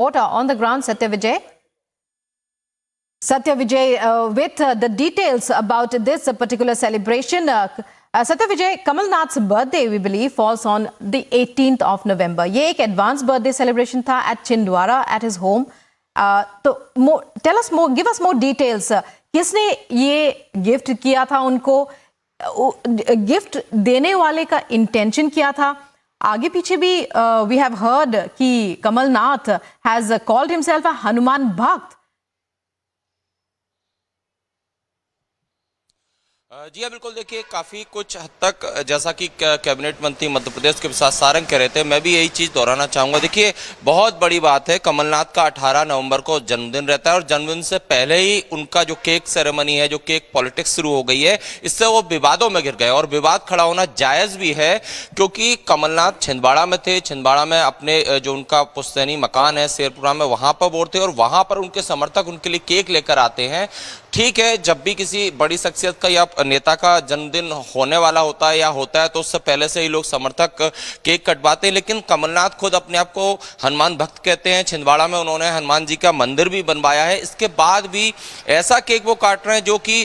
Reporter on the ground, Satya Vijay. Satya Vijay, with the details about this particular celebration. Satya Vijay, Kamal Nath's birthday, we believe, falls on the 18th of November. ये एक advanced birthday celebration था at Chhindwara, at his home. तो tell us more, give us more details. किसने ये gift किया था उनको? Gift देने वाले का intention क्या था? आगे पीछे भी we have heard कि Kamal Nath has called himself a Hanuman Bhakt. जी हाँ, बिल्कुल। देखिए, काफ़ी कुछ हद तक जैसा कि कैबिनेट मंत्री मध्य प्रदेश के विकास सारंग कह रहे थे, मैं भी यही चीज़ दोहराना चाहूँगा। देखिए, बहुत बड़ी बात है, कमलनाथ का 18 नवंबर को जन्मदिन रहता है और जन्मदिन से पहले ही उनका जो केक सेरेमनी है, जो केक पॉलिटिक्स शुरू हो गई है, इससे वो विवादों में गिर गए और विवाद खड़ा होना जायज़ भी है, क्योंकि कमलनाथ छिंदवाड़ा में थे। छिंदवाड़ा में अपने जो उनका पुश्तैनी मकान है शेरपुरा में, वहाँ पर वोट थे और वहाँ पर उनके समर्थक उनके लिए केक लेकर आते हैं। ठीक है, जब भी किसी बड़ी शख्सियत का या नेता का जन्मदिन होने वाला होता है या होता है तो उससे पहले से ही लोग समर्थक केक कटवाते हैं, लेकिन कमलनाथ खुद अपने आप को हनुमान भक्त कहते हैं। छिंदवाड़ा में उन्होंने हनुमान जी का मंदिर भी बनवाया है। इसके बाद भी ऐसा केक वो काट रहे हैं जो कि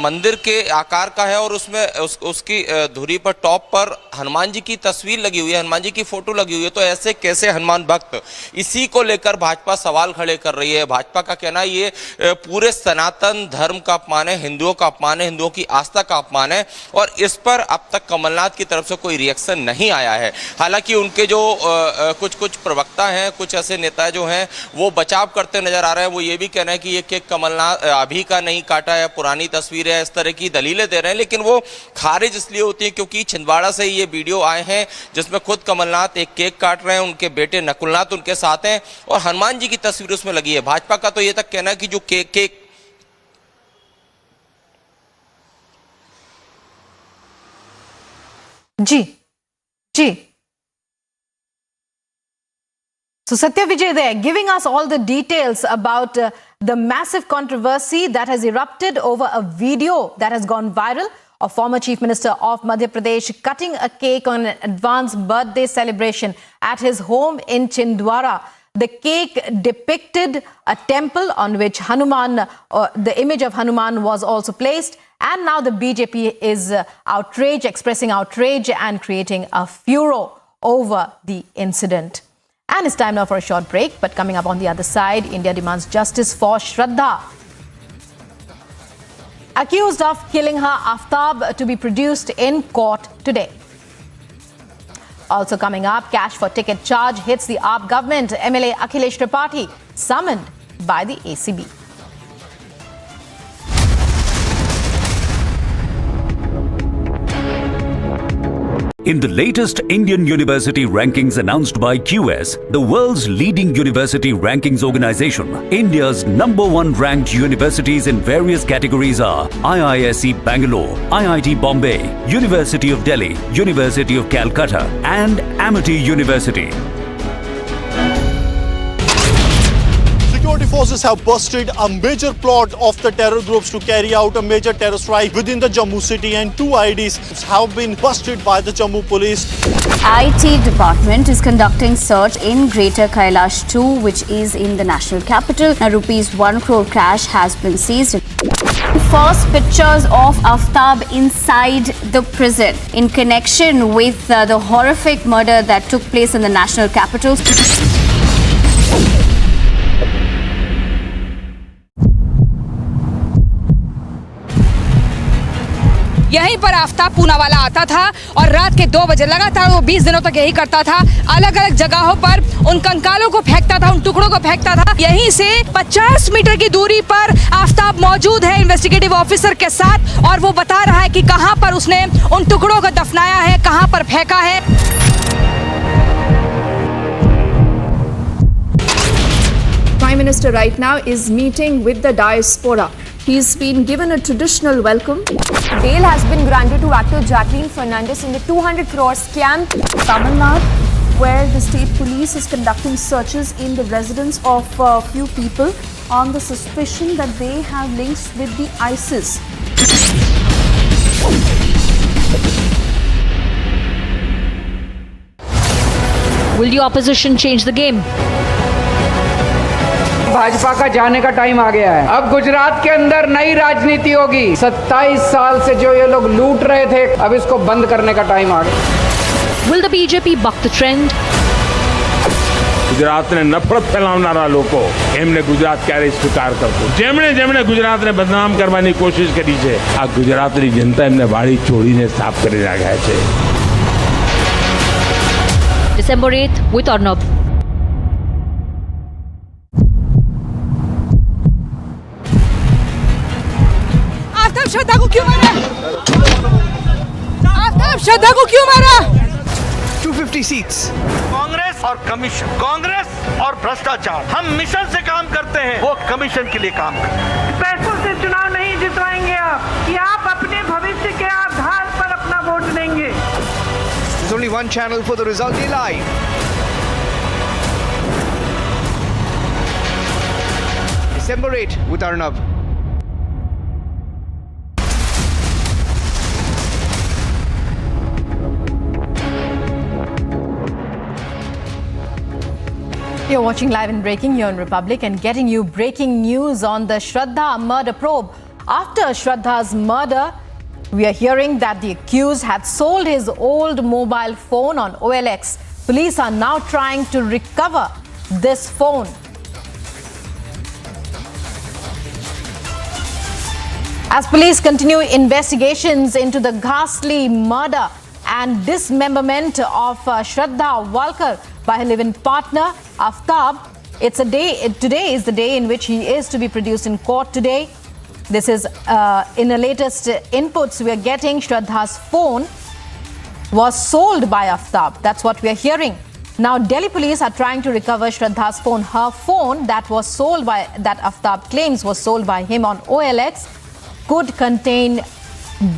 मंदिर के आकार का है और उसमें उसकी धुरी पर टॉप पर हनुमान जी की तस्वीर लगी हुई है, हनुमान जी की फोटो लगी हुई है। तो ऐसे कैसे हनुमान भक्त? इसी को लेकर भाजपा सवाल खड़े कर रही है। भाजपा का कहना है ये पूरे सनातन धर्म का अपमान है, हिंदुओं का अपमान है, हिंदुओं की आस्था का अपमान है और इस पर अब तक कमलनाथ की तरफ से कोई रिएक्शन नहीं आया है। हालांकि उनके जो कुछ प्रवक्ता हैं, कुछ ऐसे नेता जो हैं, वो बचाव करते नजर आ रहे हैं। वो ये भी कह रहे हैं कि ये केक कमलनाथ अभी का नहीं काटा है, पुरानी तस्वीर है, इस तरह की दलीलें दे रहे हैं, लेकिन वो खारिज इसलिए होती है क्योंकि छिंदवाड़ा से ये वीडियो आए हैं जिसमें खुद कमलनाथ एक केक काट रहे हैं, उनके बेटे नकुलनाथ उनके साथ हैं और हनुमान जी की तस्वीर उसमें लगी है। भाजपा का तो ये तक कहना है कि जो cake ji. So Satya Vijay there giving us all the details about the massive controversy that has erupted over a video that has gone viral of former Chief Minister of Madhya Pradesh cutting a cake on an advanced birthday celebration at his home in Chhindwara. The cake depicted a temple on which Hanuman, the image of Hanuman was also placed. And now the BJP is outraged, expressing outrage and creating a furor over the incident. And it's time now for a short break. But coming up on the other side, India demands justice for Shraddha, accused of killing her Aftab, to be produced in court today. Also coming up, cash for ticket charge hits the AAP government. MLA Akhilesh Tripathi summoned by the ACB. In the latest Indian university rankings announced by QS, the world's leading university rankings organization, India's #1 ranked universities in various categories are IISc Bangalore, IIT Bombay, University of Delhi, University of Calcutta, and Amity University. Security forces have busted a major plot of the terror groups to carry out a major terror strike within the Jammu city, and 2 IDs have been busted by the Jammu police. IT department is conducting search in Greater Kailash 2, which is in the national capital. Now, rupees 1 crore cash has been seized. First pictures of Aftab inside the prison in connection with the horrific murder that took place in the national capital. यहीं पर आफ्ताब पूनावाला आता था और रात के 2 बजे लगातार वो 20 दिनों तक यही करता था। अलग अलग जगहों पर उन कंकालों को फेंकता था, उन टुकड़ों को फेंकता था। यहीं से 50 मीटर की दूरी पर आफ्ताब मौजूद है इन्वेस्टिगेटिव ऑफिसर के साथ और वो बता रहा है कि कहां पर उसने उन टुकड़ों को दफनाया है, कहां पर फेंका है। Prime Minister right now is meeting with the diaspora. He's been given a traditional welcome. Bail has been granted to actor Jacqueline Fernandez in the 200 crore scam. Tamil Nadu, where the state police is conducting searches in the residence of a few people on the suspicion that they have links with the ISIS. Will the opposition change the game? Bhajpa का जाने का time आ गया है। अब गुजरात के अंदर नई राजनीति होगी। 27 साल से जो ये लोग लूट रहे थे, अब इसको बंद करने का टाइम आ गया। Will the BJP buck the trend? ગુજરાતને નફરત ફેલાવનારા લોકો એમને ગુજરાત ક્યારેય સ્વીકાર કરતું જેમણે ગુજરાતને બદનામ કરવાની કોશિશ કરી છે આ ગુજરાતની જનતા એમને વાળી ચોળીને સાફ કરી નાખ્યા છે. December 8th with Arnab. Aftab श्रद्धा को क्यों मारा? आफ्ताब श्रद्धा को क्यों मारा? 250 सीट्स। कांग्रेस और कमीशन, कांग्रेस और भ्रष्टाचार, हम मिशन से काम करते हैं, वो कमीशन के लिए काम करते हैं। पैसों से चुनाव नहीं जितवाएंगे आप, कि आप अपने भविष्य के आधार पर अपना वोट देंगे। There's only one channel for the result, live. December 8 with Arnab. You're watching Live and Breaking here on Republic and getting you breaking news on the Shraddha murder probe. After Shraddha's murder, we are hearing that the accused had sold his old mobile phone on OLX. Police are now trying to recover this phone. As police continue investigations into the ghastly murder and dismemberment of Shraddha Walkar by her live-in partner Aftab, today is the day in which he is to be produced in court today. This is in the latest inputs we are getting. Shraddha's phone was sold by Aftab. That's what we are hearing. Now Delhi police are trying to recover Shraddha's phone. Her phone that Aftab claims was sold by him on OLX could contain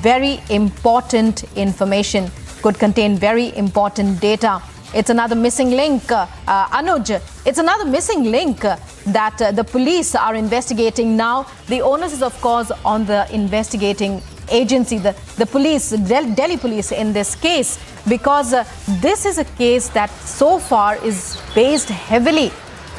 very important information, could contain very important data. It's another missing link, Anuj. It's another missing link that the police are investigating now. The onus is, of course, on the investigating agency, the police, Delhi police in this case, because this is a case that so far is based heavily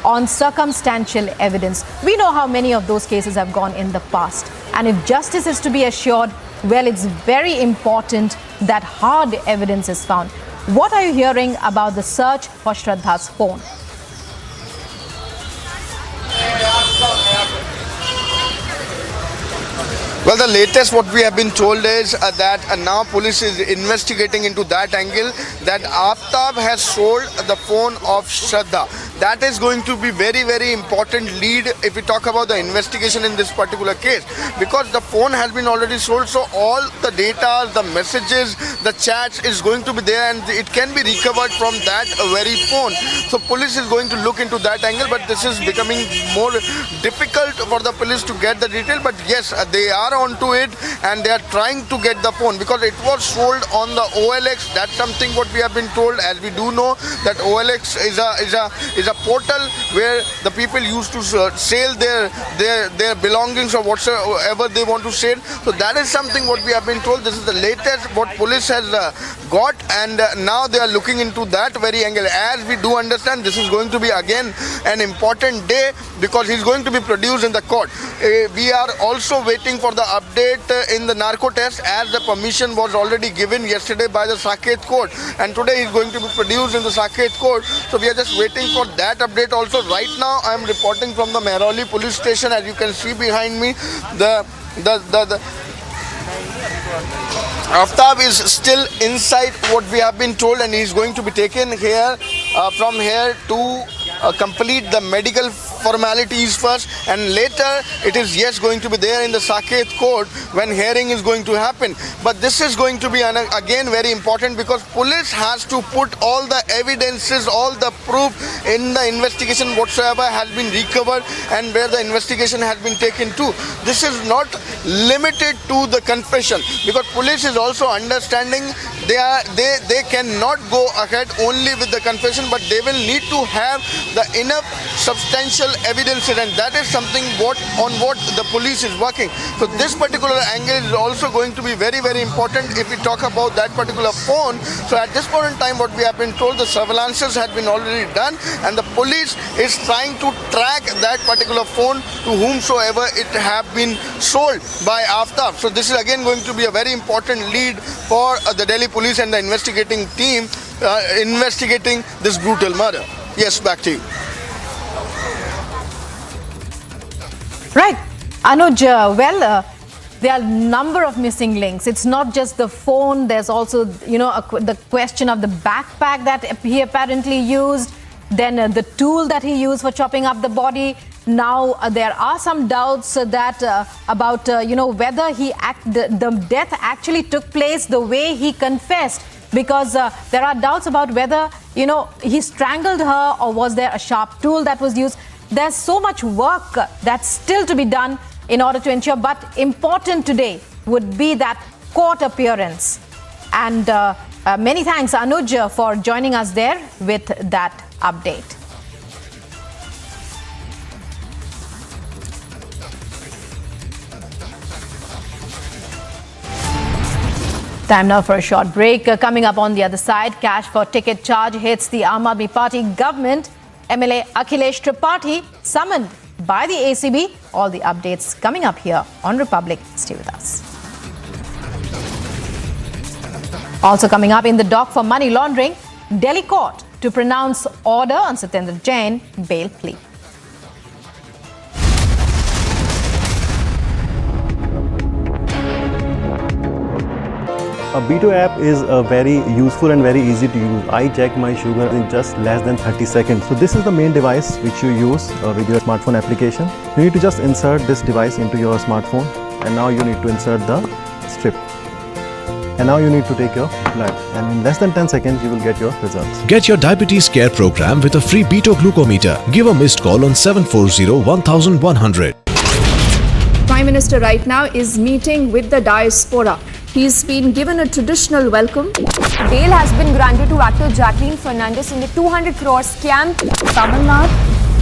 on circumstantial evidence. We know how many of those cases have gone in the past. And if justice is to be assured, well, it's very important that hard evidence is found. What are you hearing about the search for Shraddha's phone? Well, the latest what we have been told is that now police is investigating into that angle, that Aftab has sold the phone of Shraddha. That is going to be very, very important lead if we talk about the investigation in this particular case, because the phone has been already sold, so all the data, the messages, the chats is going to be there and it can be recovered from that very phone. So police is going to look into that angle, but this is becoming more difficult for the police to get the detail. But yes, they are onto it and they are trying to get the phone because it was sold on the OLX. That's something what we have been told, as we do know that OLX is a portal where the people used to sell their belongings or whatsoever they want to sell. So that is something what we have been told. This is the latest what police has got, and now they are looking into that very angle. As we do understand, this is going to be again an important day because he's going to be produced in the court. We are also waiting for the update in the narco test, as the permission was already given yesterday by the Saket court, and today he's going to be produced in the Saket court. So we are just waiting for that update also. Right now I am reporting from the Mehrauli police station. As you can see behind me, the Aftab is still inside what we have been told, and he is going to be taken here from here to complete the medical formalities first, and later it is going to be there in the Saket court when hearing is going to happen. But this is going to be again very important because police has to put all the evidences, all the proof in the investigation whatsoever has been recovered and where the investigation has been taken to. This is not limited to the confession, because police is also understanding they cannot go ahead only with the confession, but they will need to have the enough substantial evidence, and that is something on what the police is working. So this particular angle is also going to be very, very important if we talk about that particular phone. So at this point in time, what we have been told, the surveillances had been already done, and the police is trying to track that particular phone to whomsoever it have been sold by Aftab. So this is again going to be a very important lead for the Delhi police and the investigating team investigating this brutal murder. Yes, back to you. Right. Anuj, there are a number of missing links. It's not just the phone. There's also, the question of the backpack that he apparently used, then the tool that he used for chopping up the body. Now, there are some doubts that about, whether the death actually took place the way he confessed, because there are doubts about whether, he strangled her or was there a sharp tool that was used. There's so much work that's still to be done in order to ensure, but important today would be that court appearance. And many thanks, Anuj, for joining us there with that update. Time now for a short break. Coming up on the other side, cash for ticket charge hits the Aam Aadmi Party government. MLA Akhilesh Tripathi summoned by the ACB. All the updates coming up here on Republic. Stay with us. Also coming up, in the dock for money laundering, Delhi court to pronounce order on Satyendra Jain bail plea. A B2 app is very useful and very easy to use. I check my sugar in just less than 30 seconds. So this is the main device which you use with your smartphone application. You need to just insert this device into your smartphone, and now you need to insert the strip. And now you need to take your blood, and in less than 10 seconds you will get your results. Get your diabetes care program with a free Beto glucometer. Give a missed call on 740-1100. Prime Minister right now is meeting with the diaspora. He's been given a traditional welcome. Bail has been granted to actor Jacqueline Fernandez in the 200 crore scam. Nath,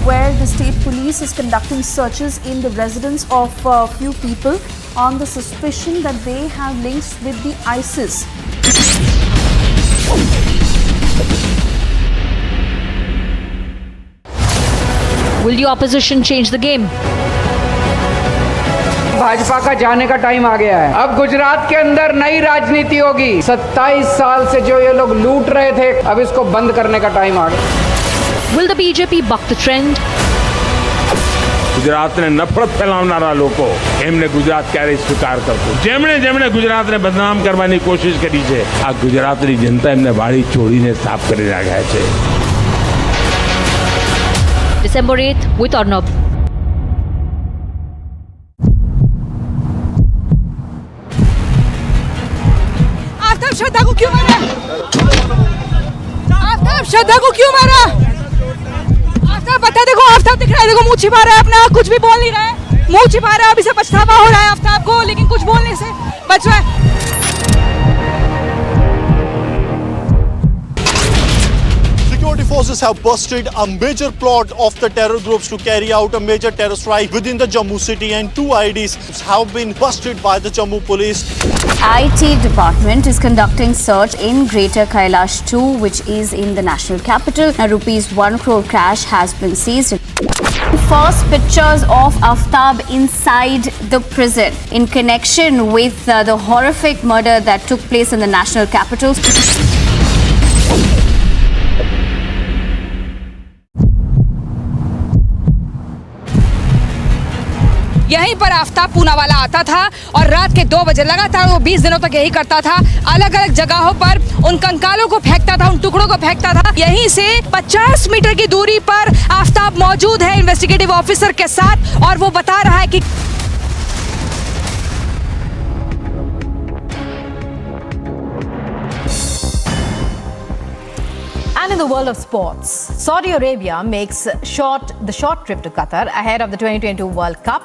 where the state police is conducting searches in the residence of a few people on the suspicion that they have links with the ISIS. Will the opposition change the game? Bhajpa का जाने का time आ गया है। अब गुजरात के अंदर नई राजनीति होगी। 27 साल से जो ये लोग लूट रहे थे, अब इसको बंद करने का टाइम आ गया। Will the BJP buck the trend? Gujarat ने नफरत फैलावनारा लोको एमने गुजरात क्यारे स्वीकार करतो जेमणे गुजरात ने बदनाम करवानी कोशिश करी छे आ गुजरातनी जनता एमने वाड़ी छोड़ीने साफ કરી નાખ્યા છે. December 8th with Arnab. Aftab श्रद्धा को क्यों मारा? आफ्ताब श्रद्धा को क्यों मारा? आफ्ताब बता, देखो आफ्ताब दिख रहा है, देखो मुंह छिपा रहा है अपना, कुछ भी बोल नहीं रहा है, मुंह छिपा रहा है, अभी से पछतावा हो रहा है आफ्ताब को, लेकिन कुछ बोलने से बच रहा है. Security forces have busted a major plot of the terror groups to carry out a major terror strike within the Jammu city, and 2 IDs have been busted by the Jammu police. IT department is conducting search in Greater Kailash 2, which is in the national capital. Now, ₹1 crore cash has been seized. First pictures of Aftab inside the prison in connection with the horrific murder that took place in the national capital. यहीं पर आफ्ताब पूनावाला आता था और रात के 2 बजे लगातार वो 20 दिनों तक यही करता था। अलग अलग जगहों पर उन कंकालों को फेंकता था, उन टुकड़ों को फेंकता था। यहीं से 50 मीटर की दूरी पर आफ्ताब मौजूद है इन्वेस्टिगेटिव ऑफिसर के साथ, और वो बता रहा है कि And in the world of sports, Saudi Arabia makes the short trip to Qatar ahead of the 2022 World Cup.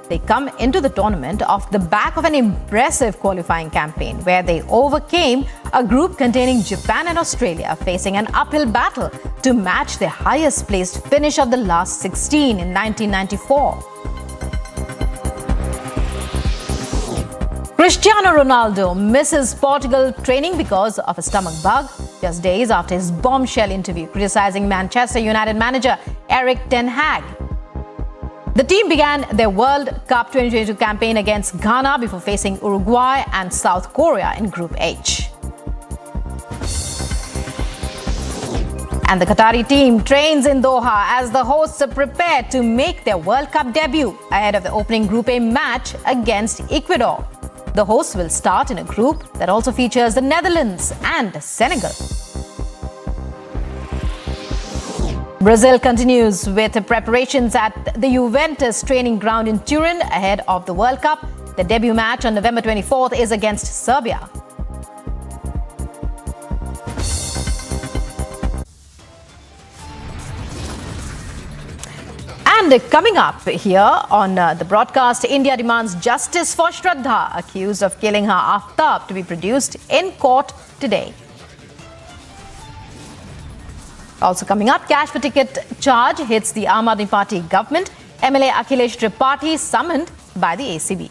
They come into the tournament off the back of an impressive qualifying campaign where they overcame a group containing Japan and Australia, facing an uphill battle to match their highest placed finish of the last 16 in 1994. Cristiano Ronaldo misses Portugal training because of a stomach bug, just days after his bombshell interview criticizing Manchester United manager Erik ten Hag. The team began their World Cup 2022 campaign against Ghana before facing Uruguay and South Korea in Group H. And the Qatari team trains in Doha as the hosts are prepared to make their World Cup debut ahead of the opening Group A match against Ecuador. The hosts will start in a group that also features the Netherlands and Senegal. Brazil continues with preparations at the Juventus training ground in Turin ahead of the World Cup. The debut match on November 24th is against Serbia. And coming up here on the broadcast, India demands justice for Shraddha, accused of killing her Aftab, to be produced in court today. Also coming up, cash for ticket charge hits the Aam Aadmi Party government. MLA Akhilesh Tripathi summoned by the ACB.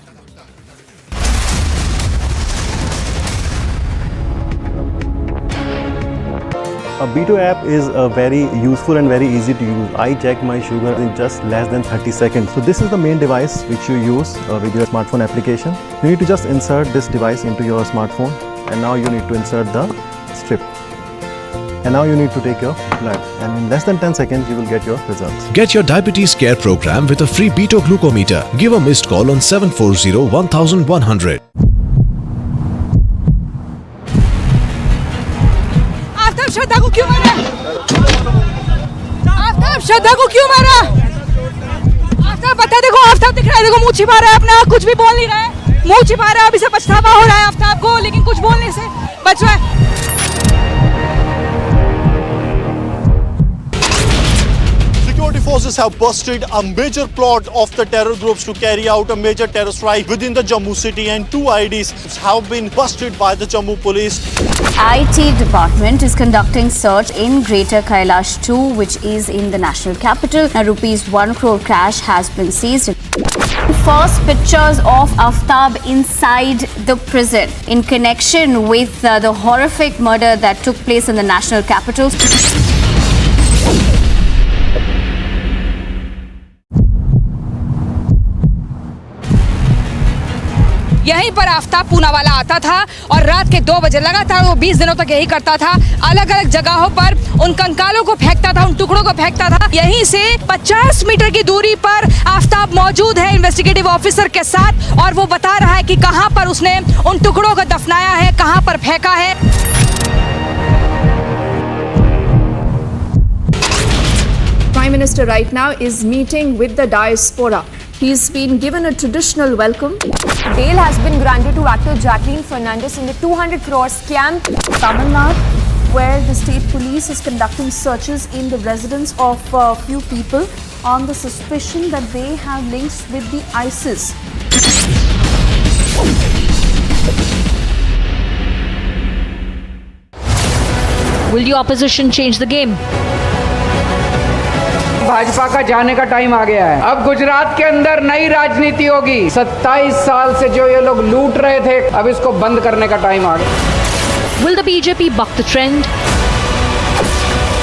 A B2 app is very useful and very easy to use. I check my sugar in just less than 30 seconds. So this is the main device which you use with your smartphone application. You need to just insert this device into your smartphone, and now you need to insert the strip. And now you need to take your blood, and in less than 10 seconds you will get your results. Get your diabetes care program with a free Beto glucometer. Give a missed call on 740-1100. Aftab श्रद्धा को क्यों मारा? आफ्ताब श्रद्धा को क्यों मारा? आफ्ताब बता, देखो आफ्ताब दिख रहा है, देखो मुंह छिपा रहा है अपना, कुछ भी बोल नहीं रहा है, मुंह छिपा रहा है, अभी से पछतावा हो रहा है आफ्ताब को, लेकिन कुछ बोलने से बच रहा है. Security forces have busted a major plot of the terror groups to carry out a major terror strike within the Jammu city, and 2 IDs have been busted by the Jammu police. IT department is conducting search in Greater Kailash 2, which is in the national capital. Now, rupees 1 crore cash has been seized. First pictures of Aftab inside the prison in connection with the horrific murder that took place in the national capital. यहीं पर आफ्ताब पूनावाला आता था और रात के 2 बजे लगातार वो 20 दिनों तक यही करता था. अलग अलग जगहों पर उन कंकालों को फेंकता था, उन टुकड़ों को फेंकता था. यहीं से 50 मीटर की दूरी पर आफ्ताब मौजूद है इन्वेस्टिगेटिव ऑफिसर के साथ, और वो बता रहा है कि कहां पर उसने उन टुकड़ों को दफनाया है, कहां पर फेंका है. Prime Minister right now is meeting with the diaspora. He's been given a traditional welcome. Bail has been granted to actor Jacqueline Fernandez in the 200 crore scam. Nath, where the state police is conducting searches in the residence of a few people on the suspicion that they have links with the ISIS. Will the opposition change the game? Bhajpa का जाने का time आ गया है. अब गुजरात के अंदर नई राजनीति होगी. 27 साल से जो ये लोग लूट रहे थे, अब इसको बंद करने का टाइम आ गया. Will the BJP buck the trend?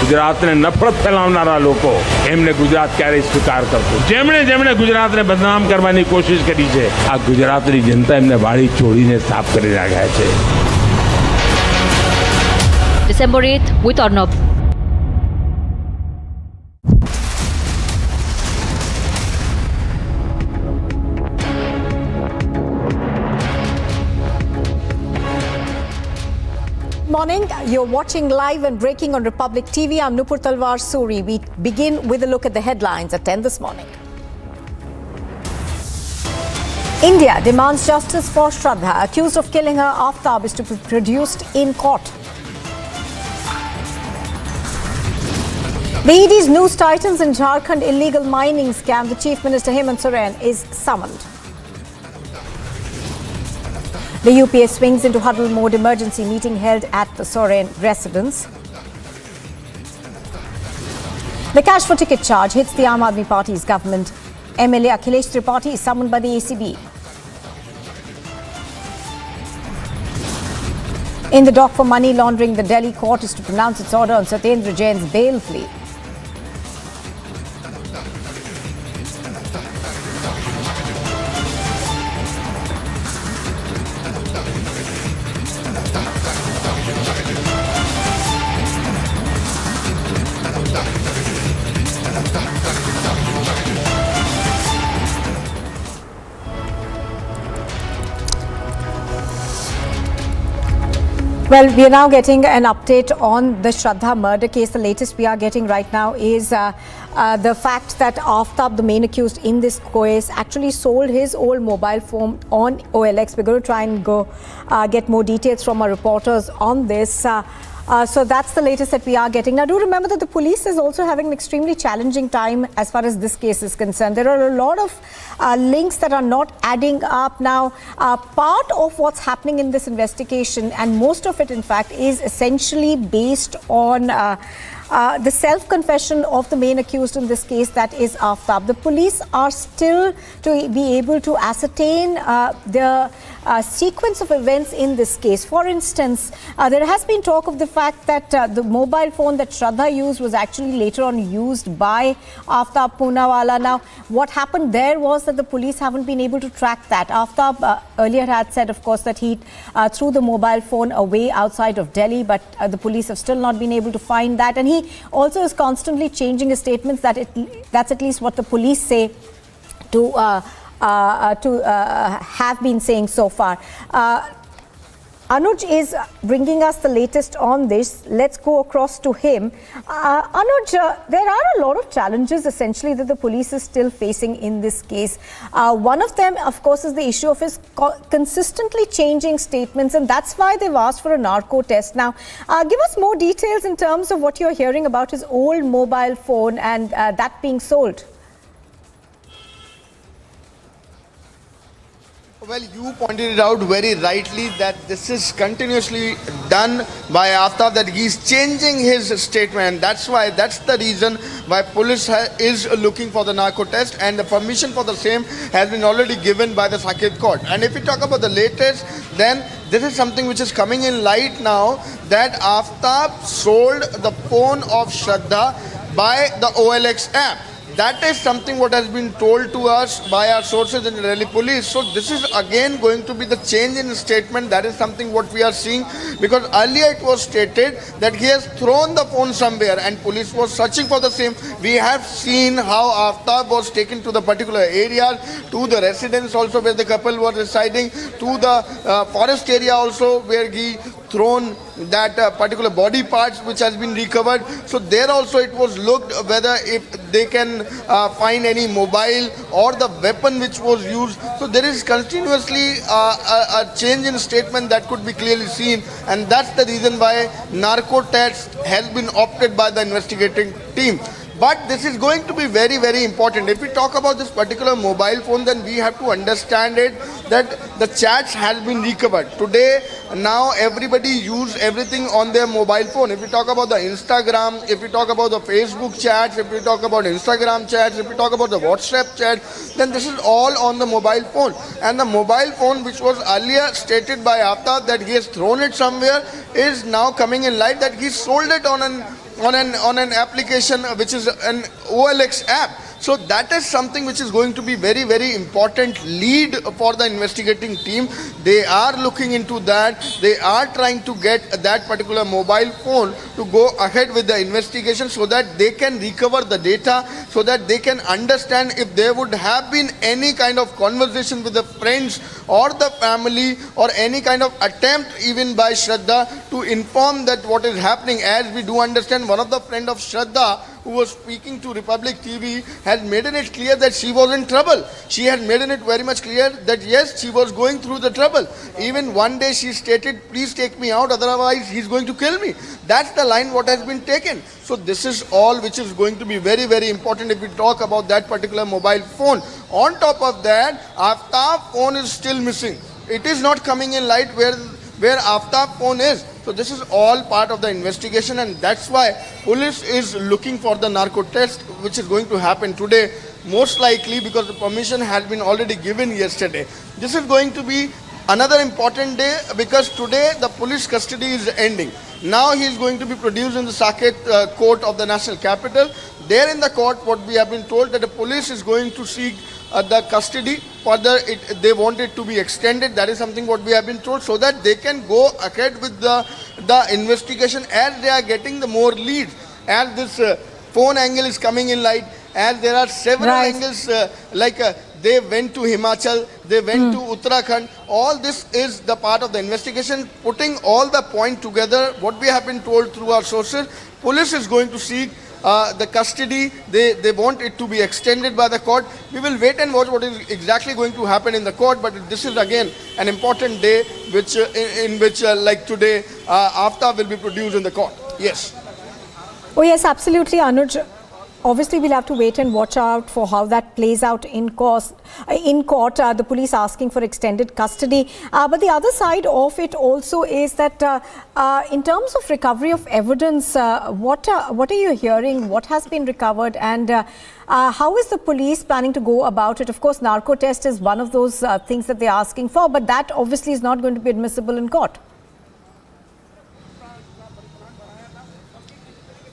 ગુજરાતને નફરત ફેલાવનારા લોકો એમને ગુજરાત ક્યારેય સ્વીકાર કરતું. જેમણે ગુજરાતને બદનામ કરવાની કોશિશ કરી છે, આ ગુજરાતની જનતા એમને વાળી ચોળીને સાફ કરી નાખ્યા છે. December 8th with Arnab. Morning. You're watching live and breaking on Republic TV. I'm Nupur Talwar Suri. We begin with a look at the headlines at 10 this morning. India demands justice for Shraddha, accused of killing her Aftab, is to be produced in court. The ED's news tightens in Jharkhand illegal mining scam. The Chief Minister Hemant Soren is summoned. The UPA swings into huddle mode. Emergency meeting held at the Soren residence. The cash for ticket charge hits the Aam Aadmi Party's government. MLA Akhilesh Tripathi is summoned by the ACB. In the dock for money laundering, the Delhi court is to pronounce its order on Satyendra Jain's bail plea. Well, we are now getting an update on the Shraddha murder case. The latest we are getting right now is the fact that Aftab, the main accused in this case, actually sold his old mobile phone on OLX. We're going to try and go get more details from our reporters on this. So that's the latest that we are getting. Now, do remember that the police is also having an extremely challenging time as far as this case is concerned. There are a lot of links that are not adding up. Now, part of what's happening in this investigation, and most of it, in fact, is essentially based on the self-confession of the main accused in this case, that is Aftab. The police are still to be able to ascertain the sequence of events in this case. For instance, there has been talk of the fact that the mobile phone that Shraddha used was actually later on used by Aftab Poonawala. Now, what happened there was that the police haven't been able to track that. Aftab earlier had said, of course, that he threw the mobile phone away outside of Delhi, but the police have still not been able to find that. And he also is constantly changing his statements. That's at least what the police say to have been saying so far. Anuj is bringing us the latest on this. Let's go across to him. Anuj, there are a lot of challenges essentially that the police is still facing in this case. One of them, of course, is the issue of his consistently changing statements, and that's why they've asked for a narco test. Now, give us more details in terms of what you're hearing about his old mobile phone and that being sold. Well, you pointed it out very rightly that this is continuously done by Aftab, that he's changing his statement. That's the reason why police is looking for the narco test, and the permission for the same has been already given by the Saket court. And if we talk about the latest, then this is something which is coming in light now, that Aftab sold the phone of Shraddha by the OLX app. That is something what has been told to us by our sources in the Delhi police. So this is again going to be the change in statement. That is something what we are seeing, because earlier it was stated that he has thrown the phone somewhere and police was searching for the same. We have seen how Aftab was taken to the particular area, to the residence also where the couple were residing, to the forest area also where he thrown that particular body parts which has been recovered. So there also it was looked whether if they can find any mobile or the weapon which was used. So there is continuously a change in statement that could be clearly seen, and that's the reason why narco test has been opted by the investigating team. But this is going to be very, very important. If we talk about this particular mobile phone, then we have to understand it that the chats has been recovered. Today, now everybody use everything on their mobile phone. If we talk about the Instagram, if we talk about the Facebook chats, if we talk about Instagram chats, if we talk about the WhatsApp chat, then this is all on the mobile phone. And the mobile phone, which was earlier stated by Aftab that he has thrown it somewhere, is now coming in light that he sold it on an application which is an OLX app. So that is something which is going to be very, very important lead for the investigating team. They are looking into that. They are trying to get that particular mobile phone to go ahead with the investigation so that they can recover the data, so that they can understand if there would have been any kind of conversation with the friends or the family or any kind of attempt even by Shraddha to inform that what is happening. As we do understand, one of the friend of Shraddha who was speaking to Republic TV, had made it clear that she was in trouble. She had made it very much clear that yes, she was going through the trouble. Even one day she stated, please take me out, otherwise he's going to kill me. That's the line what has been taken. So this is all which is going to be very, very important if we talk about that particular mobile phone. On top of that, Aftab phone is still missing. It is not coming in light where Aftab phone is. So this is all part of the investigation, and that's why police is looking for the narco test which is going to happen today, most likely because the permission has been already given yesterday. This is going to be another important day because today the police custody is ending. Now he is going to be produced in the Saket court of the national capital. There in the court, what we have been told that the police is going to seek the custody. Further, they want it to be extended. That is something what we have been told, so that they can go ahead with the investigation as they are getting the more leads. As this phone angle is coming in light, as there are several angles they went to Himachal, they went to Uttarakhand. All this is the part of the investigation. Putting all the point together, what we have been told through our sources, police is going to seek the custody. They want it to be extended by the court. We will wait and watch what is exactly going to happen in the court. But this is again an important day, which in which like today, Aftab will be produced in the court. Yes. Oh yes, absolutely, Anuj. Obviously, we'll have to wait and watch out for how that plays out in court. The police asking for extended custody. But the other side of it also is that in terms of recovery of evidence, what are you hearing? What has been recovered? And how is the police planning to go about it? Of course, narco test is one of those things that they're asking for, but that obviously is not going to be admissible in court.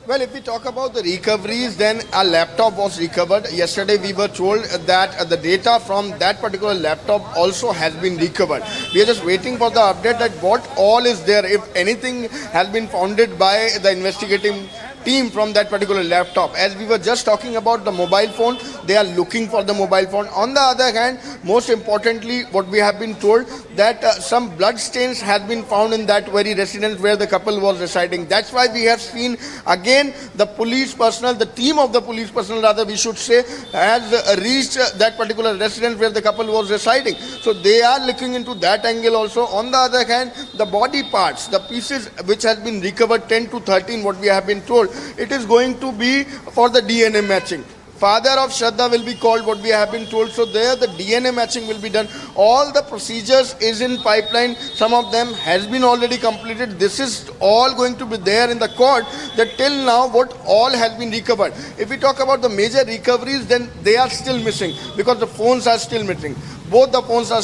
Well, if we talk about the recoveries, then a laptop was recovered. Yesterday, we were told that the data from that particular laptop also has been recovered. We are just waiting for the update that what all is there, if anything has been founded by the investigating team from that particular laptop. As we were just talking about the mobile phone, they are looking for the mobile phone. On the other hand, most importantly, what we have been told that some blood stains have been found in that very residence where the couple was residing. That's why we have seen again the police personnel, the team of the police personnel rather we should say, has reached that particular residence where the couple was residing. So they are looking into that angle also. On the other hand, the body parts, the pieces which has been recovered 10 to 13, what we have been told, it is going to be for the DNA matching. Father of Shraddha will be called, what we have been told. So there the DNA matching will be done. All the procedures is in pipeline. Some of them has been already completed. This is all going to be there in the court, that till now what all has been recovered. If we talk about the major recoveries, then they are still missing because the phones are still missing. Both the phones are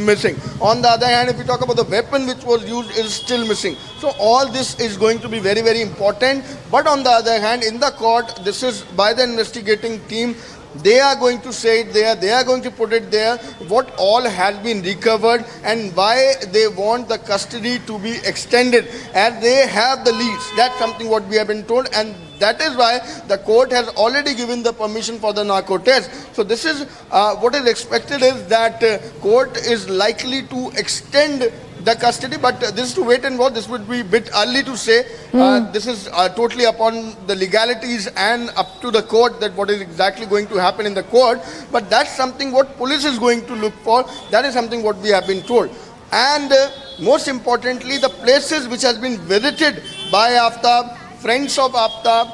missing. On the other hand, if we talk about the weapon which was used, is still missing. So all this is going to be very, very important. But on the other hand, in the court, this is by the investigating team. They are going to say it there, they are going to put it there, what all has been recovered and why they want the custody to be extended as they have the leads. That's something what we have been told, and that is why the court has already given the permission for the narco test. So this is what is expected is that court is likely to extend the custody, but this is to wait and watch. This would be a bit early to say. This is totally upon the legalities and up to the court that what is exactly going to happen in the court. But that's something what police is going to look for. That is something what we have been told. And most importantly, the places which has been visited by Aftab, friends of Aftab,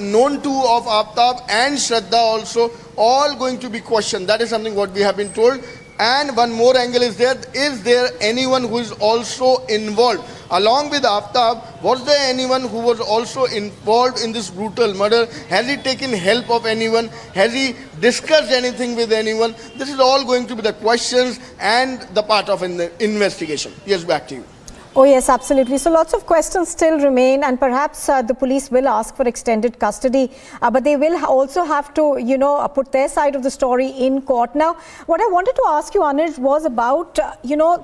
known to of Aftab and Shraddha also, all going to be questioned. That is something what we have been told. And one more angle is there anyone who is also involved? Along with Aftab, was there anyone who was also involved in this brutal murder? Has he taken help of anyone? Has he discussed anything with anyone? This is all going to be the questions and the part of an investigation. Yes, back to you. Oh yes, absolutely. So lots of questions still remain, and perhaps the police will ask for extended custody, but they will also have to, put their side of the story in court. Now, what I wanted to ask you, Anuj, was about,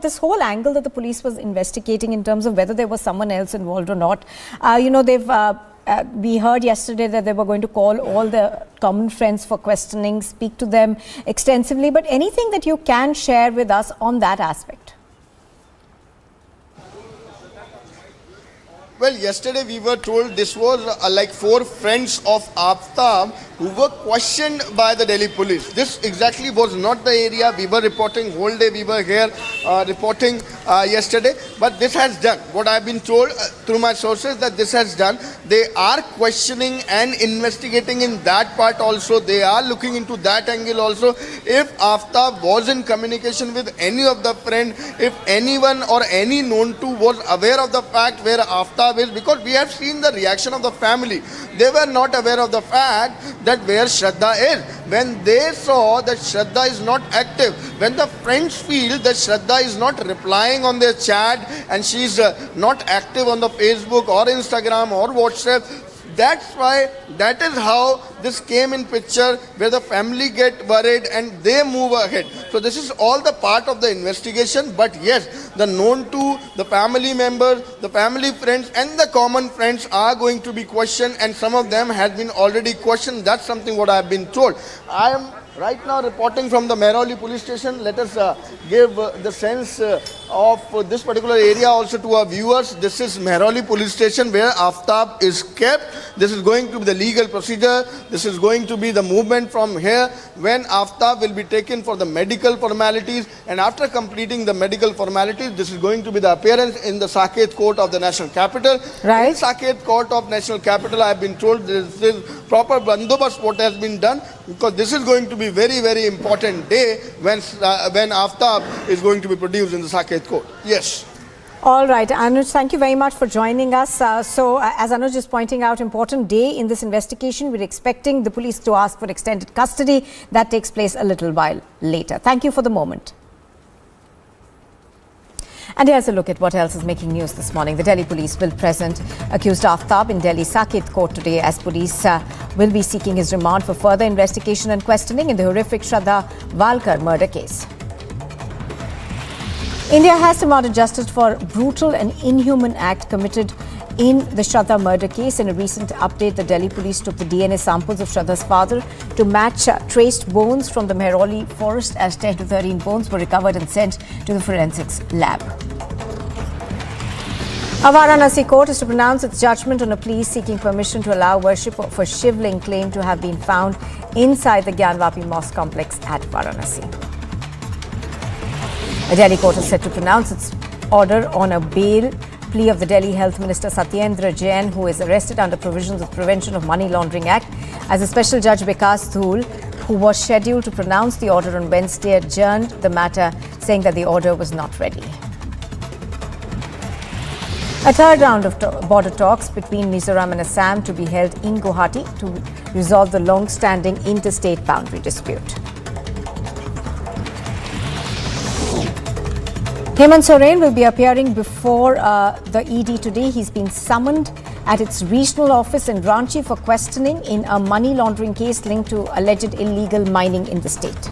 this whole angle that the police was investigating in terms of whether there was someone else involved or not. We heard yesterday that they were going to call all the common friends for questioning, speak to them extensively, but anything that you can share with us on that aspect? Well, yesterday we were told this was like 4 friends of Aftab who were questioned by the Delhi police. This exactly was not the area. We were reporting whole day. We were here reporting yesterday. But this has done. What I've been told through my sources that this has done. They are questioning and investigating in that part also. They are looking into that angle also. If Aftab was in communication with any of the friend, if anyone or any known to was aware of the fact where Aftab is, because we have seen the reaction of the family. They were not aware of the fact that where Shraddha is. When they saw that Shraddha is not active, when the friends feel that Shraddha is not replying on their chat and she is not active on the Facebook or Instagram or WhatsApp, that's why, that is how this came in picture, where the family get worried and they move ahead. So this is all the part of the investigation. But yes, the known to, the family members, the family friends and the common friends are going to be questioned, and some of them has been already questioned. That's something what I have been told. I am right now reporting from the Mehrauli police station. Let us give the sense of this particular area also to our viewers. This is Mehrauli police station where Aftab is kept. This is going to be the legal procedure. This is going to be the movement from here when Aftab will be taken for the medical formalities, and after completing the medical formalities, this is going to be the appearance in the Saket court of the national capital. Right. In Saket court of national capital, I have been told this is proper bandobast what has been done, because this is going to be very, very important day when Aftab is going to be produced in the Saket court. Yes. All right, Anuj, thank you very much for joining us. As Anuj is pointing out, important day in this investigation. We're expecting the police to ask for extended custody. That takes place a little while later. Thank you for the moment. And here's a look at what else is making news this morning. The Delhi police will present accused Aftab in Delhi Saket court today, as police will be seeking his remand for further investigation and questioning in the horrific Shraddha Walkar murder case. India has demanded justice for brutal and inhuman act committed in the Shraddha murder case. In a recent update, the Delhi police took the DNA samples of Shraddha's father to match traced bones from the Mehrauli forest, as 10 to 13 bones were recovered and sent to the forensics lab. A Varanasi court is to pronounce its judgment on a plea seeking permission to allow worship of a Shivling claimed to have been found inside the Gyanvapi mosque complex at Varanasi. A Delhi court is set to pronounce its order on a bail plea of the Delhi Health Minister Satyendra Jain, who is arrested under provisions of Prevention of Money Laundering Act, as a special judge Vikas Dhul, who was scheduled to pronounce the order on Wednesday, adjourned the matter, saying that the order was not ready. A third round of border talks between Mizoram and Assam to be held in Guwahati to resolve the long-standing interstate boundary dispute. Hemant Soren will be appearing before the ED today. He's been summoned at its regional office in Ranchi for questioning in a money laundering case linked to alleged illegal mining in the state.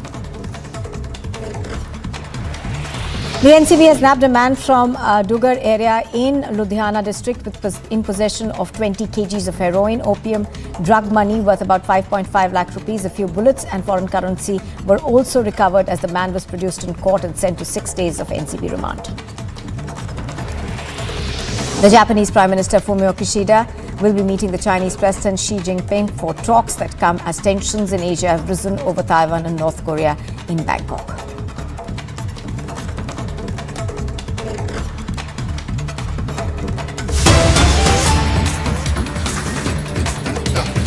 The NCB has nabbed a man from Dugar area in Ludhiana district in possession of 20 kgs of heroin, opium, drug money worth about 5.5 lakh rupees. A few bullets and foreign currency were also recovered as the man was produced in court and sent to 6 days of NCB remand. The Japanese Prime Minister Fumio Kishida will be meeting the Chinese President Xi Jinping for talks that come as tensions in Asia have risen over Taiwan and North Korea in Bangkok.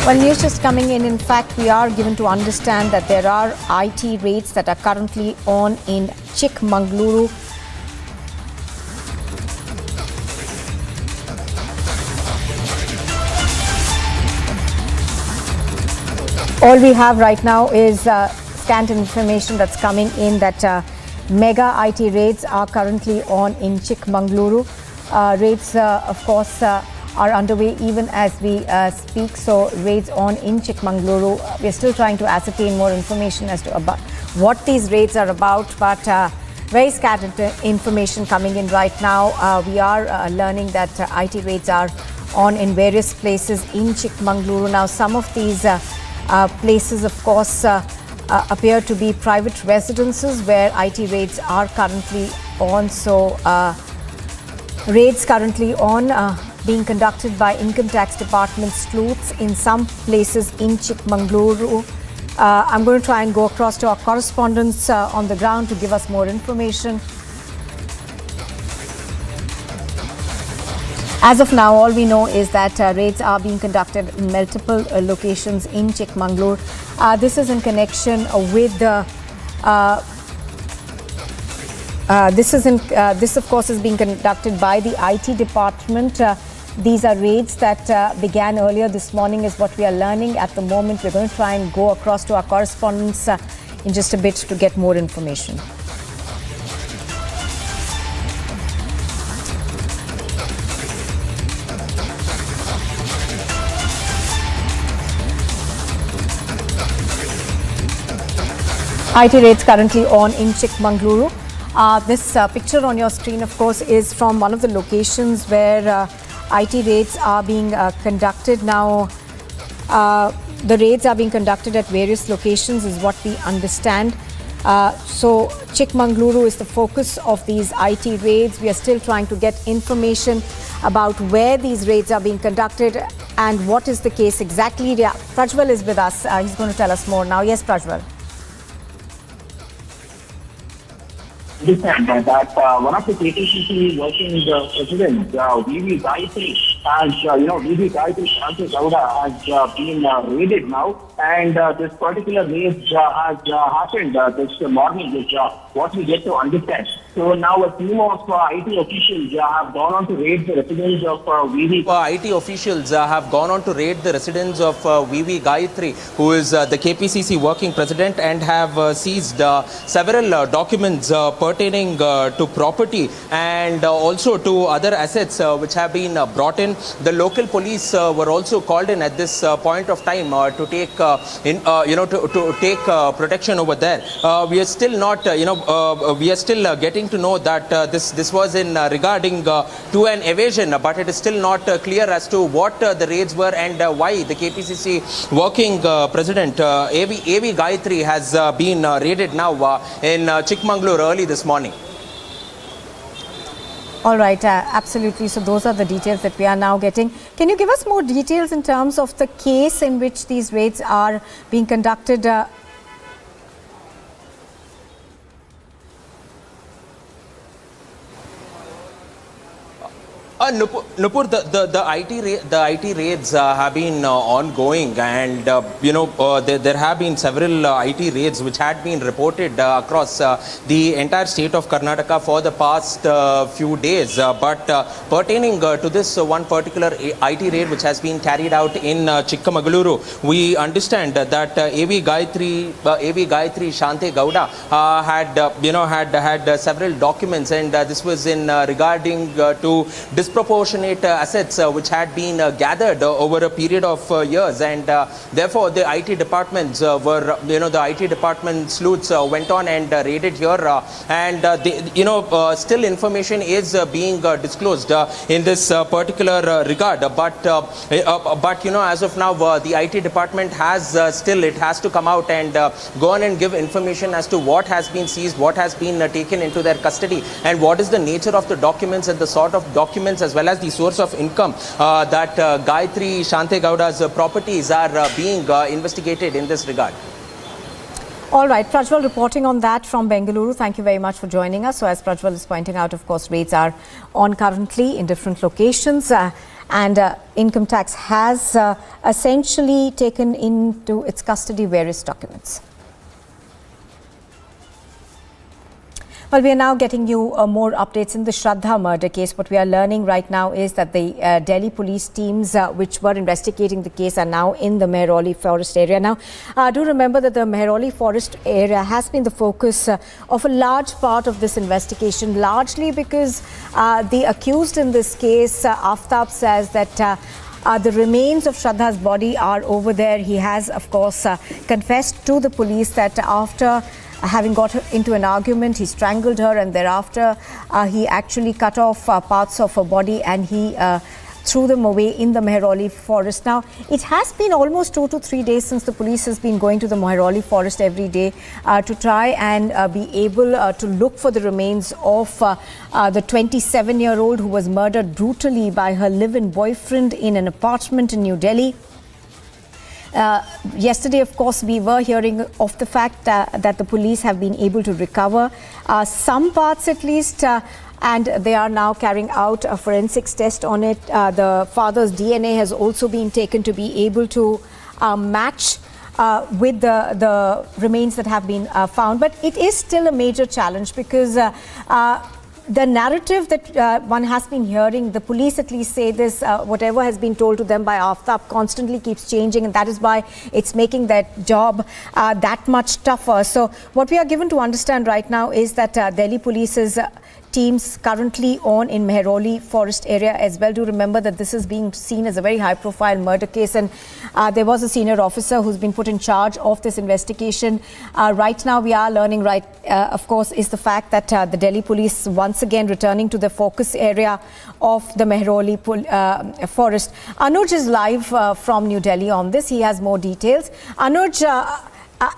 Well, news just coming in fact, we are given to understand that there are IT raids that are currently on in Chikmagaluru. All we have right now is scant information that's coming in that mega IT raids are currently on in Chikmagaluru. Raids, of course, are underway even as we speak. So raids on in Chikmagaluru. We're still trying to ascertain more information as to about what these raids are about, but very scattered information coming in right now. We are learning that IT raids are on in various places in Chikmagaluru. Now, some of these places, of course, appear to be private residences where IT raids are currently on. So raids currently on. being conducted by Income Tax Department sleuths in some places in Chikmagaluru. I'm going to try and go across to our correspondents on the ground to give us more information. As of now, all we know is that raids are being conducted in multiple locations in Chikmagaluru. This is in connection with the this of course is being conducted by the IT department. These are raids that began earlier this morning is what we are learning at the moment. We're going to try and go across to our correspondents in just a bit to get more information. IT raids currently on in Chikmagaluru. This picture on your screen, of course, is from one of the locations where IT raids are being conducted. Now, the raids are being conducted at various locations is what we understand. So, Chikmagaluru is the focus of these IT raids. We are still trying to get information about where these raids are being conducted and what is the case exactly. Yeah, Prajwal is with us. He's going to tell us more now. Yes, Prajwal. Understand that one of the KPCC working presidents, VV Gayatri, has, VV Gayatri Shante Gowda has been raided now, and this particular raid has happened this morning, which what we get to understand. So now a team of IT officials have gone on to raid the residence of VV. IT officials have gone on to raid the residence of VV Gayatri, who is the KPCC working president, and have seized several documents pertaining to property and also to other assets which have been brought in. The local police were also called in at this point of time to take take protection over there. We are still not we are still getting to know that this was in regarding to an evasion, but it is still not clear as to what the raids were and why the KPCC working president AV Gayatri has been raided now in Chikmagaluru early this morning. All right, absolutely. So those are the details that we are now getting. Can you give us more details in terms of the case in which these raids are being conducted? Nupur, the IT raids have been ongoing, and there have been several IT raids which had been reported across the entire state of Karnataka for the past few days. But pertaining to this one particular IT raid which has been carried out in Chikmagaluru, we understand that AV Gayatri Shante Gowda had several documents, and this was in regarding to disproportionate assets which had been gathered over a period of years, and therefore the IT departments the IT department sleuths went on and raided here, and still information is being disclosed in this particular regard, but as of now the IT department has still it has to come out and go on and give information as to what has been seized, what has been taken into their custody, and what is the nature of the documents and the sort of documents as well as the source of income that Gayatri Shante Gowda's properties are being investigated in this regard. All right, Prajwal reporting on that from Bengaluru. Thank you very much for joining us. So as Prajwal is pointing out, of course, raids are on currently in different locations, and Income Tax has essentially taken into its custody various documents. Well, we are now getting you more updates in the Shraddha murder case. What we are learning right now is that the Delhi police teams which were investigating the case are now in the Mehrauli forest area. Now, do remember that the Mehrauli forest area has been the focus of a large part of this investigation, largely because the accused in this case, Aftab, says that the remains of Shraddha's body are over there. He has, of course, confessed to the police that after having got into an argument, he strangled her, and thereafter he actually cut off parts of her body, and he threw them away in the Mehrauli forest. Now, it has been almost 2 to 3 days since the police has been going to the Mehrauli forest every day to try and be able to look for the remains of the 27-year-old who was murdered brutally by her live-in boyfriend in an apartment in New Delhi. Yesterday, of course, we were hearing of the fact that the police have been able to recover some parts at least, and they are now carrying out a forensics test on it. The father's DNA has also been taken to be able to match with the remains that have been found. But it is still a major challenge because the narrative that one has been hearing, the police at least say this, whatever has been told to them by Aftab constantly keeps changing, and that is why it's making that job that much tougher. So what we are given to understand right now is that Delhi Police's teams currently on in Mehrauli forest area as well. Do remember that this is being seen as a very high-profile murder case, and there was a senior officer who's been put in charge of this investigation. Right now, we are learning, of course, is the fact that the Delhi police once again returning to the focus area of the Mehrauli forest. Anuj is live from New Delhi on this. He has more details. Anuj,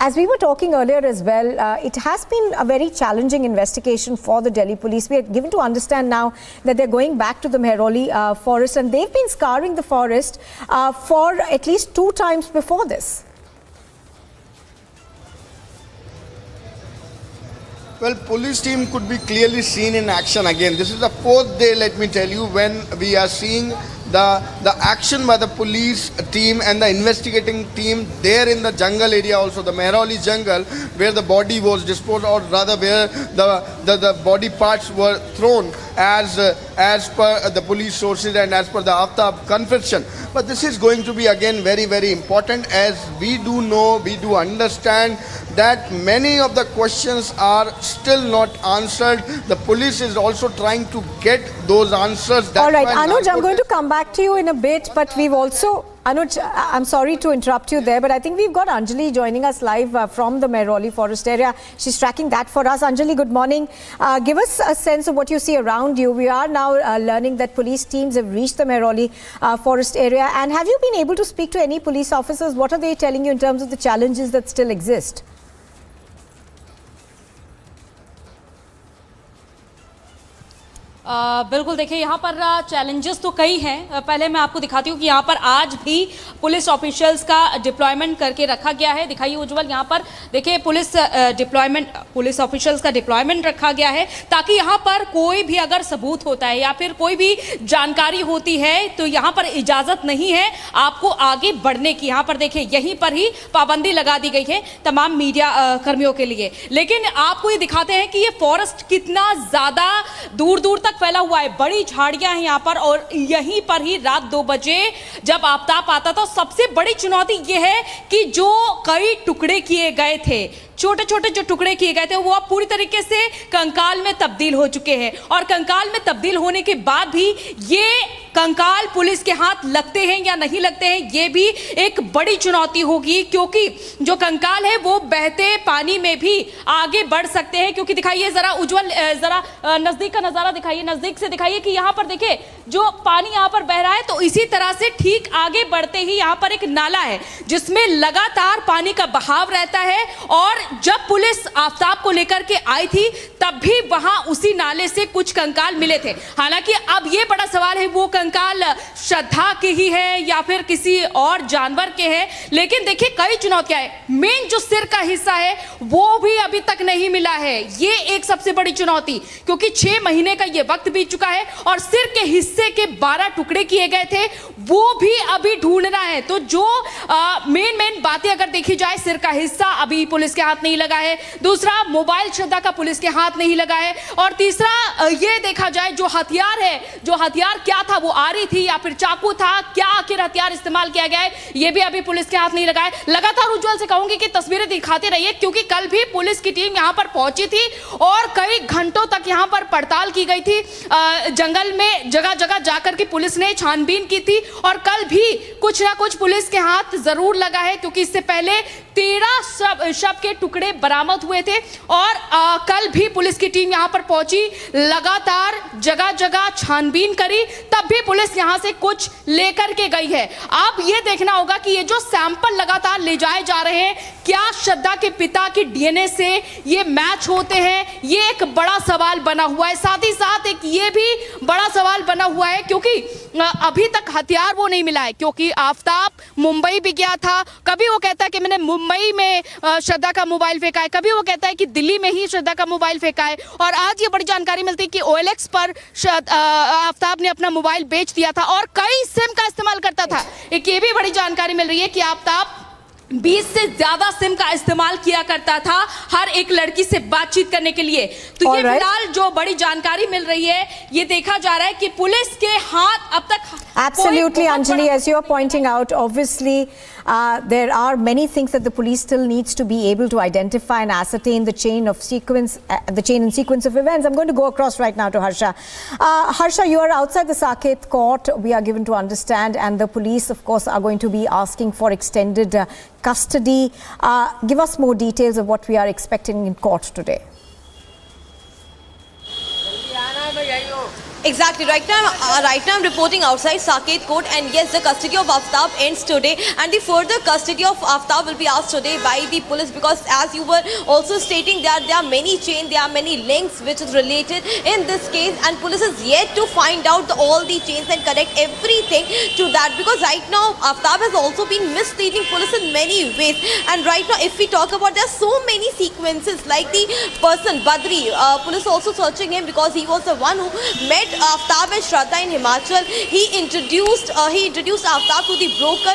as we were talking earlier as well, it has been a very challenging investigation for the Delhi police. We are given to understand now that they're going back to the Mehrauli forest, and they've been scouring the forest for at least 2 times before this. Well, police team could be clearly seen in action again. This is the 4th day, let me tell you, when we are seeing the action by the police team and the investigating team there in the jungle area also, the Mehrauli jungle, where the body was disposed, or rather where the body parts were thrown as per the police sources and as per the Aftab confession. But this is going to be again very, very important, as we do know, we do understand that many of the questions are still not answered. The police is also trying to get those answers. All right, Anuj, I'm going to come back to you in a bit, but we've also... Anuj, I'm sorry to interrupt you there, but I think we've got Anjali joining us live from the Mehrauli forest area. She's tracking that for us. Anjali, good morning. Give us a sense of what you see around you. We are now learning that police teams have reached the Mehrauli forest area. And have you been able to speak to any police officers? What are they telling you in terms of the challenges that still exist? बिल्कुल देखिए, यहाँ पर challenges तो कई हैं। पहले मैं आपको दिखाती हूँ कि यहाँ पर आज भी पुलिस ऑफिशियल्स का डिप्लॉयमेंट करके रखा गया है। दिखाइए उज्जवल, यहाँ पर देखिए पुलिस ऑफिशियल्स का डिप्लॉयमेंट रखा गया है, ताकि यहाँ पर कोई भी अगर सबूत होता है या फिर कोई भी जानकारी होती है तो यहाँ पर इजाज़त नहीं है आपको आगे बढ़ने की। यहाँ पर देखिए, यहीं पर ही पाबंदी लगा दी गई है तमाम मीडिया कर्मियों के लिए। लेकिन आपको ये दिखाते हैं कि ये फॉरेस्ट कितना ज़्यादा दूर दूर तक फैला हुआ है। बड़ी झाड़ियां हैं यहाँ पर, और यहीं पर ही रात 2 बजे जब आफ्ताब आता था, सबसे बड़ी चुनौती ये है कि जो कई टुकड़े किए गए थे, छोटे छोटे जो टुकड़े किए गए थे, वो अब पूरी तरीके से कंकाल में तब्दील हो चुके हैं। और कंकाल में तब्दील होने के बाद भी ये कंकाल पुलिस के हाथ लगते हैं या नहीं लगते हैं, ये भी एक बड़ी चुनौती होगी, क्योंकि जो कंकाल है वो बहते पानी में भी आगे बढ़ सकते हैं। क्योंकि दिखाइए जरा उज्जवल, जरा नजदीक का नजारा दिखाइए, नजदीक से दिखाइए कि यहाँ पर देखिए जो पानी यहाँ पर बह रहा है, तो इसी तरह से ठीक आगे बढ़ते ही यहाँ पर एक नाला है जिसमें लगातार पानी का बहाव रहता है। और जब पुलिस आफ्ताब को लेकर के आई थी तब भी वहां उसी नाले से कुछ कंकाल मिले थे। हालांकि अब ये बड़ा सवाल है वो कंकाल श्रद्धा के ही है या फिर किसी और जानवर के हैं। लेकिन देखिए कई चुनौतियां हैं। मेन जो सिर का हिस्सा है वो भी अभी तक नहीं मिला है, ये एक सबसे बड़ी चुनौती, क्योंकि 6 महीने का ये वक्त बीत चुका है और सिर के हिस्से के 12 टुकड़े किए गए थे, वो भी अभी ढूंढना है। तो जो मेन बातें अगर देखी जाए, सिर का हिस्सा अभी पुलिस के हाथ नहीं लगा है, दूसरा मोबाइल श्रद्धा का पुलिस के हाथ नहीं लगा है, और तीसरा ये देखा जाए जो हथियार है, जो हथियार क्या था, वो आरी थी या फिर चाकू था, क्या आखिर हथियार इस्तेमाल किया गया है, ये भी अभी पुलिस के हाथ नहीं लगा है। लगातार उज्जवल से कहूंगी कि तस्वीरें दिखाते रहिए, क्योंकि कल भी पुलिस की टीम यहां पर पहुंची थी और कई घंटों तक यहां पर पड़ताल की गई थी। जंगल में जगह जगह जगह जाकर के पुलिस ने छानबीन की थी और कल भी कुछ ना कुछ पुलिस के हाथ जरूर लगा है, क्योंकि इससे पहले 13 शव के टुकड़े बरामद हुए थे और कल भी पुलिस की टीम यहां पर पहुंची, लगातार जगह जगह छानबीन करी, तब भी पुलिस यहां से कुछ लेकर के गई है। अब यह देखना होगा कि ये जो सैंपल लगातार ले जाए जा रहे हैं, क्या श्रद्धा के पिता के डीएनए से ये मैच होते हैं, ये एक बड़ा सवाल बना हुआ है। साथ ही साथ एक ये भी बड़ा सवाल बना हुआ है क्योंकि अभी तक हथियार वो नहीं मिला है, क्योंकि आफ्ताब मुंबई भी गया था। कभी वो कहता है कि मैंने मुंबई में श्रद्धा का मोबाइल फेंका है, कभी वो कहता है कि दिल्ली में ही श्रद्धा का मोबाइल फेंका है, और आज ये बड़ी जानकारी मिलती है कि OLX पर आफ्ताब ने अपना मोबाइल बेच दिया था और कई सिम का इस्तेमाल करता था। एक ये भी बड़ी जानकारी मिल रही है कि आफ्ताब 20 से ज्यादा सिम का इस्तेमाल किया करता था हर एक लड़की से बातचीत करने के लिए। तो ये फिलहाल जो बड़ी जानकारी मिल रही है, ये देखा जा रहा है कि पुलिस के हाथ अब तक Absolutely, Anjali, as you're pointing out, obviously there are many things that the police still needs to be able to identify and ascertain the chain and sequence of events. I'm going to go across right now to Harsha. Harsha, you are outside the Saket court, we are given to understand, and the police, of course, are going to be asking for extended custody. Give us more details of what we are expecting in court today. Exactly. Right now I'm reporting outside Saket Court, and yes, the custody of Aftab ends today, and the further custody of Aftab will be asked today by the police, because as you were also stating that there are many chains, there are many links which is related in this case, and police is yet to find out all the chains and connect everything to that, because right now Aftab has also been misleading police in many ways. And right now, if we talk about, there are so many sequences, like the person Badri, police also searching him because he was the one who met Aftab and Shraddha in Himachal. He introduced Aftab to the broker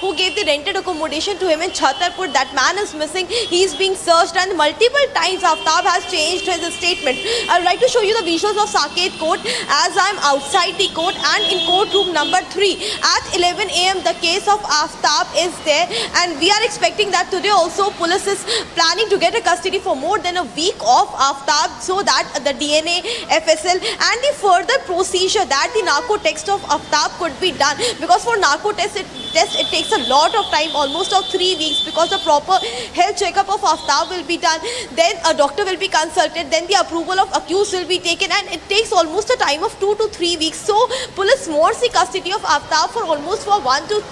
who gave the rented accommodation to him in Chhatarpur. That man is missing. He is being searched, and multiple times Aftab has changed his statement. I would like to show you the visuals of Saket Court as I am outside the court, and in courtroom number 3 at 11 AM the case of Aftab is there, and we are expecting that today also police is planning to get a custody for more than a week of Aftab, so that the DNA, FSL and the further procedure that the narco test of Aftab could be done, because for narco test it takes a lot of time, almost of 3 weeks, because the proper health checkup of Aftab will be done, then a doctor will be consulted, then the approval of accused will be taken, and it takes almost a time of 2 to 3 weeks. So police wants the custody of Aftab for almost 1 to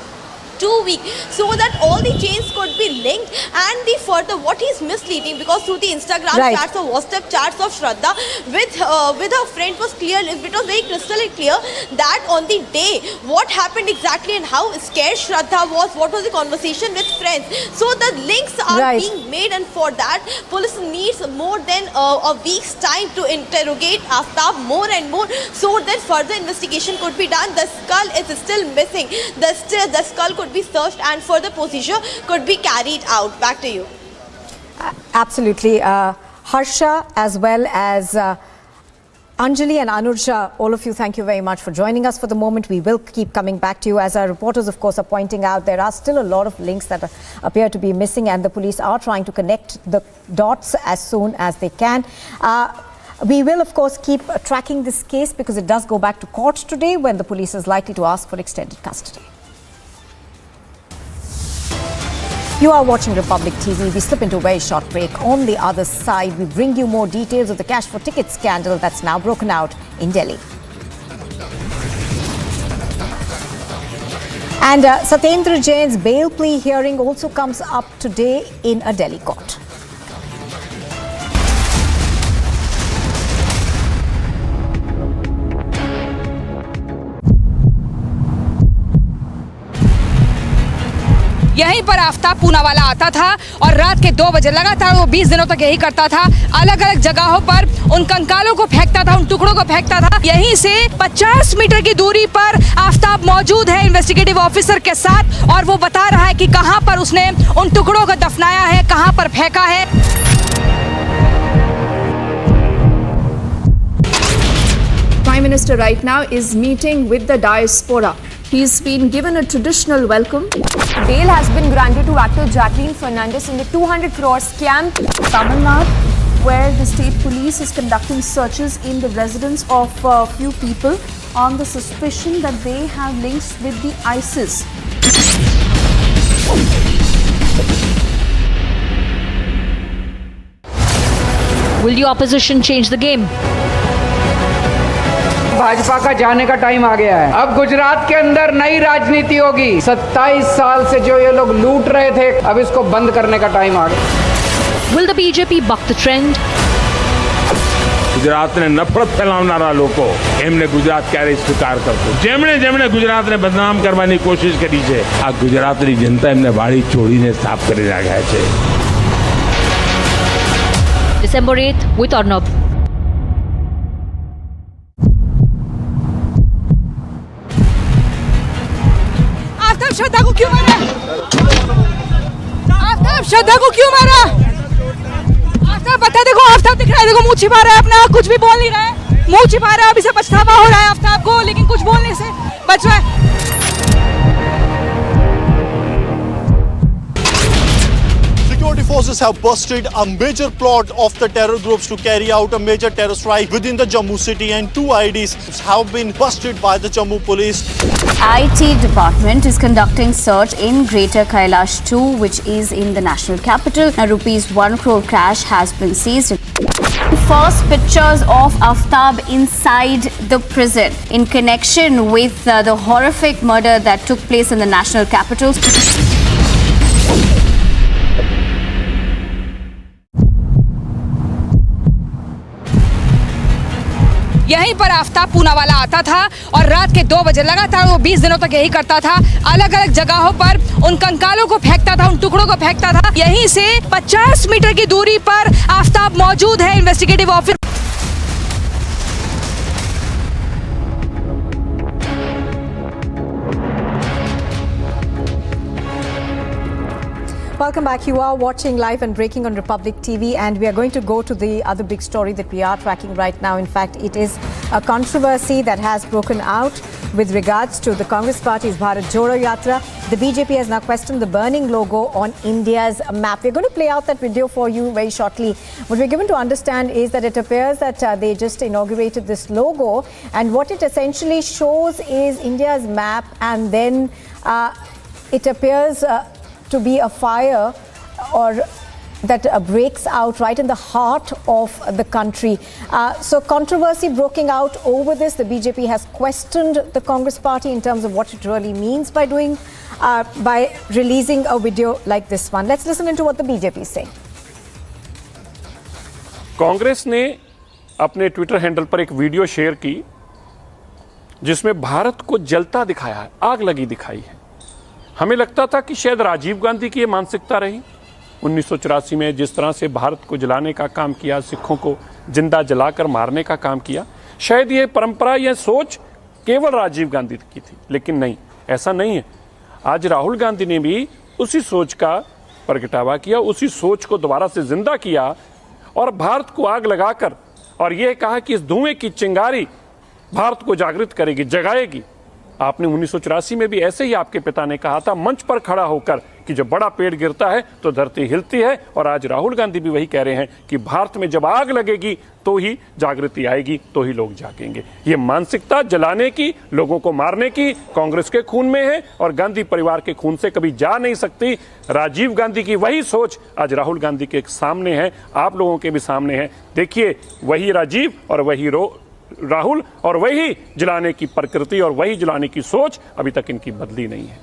2 weeks, so that all the chains could be linked, and the further what is misleading, because through the Instagram chats or WhatsApp chats of Shraddha with her friend was clear, it was very crystal clear that on the day what happened exactly and how scared Shraddha was, what was the conversation with friends. So the links are being made, and for that police needs more than a week's time to interrogate Aftab more and more, so that further investigation could be done. The skull is still missing. The skull could be searched, and further procedure could be carried out. Back to you. Absolutely. Harsha, as well as Anjali and Anurja, all of you, thank you very much for joining us for the moment. We will keep coming back to you. As our reporters, of course, are pointing out, there are still a lot of links that appear to be missing, and the police are trying to connect the dots as soon as they can. We will, of course, keep tracking this case, because it does go back to court today, when the police is likely to ask for extended custody. You are watching Republic TV. We slip into a very short break. On the other side, we bring you more details of the cash for ticket scandal that's now broken out in Delhi. And Satyendra Jain's bail plea hearing also comes up today in a Delhi court. यहीं पर आफ्ताब पूना वाला आता था और रात के 2 बजे लगातार वो 20 दिनों तक यही करता था। अलग अलग जगहों पर उन कंकालों को फेंकता था, उन टुकड़ों को फेंकता था। यहीं से 50 मीटर की दूरी पर आफ्ताब मौजूद है इन्वेस्टिगेटिव ऑफिसर के साथ, और वो बता रहा है कि कहां पर उसने उन टुकड़ों को दफनाया है, कहां पर फेंका है। Prime Minister right now is meeting with the diaspora. He's been given a traditional welcome. Bail has been granted to actor Jacqueline Fernandez in the 200 crore scam. Kamal, where the state police is conducting searches in the residence of a few people on the suspicion that they have links with the ISIS. Will the opposition change the game? Bhajpa का जाने का time आ गया है। अब गुजरात के अंदर नई राजनीति होगी। 27 साल से जो ये लोग लूट रहे थे, अब इसको बंद करने का टाइम आ गया। Will the BJP buck the trend? Gujarat ને નફરત ફેલાવનારા લોકો એમને ગુજરાત ક્યારે સ્વીકાર કરતું? જેમણે જેમણે ગુજરાતને બદનામ કરવાની કોશિશ કરી છે, આ ગુજરાતની જનતા એમને વાળી ચોળીને સાફ કરી નાખ્યા છે। December 8th with Arnab. Aftab श्रद्धा को क्यों मारा? आफ्ताब श्रद्धा को क्यों मारा? आफ्ताब बता, देखो आफ्ताब दिख रहा है, देखो मुंह छिपा रहा है अपना, कुछ भी बोल नहीं रहा है, मुंह छिपा रहा है, अभी से पछतावा हो रहा है आफ्ताब को, लेकिन कुछ बोलने से बच रहा है। Security forces have busted a major plot of the terror groups to carry out a major terror strike within the Jammu city, and 2 IDs have been busted by the Jammu police. IT department is conducting search in Greater Kailash 2, which is in the national capital. Now, ₹1 crore cash has been seized. First pictures of Aftab inside the prison in connection with the horrific murder that took place in the national capital. यहीं पर आफ्ताब पूना वाला आता था और रात के 2 बजे लगातार वो 20 दिनों तक यही करता था। अलग अलग जगहों पर उन कंकालों को फेंकता था, उन टुकड़ों को फेंकता था। यहीं से 50 मीटर की दूरी पर आफ्ताब मौजूद है। Investigative officer Welcome back. You are watching live and breaking on Republic TV, and we are going to go to the other big story that we are tracking right now. In fact, it is a controversy that has broken out with regards to the Congress Party's Bharat Jodo Yatra. The BJP has now questioned the burning logo on India's map. We're going to play out that video for you very shortly. What we're given to understand is that it appears that they just inaugurated this logo, and what it essentially shows is India's map, and then it appears to be a fire or that breaks out right in the heart of the country. So controversy breaking out over this. The BJP has questioned the Congress Party in terms of what it really means by doing, by releasing a video like this one. Let's listen into what the BJP is saying. Congress ने अपने Twitter handle पर एक video share की जिसमें भारत को जलता दिखाया है, आग लगी दिखाई है। हमें लगता था कि शायद राजीव गांधी की ये मानसिकता रही। 1984 में जिस तरह से भारत को जलाने का काम किया, सिखों को जिंदा जलाकर मारने का काम किया, शायद ये परंपरा, ये सोच केवल राजीव गांधी की थी, लेकिन नहीं, ऐसा नहीं है। आज राहुल गांधी ने भी उसी सोच का प्रगटावा किया, उसी सोच को दोबारा से जिंदा किया और भारत को आग लगाकर और ये कहा कि इस धुएं की चिंगारी भारत को जागृत करेगी, जगाएगी। आपने 1984 में भी ऐसे ही आपके पिता ने कहा था मंच पर खड़ा होकर कि जब बड़ा पेड़ गिरता है तो धरती हिलती है, और आज राहुल गांधी भी वही कह रहे हैं कि भारत में जब आग लगेगी तो ही जागृति आएगी, तो ही लोग जागेंगे। ये मानसिकता जलाने की, लोगों को मारने की कांग्रेस के खून में है और गांधी परिवार के खून से कभी जा नहीं सकती। राजीव गांधी की वही सोच आज राहुल गांधी के सामने है, आप लोगों के भी सामने है। देखिए, वही राजीव और वही राहुल और वही जलाने की प्रकृति और वही जलाने की सोच अभी तक इनकी बदली नहीं है।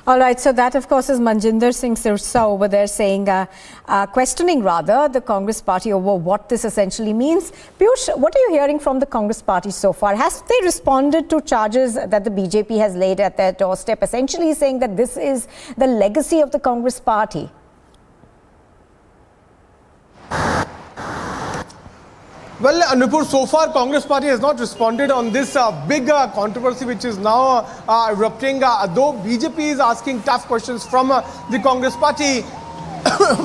All right, so that of course is Manjinder Singh Sirsa over there saying, questioning rather the Congress Party over what this essentially means. Piyush, what are you hearing from the Congress Party so far? Has they responded to charges that the BJP has laid at their doorstep, essentially saying that this is the legacy of the Congress Party? Well, Nupur, so far Congress Party has not responded on this big controversy which is now erupting, though BJP is asking tough questions from the Congress Party.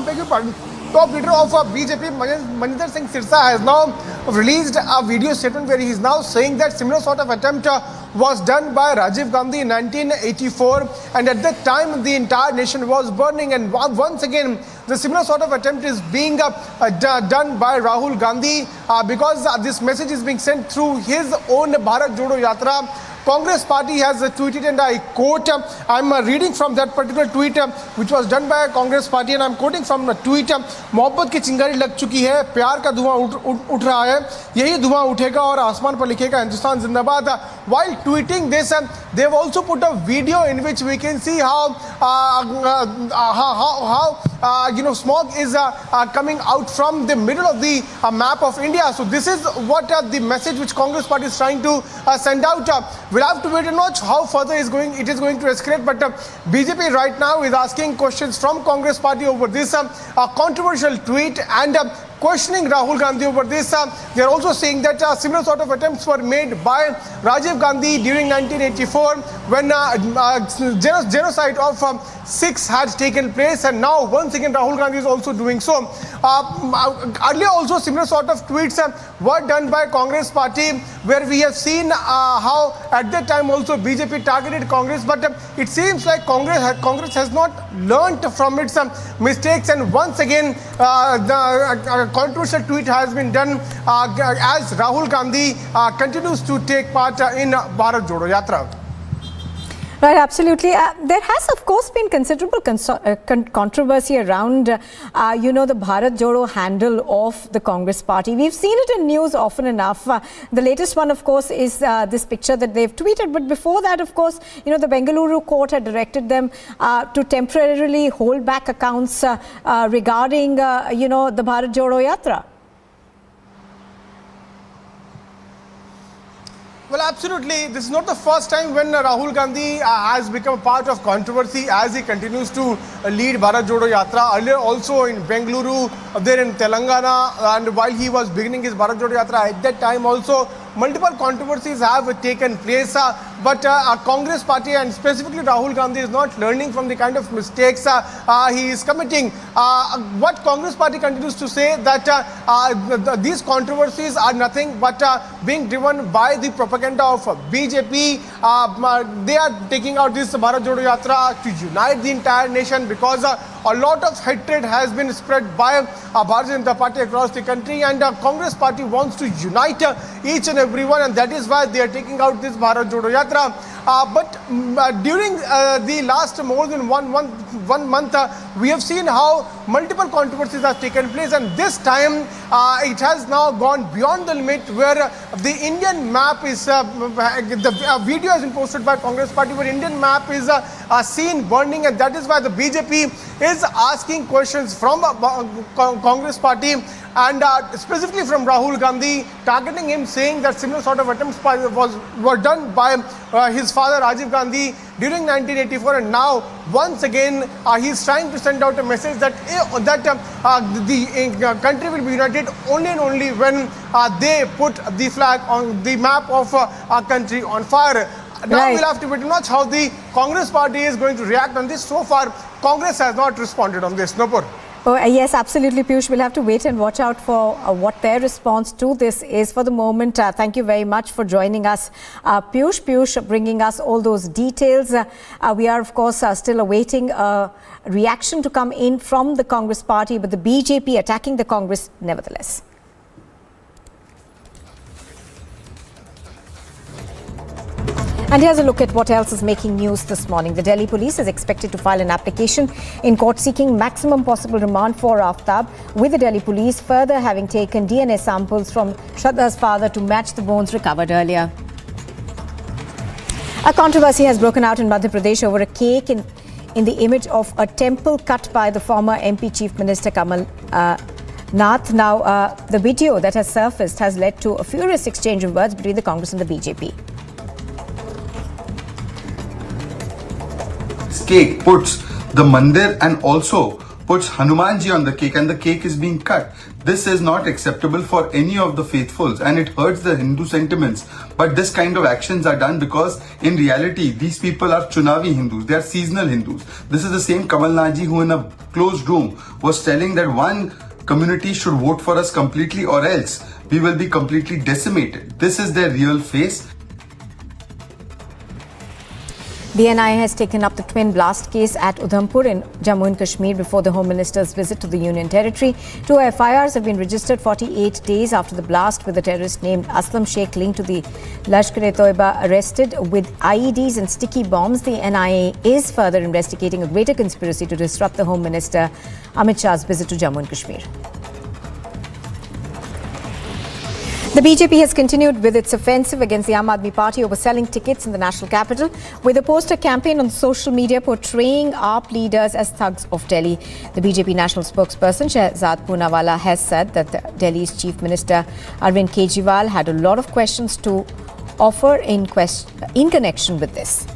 Beg your pardon. Top leader of BJP, Mandir Singh Sirsa, has now released a video statement where he is now saying that similar sort of attempt was done by Rajiv Gandhi in 1984, and at that time the entire nation was burning, and once again the similar sort of attempt is being done by Rahul Gandhi because this message is being sent through his own Bharat Jodo Yatra. Congress party has tweeted, and I quote, I'm reading from that particular tweet which was done by Congress party, and I'm quoting from the tweet, मोहब्बत की चिंगारी लग चुकी है, प्यार का धुआं उठ रहा है, यही धुआं उठेगा और आसमान पर लिखेगा हिंदुस्तान जिंदाबाद. While tweeting this, they've also put a video in which we can see how smog is coming out from the middle of the map of India. So this is what the message which Congress party is trying to send out. We'll have to wait and watch how further it is going to escalate. But BJP right now is asking questions from Congress party over this controversial tweet and questioning Rahul Gandhi over this. They are also saying that similar sort of attempts were made by Rajiv Gandhi during 1984 when genocide of Sikhs had taken place, and now once again Rahul Gandhi is also doing so. Earlier also similar sort of tweets were done by Congress party, where we have seen how at that time also BJP targeted Congress, but it seems like Congress has not learnt from its mistakes, and once again the controversial tweet has been done as Rahul Gandhi continues to take part in Bharat Jodo Yatra. Right, absolutely. There has, of course, been considerable controversy around, the Bharat Jodo handle of the Congress party. We've seen it in news often enough. The latest one, of course, is this picture that they've tweeted. But before that, of course, the Bengaluru court had directed them to temporarily hold back accounts regarding, the Bharat Jodo Yatra. Well, absolutely. This is not the first time when Rahul Gandhi has become a part of controversy as he continues to lead Bharat Jodo Yatra. Earlier also in Bengaluru, there in Telangana, and while he was beginning his Bharat Jodo Yatra, at that time also multiple controversies have taken place. But Congress party and specifically Rahul Gandhi is not learning from the kind of mistakes he is committing. What Congress party continues to say that these controversies are nothing but being driven by the propaganda of BJP. They are taking out this Bharat Jodo Yatra to unite the entire nation because a lot of hatred has been spread by Bharatiya Janata Party across the country, and Congress party wants to unite each and everyone, and that is why they are taking out this Bharat Jodo Yatra. But during the last more than one month, we have seen how multiple controversies have taken place, and this time it has now gone beyond the limit where the Indian map is, the video has been posted by Congress party where Indian map is seen burning, and that is why the BJP is asking questions from Congress party and specifically from Rahul Gandhi, targeting him, saying that similar sort of attempts were done by his father Rajiv Gandhi during 1984, and now once again he is trying to send out a message that the country will be united only and only when they put the flag on the map of our country on fire. Now we'll have to wait and watch how the Congress party is going to react on this. So far, Congress has not responded on this. Nupur. Oh, yes, absolutely, Piyush. We'll have to wait and watch out for what their response to this is. For the moment, thank you very much for joining us, Piyush, bringing us all those details. We are, of course, still awaiting a reaction to come in from the Congress party, but the BJP attacking the Congress nevertheless. And here's a look at what else is making news this morning. The Delhi police is expected to file an application in court seeking maximum possible remand for Aftab, with the Delhi police further having taken DNA samples from Shraddha's father to match the bones recovered earlier. A controversy has broken out in Madhya Pradesh over a cake in the image of a temple cut by the former MP Chief Minister Kamal. Nath. Now, the video that has surfaced has led to a furious exchange of words between the Congress and the BJP. Cake puts the Mandir and also puts Hanumanji on the cake, and the cake is being cut. This is not acceptable for any of the faithfuls, and it hurts the Hindu sentiments. But this kind of actions are done because in reality these people are Chunavi Hindus, they are seasonal Hindus. This is the same Kamal Naji who in a closed room was telling that one community should vote for us completely or else we will be completely decimated. This is their real face. The NIA has taken up the twin blast case at Udhampur in Jammu and Kashmir before the Home Minister's visit to the Union Territory. 2 FIRs have been registered 48 days after the blast, with a terrorist named Aslam Sheikh linked to the Lashkar-e-Toiba arrested with IEDs and sticky bombs. The NIA is further investigating a greater conspiracy to disrupt the Home Minister Amit Shah's visit to Jammu and Kashmir. The BJP has continued with its offensive against the Aam Aadmi Party over selling tickets in the national capital, with a poster campaign on social media portraying AAP leaders as thugs of Delhi. The BJP national spokesperson Shraddha Poonawalla has said that Delhi's Chief Minister Arvind Kejriwal had a lot of questions to offer in connection with this.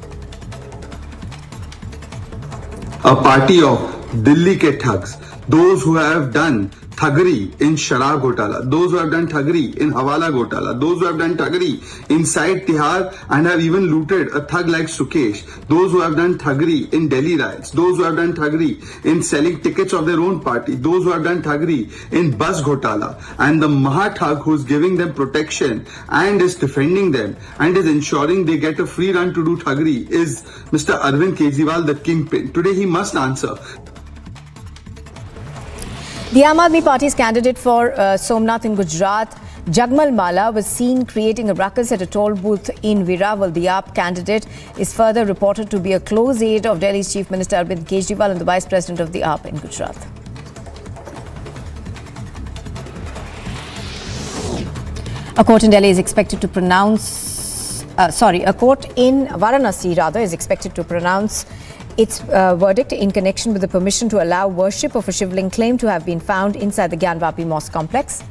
A party of Delhi ke thugs, those who have done thuggery in Sharab Ghotala, those who have done thuggery in Hawala Ghotala, those who have done thuggery inside Tihar and have even looted a thug like Sukesh, those who have done thuggery in Delhi riots, those who have done thuggery in selling tickets of their own party, those who have done thuggery in Bus Ghotala, and the Mahathug who is giving them protection and is defending them and is ensuring they get a free run to do thuggery is Mr. Arvind Kejriwal, the kingpin. Today he must answer. The Aam Aadmi Party's candidate for Somnath in Gujarat, Jagmal Mala, was seen creating a ruckus at a toll booth in Veerawal. The AAP candidate is further reported to be a close aide of Delhi's Chief Minister Arvind Kejriwal and the Vice President of the AAP in Gujarat. A court in Delhi is expected to pronounce, a court in Varanasi is expected to pronounce its verdict in connection with the permission to allow worship of a Shivling claimed to have been found inside the Gyanvapi Mosque complex.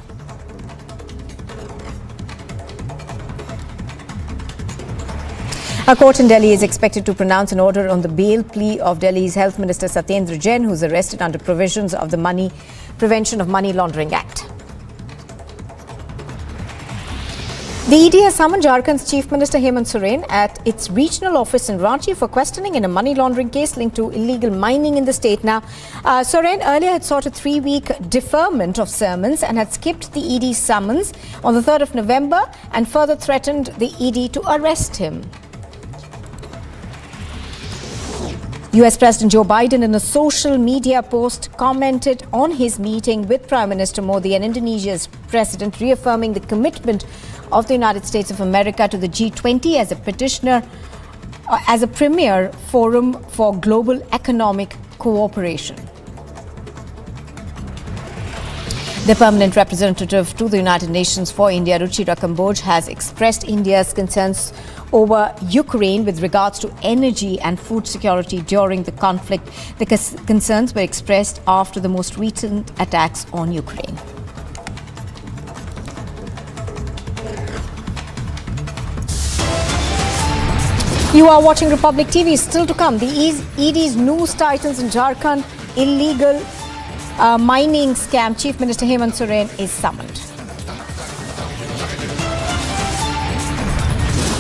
A court in Delhi is expected to pronounce an order on the bail plea of Delhi's Health Minister Satyendra Jain, who is arrested under provisions of the Prevention of Money Laundering Act. The ED has summoned Jharkhand's Chief Minister Hemant Soren at its regional office in Ranchi for questioning in a money laundering case linked to illegal mining in the state. Now, Soren earlier had sought a 3-week deferment of sermons and had skipped the ED's summons on the 3rd of November and further threatened the ED to arrest him. US President Joe Biden, in a social media post, commented on his meeting with Prime Minister Modi and Indonesia's president, reaffirming the commitment of the United States of America to the G20 as a premier forum for global economic cooperation. The permanent representative to the United Nations for India, Ruchira Kamboj, has expressed India's concerns over Ukraine with regards to energy and food security during the conflict. The concerns were expressed after the most recent attacks on Ukraine. You are watching Republic TV. Still to come, the ED's news titles in Jharkhand, illegal mining scam. Chief Minister Hemant Soren is summoned.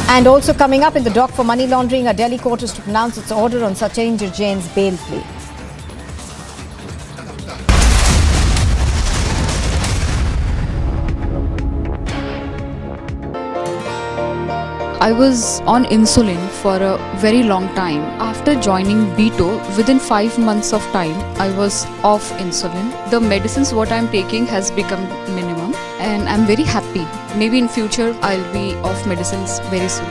And also coming up in the dock for money laundering, a Delhi court is to pronounce its order on Satyendra Jain's bail plea. I was on insulin for a very long time. After joining BTO, within 5 months of time, I was off insulin. The medicines what I'm taking has become minimum and I'm very happy. Maybe in future, I'll be off medicines very soon.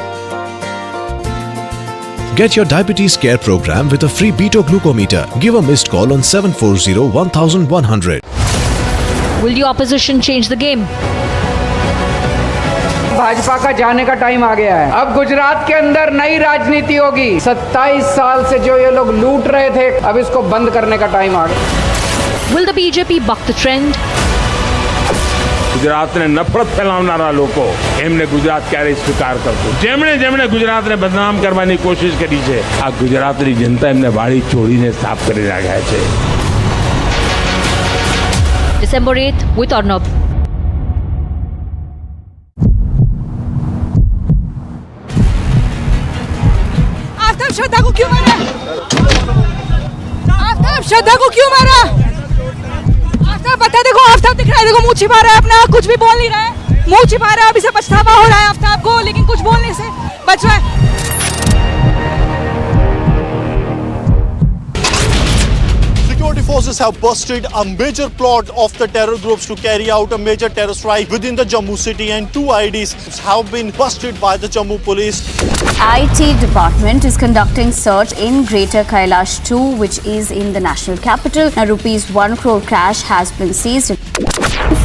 Get your diabetes care program with a free BTO glucometer. Give a missed call on 740-1100. Will the opposition change the game? Bhajpa का जाने का time आ गया है। अब गुजरात के अंदर नई राजनीति होगी। 27 साल से जो ये लोग लूट रहे थे, अब इसको बंद करने का टाइम आ गया। Will the BJP buck the trend? Gujarat ने नफरत फैलावनारा लोको एमने गुजरात क्यारे स्वीकार करतो जेमणे जेमणे गुजरात ने बदनाम करवानी कोशिश करी छे आ गुजरातनी जनता एमने वाड़ी छोड़ीने साफ કરી નાખ્યા છે. December 8th with Arnab. श्रद्धा को क्यों मारा? आफ्ताब श्रद्धा को क्यों मारा? आफ्ताब बता, देखो आफ्ताब दिख रहा है, देखो मुंह छिपा रहा है अपना, कुछ भी बोल नहीं रहा है, मुंह छिपा रहा है, अभी से पछतावा हो रहा है आफ्ताब को, लेकिन कुछ बोलने से बच रहा है। forces have busted a major plot of the terror groups to carry out a major terror strike within the Jammu city, and 2 IDs have been busted by the Jammu police. IT department is conducting search in Greater Kailash 2, which is in the national capital. Now, rupees 1 crore cash has been seized.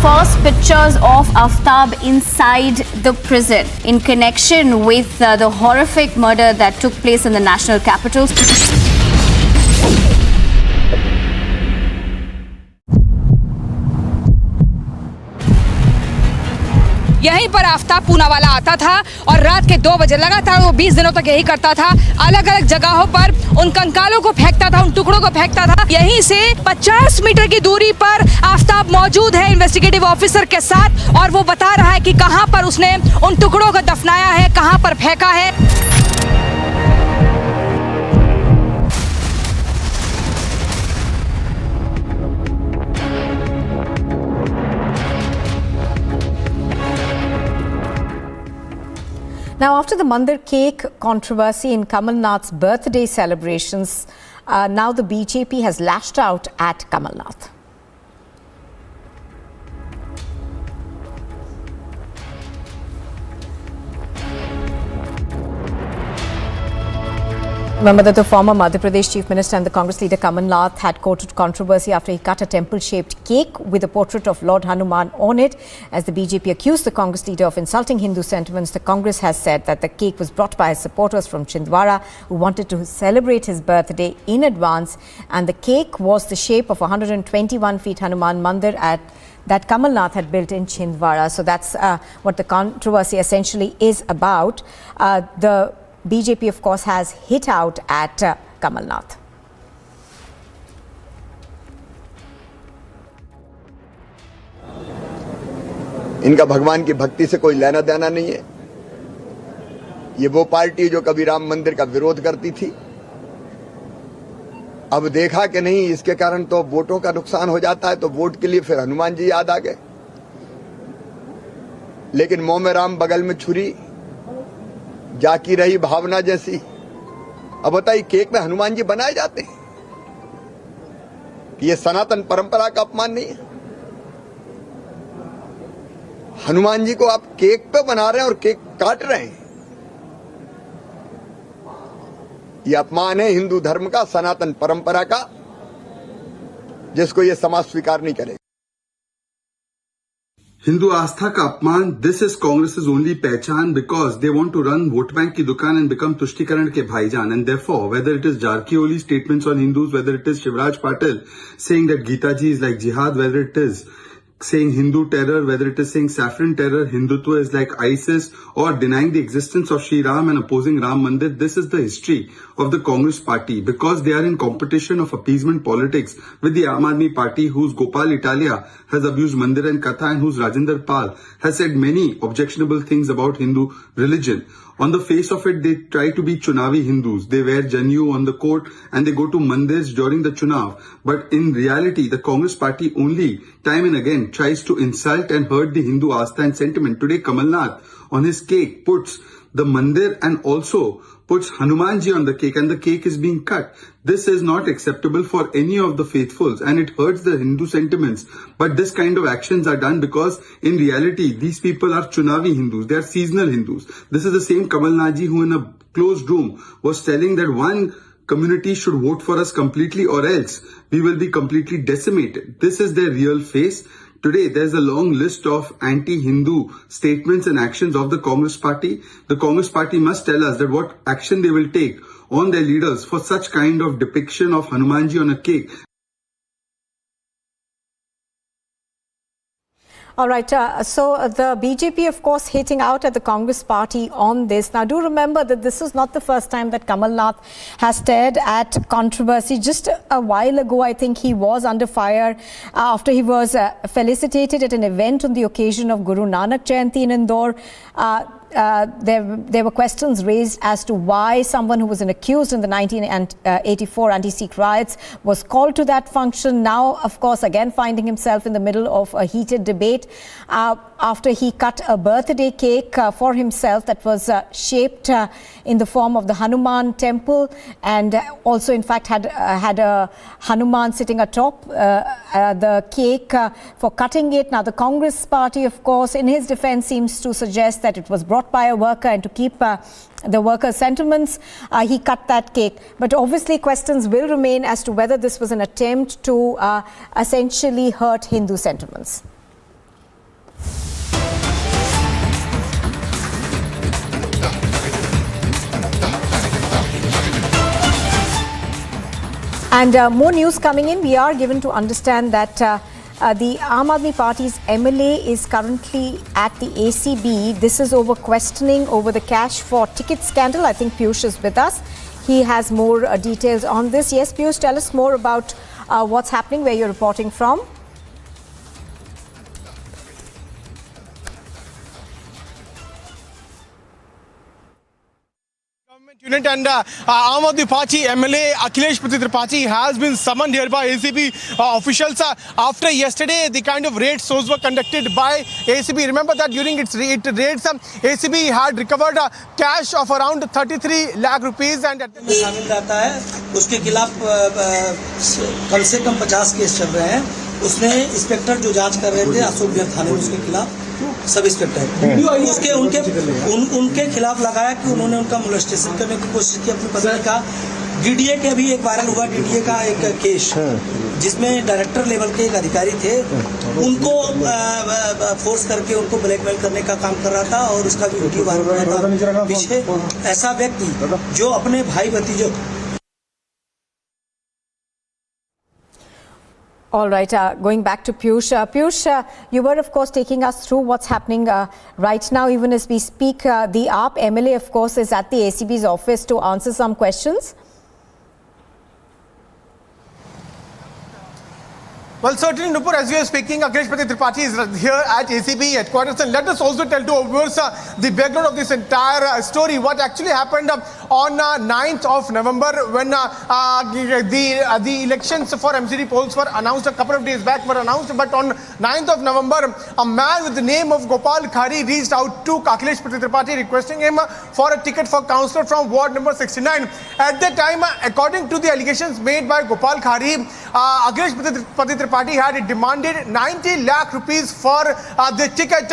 First pictures of Aftab inside the prison in connection with the horrific murder that took place in the national capital. यहीं पर आफ्ताब पूनावाला आता था और रात के 2 बजे लगातार वो 20 दिनों तक यही करता था। अलग अलग जगहों पर उन कंकालों को फेंकता था, उन टुकड़ों को फेंकता था। यहीं से 50 मीटर की दूरी पर आफ्ताब मौजूद है इन्वेस्टिगेटिव ऑफिसर के साथ, और वो बता रहा है कि कहां पर उसने उन टुकड़ों को दफनाया है, कहां पर फेंका है। Now, after the Mandir cake controversy in Kamal Nath's birthday celebrations, now the BJP has lashed out at Kamal Nath. Remember that the former Madhya Pradesh Chief Minister and the Congress leader Kamal Nath had courted controversy after he cut a temple-shaped cake with a portrait of Lord Hanuman on it. As the BJP accused the Congress leader of insulting Hindu sentiments, the Congress has said that the cake was brought by his supporters from Chhindwara who wanted to celebrate his birthday in advance, and the cake was the shape of 121 feet Hanuman Mandir that Kamal Nath had built in Chhindwara. So that's what the controversy essentially is about. The BJP, of course, has hit out at Kamal Nath. इनका भगवान की भक्ति से कोई लेना देना नहीं है। ये वो पार्टी जो कभी राम मंदिर का विरोध करती थी, अब देखा कि नहीं इसके कारण तो वोटों का नुकसान हो जाता है, तो वोट के लिए फिर हनुमान जी याद आ गए। लेकिन मुंह में राम बगल में छुरी, जाकी रही भावना जैसी। अब बताइए, केक में हनुमान जी बनाए जाते हैं? ये सनातन परंपरा का अपमान नहीं है? हनुमान जी को आप केक पे बना रहे हैं और केक काट रहे हैं। ये अपमान है हिंदू धर्म का, सनातन परंपरा का, जिसको ये समाज स्वीकार नहीं करेगा। हिंदू आस्था का अपमान, दिस इज कांग्रेस ओनली पहचान, because they want to run vote bank की दुकान एंड बिकम तुष्टिकरण के भाईजान, and therefore whether it is Jarkiholi statements on Hindus, whether it is Shivraj Patil saying that Gita ji is like jihad, whether it is saying Hindu terror, whether it is saying saffron terror, Hindutva is like ISIS, or denying the existence of Shri Ram and opposing Ram Mandir. This is the history of the Congress party, because they are in competition of appeasement politics with the Aam Aadmi party, whose Gopal Italia has abused Mandir and Katha, and whose Rajinder Pal has said many objectionable things about Hindu religion. On the face of it, they try to be Chunavi Hindus. They wear Janyu on the coat and they go to mandirs during the Chunav. But in reality, the Congress party only time and again tries to insult and hurt the Hindu Astha and sentiment. Today, Kamal Nath on his cake puts the mandir and also puts Hanumanji on the cake, and the cake is being cut. This is not acceptable for any of the faithfuls, and it hurts the Hindu sentiments. But this kind of actions are done because in reality, these people are Chunavi Hindus. They are seasonal Hindus. This is the same Kamal Nath ji who in a closed room was telling that one community should vote for us completely or else we will be completely decimated. This is their real face. Today, there's a long list of anti-Hindu statements and actions of the Congress party. The Congress party must tell us that what action they will take on their leaders for such kind of depiction of Hanumanji on a cake. All right, so the BJP, of course, hitting out at the Congress party on this. Now, do remember that this is not the first time that Kamal Nath has stared at controversy. Just a while ago, I think he was under fire after he was felicitated at an event on the occasion of Guru Nanak Jayanti in Indore. there were questions raised as to why someone who was an accused in the 1984 anti-Sikh riots was called to that function. Now, of course, again finding himself in the middle of a heated debate after he cut a birthday cake for himself that was shaped in the form of the Hanuman temple, and also in fact had a Hanuman sitting atop the cake for cutting it. Now the Congress party, of course, in his defense seems to suggest that it was brought by a worker, and to keep the workers' sentiments, he cut that cake. But obviously questions will remain as to whether this was an attempt to essentially hurt Hindu sentiments. And more news coming in. We are given to understand that the Aam Aadmi Party's MLA is currently at the ACB. This is over questioning over the cash for ticket scandal. I think Piyush is with us. He has more details on this. Yes, Piyush, tell us more about what's happening, where you're reporting from. Unit and Aam Aadmi Party MLA Akhilesh Tripathi has been summoned here by ACB officials after yesterday the kind of raids those were conducted by ACB. Remember that during its raids, ACB had recovered cash of around 33 lakh rupees and शामिल रहता है, उसके खिलाफ कम से कम 50 case चल रहे हैं. उसने इंस्पेक्टर जो जांच कर रहे थे अशोक बिहार थाने में उसके खिलाफ सब इंस्पेक्टर उसके उनके खिलाफ लगाया कि उन्होंने उनका मोलेस्टेशन करने की कोशिश की अपनी पत्नी का. डीडीए के अभी एक वायरल हुआ डीडीए का एक केस जिसमें डायरेक्टर लेवल के एक अधिकारी थे, उनको फोर्स करके उनको ब्लैकमेल करने का काम कर रहा था और उसका भी वीडियो वायरल हुआ था. पीछे ऐसा व्यक्ति जो अपने भाई भतीजों. All right, going back to Piyush. Piyush, you were, of course, taking us through what's happening right now. Even as we speak, the AAP MLA, of course, is at the ACB's office to answer some questions. Well, certainly, Nupur, as you are speaking, Akhilesh Tripathi is here at ACB headquarters. And let us also tell to our viewers the background of this entire story. What actually happened on 9th of November when the elections for MCD polls were announced a couple of days back were announced. But on 9th of November, a man with the name of Gopal Khari reached out to Akhilesh Tripathi requesting him for a ticket for councillor from ward number 69. At that time, according to the allegations made by Gopal Khari, Akhilesh Tripathi had demanded 90 lakh rupees for the ticket.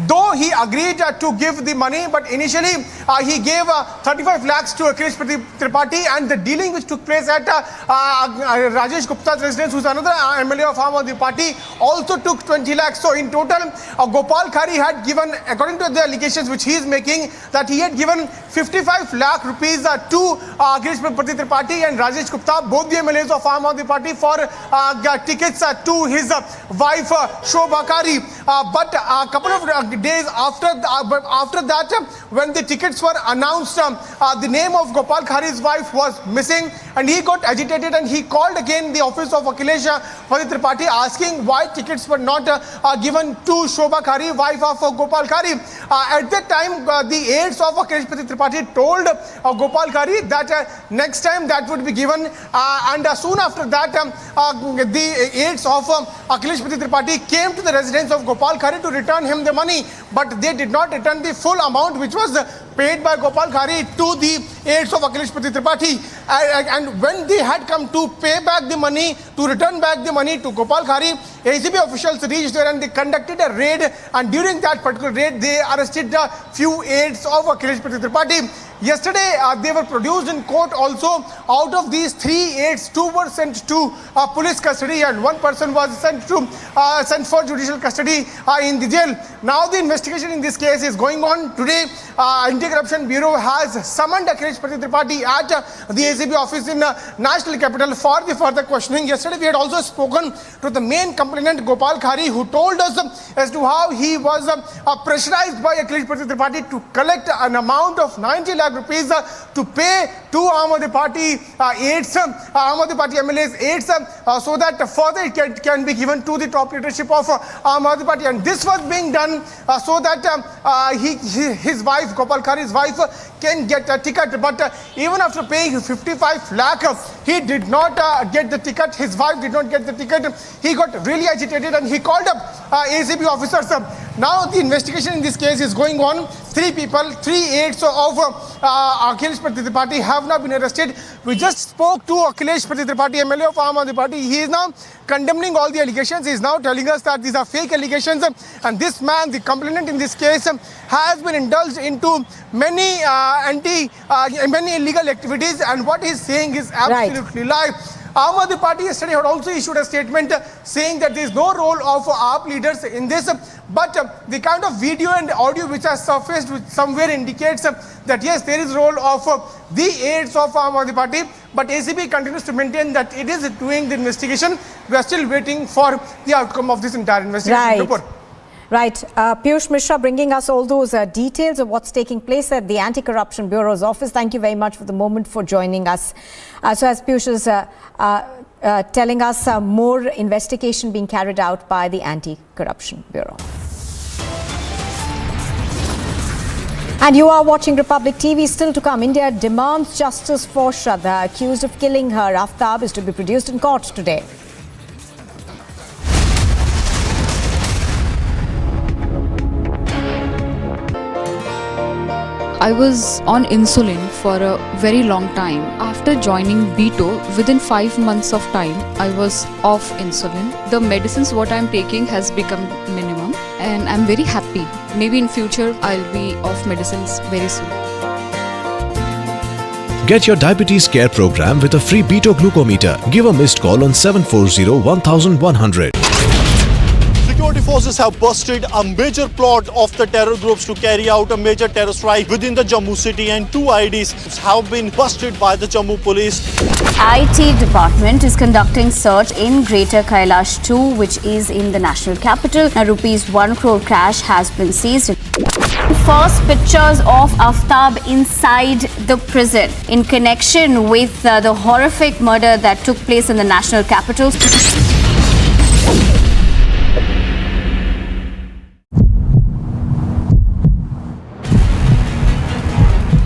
Though he agreed to give the money, but initially he gave 35 lakhs to Akhilesh Tripathi, and the dealing which took place at Rajesh Gupta's residence, who's another MLA of Aam Aadmi Party, also took 20 lakhs. So in total, Gopal Khari had given, according to the allegations which he is making, that he had given 55 lakh rupees to Akhilesh Tripathi and Rajesh Gupta, both the MLAs of Aam Aadmi Party, for tickets to his wife Shobha Khari. But a couple of days after that, when the tickets were announced, the name of Gopal Khari's wife was missing, and he got agitated and he called again the office of Akhilesh Tripathi asking why tickets were not given to Shobha Khari, wife of Gopal Khari. At that time, the aides of Akhilesh Tripathi told Gopal Khari that next time that would be given, and soon after that, the aides of Akhilesh Tripathi came to the residence of Gopal Khari to return him the money, but they did not return the full amount which was paid by Gopal Khari to the aides of Akhilesh Tripathi. And when they had come to pay back the money, to return back the money to Gopal Khari, ACB officials reached there and they conducted a raid, and during that particular raid they arrested a few aides of Akhilesh Tripathi. Yesterday, they were produced in court also. Out of these 3 aides, 2 were sent to police custody and 1 person was sent for judicial custody in the jail. Now the investigation in this case is going on. Today, Anti-Corruption Bureau has summoned Akhilesh Tripathi at the ACB office in National Capital for the further questioning. Yesterday, we had also spoken to the main complainant, Gopal Khari, who told us as to how he was pressurized by Akhilesh Tripathi to collect an amount of 90 lakh lakh rupees to pay to Aam Aadmi Party aides, Aam Aadmi Party MLAs aides, so that further it can be given to the top leadership of Aam Aadmi Party. And this was being done so that his wife, Gopal Khari's wife, can get a ticket. But even after paying 55 lakh, he did not get the ticket. His wife did not get the ticket. He got really agitated and he called up ACB officers. Now the investigation in this case is going on. 3 people, 3 aides of Akhilesh Tripathi have now been arrested. We just spoke to Akhilesh Tripathi, MLA of Aam Aadmi Party. He is now condemning all the allegations. He is now telling us that these are fake allegations. And this man, the complainant in this case, has been indulged into many many illegal activities. And what he is saying is absolutely lie. Aam Aadmi Party yesterday had also issued a statement saying that there is no role of AAP leaders in this, but the kind of video and audio which has surfaced which somewhere indicates that yes, there is role of the aides of Aam Aadmi Party, but ACB continues to maintain that it is doing the investigation. We are still waiting for the outcome of this entire investigation. Right. Piyush Mishra bringing us all those details of what's taking place at the Anti-Corruption Bureau's office. Thank you very much for the moment for joining us. So as Piyush is telling us, more investigation being carried out by the Anti-Corruption Bureau. And you are watching Republic TV. Still to come, India demands justice for Shraddha, accused of killing her. Aftab is to be produced in court today. I was on insulin for a very long time. After joining BTO, within 5 months of time, I was off insulin. The medicines what I'm taking has become minimum and I'm very happy. Maybe in future, I'll be off medicines very soon. Get your diabetes care program with a free Beto glucometer. Give a missed call on 740-1100. Security forces have busted a major plot of the terror groups to carry out a major terror strike within the Jammu city, and 2 IDs have been busted by the Jammu police. IT department is conducting search in Greater Kailash 2, which is in the national capital. Now, rupees 1 crore cash has been seized. First pictures of Aftab inside the prison in connection with the horrific murder that took place in the national capital.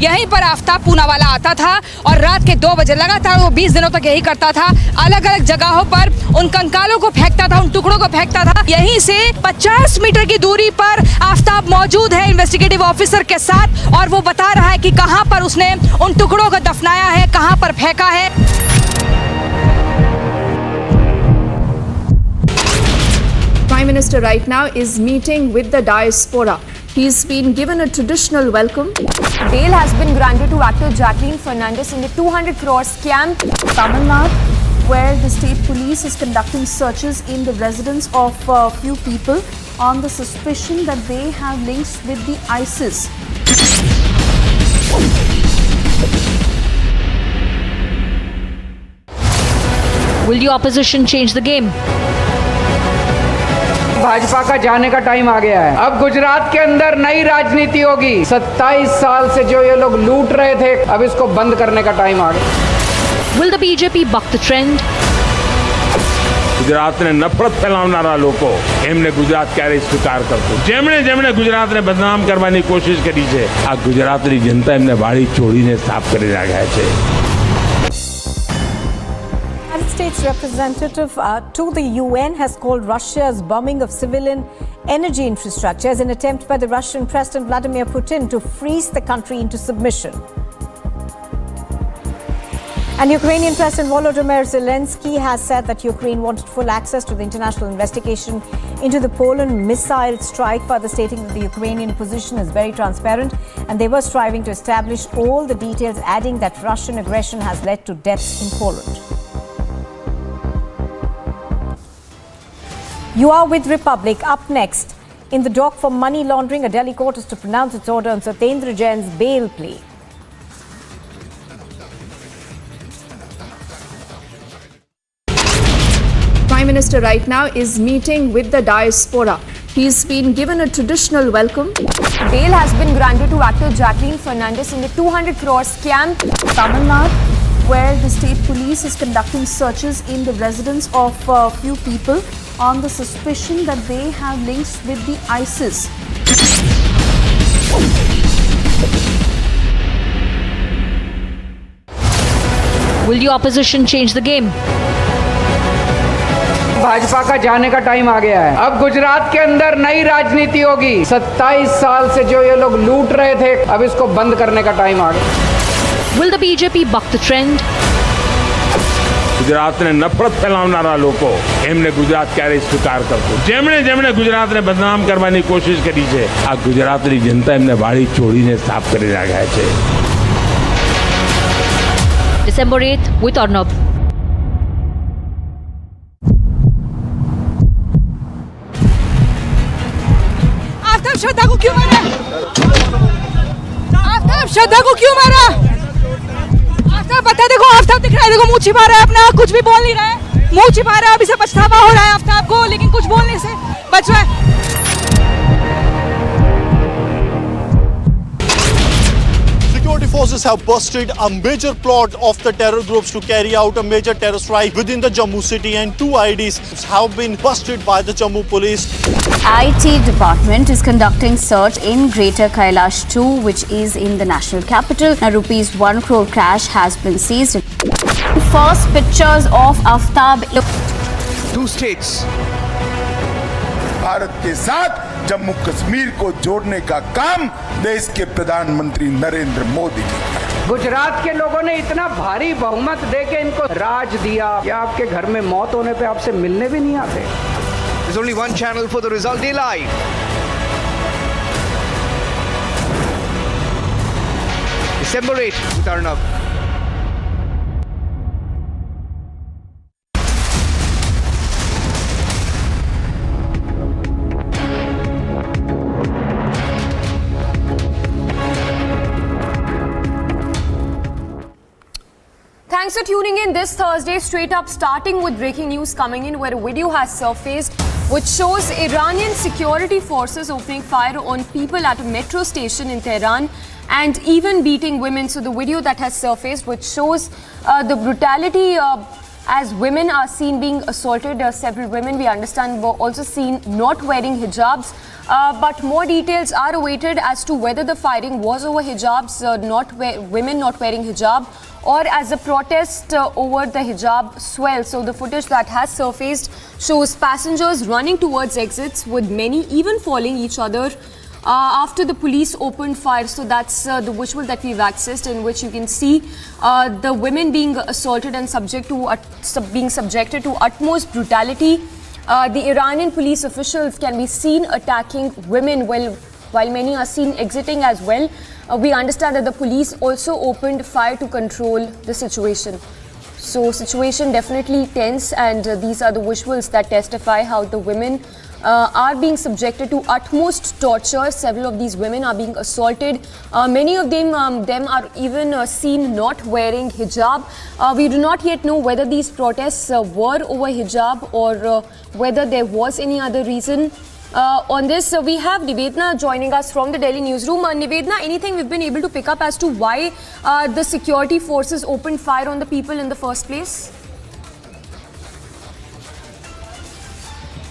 यहीं पर आफ्ताब पूनावाला आता था और रात के 2 बजे लगातार वो 20 दिनों तक यही करता था। अलग अलग जगहों पर उन कंकालों को फेंकता था, उन टुकड़ों को फेंकता था। यहीं से 50 मीटर की दूरी पर आफ्ताब मौजूद है इन्वेस्टिगेटिव ऑफिसर के साथ और वो बता रहा है कि कहां पर उसने उन टुकड़ों को दफनाया है, कहां पर फेंका है। Prime Minister right now is meeting with the diaspora. He's been given a traditional welcome. Bail has been granted to actor Jacqueline Fernandez in the 200 crore scam. Tamil where the state police is conducting searches in the residence of a few people on the suspicion that they have links with the ISIS. Will the opposition change the game? Bhajpa का जाने का time आ गया है। अब गुजरात के अंदर नई राजनीति होगी। 27 साल से जो ये लोग लूट रहे थे, अब इसको बंद करने का टाइम आ गया। Will the BJP buck the trend? Gujarat ને નફરત ફેલાવનારા લોકો એમને ગુજરાત ક્યારે સ્વીકાર કરતું? જેમણે ગુજરાતને બદનામ કરવાની કોશિશ કરી છે, આ ગુજરાતની જનતા એમને વાળી ચોળીને સાફ કરી નાખ્યા છે. States representative to the UN has called Russia's bombing of civilian energy infrastructure as an attempt by the Russian President Vladimir Putin to freeze the country into submission. And Ukrainian President Volodymyr Zelensky has said that Ukraine wanted full access to the international investigation into the Poland missile strike, further stating that the Ukrainian position is very transparent and they were striving to establish all the details, adding that Russian aggression has led to deaths in Poland. You are with Republic. Up next, in the dock for money laundering, a Delhi court is to pronounce its order on Satyendra Jain's bail plea. Prime Minister right now is meeting with the diaspora. He's been given a traditional welcome. Bail has been granted to actor Jacqueline Fernandez in the 200 crore scam. Tamil Nadu, where the state police is conducting searches in the residence of a few people on the suspicion that they have links with the ISIS. Will the opposition change the game? Bhajpa का जाने का time आ गया है। अब गुजरात के अंदर नई राजनीति होगी। 27 साल से जो ये लोग लूट रहे थे, अब इसको बंद करने का टाइम आ गया। Will the BJP buck the trend? ગુજરાતને નફરત ફેલાવનારા લોકો એમને ગુજરાત ક્યારેય સ્વીકાર કરતું જેમણે જેમણે ગુજરાતને બદનામ કરવાની કોશિશ કરી છે આ ગુજરાતની જનતા એમને વાળી ચોળીને સાફ કરી નાખ્યા છે. December 8th with Arnab. Aftab श्रद्धा को क्यों मारा? आफ्ताब श्रद्धा को क्यों मारा? आफ्ताब बता, देखो आफ्ताब दिख रहा है, देखो मुंह छिपा रहा है अपना, कुछ भी बोल नहीं रहा है, मुंह छिपा रहा है, अभी से पछतावा हो रहा है आफ्ताब को, लेकिन कुछ बोलने से बच रहा है. Security forces have busted a major plot of the terror groups to carry out a major terror strike within the Jammu city, and 2 IDs have been busted by the Jammu police. IT department is conducting search in Greater Kailash 2, which is in the national capital. Now, rupees 1 crore cash has been seized. First pictures of Aftab. 2 states. Bharat के साथ जम्मू कश्मीर को जोड़ने का काम देश के प्रधानमंत्री नरेंद्र मोदी ने किया. गुजरात के लोगों ने इतना भारी बहुमत देके इनको राज दिया कि आपके घर में मौत होने पे आपसे मिलने भी नहीं आते. There's only one channel for the result. Day live. December 8th with Arnab. Thanks for tuning in this Thursday. Straight up, starting with breaking news coming in, where a video has surfaced which shows Iranian security forces opening fire on people at a metro station in Tehran and even beating women. So the video that has surfaced, which shows the brutality as women are seen being assaulted. Several women, we understand, were also seen not wearing hijabs. But more details are awaited as to whether the firing was over hijabs, women not wearing hijab, or as a protest over the hijab swell. So the footage that has surfaced shows passengers running towards exits, with many even following each other after the police opened fire. So that's the visual that we've accessed, in which you can see the women being assaulted and being subjected to utmost brutality. The Iranian police officials can be seen attacking women while many are seen exiting as well. We understand that the police also opened fire to control the situation. So situation definitely tense, and these are the visuals that testify how the women are being subjected to utmost torture. Several of these women are being assaulted. Many of them are even seen not wearing hijab. We do not yet know whether these protests were over hijab or whether there was any other reason. On this, we have Nivedna joining us from the Delhi newsroom. Nivedna, anything we've been able to pick up as to why the security forces opened fire on the people in the first place?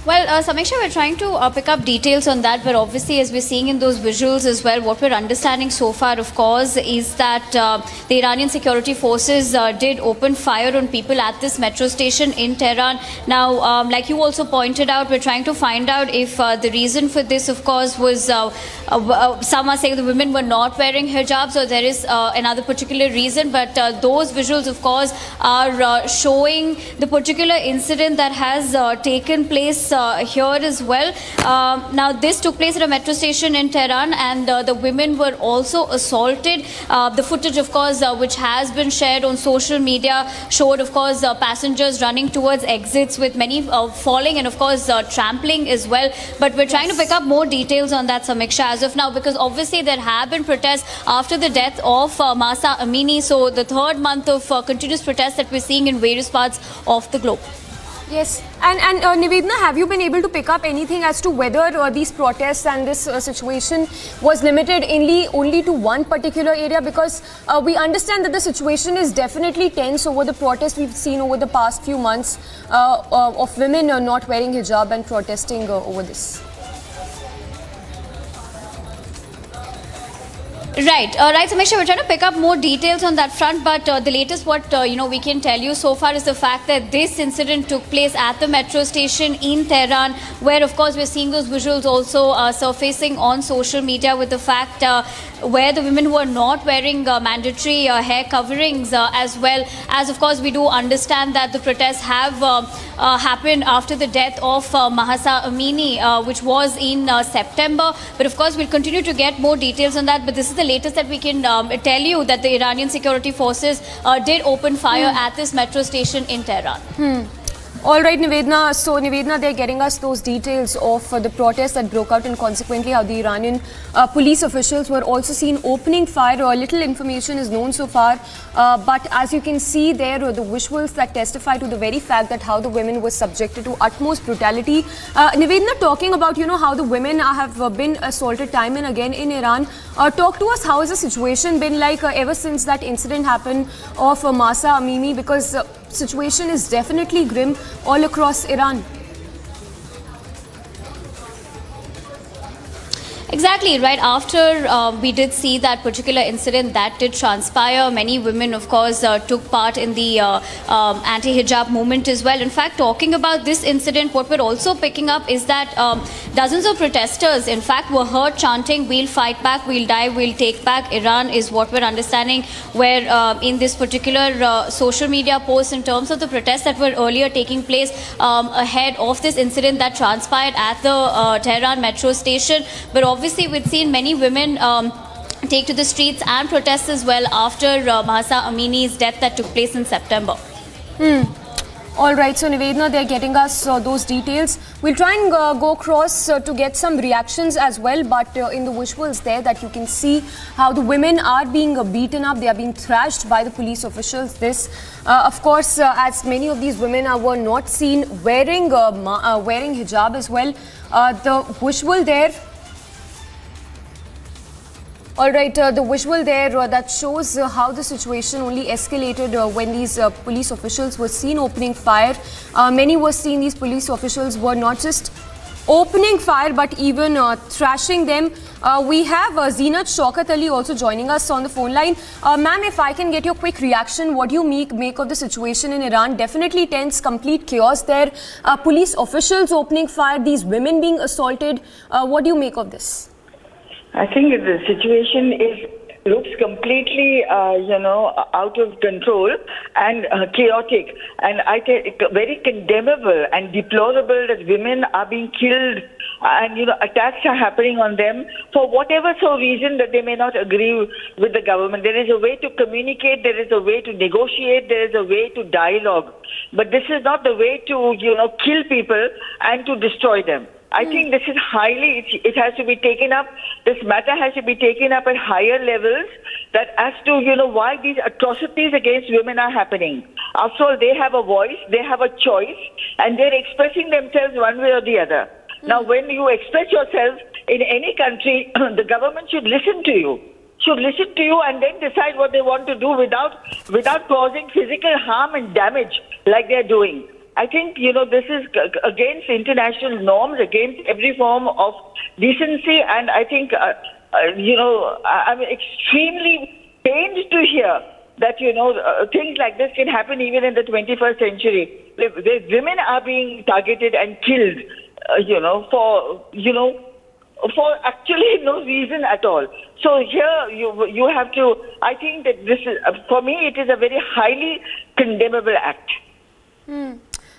Well, Samiksha, we're trying to pick up details on that, but obviously, as we're seeing in those visuals as well, what we're understanding so far, of course, is that the Iranian security forces did open fire on people at this metro station in Tehran. Now, like you also pointed out, we're trying to find out if the reason for this, of course, was some are saying the women were not wearing hijabs, or there is another particular reason, but those visuals, of course, are showing the particular incident that has taken place here as well. Now, this took place at a metro station in Tehran, and the women were also assaulted. The footage, of course, which has been shared on social media, showed, of course, passengers running towards exits, with many falling and, of course, trampling as well. But we're trying to pick up more details on that, Samiksha, as of now, because obviously there have been protests after the death of Mahsa Amini. So the third month of continuous protests that we're seeing in various parts of the globe. Yes, and Nivedna, have you been able to pick up anything as to whether these protests and this situation was limited only to one particular area? Because we understand that the situation is definitely tense over the protests we've seen over the past few months of women not wearing hijab and protesting over this. Right, right, Samiksha, we're trying to pick up more details on that front, but the latest what we can tell you so far is the fact that this incident took place at the metro station in Tehran, where of course we're seeing those visuals also surfacing on social media with the fact where the women who are not wearing mandatory hair coverings, as well as of course we do understand that the protests have happened after the death of Mahsa Amini, which was in September, but of course we'll continue to get more details on that, but this is the latest that we can tell you, that the Iranian security forces did open fire at this metro station in Tehran. All right, Nivedna. So, Nivedna, they're getting us those details of the protests that broke out and consequently how the Iranian police officials were also seen opening fire. Little information is known so far. But as you can see there, the visuals that testify to the very fact that how the women were subjected to utmost brutality. Nivedna, talking about, how the women have been assaulted time and again in Iran. Talk to us, how has the situation been like ever since that incident happened of Mahsa Amini? Because situation is definitely grim all across Iran. Exactly, right after we did see that particular incident that did transpire, many women of course took part in the anti-hijab movement as well. In fact, talking about this incident, what we're also picking up is that dozens of protesters in fact were heard chanting, "We'll fight back, we'll die, we'll take back Iran," is what we're understanding, where in this particular social media post in terms of the protests that were earlier taking place ahead of this incident that transpired at the Tehran metro station. But obviously, we've seen many women take to the streets and protest as well after Mahsa Amini's death that took place in September. All right, so Nivedna, they're getting us those details. We'll try and go across to get some reactions as well, but in the visuals there that you can see how the women are being beaten up, they are being thrashed by the police officials. This, of course, as many of these women were not seen wearing hijab as well. The visual there, all right, the visual there that shows how the situation only escalated when these police officials were seen opening fire. Many were seen, these police officials were not just opening fire but even thrashing them. We have Zeenat Shaukat Ali also joining us on the phone line. Ma'am, if I can get your quick reaction, what do you make of the situation in Iran? Definitely tense, complete chaos there. Police officials opening fire, these women being assaulted. What do you make of this? I think the situation looks completely, out of control and chaotic. And I think very condemnable and deplorable that women are being killed and, attacks are happening on them for whatever reason that they may not agree with the government. There is a way to communicate, there is a way to negotiate, there is a way to dialogue. But this is not the way to, kill people and to destroy them. I think this is it has to be taken up, this matter has to be taken up at higher levels, that as to, why these atrocities against women are happening. After all, they have a voice, they have a choice, and they're expressing themselves one way or the other. Now, when you express yourself in any country, the government should listen to you. And then decide what they want to do without causing physical harm and damage like they're doing. I think, this is against international norms, against every form of decency, and I think, I'm extremely pained to hear that, things like this can happen even in the 21st century. The women are being targeted and killed, for actually no reason at all. So here you have to, I think that this is, for me, it is a very highly condemnable act.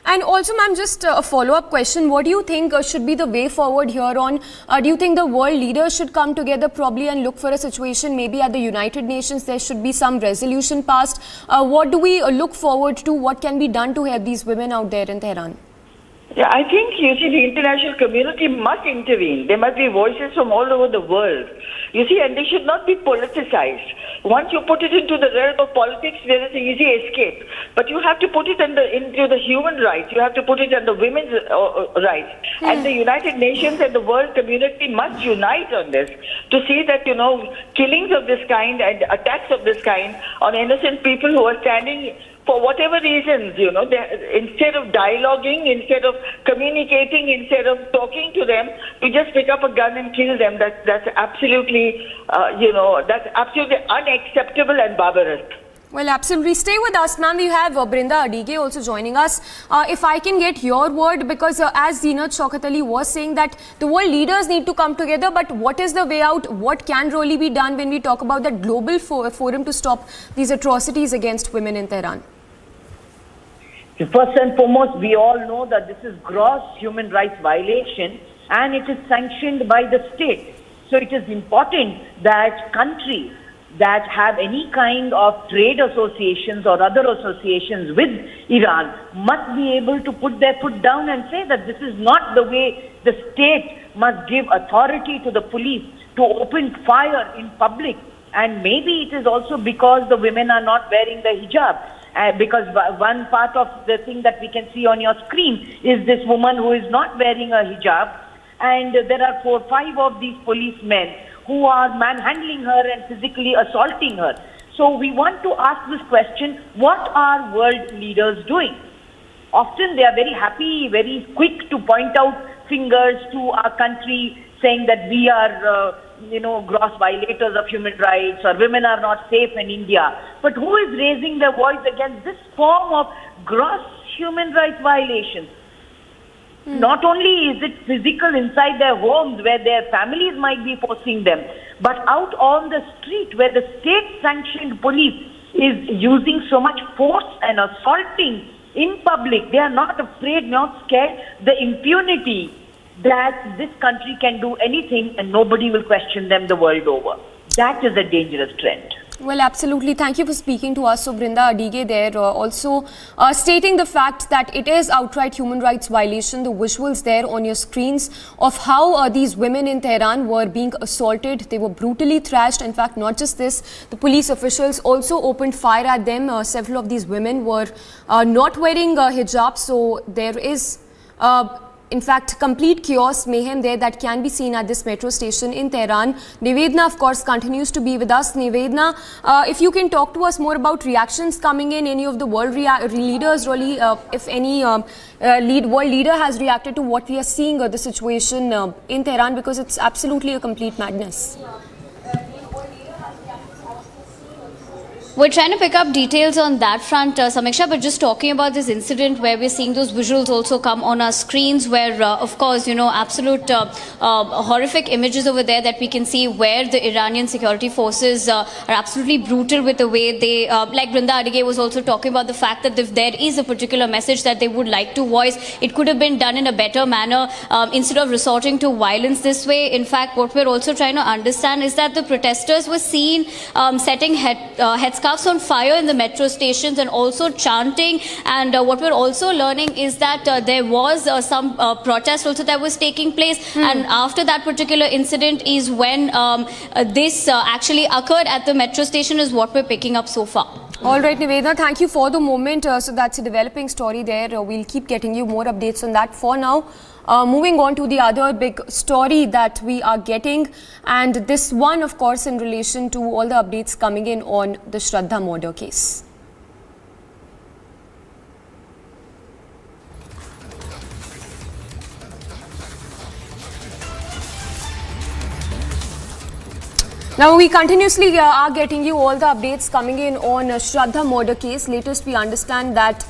And also, ma'am, just a follow-up question. What do you think should be the way forward here on? Do you think the world leaders should come together probably and look for a situation, maybe at the United Nations, there should be some resolution passed? What do we look forward to? What can be done to help these women out there in Tehran? Yeah, I think, you see, the international community must intervene. There must be voices from all over the world. You see, and they should not be politicized. Once you put it into the realm of politics, there is an easy escape. But you have to put it into the human rights. You have to put it under women's rights. And the United Nations and the world community must unite on this to see that, killings of this kind and attacks of this kind on innocent people who are standing for whatever reasons, instead of dialoguing, instead of communicating, instead of talking to them, you just pick up a gun and kill them. That's absolutely, that's absolutely unacceptable and barbarous. Well, absolutely. Stay with us, ma'am. We have Brinda Adige also joining us. If I can get your word, because as Zeenat Shaukat Ali was saying that the world leaders need to come together, but what is the way out? What can really be done when we talk about that global forum to stop these atrocities against women in Tehran? First and foremost, we all know that this is gross human rights violation and it is sanctioned by the state. So it is important that countries that have any kind of trade associations or other associations with Iran must be able to put their foot down and say that this is not the way the state must give authority to the police to open fire in public. And maybe it is also because the women are not wearing the hijab. Because one part of the thing that we can see on your screen is this woman who is not wearing a hijab, and there are 4 or 5 of these policemen who are manhandling her and physically assaulting her. So we want to ask this question, what are world leaders doing? Often they are very happy, very quick to point out fingers to our country, saying that we are gross violators of human rights, or women are not safe in India. But who is raising their voice against this form of gross human rights violations? Not only is it physical inside their homes where their families might be forcing them, but out on the street where the state-sanctioned police is using so much force and assaulting in public. They are not afraid, not scared. The impunity that this country can do anything and nobody will question them the world over. That is a dangerous trend. Well, absolutely. Thank you for speaking to us. So, Brinda Adige there also stating the fact that it is outright human rights violation. The visuals there on your screens of how these women in Tehran were being assaulted. They were brutally thrashed. In fact, not just this, the police officials also opened fire at them. Several of these women were not wearing hijab. So, there is in fact, complete chaos, mayhem there that can be seen at this metro station in Tehran. Nivedna, of course, continues to be with us. Nivedna, if you can talk to us more about reactions coming in, any of the world leaders really, if any world leader has reacted to what we are seeing, the situation in Tehran, because it's absolutely a complete madness. We're trying to pick up details on that front, Samiksha, but just talking about this incident where we're seeing those visuals also come on our screens where, of course, absolute horrific images over there that we can see where the Iranian security forces are absolutely brutal with the way they, like Brinda Adige was also talking about the fact that if there is a particular message that they would like to voice, it could have been done in a better manner instead of resorting to violence this way. In fact, what we're also trying to understand is that the protesters were seen setting headscarves on fire in the metro stations and also chanting, and what we're also learning is that there was some protest also that was taking place, and after that particular incident is when this actually occurred at the metro station is what we're picking up so far. All right, Nivedna, thank you for the moment. So that's a developing story there. We'll keep getting you more updates on that. For now, moving on to the other big story that we are getting, and this one, of course, in relation to all the updates coming in on the Shraddha murder case. Now, we continuously are getting you all the updates coming in on Shraddha murder case. Latest, we understand that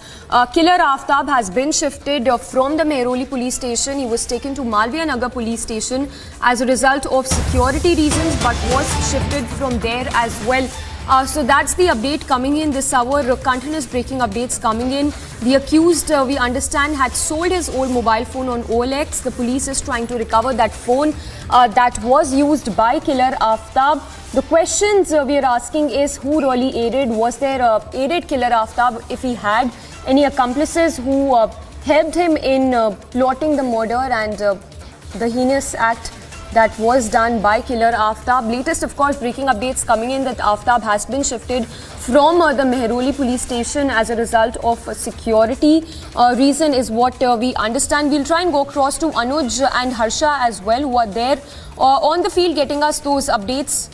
killer Aftab has been shifted from the Mehroli police station. He was taken to Malviya Nagar police station as a result of security reasons, but was shifted from there as well. So that's the update coming in this hour. Continuous breaking updates coming in. The accused, we understand, had sold his old mobile phone on OLX. The police is trying to recover that phone that was used by killer Aftab. The questions we are asking is who really aided? Was there aided killer Aftab? If he had any accomplices who helped him in plotting the murder and the heinous act that was done by killer Aftab. Latest, of course, breaking updates coming in that Aftab has been shifted from the Mehrauli police station as a result of security reason is what we understand. We'll try and go across to Anuj and Harsha as well, who are there on the field getting us those updates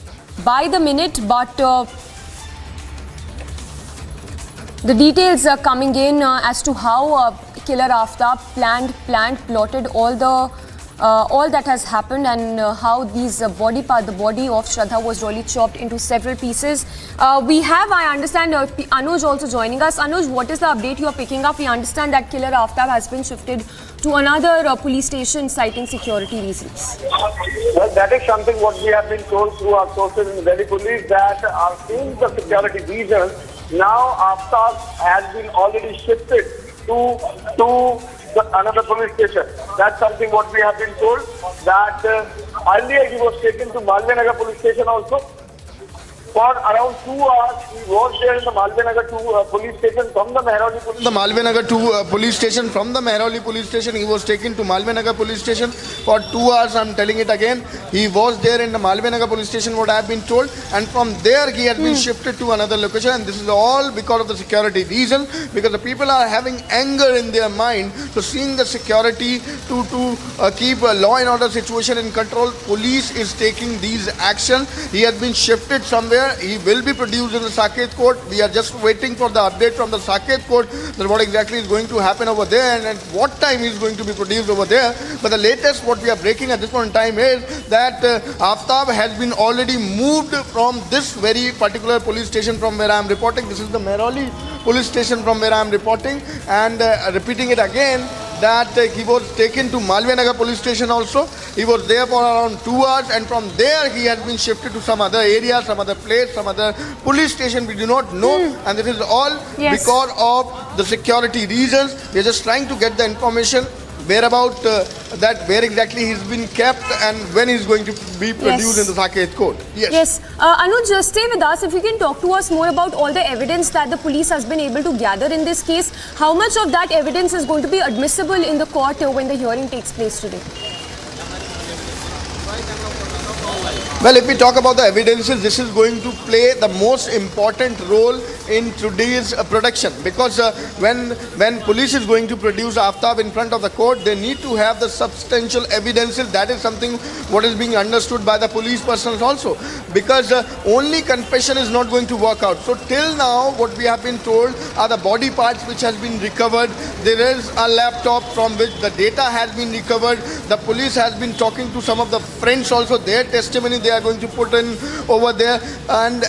by the minute, but the details are coming in as to how killer Aftab plotted all that has happened, and how these the body of Shraddha was really chopped into several pieces. We have, I understand, Anuj also joining us. Anuj, what is the update you are picking up? We understand that killer Aftab has been shifted to another police station citing security reasons. Well, that is something what we have been told through our sources in the Delhi police, that are seeing the security reasons. Now Aftab has been already shifted to another police station. That's something what we have been told, that earlier he was taken to Malvinagar police station also. For around 2 hours, he was there in the Malvinagar police station from the Mehrauli police station. The Malvinagar police station, from the Mehrauli police station, he was taken to Malvinagar police station for 2 hours. I'm telling it again. He was there in the Malvinagar police station, what I have been told, and from there he has been shifted to another location, and this is all because of the security reason, because the people are having anger in their mind. So seeing the security to keep a law and order situation in control, police is taking these actions. He has been shifted somewhere. He will be produced in the Saket court. We are just waiting for the update from the Saket court that what exactly is going to happen over there and at what time he is going to be produced over there. But the latest what we are breaking at this point in time is that Aftab has been already moved from this very particular police station from where I am reporting. This is the Mehrauli police station from where I am reporting, and repeating it again, that he was taken to Malvinagar police station also. He was there for around 2 hours, and from there he has been shifted to some other area, some other place, some other police station. We do not know, and this is all because of the security reasons. We are just trying to get the information whereabout where exactly he's been kept and when he's going to be produced in the Saket court. Yes. Anuj, just stay with us. If you can talk to us more about all the evidence that the police has been able to gather in this case. How much of that evidence is going to be admissible in the court when the hearing takes place today? Well, if we talk about the evidences, this is going to play the most important role in today's production, because when police is going to produce Aftab in front of the court, they need to have the substantial evidences. That is something what is being understood by the police personnel also, because only confession is not going to work out. So till now what we have been told are the body parts which has been recovered. There is a laptop from which the data has been recovered. The police has been talking to some of the friends also. Their testimony they are going to put in over there, and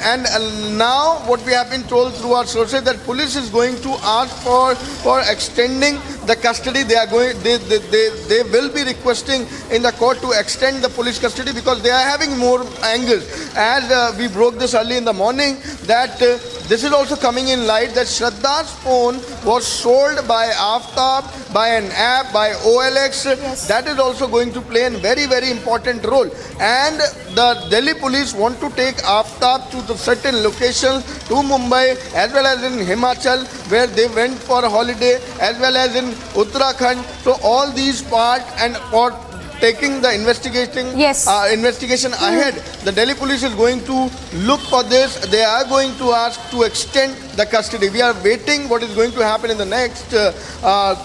now what we have been told through our sources, that police is going to ask for extending the custody. They will be requesting in the court to extend the police custody, because they are having more angles. As we broke this early in the morning, that this is also coming in light that Shraddha's phone was sold by Aftab, by an app, by OLX. That is also going to play a very, very important role. And the Delhi police want to take Aftab to the certain locations, to Mumbai, as well as in Himachal, where they went for a holiday, as well as in Uttarakhand. So all these parts, and for taking the investigation ahead, the Delhi police is going to look for this. They are going to ask to extend the custody. We are waiting what is going to happen in the next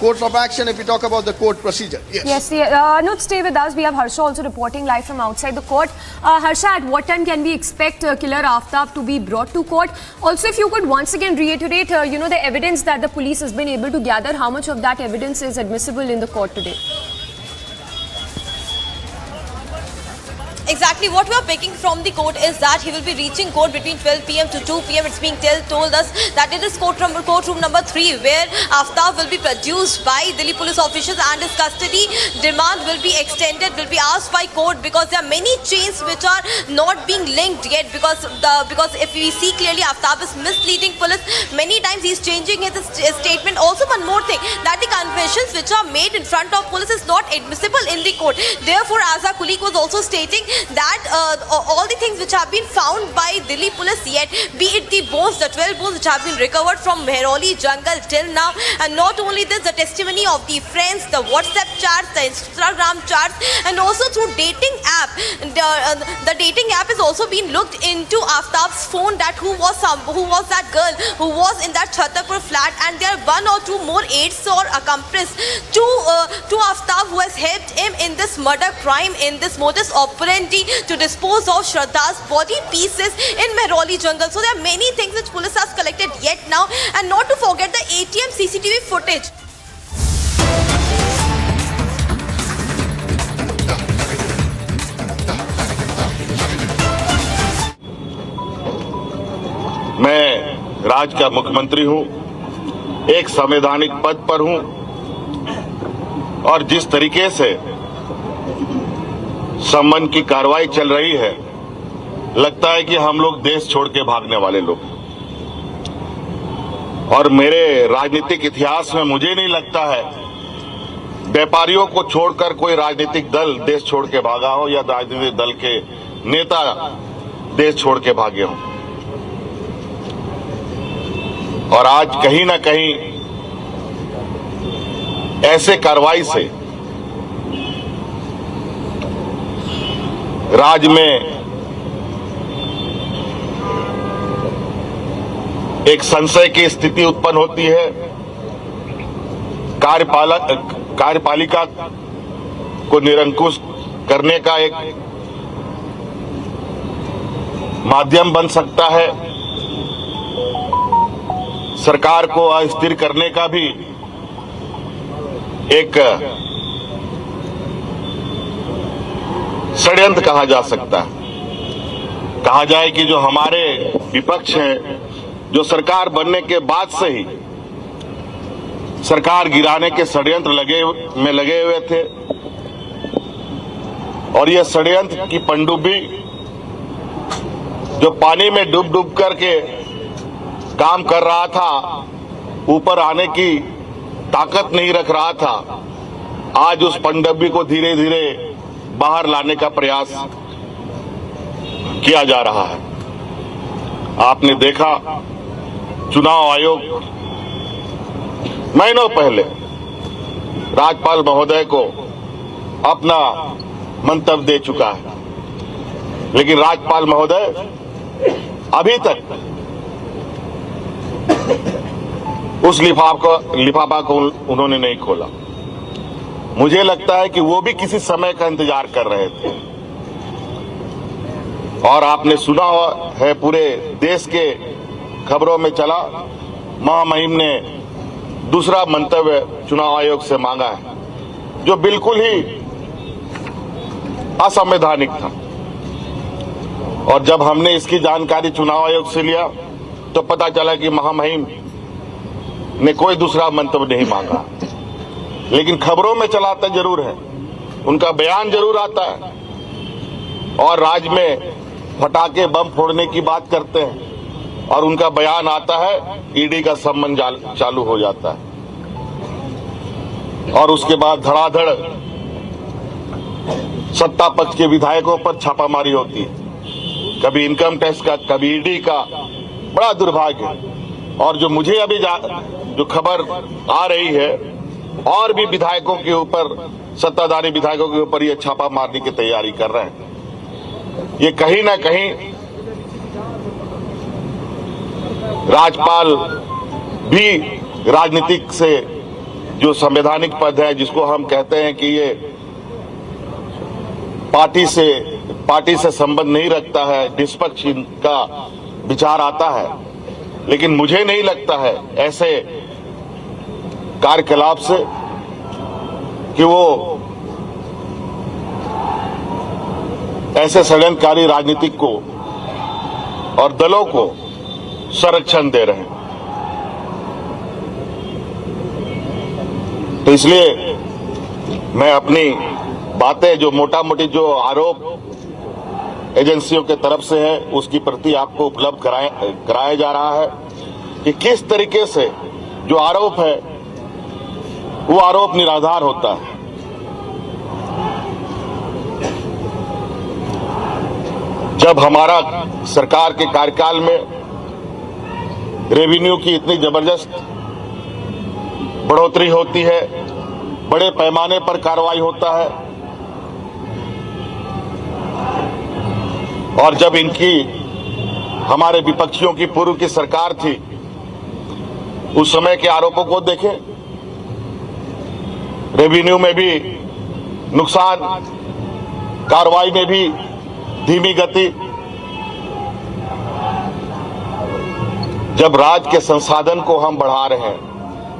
course of action if we talk about the court procedure. Anuj, stay with us. We have Harsha also reporting live from outside the court. Harsha, at what time can we expect killer Aftab to be brought to court? Also, if you could once again reiterate, the evidence that the police has been able to gather, how much of that evidence is admissible in the court today? Exactly what we are picking from the court is that he will be reaching court between 12 p.m. to 2 p.m. It's being told us that it is courtroom number 3, where Aftab will be produced by Delhi police officials and his custody demand will be extended, will be asked by court, because there are many chains which are not being linked yet, because if we see clearly, Aftab is misleading police. Many times he is changing his statement. Also, one more thing, that the confessions which are made in front of police is not admissible in the court. Therefore, as our colleague was also stating, that all the things which have been found by Delhi police yet, be it the bones, the 12 bones which have been recovered from Mehroli jungle till now, and not only this, the testimony of the friends, the WhatsApp chats, the Instagram chats, and also through dating app. The dating app has also been looked into Aftab's phone, that who was that girl who was in that Chhatarpur flat, and there are one or two more aides or accomplices to Aftab who has helped him in this murder crime, in this modus operandi to dispose of Shraddha's body pieces in Mehroli jungle. So there are many things which police has collected yet now, and not to forget the ATM CCTV footage. मैं राज्य का मुख्यमंत्री हूं, एक संवैधानिक पद पर हूं, और जिस तरीके से समन की कार्रवाई चल रही है, लगता है कि हम लोग देश छोड़ के भागने वाले लोग। और मेरे राजनीतिक इतिहास में मुझे नहीं लगता है व्यापारियों को छोड़कर कोई राजनीतिक दल देश छोड़ के भागा हो, या राजनीतिक दल के नेता देश छोड़ के भागे हों। और आज कहीं ना कहीं ऐसे कार्रवाई से राज्य में एक संशय की स्थिति उत्पन्न होती है। कार्यपालिका को निरंकुश करने का एक माध्यम बन सकता है, सरकार को अस्थिर करने का भी एक षड्यंत्र कहा जा सकता है। कहा जाए कि जो हमारे विपक्ष हैं, जो सरकार बनने के बाद से ही सरकार गिराने के षड्यंत्र लगे हुए थे, और ये षड्यंत्र की पनडुब्बी जो पानी में डूब करके काम कर रहा था, ऊपर आने की ताकत नहीं रख रहा था, आज उस पनडुब्बी को धीरे धीरे बाहर लाने का प्रयास किया जा रहा है। आपने देखा चुनाव आयोग महीनों पहले राज्यपाल महोदय को अपना मंतव्य दे चुका है, लेकिन राज्यपाल महोदय अभी तक उस लिफाफा को उन्होंने नहीं खोला। मुझे लगता है कि वो भी किसी समय का इंतजार कर रहे थे। और आपने सुना है, पूरे देश के खबरों में चला, महामहिम ने दूसरा मंतव्य चुनाव आयोग से मांगा है, जो बिल्कुल ही असंवैधानिक था। और जब हमने इसकी जानकारी चुनाव आयोग से लिया तो पता चला कि महामहिम ने कोई दूसरा मंतव्य नहीं मांगा, लेकिन खबरों में चलाता जरूर है, उनका बयान जरूर आता है, और राज्य में फटाके बम फोड़ने की बात करते हैं, और उनका बयान आता है, ईडी का सम्मन चालू हो जाता है, और उसके बाद धड़ाधड़ सत्ता पक्ष के विधायकों पर छापामारी होती है, कभी इनकम टैक्स का, कभी ईडी का। बड़ा दुर्भाग्य है। और जो मुझे अभी जो खबर आ रही है, और भी विधायकों के ऊपर, सत्ताधारी विधायकों के ऊपर ये छापा मारने की तैयारी कर रहे हैं। ये कहीं ना कहीं राज्यपाल भी राजनीतिक से, जो संवैधानिक पद है, जिसको हम कहते हैं कि ये पार्टी से संबंध नहीं रखता है, निष्पक्ष का विचार आता है, लेकिन मुझे नहीं लगता है ऐसे कार्यकलाप से कि वो ऐसे षड्यंत्रकारी राजनीतिक को और दलों को संरक्षण दे रहे हैं। तो इसलिए मैं अपनी बातें, जो मोटा मोटी जो आरोप एजेंसियों के तरफ से है, उसकी प्रति आपको उपलब्ध कराया जा रहा है कि किस तरीके से जो आरोप है वो आरोप निराधार होता है। जब हमारा सरकार के कार्यकाल में रेवेन्यू की इतनी जबरदस्त बढ़ोतरी होती है, बड़े पैमाने पर कार्रवाई होता है, और जब इनकी हमारे विपक्षियों की पूर्व की सरकार थी, उस समय के आरोपों को देखें, रेवेन्यू में भी नुकसान, कार्रवाई में भी धीमी गति। जब राज्य के संसाधन को हम बढ़ा रहे हैं,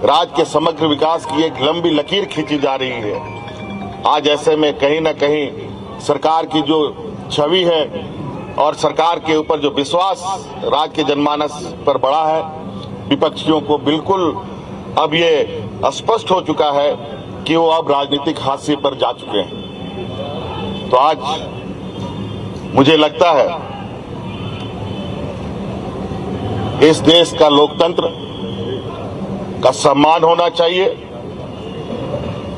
राज्य के समग्र विकास की एक लंबी लकीर खींची जा रही है, आज ऐसे में कहीं न कहीं सरकार की जो छवि है और सरकार के ऊपर जो विश्वास राज्य के जनमानस पर बढ़ा है, विपक्षियों को बिल्कुल अब ये स्पष्ट हो चुका है कि वो अब राजनीतिक हाशिए पर जा चुके हैं। तो आज मुझे लगता है इस देश का लोकतंत्र का सम्मान होना चाहिए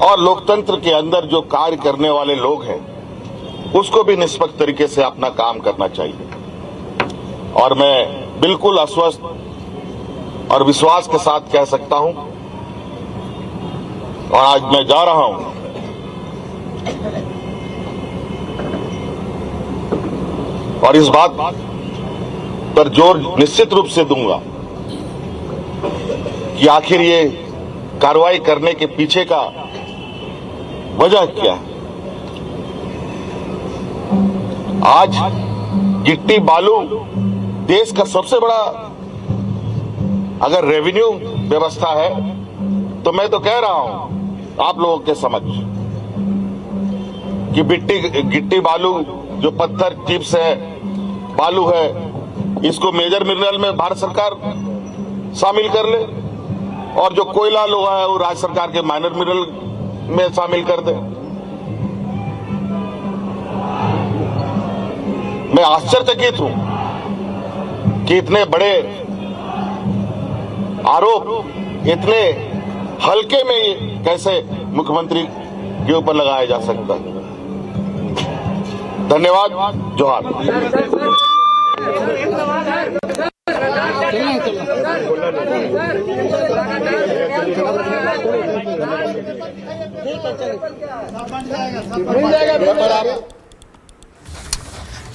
और लोकतंत्र के अंदर जो कार्य करने वाले लोग हैं उसको भी निष्पक्ष तरीके से अपना काम करना चाहिए। और मैं बिल्कुल आश्वस्त और विश्वास के साथ कह सकता हूं, और आज मैं जा रहा हूं, और इस बात पर जोर निश्चित रूप से दूंगा कि आखिर ये कार्रवाई करने के पीछे का वजह क्या है। आज गिट्टी बालू देश का सबसे बड़ा अगर रेवेन्यू व्यवस्था है, तो मैं तो कह रहा हूं आप लोगों के समक्ष कि गिट्टी बालू जो पत्थर चिप्स है, बालू है, इसको मेजर मिनरल में भारत सरकार शामिल कर ले, और जो कोयला लोहा है वो राज्य सरकार के माइनर मिनरल में शामिल कर दे। मैं आश्चर्यचकित हूं कि इतने बड़े आरोप इतने हल्के में कैसे मुख्यमंत्री के ऊपर लगाया जा सकता है। धन्यवाद। जोहार।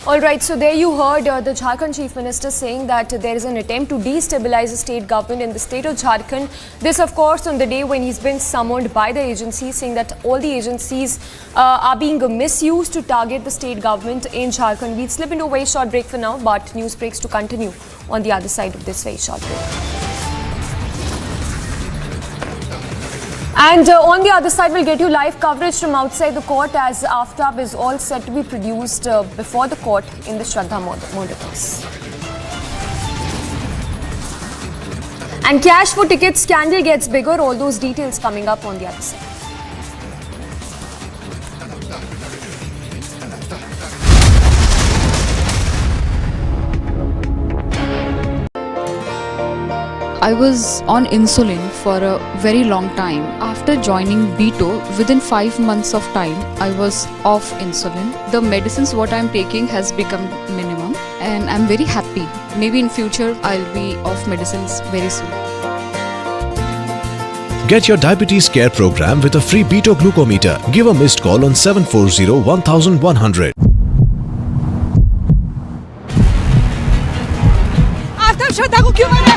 All right, so there you heard the Jharkhand Chief Minister saying that there is an attempt to destabilize the state government in the state of Jharkhand. This, of course, on the day when he's been summoned by the agencies, saying that all the agencies are being misused to target the state government in Jharkhand. We'll slip into a very short break for now, but news breaks to continue on the other side of this very short break. And on the other side, we'll get you live coverage from outside the court as Aftab is all set to be produced before the court in the Shraddha murder case. And cash for tickets scandal gets bigger. All those details coming up on the other side. I was on insulin for a very long time. After joining BJP, within 5 months of time, I was off insulin. The medicines what I'm taking has become minimum, and I'm very happy. Maybe in future, I'll be off medicines very soon. Get your diabetes care program with a free BJP glucometer. Give a missed call on 740-1100. Aftab श्रद्धा को क्यों मारा?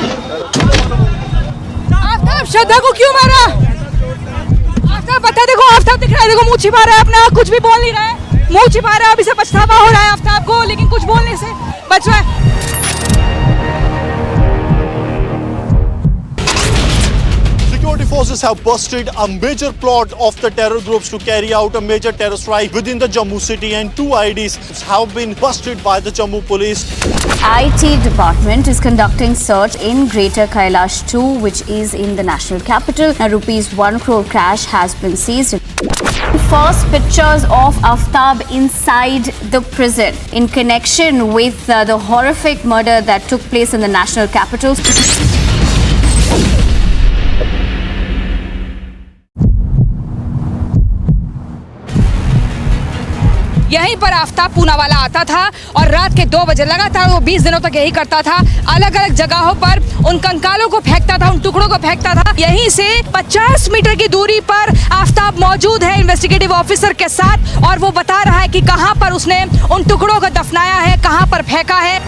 आफ्ताब श्रद्धा को क्यों मारा? आफ्ताब बता, देखो आफ्ताब दिख रहा है, देखो मुंह छिपा रहा है अपना, कुछ भी बोल नहीं रहा है, मुंह छिपा रहा है, अभी से पछतावा हो रहा है आफ्ताब को, लेकिन कुछ बोलने से बच रहा है। Security forces have busted a major plot of the terror groups to carry out a major terror strike within the Jammu city, and 2 IDs have been busted by the Jammu police. IT department is conducting search in Greater Kailash 2, which is in the national capital. Now, ₹1 crore cash has been seized. First pictures of Aftab inside the prison in connection with the horrific murder that took place in the national capital. यहीं पर आफ्ताब पूनावाला आता था और रात के 2 बजे लगातार वो 20 दिनों तक यही करता था। अलग अलग जगहों पर उन कंकालों को फेंकता था, उन टुकड़ों को फेंकता था। यहीं से 50 मीटर की दूरी पर आफ्ताब मौजूद है इन्वेस्टिगेटिव ऑफिसर के साथ और वो बता रहा है कि कहां पर उसने उन टुकड़ों को दफनाया है, कहां पर फेंका है।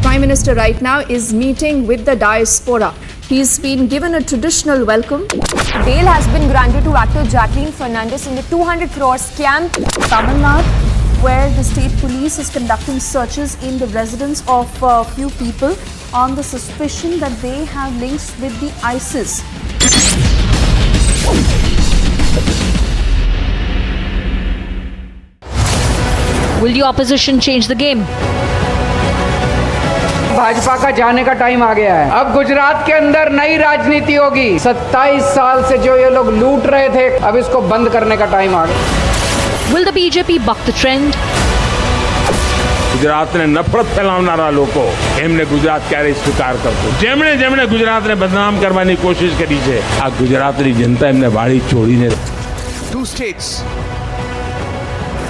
Prime Minister right now is meeting with the diaspora. He's been given a traditional welcome. Bail has been granted to actor Jacqueline Fernandez in the 200 crore scam. Tamil Nadu, where the state police is conducting searches in the residence of a few people on the suspicion that they have links with the ISIS. Will the opposition change the game? Bhajpa का जाने का time आ गया है। अब गुजरात के अंदर नई राजनीति होगी। 27 साल से जो ये लोग लूट रहे थे, अब इसको बंद करने का टाइम आ गया। Will the BJP buck the trend? ગુજરાતને નફરત ફેલાવનારા લોકો એમને ગુજરાત ક્યારેય સ્વીકાર કરતું જેમણે જેમણે ગુજરાતને બદનામ કરવાની કોશિશ કરી છે આ ગુજરાતની જનતા એમને વાળી છોડીને 2 states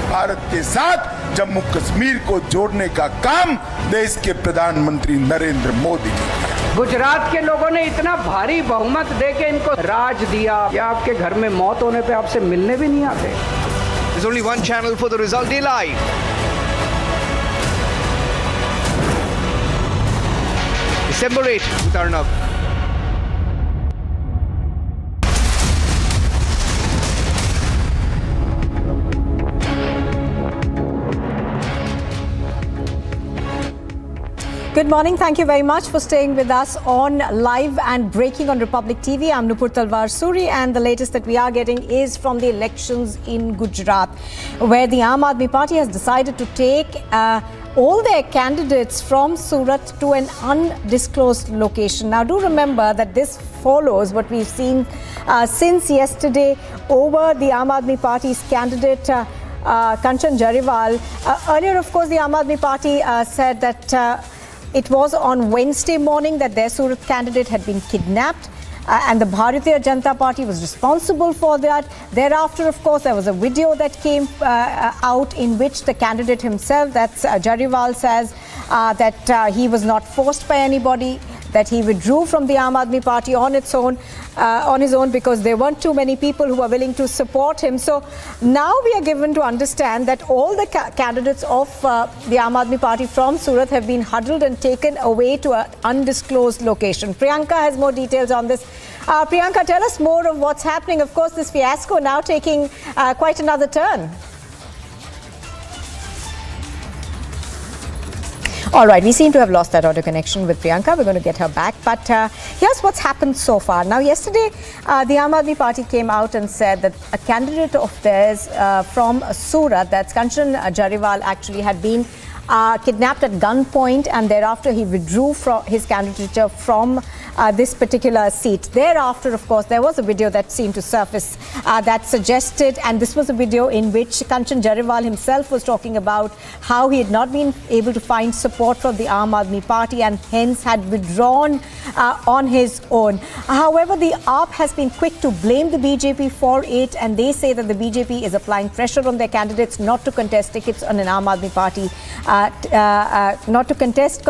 भारत के साथ जम्मू कश्मीर को जोड़ने का काम देश के प्रधानमंत्री नरेंद्र मोदी ने किया। गुजरात के लोगों ने इतना भारी बहुमत देके इनको राज दिया कि आपके घर में मौत होने पे आपसे मिलने भी नहीं आते। There's only one channel for the result, Day Live. December 8 with Arnab. Good morning. Thank you very much for staying with us on live and breaking on Republic TV. I'm Nupur Talwar Suri, and the latest that we are getting is from the elections in Gujarat, where the Aam Aadmi Party has decided to take all their candidates from Surat to an undisclosed location. Now, do remember that this follows what we've seen since yesterday over the Aam Aadmi Party's candidate Kanchan Jariwal. Earlier, of course, the Aam Aadmi Party said that it was on Wednesday morning that their Surat candidate had been kidnapped. And the Bharatiya Janata Party was responsible for that. Thereafter, of course, there was a video that came out in which the candidate himself, that's Jariwal, says that he was not forced by anybody, that he withdrew from the Aam Aadmi Party on his own because there weren't too many people who were willing to support him. So now we are given to understand that all the candidates of the Aam Aadmi Party from Surat have been huddled and taken away to an undisclosed location. Priyanka has more details on this. Priyanka, tell us more of what's happening. Of course, this fiasco now taking quite another turn. All right, we seem to have lost that audio connection with Priyanka. We're going to get her back. But here's what's happened so far. Now, yesterday, the Aam Aadmi Party came out and said that a candidate of theirs from Surat, that's Kanchan Jariwal, actually had been kidnapped at gunpoint, and thereafter he withdrew from his candidature from this particular seat. Thereafter, of course, there was a video that seemed to surface that suggested, and this was a video in which Kanchan Jariwal himself was talking about how he had not been able to find support from the Aam Aadmi Party and hence had withdrawn on his own. However, the AAP has been quick to blame the BJP for it, and they say that the BJP is applying pressure on their candidates not to contest tickets on an Aam Aadmi Party, not to contest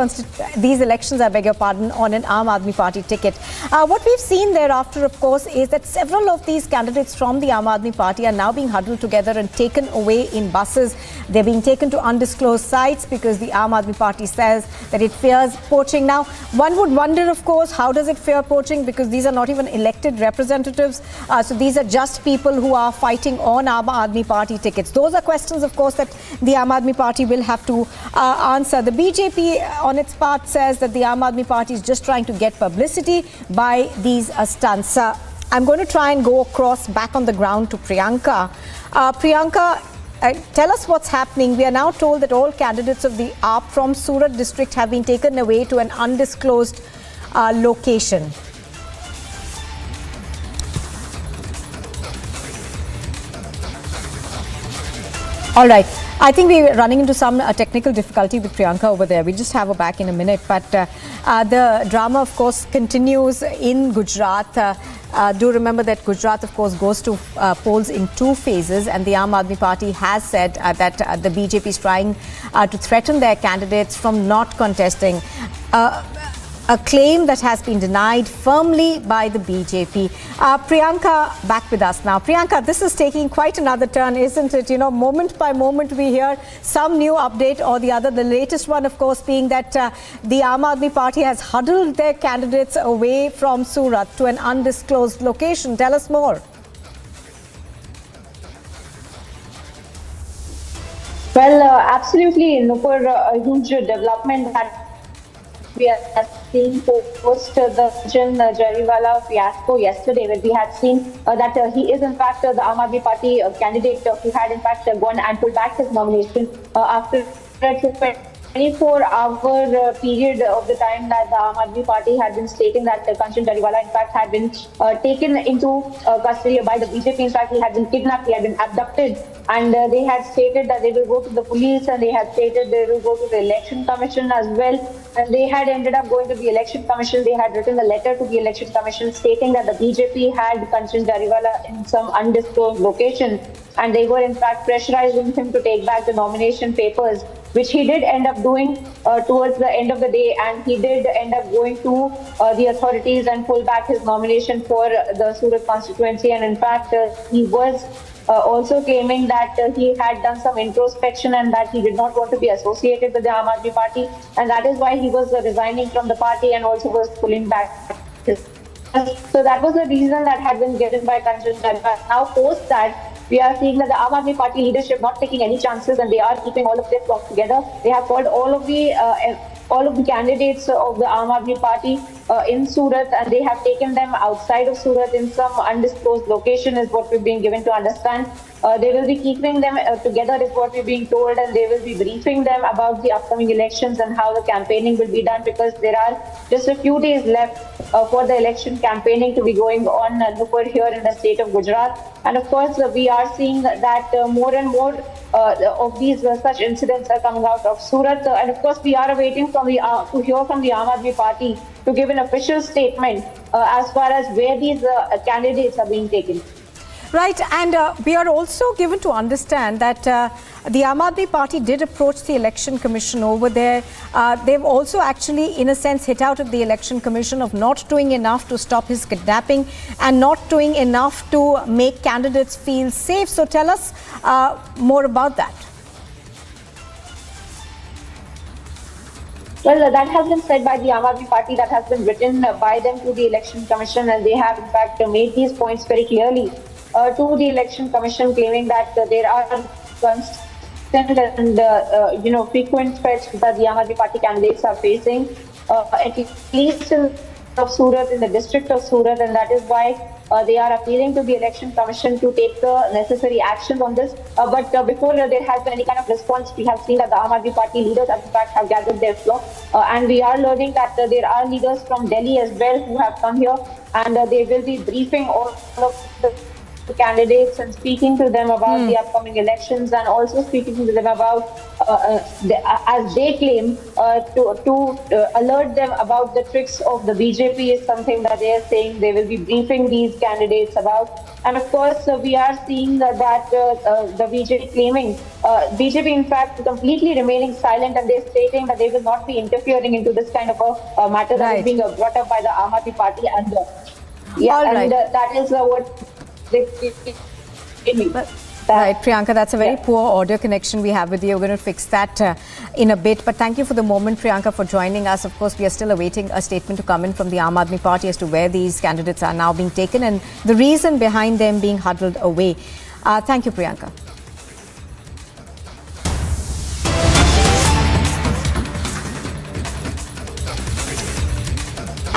these elections, I beg your pardon, on an Aam Aadmi Party ticket. What we've seen thereafter, of course, is that several of these candidates from the Aam Aadmi Party are now being huddled together and taken away in buses. They're being taken to undisclosed sites because the Aam Aadmi Party says that it fears poaching. Now, one would wonder, of course, how does it fear poaching? Because these are not even elected representatives. So these are just people who are fighting on Aam Aadmi Party tickets. Those are questions, of course, that the Aam Aadmi Party will have to answer. The BJP, on its part, says that the Aam Aadmi Party is just trying to get publicity by these stunts. I'm going to try and go across back on the ground to Priyanka. Priyanka, tell us what's happening. We are now told that all candidates of the AAP from Surat district have been taken away to an undisclosed location. All right. I think we're running into some technical difficulty with Priyanka over there. We'll just have her back in a minute. But the drama, of course, continues in Gujarat. Do remember that Gujarat, of course, goes to polls in 2 phases, and the Aam Aadmi Party has said that the BJP is trying to threaten their candidates from not contesting. A claim that has been denied firmly by the BJP. Priyanka, back with us now. Priyanka, this is taking quite another turn, isn't it? You know, moment by moment we hear some new update or the other. The latest one, of course, being that the Aam Aadmi Party has huddled their candidates away from Surat to an undisclosed location. Tell us more. Well, absolutely, Nupur, a huge development that we are seeing post the Jariwala fiasco yesterday, where we had seen that he is in fact the Aam Aadmi Party candidate who had in fact gone and pulled back his nomination after 24-hour period of the time that the Aam Aadmi Party had been stating that Kanchan Jariwala in fact had been taken into custody by the BJP. In fact, he had been kidnapped, he had been abducted, and they had stated that they will go to the police, and they had stated they will go to the election commission as well. And they had ended up going to the election commission. They had written a letter to the election commission stating that the BJP had Kanchan Jariwala in some undisclosed location, and they were in fact pressurizing him to take back the nomination papers, which he did end up doing towards the end of the day, and he did end up going to the authorities and pull back his nomination for the Surat constituency. And in fact, he was also claiming that he had done some introspection and that he did not want to be associated with the Aam Aadmi Party, and that is why he was resigning from the party and also was pulling back his. So that was the reason that had been given by Kanchan Jariwala. Now post that, we are seeing that the Aam Aadmi Party leadership not taking any chances, and they are keeping all of their flock together. They have called all of the candidates of the Aam Aadmi Party in Surat, and they have taken them outside of Surat in some undisclosed location, is what we're being given to understand. They will be keeping them together, is what we're being told, and they will be briefing them about the upcoming elections and how the campaigning will be done, because there are just a few days left for the election campaigning to be going on here in the state of Gujarat. And of course, we are seeing that more and more of these such incidents are coming out of Surat. And of course, we are awaiting from the to hear from the Aam Aadmi Party to give an official statement as far as where these candidates are being taken. Right, and we are also given to understand that the Aam Aadmi Party did approach the Election Commission over there. They've also actually, in a sense, hit out at the Election Commission of not doing enough to stop his kidnapping and not doing enough to make candidates feel safe. So tell us more about that. Well, that has been said by the Aam Aadmi Party, that has been written by them to the Election Commission, and they have in fact made these points very clearly to the Election Commission, claiming that there are constant and frequent threats that the Aam Aadmi Party candidates are facing, at least in Surat, in the district of Surat, and that is why they are appealing to the Election Commission to take the necessary action on this. But before there has been any kind of response, we have seen that the Aam Aadmi Party leaders in fact have gathered their flock, and we are learning that there are leaders from Delhi as well who have come here, and they will be briefing all of the candidates and speaking to them about the upcoming elections, and also speaking to them about, as they claim, to alert them about the tricks of the BJP is something that they are saying they will be briefing these candidates about. And of course, we are seeing that the BJP claiming, BJP in fact completely remaining silent, and they're stating that they will not be interfering into this kind of a matter that is being brought up by the Aam Aadmi Party. And that is what Right, Priyanka, that's a very poor audio connection we have with you. We're going to fix that in a bit. But thank you for the moment, Priyanka, for joining us. Of course, we are still awaiting a statement to come in from the Aam Aadmi Party as to where these candidates are now being taken and the reason behind them being huddled away. Thank you, Priyanka.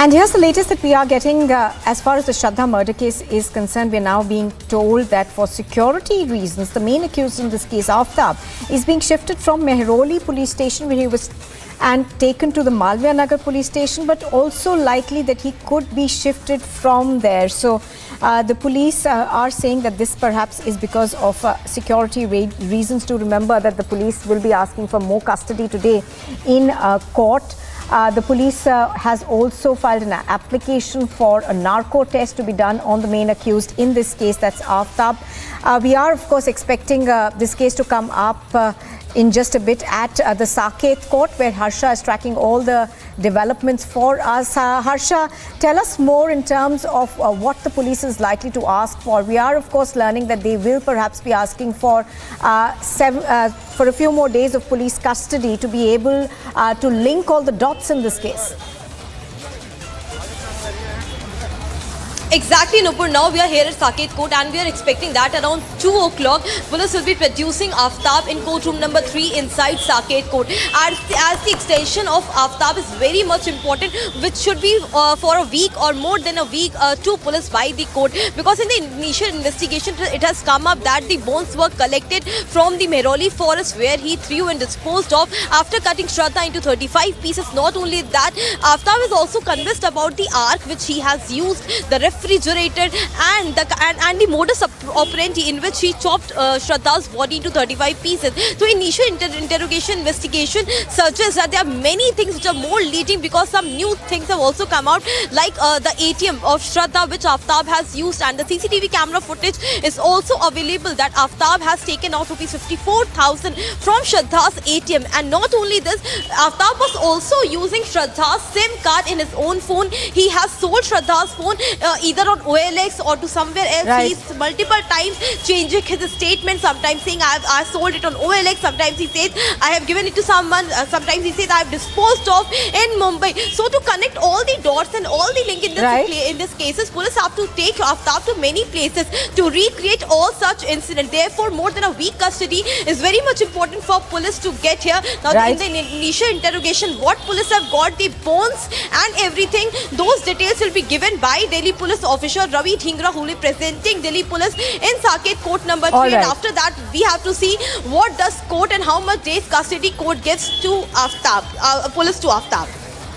And here's the latest that we are getting as far as the Shraddha murder case is concerned. We're now being told that for security reasons, the main accused in this case, Aftab, is being shifted from Mehroli police station where he was and taken to the Malviya Nagar police station, but also likely that he could be shifted from there. So the police are saying that this perhaps is because of security reasons. To remember that the police will be asking for more custody today in court. The police has also filed an application for a narco test to be done on the main accused in this case, that's Aftab. We are, of course, expecting this case to come up in just a bit at the Saket court, where Harsha is tracking all the developments for us. Harsha, tell us more in terms of what the police is likely to ask for. We are, of course, learning that they will perhaps be asking for a few more days of police custody to be able to link all the dots in this case. Exactly, Nupur. Now we are here at Saket Court and we are expecting that around 2 o'clock, police will be producing Aftab in courtroom number 3 inside Saket Court. As the extension of Aftab is very much important, which should be for a week or more than a week to police by the court. Because in the initial investigation, it has come up that the bones were collected from the Mehroli forest, where he threw and disposed of after cutting Shraddha into 35 pieces. Not only that, Aftab is also convinced about the arc which he has used, the refrigerator and the modus operandi in which he chopped Shraddha's body into 35 pieces. So initial interrogation investigation suggests that there are many things which are more leading, because some new things have also come out, like the ATM of Shraddha which Aftab has used, and the CCTV camera footage is also available that Aftab has taken out rupees 54,000 from Shraddha's ATM. And not only this, Aftab was also using Shraddha's SIM card in his own phone. He has sold Shraddha's phone either on OLX or to somewhere else. Right. He's multiple times changing his statement, sometimes saying I sold it on OLX, sometimes he says I have given it to someone, sometimes he says I have disposed of in Mumbai. So to connect all the dots and all the link in this cases, police have to take Aftab to many places to recreate all such incidents. Therefore, more than a week custody is very much important for police to get here. Now, in the initial interrogation, what police have got, the bones and everything, those details will be given by Delhi Police officer Ravi Dhingra, who will be presenting Delhi Police in Saket Court number 3. And after that, we have to see what does court and how much days custody court gives to Aftab, police to Aftab.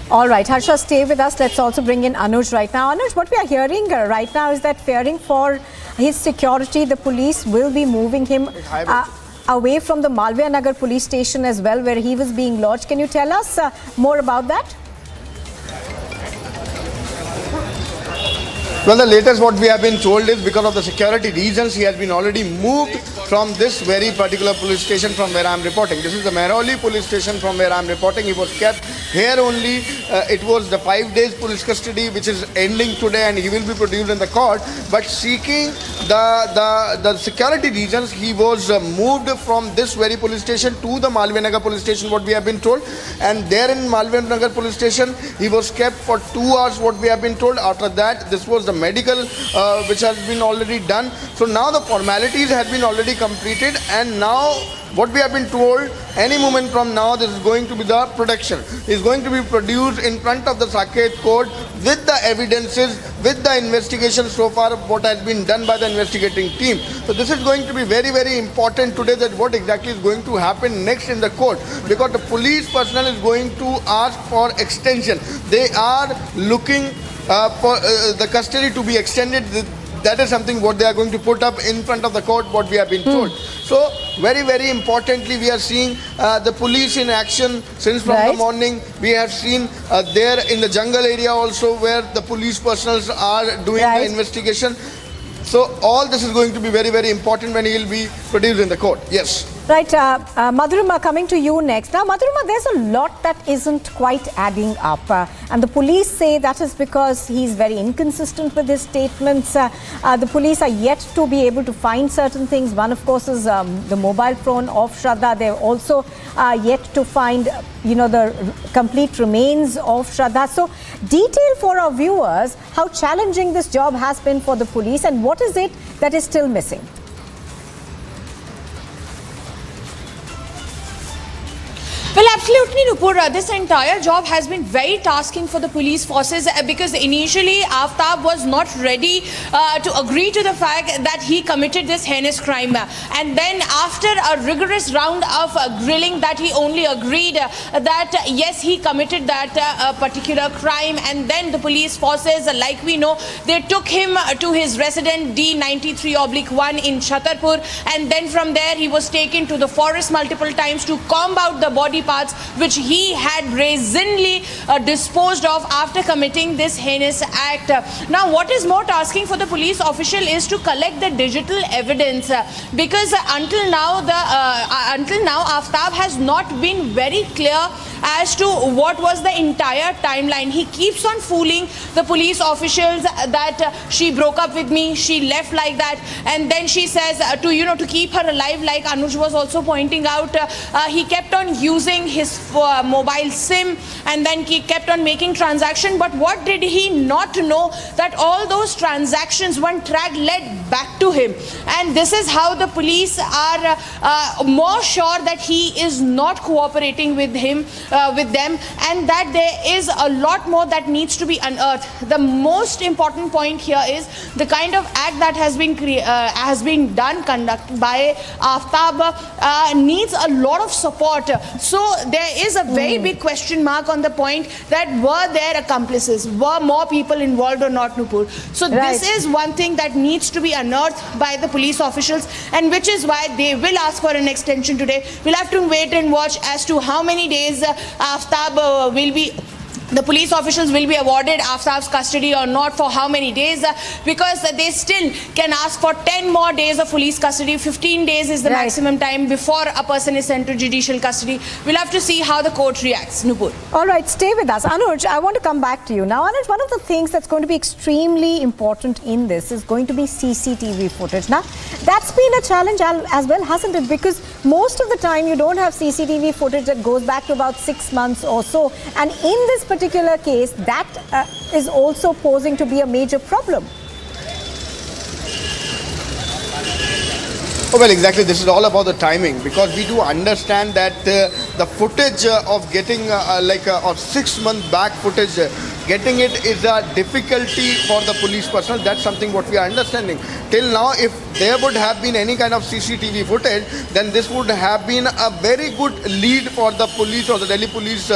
All right, Harsha, stay with us. Let's also bring in Anuj right now. Anuj, what we are hearing right now is that fearing for his security, the police will be moving him away from the Malviya Nagar police station as well, where he was being lodged. Can you tell us more about that? Well, the latest what we have been told is because of the security reasons, he has been already moved from this very particular police station from where I am reporting. This is the Mehroli police station from where I am reporting. He was kept here only. It was the 5 days police custody which is ending today, and he will be produced in the court. But seeking the security reasons, he was moved from this very police station to the Malviya Nagar police station, what we have been told. And there in Malviya Nagar police station, he was kept for 2 hours, what we have been told. After that, this was the medical which has been already done. So now the formalities have been already completed, and now what we have been told, any moment from now, this is going to be the production. It is going to be produced in front of the Saket court with the evidences, with the investigation so far, what has been done by the investigating team. So this is going to be very, very important today, that what exactly is going to happen next in the court, because the police personnel is going to ask for extension. They are looking for the custody to be extended. That is something what they are going to put up in front of the court, what we have been told. So very, very importantly, we are seeing the police in action since from the morning. We have seen there in the jungle area also, where the police personnel are doing the investigation. So all this is going to be very, very important when he will be produced in the court. Yes. Right, Madhurima, coming to you next. Now, Madhurima, there's a lot that isn't quite adding up. And the police say that is because he's very inconsistent with his statements. The police are yet to be able to find certain things. One, of course, is the mobile phone of Shraddha. They're also yet to find, the complete remains of Shraddha. So, detail for our viewers how challenging this job has been for the police, and what is it that is still missing? Well, absolutely, Nupur. This entire job has been very tasking for the police forces because initially Aftab was not ready to agree to the fact that he committed this heinous crime. And then after a rigorous round of grilling, that he only agreed that yes, he committed that particular crime. And then the police forces, like we know, they took him to his residence D93/1 in Chhatarpur. And then from there, he was taken to the forest multiple times to comb out the body parts parts which he had brazenly disposed of after committing this heinous act. Now, what is more tasking for the police official is to collect the digital evidence, because until now Aftab has not been very clear as to what was the entire timeline. He keeps on fooling the police officials that she broke up with me, she left like that, and then she says to keep her alive, like Anuj was also pointing out, he kept on using his mobile SIM, and then he kept on making transactions. But what did he not know? That all those transactions, one track led back to him, and this is how the police are more sure that he is not cooperating with him, with them, and that there is a lot more that needs to be unearthed. The most important point here is the kind of act that has been conducted by Aftab needs a lot of support. So there is a very big question mark on the point that were there accomplices, were more people involved or not, Nupur. So this is one thing that needs to be unearthed by the police officials, and which is why they will ask for an extension today. We'll have to wait and watch as to how many days Aftab the police officials will be awarded Aftab's custody or not, for how many days, because they still can ask for 10 more days of police custody. 15 days is the maximum time before a person is sent to judicial custody. We'll have to see how the court reacts. Nupur. All right, stay with us. Anuj, I want to come back to you. Now, Anuj, one of the things that's going to be extremely important in this is going to be CCTV footage. Now, that's been a challenge as well, hasn't it? Because most of the time you don't have CCTV footage that goes back to about 6 months or so. And in this particular case, that is also posing to be a major problem. Oh, well, exactly. This is all about the timing, because we do understand that the footage of getting of 6 month back footage, getting it is a difficulty for the police personnel. That's something what we are understanding. Till now, if there would have been any kind of CCTV footage, then this would have been a very good lead for the police or the Delhi police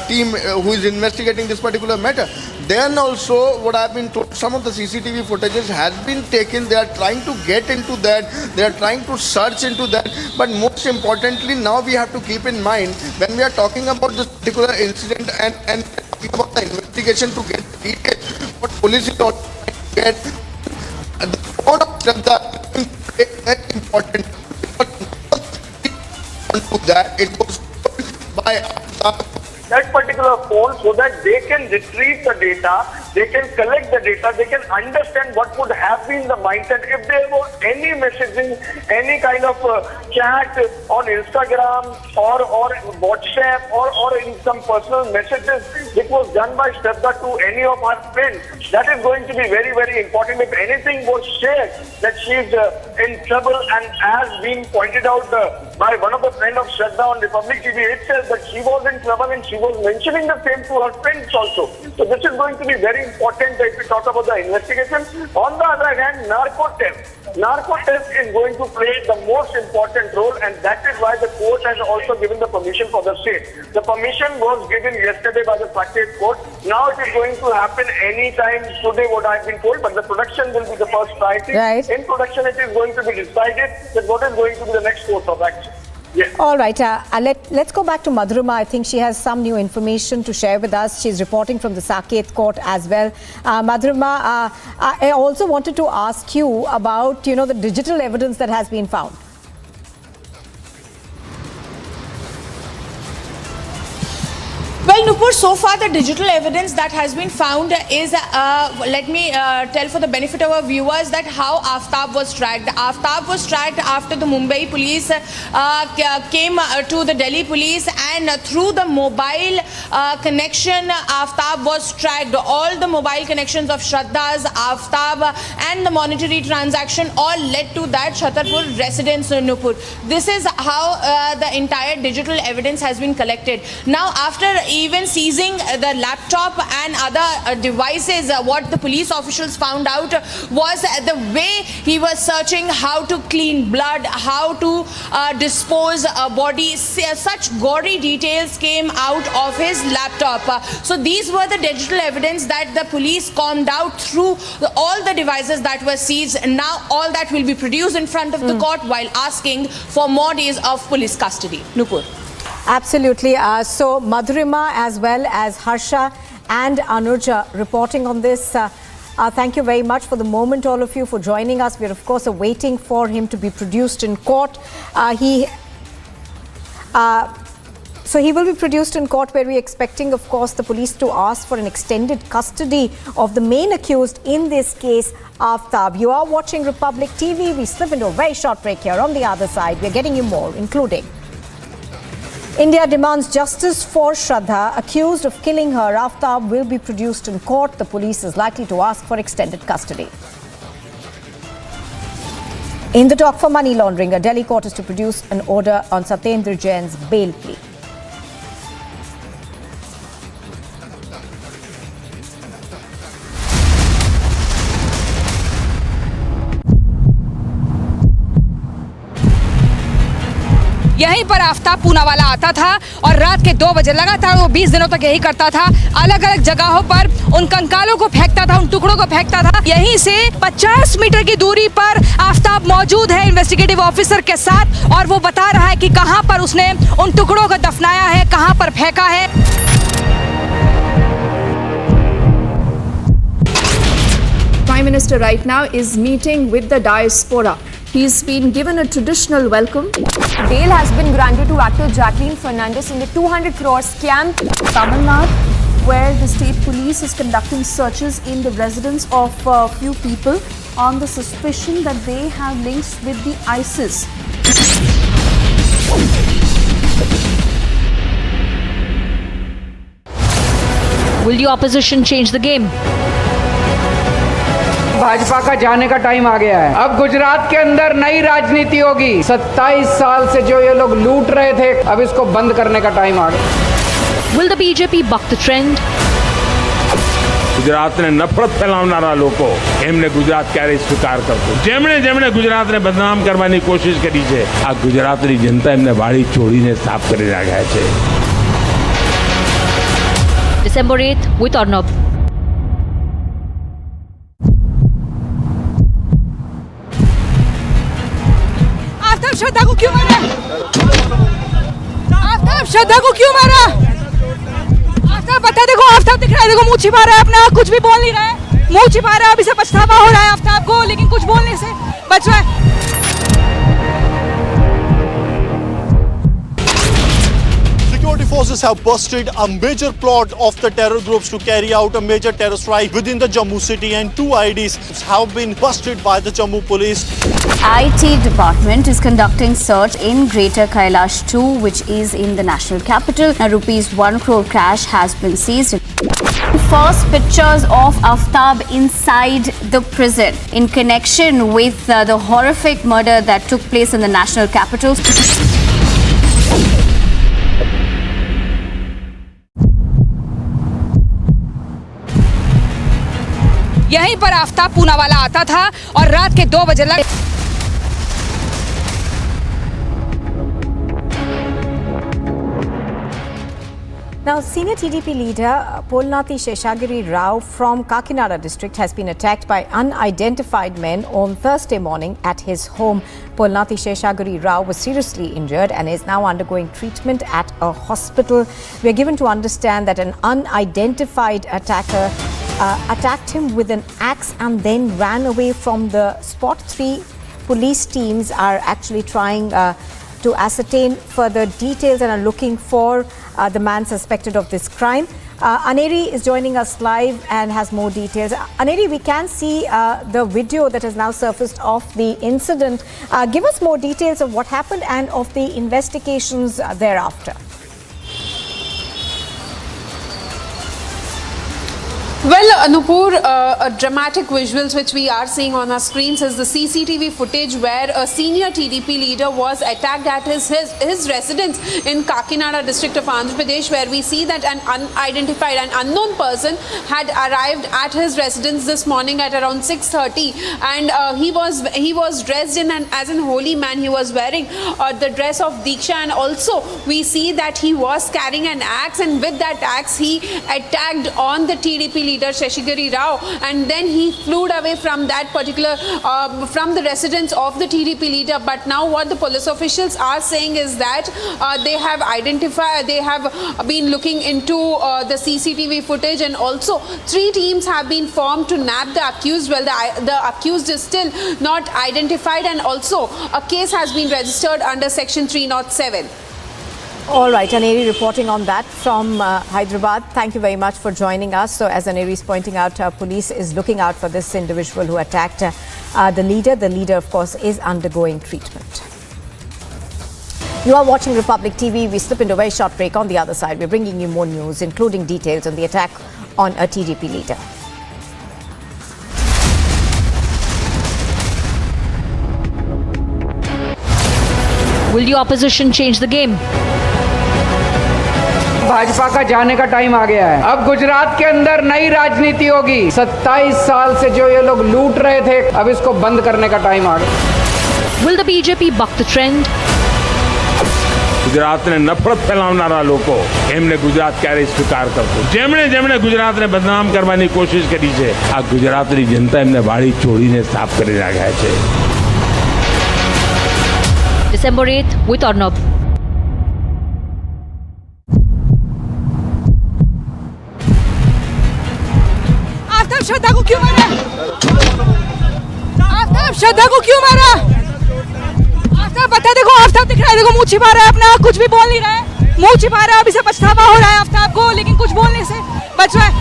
team who is investigating this particular matter. Then also, what I have been told, some of the CCTV footages has been taken. They are trying to get into that. They are trying to search into that. But most importantly, now we have to keep in mind, when we are talking about this particular incident and talking about the investigation to get details, what police is also trying to get, the phone of Shraddha is very important. That it was by that particular phone, so that they can retrieve the data, they can collect the data, they can understand what would have been the mindset if there were any messaging, any kind of chat on Instagram or WhatsApp or in some personal messages which was done by Shraddha to any of our friends. That is going to be very, very important. If anything was shared that she is in trouble, and as been pointed out by one of the friends of Shraddha on Republic TV itself, that she was in trouble and she was mentioning the same to her friends also. So this is going to be very important if we talk about the investigation. On the other hand, narco test. Narco test is going to play the most important role, and that is why the court has also given the permission for the state. The permission was given yesterday by the Saket court. Now it is going to happen anytime today, what I have been told, but the production will be the first priority. Right. In production, it is going to be decided that what is going to be the next course of action. Yes. All right, let's go back to Madhurima. I think she has some new information to share with us. She's reporting from the Saket court as well. Madhurima, I also wanted to ask you about, the digital evidence that has been found. Well, Nupur, so far the digital evidence that has been found is, let me tell for the benefit of our viewers that how Aftab was tracked. Aftab was tracked after the Mumbai police came to the Delhi police, and through the mobile connection, Aftab was tracked. All the mobile connections of Shraddha's, Aftab and the monetary transaction all led to that Chhatarpur residence, Nupur. This is how the entire digital evidence has been collected. Now, after even seizing the laptop and other devices, what the police officials found out was the way he was searching how to clean blood, how to dispose a body. Such gory details came out of his laptop. So these were the digital evidence that the police combed out through all the devices that were seized. And now all that will be produced in front of the court while asking for more days of police custody. Nupur. Absolutely. So Madhurima as well as Harsha and Anuj reporting on this. Thank you very much for the moment, all of you, for joining us. We're, of course, waiting for him to be produced in court. So he will be produced in court, where we're expecting, of course, the police to ask for an extended custody of the main accused in this case, Aftab. You are watching Republic TV. We slip into a very short break here. On the other side, we're getting you more, including India demands justice for Shraddha, accused of killing her. Aftab will be produced in court. The police is likely to ask for extended custody. In the dock for money laundering, a Delhi court is to produce an order on Satyendra Jain's bail plea. यहीं पर आफ्ताब पूनावाला आता था और रात के 2 बजे लगातार वो 20 दिनों तक यही करता था। अलग अलग जगहों पर उन कंकालों को फेंकता था, उन टुकड़ों को फेंकता था। यहीं से 50 मीटर की दूरी पर आफ्ताब मौजूद है इन्वेस्टिगेटिव ऑफिसर के साथ, और वो बता रहा है कि कहां पर उसने उन टुकड़ों को दफनाया है, कहां पर फेंका है। Prime Minister right now is meeting with the diaspora. He's been given a traditional welcome. Bail has been granted to actor Jacqueline Fernandez in the 200 crore scam. Kamal, where the state police is conducting searches in the residence of a few people on the suspicion that they have links with the ISIS. Will the opposition change the game? Bhajpa का जाने का time आ गया है। अब गुजरात के अंदर नई राजनीति होगी। 27 साल से जो ये लोग लूट रहे थे, अब इसको बंद करने का टाइम आ गया। Will the BJP buck the trend? ગુજરાતને નફરત ફેલાવનારા લોકો એમને ગુજરાત ક્યારે સ્વીકાર કરતું? જેમણે ગુજરાતને બદનામ કરવાની કોશિશ કરી છે, આ ગુજરાતની જનતા એમને વાળી ચોળીને સાફ કરી નાખ્યા છે. December 8th with Arnab. Aftab श्रद्धा को क्यों मारा? आफ्ताब श्रद्धा को क्यों मारा? आफ्ताब बता, देखो आफ्ताब दिख रहा है, देखो मुंह छिपा रहा है अपना, कुछ भी बोल नहीं रहा है, मुंह छिपा रहा है। अभी से पछतावा हो रहा है आफ्ताब को, लेकिन कुछ बोलने से बच रहा है। Security forces have busted a major plot of the terror groups to carry out a major terror strike within the Jammu city, and 2 IDs have been busted by the Jammu police. IT department is conducting search in Greater Kailash 2, which is in the national capital. Now, rupees 1 crore cash has been seized. First pictures of Aftab inside the prison in connection with the horrific murder that took place in the national capital. यहीं पर आफ्ताब पूनावाला आता था और रात के 2 बजे Now, senior TDP leader Polnati Sheshagiri Rao from Kakinada district has been attacked by unidentified men on Thursday morning at his home. Polnati Sheshagiri Rao was seriously injured and is now undergoing treatment at a hospital. We are given to understand that an unidentified attacker attacked him with an axe and then ran away from the spot. 3 police teams are actually trying to ascertain further details and are looking for the man suspected of this crime. Aneri is joining us live and has more details. Aneri, we can see the video that has now surfaced of the incident. Give us more details of what happened and of the investigations thereafter. Well, Anupur, dramatic visuals which we are seeing on our screens is the CCTV footage where a senior TDP leader was attacked at his residence in Kakinada district of Andhra Pradesh, where we see that an unidentified, an unknown person had arrived at his residence this morning at around 6:30, and he was dressed in as an holy man. He was wearing the dress of Diksha, and also we see that he was carrying an axe, and with that axe he attacked on the TDP leader Sheshagiri Shashigari Rao, and then he flew away from that particular, from the residence of the TDP leader. But now what the police officials are saying is that they have identified, they have been looking into the CCTV footage, and also 3 teams have been formed to nab the accused. Well, the accused is still not identified, and also a case has been registered under section 307. All right, Aneri reporting on that from Hyderabad. Thank you very much for joining us. So as Aneri is pointing out, police is looking out for this individual who attacked the leader. The leader, of course, is undergoing treatment. You are watching Republic TV. We slip into a very short break. On the other side, we're bringing you more news, including details on the attack on a TDP leader. Will the opposition change the game? Bhajpa का जाने का time आ गया है। अब गुजरात के अंदर नई राजनीति होगी। 27 साल से जो ये लोग लूट रहे थे, अब इसको बंद करने का टाइम आ गया। Will the BJP buck the trend? ગુજરાતને નફરત ફેલાવનારા લોકો એમને ગુજરાત ક્યારે સ્વીકાર કરતું? જેમણે ગુજરાતને બદનામ કરવાની કોશિશ કરી છે, આ ગુજરાતની જનતા એમને વાળી ચોળીને સાફ કરી નાખ્યા છે. December 8th with Arnab. Aftab श्रद्धा को क्यों मारा? आफ्ताब श्रद्धा को क्यों मारा? आफ्ताब बता, देखो आफ्ताब दिख रहा है, देखो मुंह छिपा रहा है अपना, कुछ भी बोल नहीं रहा है, मुंह छिपा रहा है, अभी से पछतावा हो रहा है आफ्ताब को, लेकिन कुछ बोलने से बच रहा है।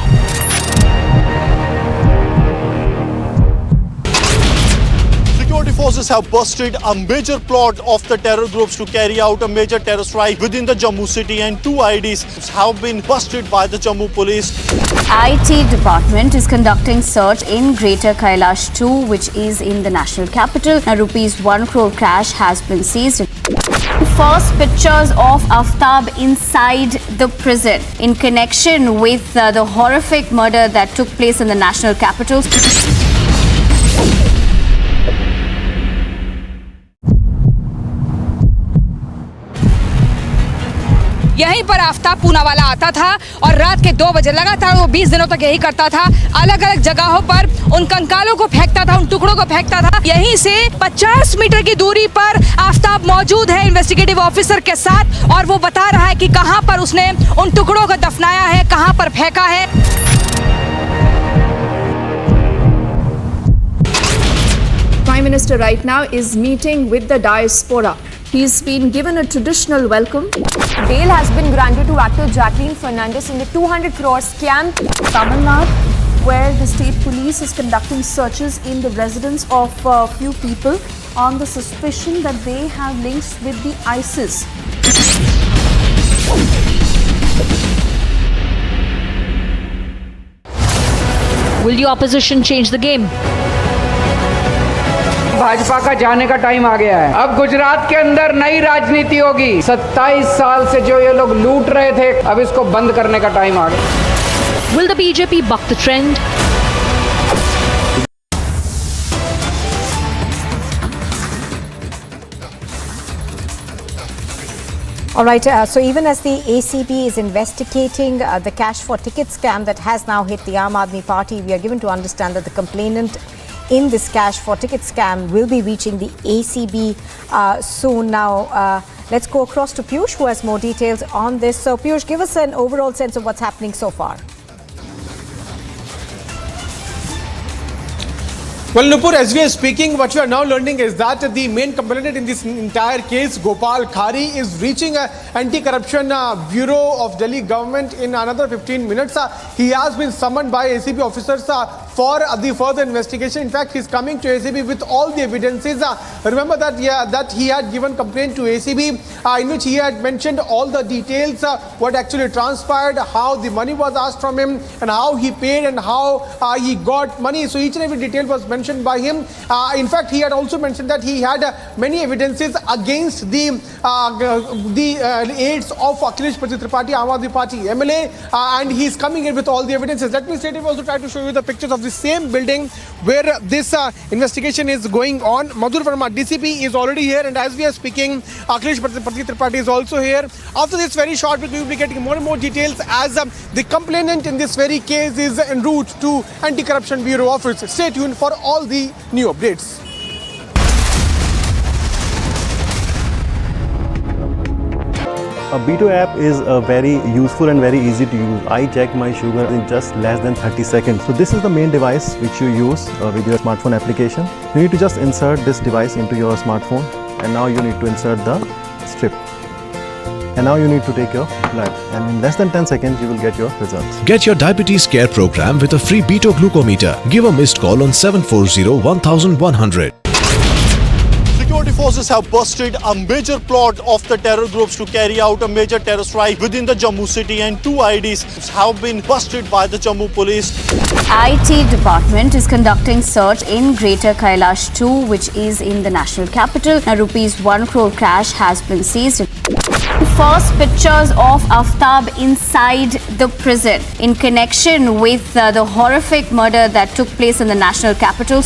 Security forces have busted a major plot of the terror groups to carry out a major terror strike within the Jammu city, and 2 IDs have been busted by the Jammu police. IT department is conducting search in Greater Kailash 2, which is in the national capital. A ₹1 crore cash has been seized. First pictures of Aftab inside the prison in connection with the horrific murder that took place in the national capital. यहीं पर आफ्ताब पूनावाला आता था और रात के 2 बजे लगातार वो 20 दिनों तक यही करता था। अलग अलग जगहों पर उन कंकालों को फेंकता था, उन टुकड़ों को फेंकता था। यहीं से 50 मीटर की दूरी पर आफ्ताब मौजूद है इन्वेस्टिगेटिव ऑफिसर के साथ, और वो बता रहा है कि कहां पर उसने उन टुकड़ों को दफनाया है, कहां पर फेंका है। Prime Minister right now is meeting with the diaspora. He's been given a traditional welcome. Bail has been granted to actor Jacqueline Fernandez in the 200 crore scam. Kamal, where the state police is conducting searches in the residence of a few people on the suspicion that they have links with the ISIS. Will the opposition change the game? Bhajpa का जाने का time आ गया है। अब गुजरात के अंदर नई राजनीति होगी। 27 साल से जो ये लोग लूट रहे थे, अब इसको बंद करने का टाइम आ गया। Will the BJP buck the trend? All right, so even as the ACB is investigating the cash for ticket scam that has now hit the Aam Aadmi Party, we are given to understand that the complainant in this cash for ticket scam will be reaching the ACB soon. Now, let's go across to Piyush, who has more details on this. So, Piyush, give us an overall sense of what's happening so far. Well, Nupur, as we are speaking, what you are now learning is that the main complainant in this entire case, Gopal Khari, is reaching an anti-corruption bureau of Delhi government in another 15 minutes. He has been summoned by ACB officers for the further investigation. In fact, he is coming to ACB with all the evidences. Remember that that he had given complaint to ACB in which he had mentioned all the details, what actually transpired, how the money was asked from him, and how he paid and how he got money. So each and every detail was mentioned by him. In fact, he had also mentioned that he had many evidences against the aides of Akhilesh Tripathi, Aam Aadmi Party MLA, and he is coming in with all the evidences. Let me straight away also try to show you the pictures of the same building where this investigation is going on. Madhur Verma, DCP, is already here, and as we are speaking, Akhilesh Tripathi is also here. After this very short break, we will be getting more and more details as the complainant in this very case is en route to Anti-Corruption Bureau office. Stay tuned for all the new updates. A Beto app is very useful and very easy to use. I check my sugar in just less than 30 seconds. So this is the main device which you use with your smartphone application. You need to just insert this device into your smartphone, and now you need to insert the strip. And now you need to take your blood, and in less than 10 seconds you will get your results. Get your diabetes care program with a free Beto glucometer. Give a missed call on 740-1100. Security forces have busted a major plot of the terror groups to carry out a major terror strike within the Jammu city, and 2 IDs have been busted by the Jammu police. IT department is conducting search in Greater Kailash 2, which is in the national capital. A ₹1 crore cash has been seized. First pictures of Aftab inside the prison in connection with the horrific murder that took place in the national capital.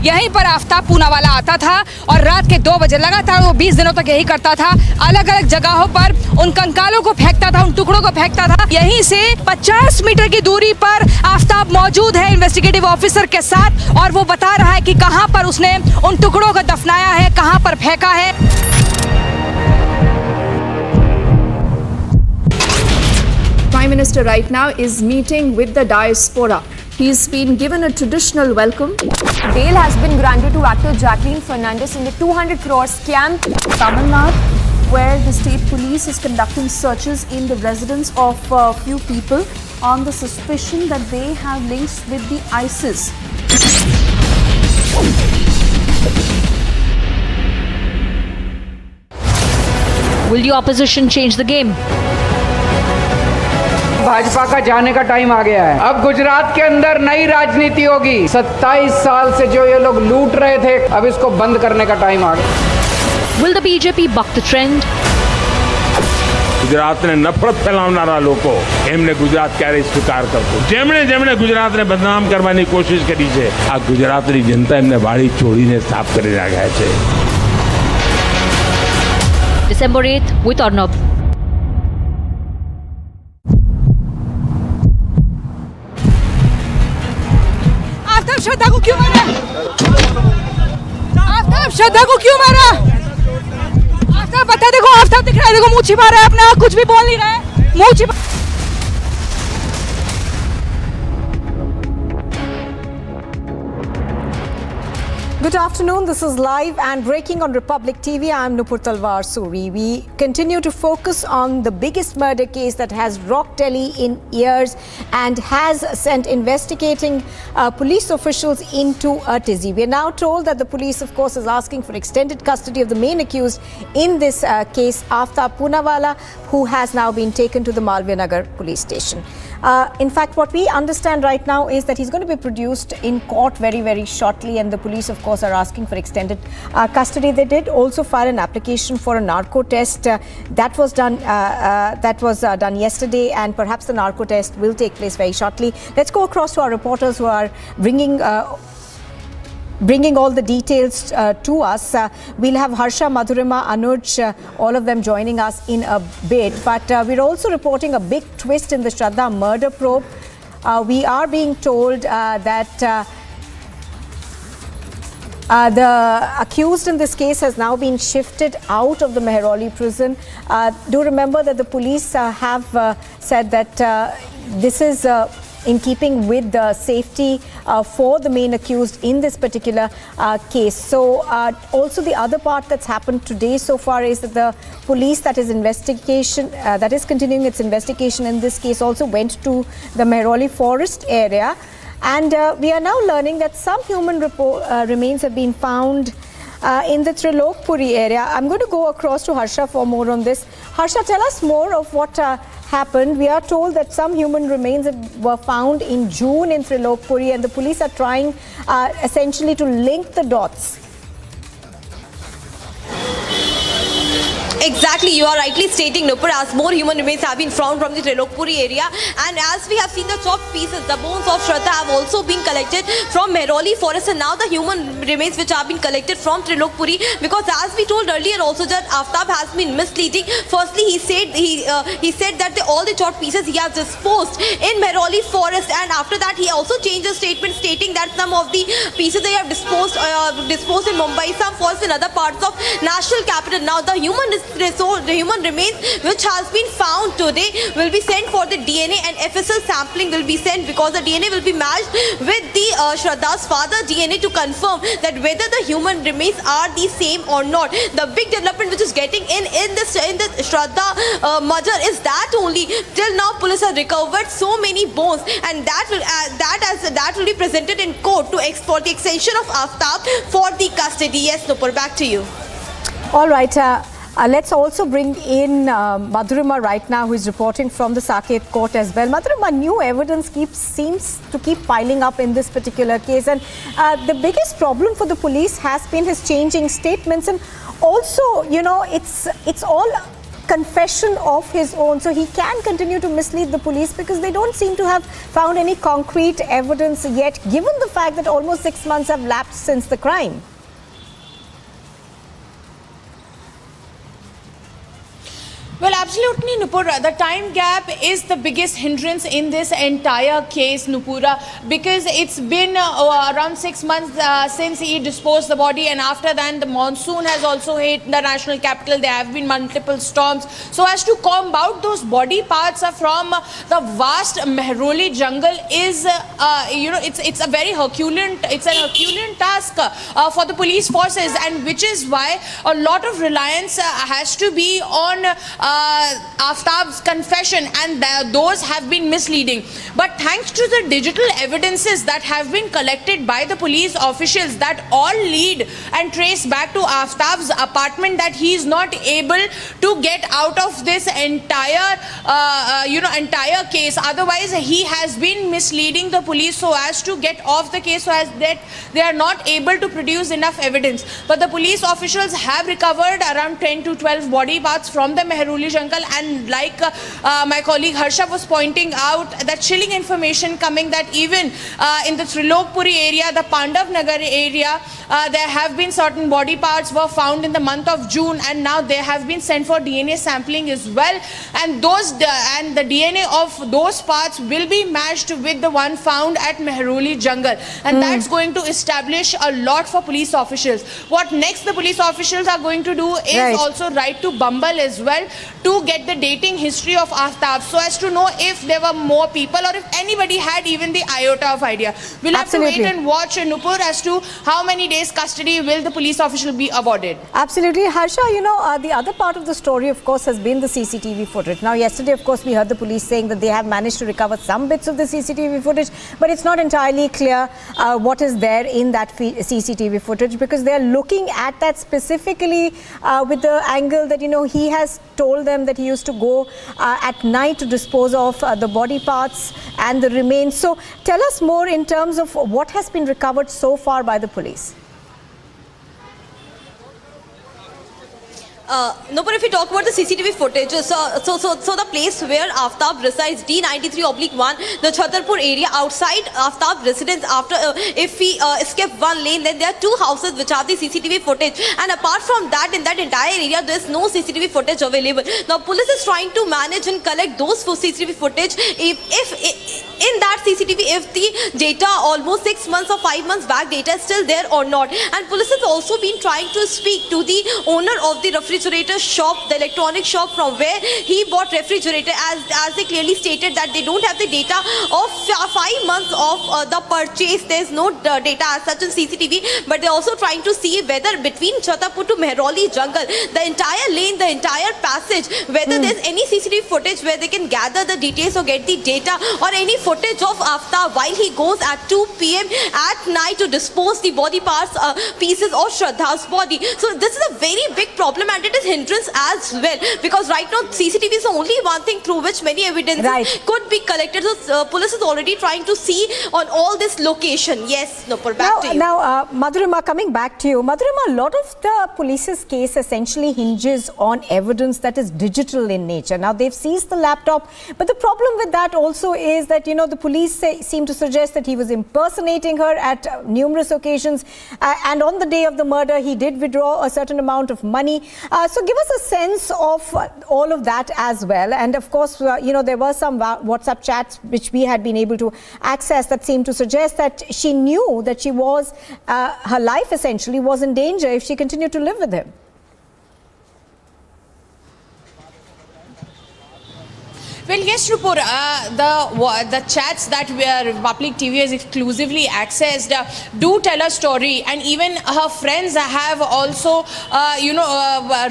यहीं पर आफ्ताब पूनावाला आता था और रात के 2 बजे लगातार वो 20 दिनों तक यही करता था। अलग अलग जगहों पर उन कंकालों को फेंकता था, उन टुकड़ों को फेंकता था। यहीं से 50 मीटर की दूरी पर आफ्ताब मौजूद है इन्वेस्टिगेटिव ऑफिसर के साथ, और वो बता रहा है कि कहां पर उसने उन टुकड़ों को दफनाया है, कहां पर फेंका है। Prime Minister right now is meeting with the diaspora. He's been given a traditional welcome. Bail has been granted to actor Jacqueline Fernandez in the 200 crore scam. Kamal, where the state police is conducting searches in the residence of a few people on the suspicion that they have links with the ISIS. Will the opposition change the game? Bhajpa का जाने का time आ गया है। अब गुजरात के अंदर नई राजनीति होगी। 27 साल से जो ये लोग लूट रहे थे, अब इसको बंद करने का टाइम आ गया। Will the BJP buck the trend? ગુજરાતને નફરત ફેલાવનારા લોકો એમને ગુજરાત ક્યારે સ્વીકાર કરતું? જેમણે ગુજરાતને બદનામ કરવાની કોશિશ કરી છે, આ ગુજરાતની જનતા એમને વાળી ચોળીને સાફ કરી નાખ્યા છે. December 8th with Arnab. Aftab श्रद्धा को क्यों मारा? आफ्ताब श्रद्धा को क्यों मारा? आफ्ताब बता, देखो आफ्ताब दिख रहा है, देखो मुंह छिपा रहा है अपना, कुछ भी बोल नहीं रहा है, मुंह छिपा। Good afternoon. This is live and breaking on Republic TV. I'm Nupur Talwar Suri. We continue to focus on the biggest murder case that has rocked Delhi in years and has sent investigating police officials into a tizzy. We are now told that the police, of course, is asking for extended custody of the main accused in this case, Aftab Poonawala, who has now been taken to the Malviya Nagar police station. In fact, what we understand right now is that he's going to be produced in court very, very shortly, and the police, of course, are asking for extended custody. They did also file an application for a narco test that was done yesterday, and perhaps the narco test will take place very shortly. Let's go across to our reporters who are bringing all the details to us. We'll have Harsha, Madhurima, Anuj, all of them joining us in a bit. But we're also reporting a big twist in the Shraddha murder probe. We are being told that the accused in this case has now been shifted out of the Mehrauli prison. Do remember that the police have said that this is in keeping with the safety for the main accused in this particular case. So also the other part that's happened today so far is that the police that is continuing its investigation in this case also went to the Mehrauli forest area. And we are now learning that some human remains have been found in the Trilokpuri area. I'm going to go across to Harsha for more on this. Harsha, tell us more of what happened. We are told that some human remains were found in June in Trilokpuri, and the police are trying essentially to link the dots. Exactly, you are rightly stating, Nupur, as more human remains have been found from the Trilokpuri area, and as we have seen the chopped pieces, the bones of Shraddha have also been collected from Mehroli forest, and now the human remains which have been collected from Trilokpuri, because as we told earlier also that Aftab has been misleading. Firstly, he said that all the chopped pieces he has disposed in Mehroli forest, and after that he also changed the statement stating that some of the pieces they have disposed in Mumbai, some forest in other parts of national capital. Now the human remains which has been found today will be sent for the DNA and FSL sampling will be sent, because the DNA will be matched with the Shraddha's father DNA to confirm that whether the human remains are the same or not. The big development which is getting in the Shraddha murder is that only till now police have recovered so many bones, and that will be presented in court for the extension of Aftab for the custody. Yes, Nupur, back to you. All right. Let's also bring in Madhurima right now, who is reporting from the Saket court as well. Madhurima, new evidence seems to keep piling up in this particular case, and the biggest problem for the police has been his changing statements, and also, you know, it's all confession of his own, so he can continue to mislead the police because they don't seem to have found any concrete evidence yet, given the fact that almost 6 months have lapsed since the crime. Well, absolutely, Nupura. The time gap is the biggest hindrance in this entire case, Nupura, because it's been around 6 months since he disposed the body, and after that the monsoon has also hit the national capital. There have been multiple storms. So as to comb out those body parts from the vast Mehroli jungle is, it's a very Herculean task for the police forces, and which is why a lot of reliance has to be on Aftab's confession, and those have been misleading. But thanks to the digital evidences that have been collected by the police officials, that all lead and trace back to Aftab's apartment, that he is not able to get out of this entire case. Otherwise, he has been misleading the police so as to get off the case, so as that they are not able to produce enough evidence. But the police officials have recovered around 10 to 12 body parts from the Mehroli jungle, and like my colleague Harsha was pointing out, that chilling information coming that even in the Trilokpuri area, the Pandav Nagar area, there have been certain body parts were found in the month of June, and now they have been sent for DNA sampling as well, and the DNA of those parts will be matched with the one found at Mehroli jungle, and that's going to establish a lot for police officials. What next the police officials are going to do is also write to Bumble as well to get the dating history of Aftab, so as to know if there were more people or if anybody had even the iota of idea. We'll have to wait and watch, Nupur, as to how many days custody will the police official be awarded. Absolutely. Harsha, the other part of the story, of course, has been the CCTV footage. Now, yesterday, of course, we heard the police saying that they have managed to recover some bits of the CCTV footage, but it's not entirely clear what is there in that CCTV footage, because they're looking at that specifically with the angle that, he has told them that he used to go at night to dispose of the body parts and the remains. So tell us more in terms of what has been recovered so far by the police. No, but if we talk about the CCTV footage, so the place where Aftab resides, D93/1, the Chhatarpur area, outside Aftab residence, after if we skip one lane, then there are two houses which have the CCTV footage, and apart from that, in that entire area, there is no CCTV footage available. Now, police is trying to manage and collect those CCTV footage. If in that CCTV, if the data almost 6 months or 5 months back data is still there or not, and police has also been trying to speak to the owner of the refrigerator shop, the electronic shop from where he bought refrigerator, as they clearly stated that they don't have the data of 5 months of the purchase. There's no data as such in CCTV, but they're also trying to see whether between Chhatarpur to Mehroli jungle, the entire lane, the entire passage, whether there's any CCTV footage where they can gather the details or get the data, or any footage of Aftab while he goes at 2 p.m. at night to dispose the body parts, pieces of Shraddha's body. So this is a very big problem and it is hindrance as well, because right now CCTV is the only one thing through which many evidences could be collected. So police is already trying to see on all this location. Yes, Nupur, back to you. Now, Madhurima, coming back to you. Madhurima, a lot of the police's case essentially hinges on evidence that is digital in nature. Now, they've seized the laptop, but the problem with that also is that, you know, the police seem to suggest that he was impersonating her at numerous occasions, and on the day of the murder, he did withdraw a certain amount of money. So give us a sense of all of that as well. And of course, you know, there were some WhatsApp chats which we had been able to access that seemed to suggest that she knew that she was, her life essentially was in danger if she continued to live with him. Well, yes, Nupur, the chats that Public TV has exclusively accessed do tell a story, and even her friends have also,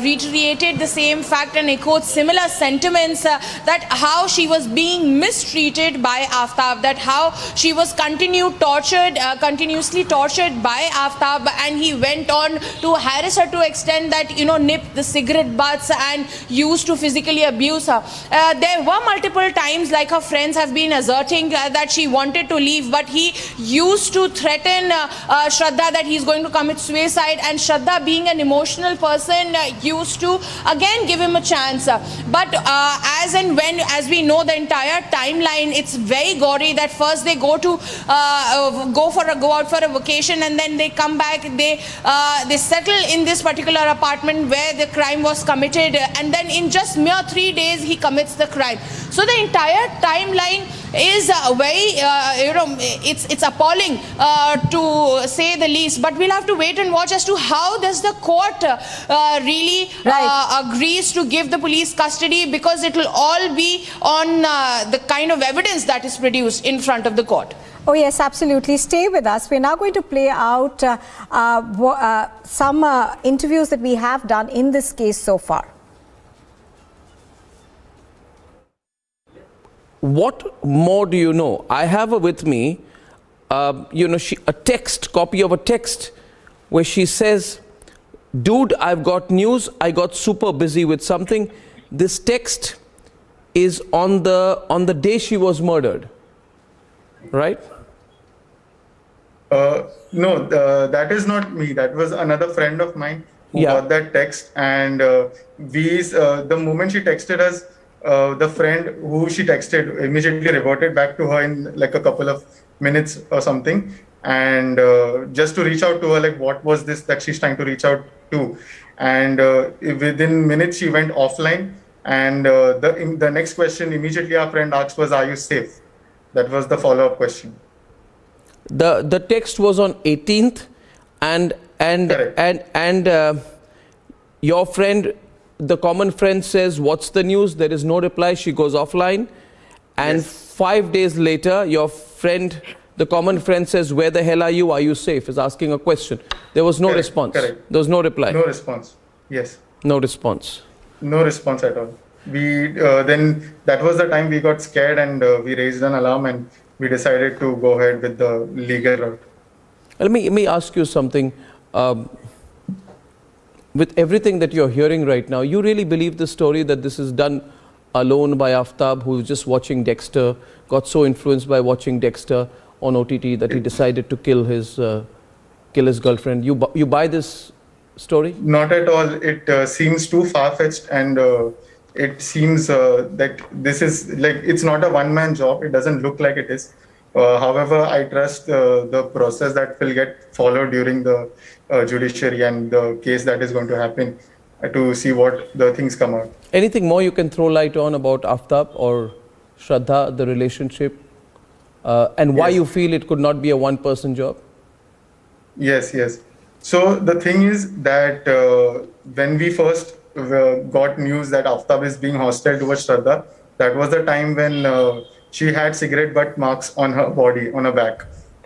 reiterated the same fact and echoed similar sentiments that how she was being mistreated by Aftab, that how she was continuously tortured by Aftab, and he went on to harass her to extent that, you know, nipped the cigarette butts and used to physically abuse her. There were multiple times, like her friends have been asserting, that she wanted to leave, but he used to threaten Shraddha that he's going to commit suicide, and Shraddha, being an emotional person, used to again give him a chance. But as we know the entire timeline, it's very gory. That first they go out for a vacation, and then they come back, they settle in this particular apartment where the crime was committed, and then in just mere 3 days he commits the crime. So the entire timeline is very, it's appalling to say the least. But we'll have to wait and watch as to how does the court really agrees to give the police custody, because it will all be on the kind of evidence that is produced in front of the court. Oh yes, absolutely. Stay with us. We're now going to play out some interviews that we have done in this case so far. What more do you know? I have with me, a copy of a text where she says, "Dude, I've got news. I got super busy with something." This text is on the day she was murdered, right? No, that is not me. That was another friend of mine who got that text, and the moment she texted us, the friend who she texted immediately reverted back to her in like a couple of minutes or something, and just to reach out to her, like, what was this that she's trying to reach out to, and within minutes she went offline, and the next question immediately our friend asked was, "Are you safe?" That was the follow-up question. The text was on 18th, and your friend, the common friend, says, "What's the news?" There is no reply. She goes offline, and 5 days later, your friend, the common friend, says, "Where the hell are you? Are you safe?" Is asking a question. There was no response. Correct. There was no reply. No response. Yes. No response. No response at all. We then that was the time we got scared, and we raised an alarm, and we decided to go ahead with the legal route. Let me ask you something. With everything that you're hearing right now, you really believe the story that this is done alone by Aftab, who was just watching Dexter, got so influenced by watching Dexter on OTT that he decided to kill his girlfriend? You buy this story? Not at all. It seems too far-fetched, and it seems that this is like, it's not a one-man job. It doesn't look like it is. However, I trust the process that will get followed during the judiciary and the case that is going to happen to see what the things come out. Anything more you can throw light on about Aftab or Shraddha, the relationship, and why you feel it could not be a one-person job? Yes. So the thing is that when we first got news that Aftab is being hostile towards Shraddha, that was the time when she had cigarette butt marks on her body, on her back.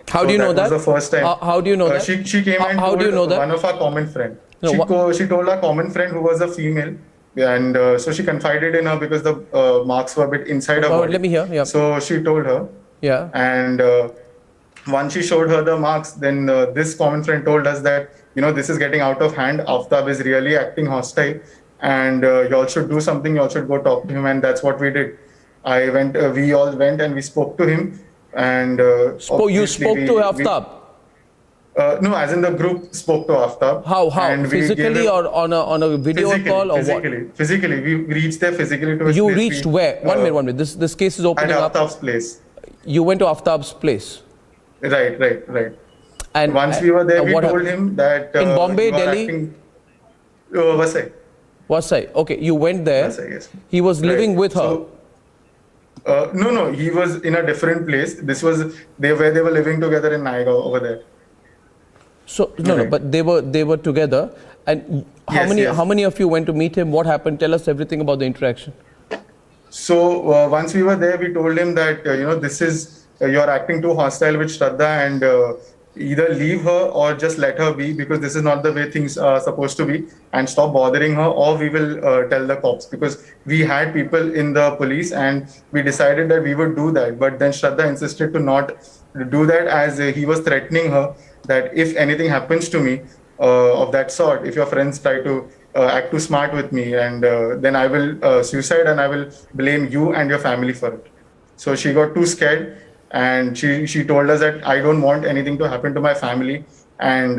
How do you know that? That was the first time. How do you know that? She came and told one of our common friend. She told our common friend, who was a female, and so she confided in her because the marks were a bit inside her body. Let me hear. Yeah. So she told her, Yeah. And once she showed her the marks, then this common friend told us that, this is getting out of hand. Aftab is really acting hostile, and you all should do something. You all should go talk to him, and that's what we did. We all went and we spoke to him, and you spoke to Aftab? No, as in the group spoke to Aftab. How? And Physically or on a video call or what? Physically. We reached there physically to his You place. reached where? One minute. This case is opening up. At Aftab's place. You went to Aftab's place? Right. And once we were there, we told him that in Bombay, Delhi, Vasai. Okay, you went there. Vasai, yes. He was living with her. No, he was in a different place. This was where they were living together in Naigaon over there. So no, but they were together. And how many of you went to meet him? What happened? Tell us everything about the interaction. So once we were there, we told him that this is you're acting too hostile with Shraddha, and either leave her or just let her be, because this is not the way things are supposed to be, and stop bothering her, or we will tell the cops, because we had people in the police and we decided that we would do that. But then Shraddha insisted to not do that, as he was threatening her that if anything happens to me of that sort, if your friends try to act too smart with me, and then I will suicide and I will blame you and your family for it. So she got too scared, and she told us that I don't want anything to happen to my family, and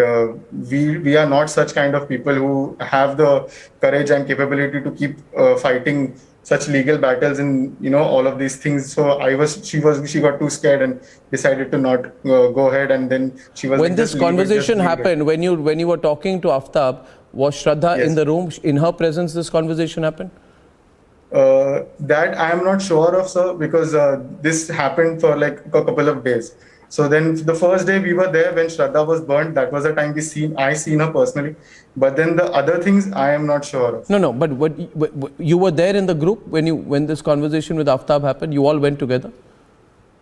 we are not such kind of people who have the courage and capability to keep fighting such legal battles in all of these things. So she got too scared and decided to not go ahead, and then she was when this conversation happened, when you were talking to Aftab, was Shraddha in the room? In her presence this conversation happened? That I am not sure of, sir, because this happened for like a couple of days. So then the first day we were there when Shraddha was burnt, that was the time I seen her personally. But then the other things I am not sure of. No, but you were there in the group when this conversation with Aftab happened? You all went together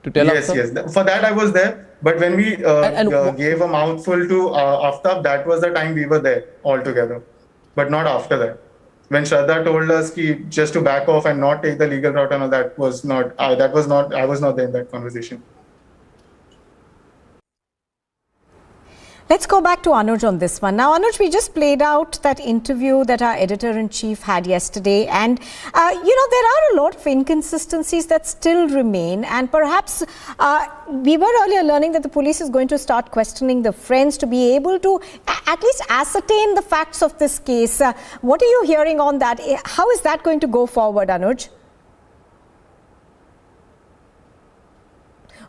to tell Aftab? Yes. For that I was there. But when we gave a mouthful to Aftab, that was the time we were there all together. But not after that. When Shraddha told us just to back off and not take the legal route and all, I was not there in that conversation. Let's go back to Anuj on this one. Now, Anuj, we just played out that interview that our editor-in-chief had yesterday, and there are a lot of inconsistencies that still remain, and perhaps we were earlier learning that the police is going to start questioning the friends to be able to at least ascertain the facts of this case. What are you hearing on that? How is that going to go forward, Anuj?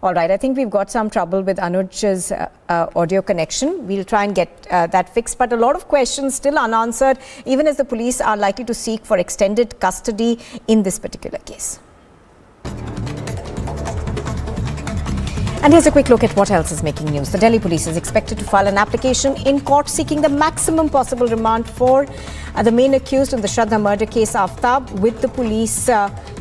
All right, I think we've got some trouble with Anuj's audio connection. We'll try and get that fixed, but a lot of questions still unanswered, even as the police are likely to seek for extended custody in this particular case. And here's a quick look at what else is making news. The Delhi police is expected to file an application in court seeking the maximum possible remand for the main accused in the Shraddha murder case, Aftab, with the police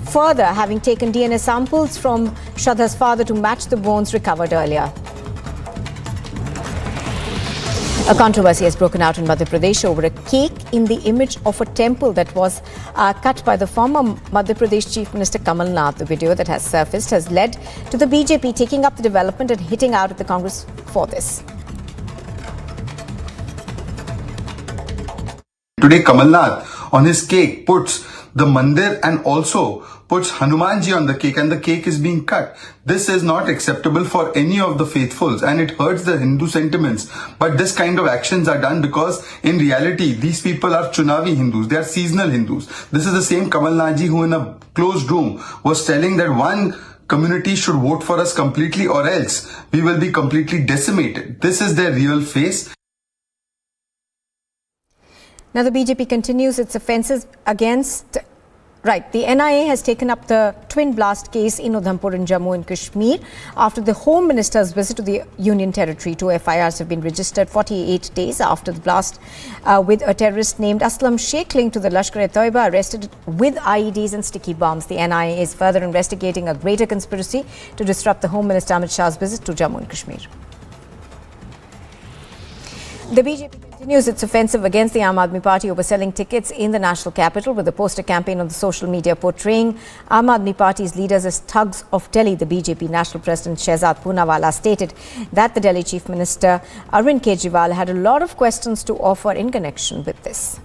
further having taken DNA samples from Shraddha's father to match the bones recovered earlier. A controversy has broken out in Madhya Pradesh over a cake in the image of a temple that was cut by the former Madhya Pradesh Chief Minister Kamal Nath. The video that has surfaced has led to the BJP taking up the development and hitting out at the Congress for this. Today, Kamal Nath on his cake puts the Mandir and also puts Hanumanji on the cake, and the cake is being cut. This is not acceptable for any of the faithfuls, and it hurts the Hindu sentiments. But this kind of actions are done because in reality, these people are Chunavi Hindus. They are seasonal Hindus. This is the same Kamal Nath who in a closed room was telling that one community should vote for us completely or else we will be completely decimated. This is their real face. Now the BJP continues its offences against... Right, the NIA has taken up the twin blast case in Udhampur in Jammu and Kashmir after the Home Minister's visit to the Union Territory. 2 FIRs have been registered 48 days after the blast with a terrorist named Aslam Sheikh linked to the Lashkar-e-Toiba arrested with IEDs and sticky bombs. The NIA is further investigating a greater conspiracy to disrupt the Home Minister Amit Shah's visit to Jammu and Kashmir. The BJP continues its offensive against the Aam Aadmi Party over selling tickets in the national capital with a poster campaign on the social media portraying Aam Aadmi Party's leaders as thugs of Delhi. The BJP National President Shehzad Poonawala stated that the Delhi Chief Minister Arvind Kejriwal had a lot of questions to offer in connection with this.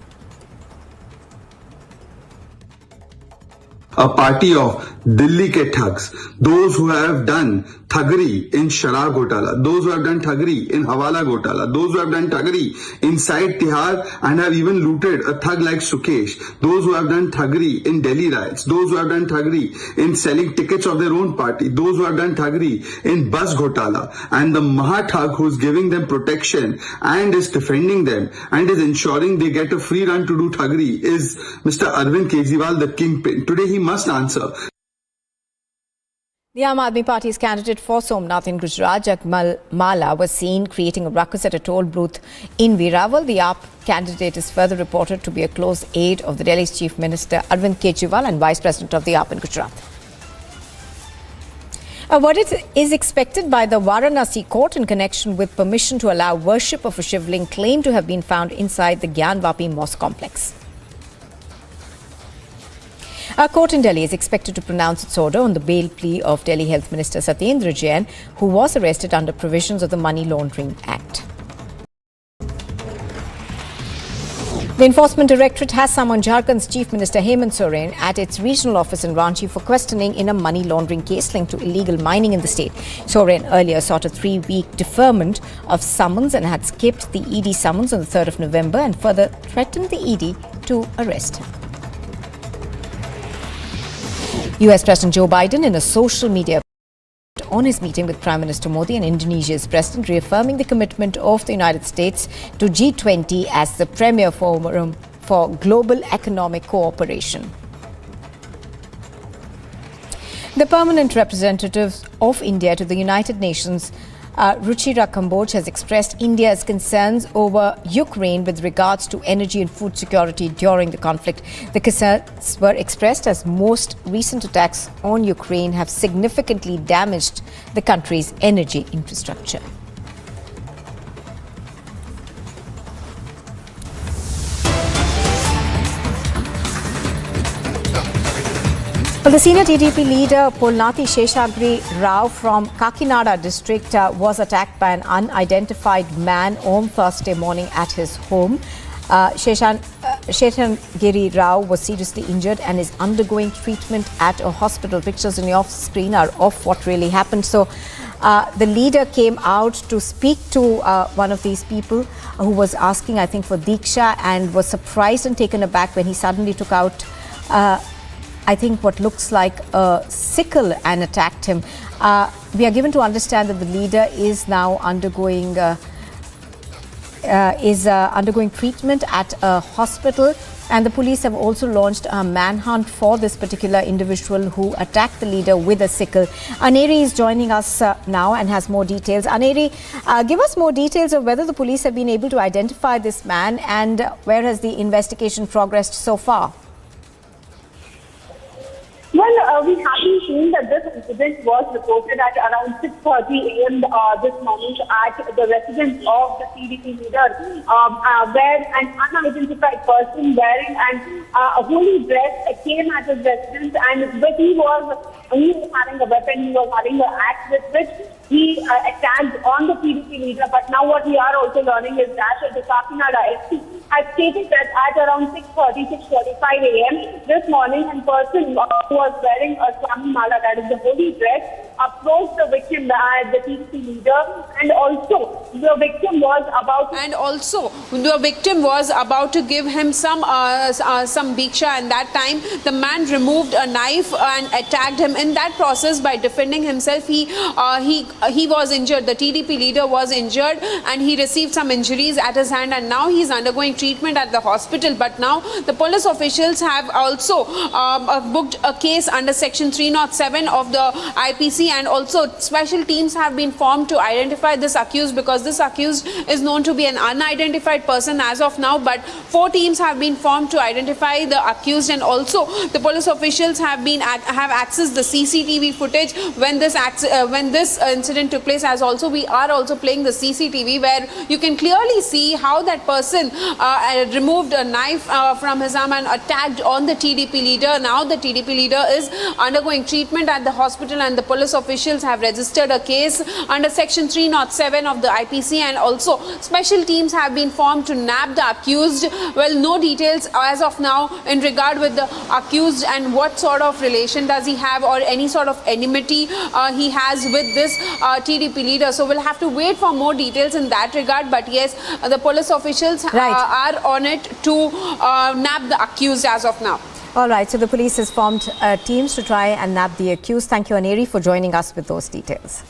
A party of Delhi ke thugs, those who have done thuggery in Sharab Ghotala, those who have done thuggery in Hawala Ghotala, those who have done thuggery inside Tihar and have even looted a thug like Sukesh, those who have done thuggery in Delhi riots, those who have done thuggery in selling tickets of their own party, those who have done thuggery in Bus Ghotala, and the Mahathug who is giving them protection and is defending them and is ensuring they get a free run to do thuggery is Mr. Arvind Kejriwal, the kingpin. Today he must answer. The Aam Aadmi Party's candidate for Somnath in Gujarat, Kamal was seen creating a ruckus at a toll booth in Veerawal. The AAP candidate is further reported to be a close aide of the Delhi's Chief Minister Arvind Kejriwal and Vice President of the AAP in Gujarat. A verdict is expected by the Varanasi court in connection with permission to allow worship of a Shivling claimed to have been found inside the Gyanvapi Mosque complex. A court in Delhi is expected to pronounce its order on the bail plea of Delhi Health Minister Satyendra Jain, who was arrested under provisions of the Money Laundering Act. The Enforcement Directorate has summoned Jharkhand's Chief Minister Hemant Soren at its regional office in Ranchi for questioning in a money laundering case linked to illegal mining in the state. Soren earlier sought a 3-week deferment of summons and had skipped the ED summons on the 3rd of November and further threatened the ED to arrest him. US President Joe Biden in a social media on his meeting with Prime Minister Modi and Indonesia's president, reaffirming the commitment of the United States to G20 as the premier forum for global economic cooperation. The permanent representative of India to the United Nations, Ruchira Kamboj, has expressed India's concerns over Ukraine with regards to energy and food security during the conflict. The concerns were expressed as most recent attacks on Ukraine have significantly damaged the country's energy infrastructure. Well, the senior TDP leader Polnati Sheshagri Rao from Kakinada district was attacked by an unidentified man on Thursday morning at his home. Sheshagiri Rao was seriously injured and is undergoing treatment at a hospital. Pictures on your screen are of what really happened. So the leader came out to speak to one of these people who was asking, I think, for Diksha, and was surprised and taken aback when he suddenly took out I think what looks like a sickle and attacked him. We are given to understand that the leader is now undergoing treatment at a hospital, and the police have also launched a manhunt for this particular individual who attacked the leader with a sickle. Aneri is joining us now and has more details. Aneri, give us more details of whether the police have been able to identify this man and where has the investigation progressed so far? Well, we have been seeing that this incident was reported at around 6:30 a.m. This morning at the residence of the TDP leader, where an unidentified person wearing a holy dress came at his residence, and he was having a weapon, he was having an axe with which he attacked on the TDP leader. But now what we are also learning is that the Kakinada SP has stated that at around 6:45 a.m. this morning, a person who was wearing a Swami Mala, that is the holy dress, approached the victim, the TDP leader, and also the victim was about to give him some bhiksha, and that time the man removed a knife and attacked him. In that process, by defending himself, he was injured. The TDP leader was injured and he received some injuries at his hand, and now he's undergoing treatment at the hospital. But now the police officials have also booked a case under section 307 of the IPC, and also special teams have been formed to identify this accused, because because this accused is known to be an unidentified person as of now, but 4 teams have been formed to identify the accused, and also the police officials have accessed the CCTV footage when this incident took place. As also we are also playing the CCTV where you can clearly see how that person removed a knife from his arm and attacked on the TDP leader. Now the TDP leader is undergoing treatment at the hospital, and the police officials have registered a case under section 307 of the IPC, and also special teams have been formed to nab the accused. Well, no details as of now in regard with the accused and what sort of relation does he have or any sort of enmity he has with this TDP leader. So we'll have to wait for more details in that regard. But yes, the police officials are on it to nab the accused as of now. All right, so the police has formed teams to try and nab the accused. Thank you, Aneri, for joining us with those details.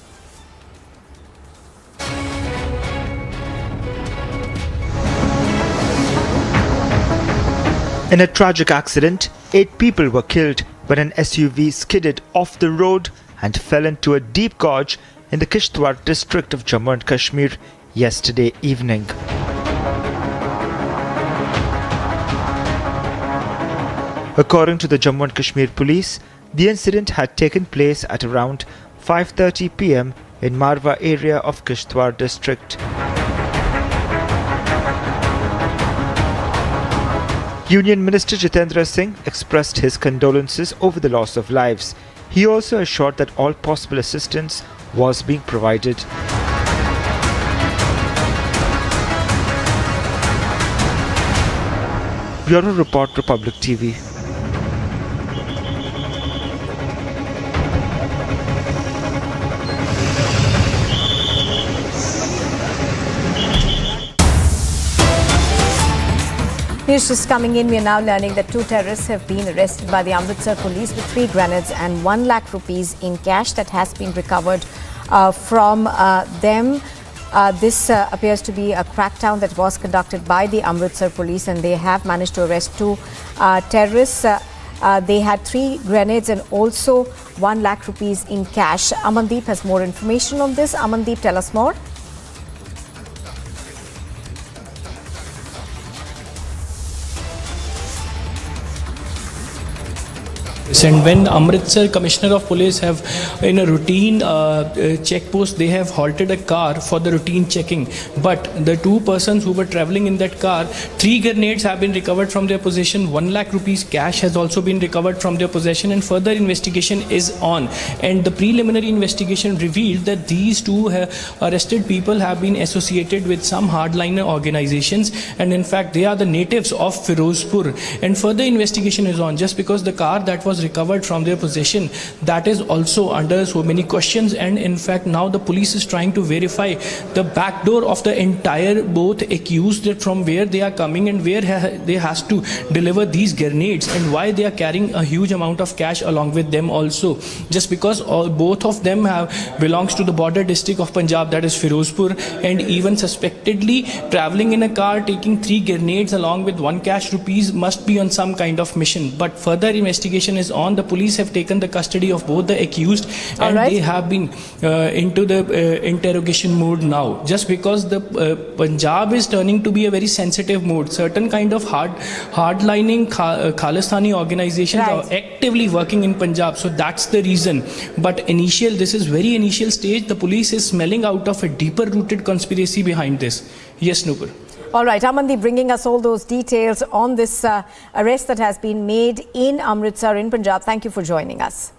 In a tragic accident, 8 people were killed when an SUV skidded off the road and fell into a deep gorge in the Kishtwar district of Jammu and Kashmir yesterday evening. According to the Jammu and Kashmir police, the incident had taken place at around 5:30 p.m. in Marwa area of Kishtwar district. Union Minister Jitendra Singh expressed his condolences over the loss of lives. He also assured that all possible assistance was being provided. Bureau Report, Republic TV. News just coming in. We are now learning that 2 terrorists have been arrested by the Amritsar police with 3 grenades and 1 lakh rupees in cash that has been recovered from them. This appears to be a crackdown that was conducted by the Amritsar police, and they have managed to arrest 2 terrorists. They had 3 grenades and also 1 lakh rupees in cash. Amandeep has more information on this. Amandeep, tell us more. And when Amritsar Commissioner of Police have in a routine check post, they have halted a car for the routine checking. But the 2 persons who were traveling in that car, 3 grenades have been recovered from their possession. 1 lakh rupees cash has also been recovered from their possession, and further investigation is on. And the preliminary investigation revealed that these 2 arrested people have been associated with some hardliner organizations, and in fact they are the natives of Firozpur. And further investigation is on. Just because the car that was recovered from their possession, that is also under so many questions, and in fact now the police is trying to verify the back door of the entire both accused, that from where they are coming and where they has to deliver these grenades, and why they are carrying a huge amount of cash along with them also. Just because both of them belongs to the border district of Punjab, that is Firozpur, and even suspectedly traveling in a car taking 3 grenades along with 1 cash rupees must be on some kind of mission. But further investigation is on. The police have taken the custody of both the accused, and they have been into the interrogation mode now. Just because the Punjab is turning to be a very sensitive mode, certain kind of hardlining Khalistani organizations are actively working in Punjab. So that's the reason. But this is very initial stage. The police is smelling out of a deeper rooted conspiracy behind this. Yes, Nupur. All right, Amandeep bringing us all those details on this arrest that has been made in Amritsar in Punjab. Thank you for joining us.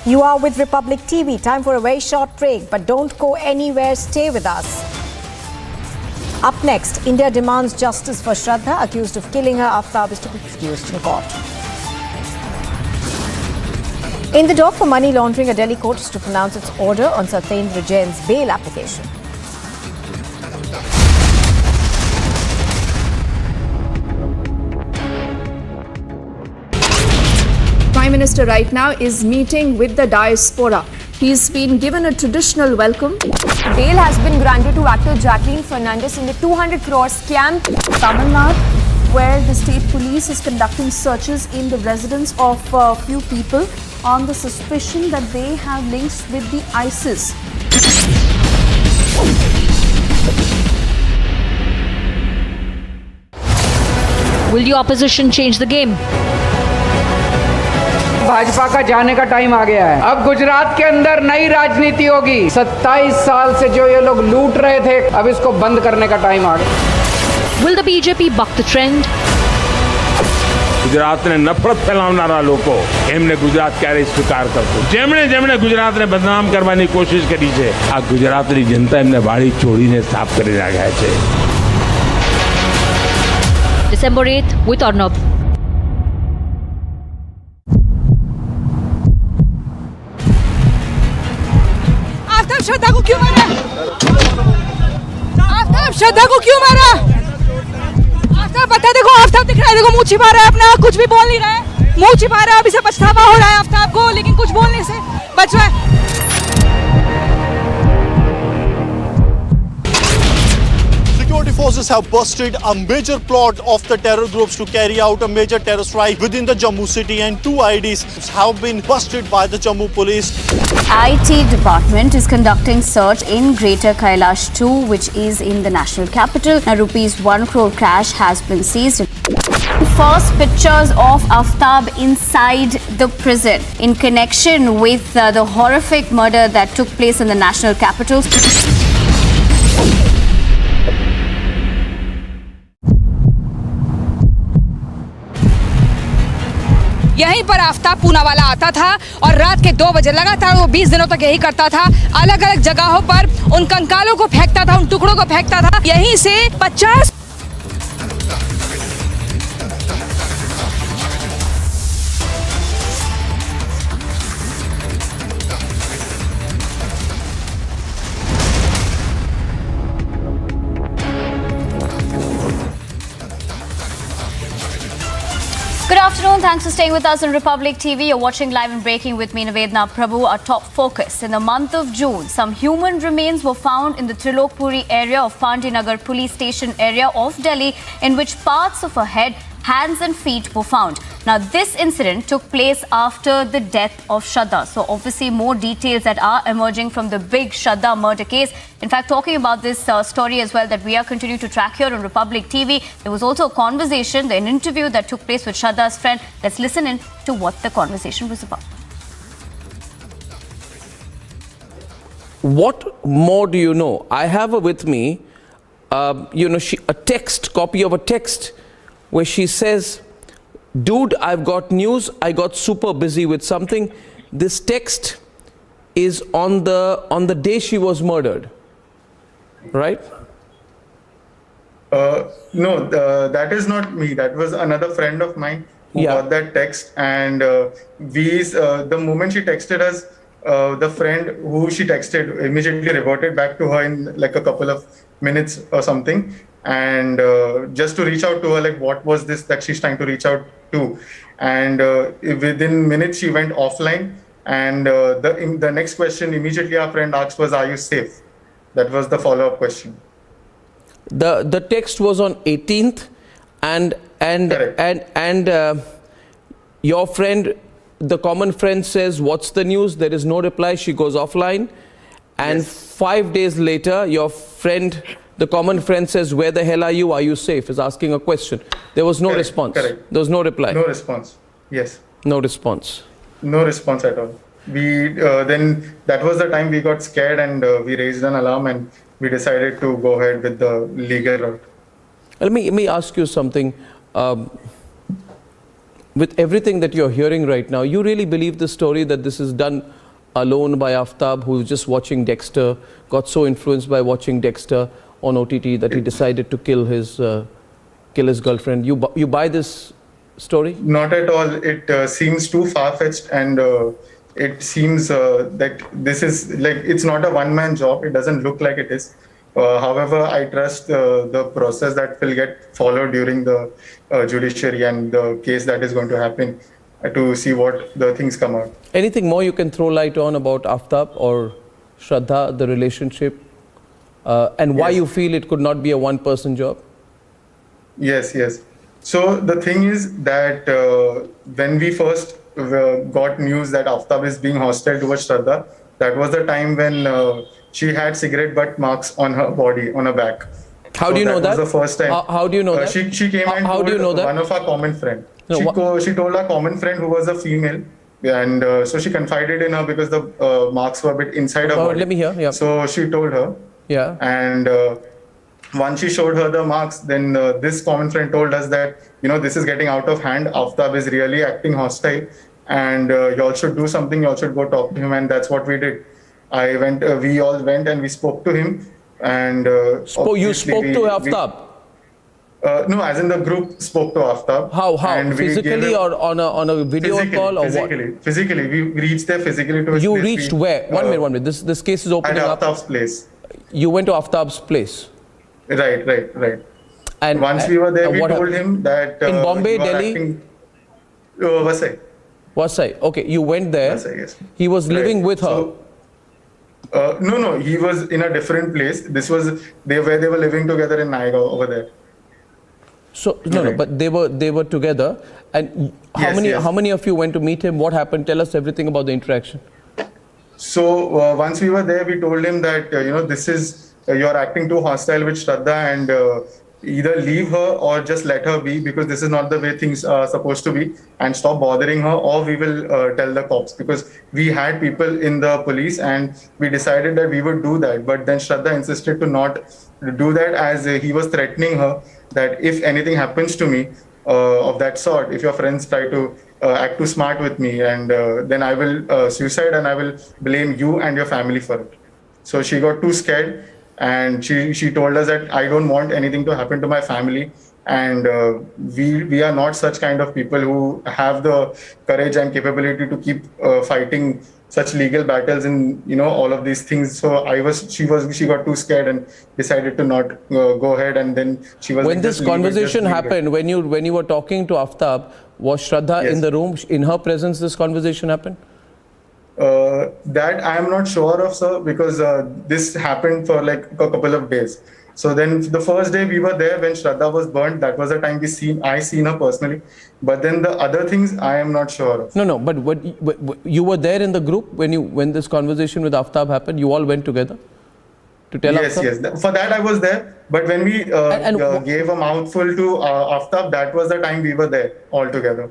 You are with Republic TV. Time for a very short break, but don't go anywhere. Stay with us. Up next, India demands justice for Shraddha, accused of killing her. Aftab is to be excused in court. In the dock for money laundering, a Delhi court is to pronounce its order on Satyendra Jain's bail application. Prime Minister right now is meeting with the diaspora. He's been given a traditional welcome. Bail has been granted to actor Jacqueline Fernandez in the 200 crore scam. Tamil Nadu, where the state police is conducting searches in the residence of a few people on the suspicion that they have links with the ISIS. Will the opposition change the game? Bhajpa का जाने का time आ गया है। अब गुजरात के अंदर नई राजनीति होगी। 27 साल से जो ये लोग लूट रहे थे, अब इसको बंद करने का टाइम आ गया। Will the BJP buck the trend? ગુજરાતને નફરત ફેલાવનારા લોકો એમને ગુજરાત ક્યારે સ્વીકાર કરતું જેમણે જેમણે ગુજરાતને બદનામ કરવાની કોશિશ કરી છે આ ગુજરાતની જનતા એમને વાળી ચોળીને સાફ કરી નાખ્યા છે December 8th with Arnab. Aftab श्रद्धा को क्यों मारा? आफ्ताब श्रद्धा को क्यों मारा? आफ्ताब बता, देखो आफ्ताब दिख रहा है, देखो मुंह छिपा रहा है अपना, कुछ भी बोल नहीं रहा है, मुंह छिपा रहा है, अभी से पछतावा हो रहा है आफ्ताब को, लेकिन कुछ बोलने से बच रहा है। Security forces have busted a major plot of the terror groups to carry out a major terror strike within the Jammu city, and 2 IDs have been busted by the Jammu police. IT department is conducting search in Greater Kailash 2, which is in the national capital. Now, rupees 1 crore cash has been seized. First pictures of Aftab inside the prison in connection with the horrific murder that took place in the national capital. यहीं पर आफ्ताब पूनावाला आता था और रात के 2 बजे लगातार वो 20 दिनों तक यही करता था। अलग अलग जगहों पर उन कंकालों को फेंकता था, उन टुकड़ों को फेंकता था। यहीं से 50 Good afternoon. Thanks for staying with us on Republic TV. You're watching Live and Breaking with me, Navedna Prabhu. Our top focus. In the month of June, some human remains were found in the Trilokpuri area of Pandinagar police station area of Delhi, in which parts of her head, hands and feet were found. Now, this incident took place after the death of Shraddha. So, obviously, more details that are emerging from the big Shraddha murder case. In fact, talking about this story as well that we are continuing to track here on Republic TV, there was also a conversation, an interview that took place with Shraddha's friend. Let's listen in to what the conversation was about. What more do you know? I have with me, a text, copy of a text where she says, "Dude, I've got news. I got super busy with something." This text is on the day she was murdered, right? No, that is not me. That was another friend of mine who got that text, and the moment she texted us, the friend who she texted immediately reverted back to her in like a couple of minutes or something, and just to reach out to her, like what was this that she's trying to reach out to, and within minutes she went offline, and the next question immediately our friend asked was, "Are you safe?" That was the follow-up question. The text was on 18th, and your friend, the common friend, says, "What's the news?" There is no reply. She goes offline, and 5 days later, your friend, the common friend, says, "Where the hell are you? Are you safe?" Is asking a question. There was no response. Correct. There was no reply. No response. Yes. No response. No response at all. We then that was the time we got scared, and we raised an alarm, and we decided to go ahead with the legal route. Let me ask you something. With everything that you're hearing right now, you really believe the story that this is done alone by Aftab, who was just watching Dexter, got so influenced by watching Dexter on OTT that he decided to kill his girlfriend? You buy this story? Not at all. It seems too far-fetched, and it seems that this is like, it's not a one-man job. It doesn't look like it is. However, I trust the process that will get followed during the judiciary and the case that is going to happen to see what the things come out. Anything more you can throw light on about Aftab or Shraddha, the relationship, and why you feel it could not be a one-person job? Yes. So the thing is that when we first got news that Aftab is being hostile towards Shraddha, that was the time when she had cigarette butt marks on her body, on her back. How do you know that? That was the first time. How do you know that? She came and how do you know that? one of our common friend. No, she told our common friend who was a female, and so she confided in her because the marks were a bit inside her body. Let me hear. Yeah. So she told her. Yeah. And once she showed her the marks, then this common friend told us that, this is getting out of hand. Aftab is really acting hostile, and you all should do something. You all should go talk to him, and that's what we did. We all went and we spoke to him, and you spoke to Aftab? No, as in the group spoke to Aftab. How? And physically or on a video call or what? Physically. We reached there physically to his You place. reached where? One minute. This case is opening up. At Aftab's place. You went to Aftab's place? Right. And once we were there, we told him that in Bombay, Delhi, Vasai. Okay, you went there. Vasai, yes. He was living with her. No, he was in a different place. This was where they were living together in Naigaon over there. So no, but they were together. And how many of you went to meet him? What happened? Tell us everything about the interaction. So once we were there, we told him that this is. You're acting too hostile with Shraddha, and either leave her or just let her be, because this is not the way things are supposed to be, and stop bothering her, or we will tell the cops, because we had people in the police and we decided that we would do that. But then Shraddha insisted to not do that, as he was threatening her that if anything happens to me of that sort, if your friends try to act too smart with me, and then I will suicide and I will blame you and your family for it. So she got too scared. And she told us that I don't want anything to happen to my family, and we are not such kind of people who have the courage and capability to keep fighting such legal battles in all of these things. So she got too scared and decided to not go ahead, and then she was. When this conversation happened, when you were talking to Aftab, was Shraddha in the room? In her presence, this conversation happened? That I am not sure of, sir, because this happened for like a couple of days. So then the first day we were there when Shraddha was burnt, that was the time I seen her personally. But then the other things I am not sure of. No, but you were there in the group when this conversation with Aftab happened? You all went together to tell Aftab? Yes. For that I was there. But when we gave a mouthful to Aftab, that was the time we were there all together.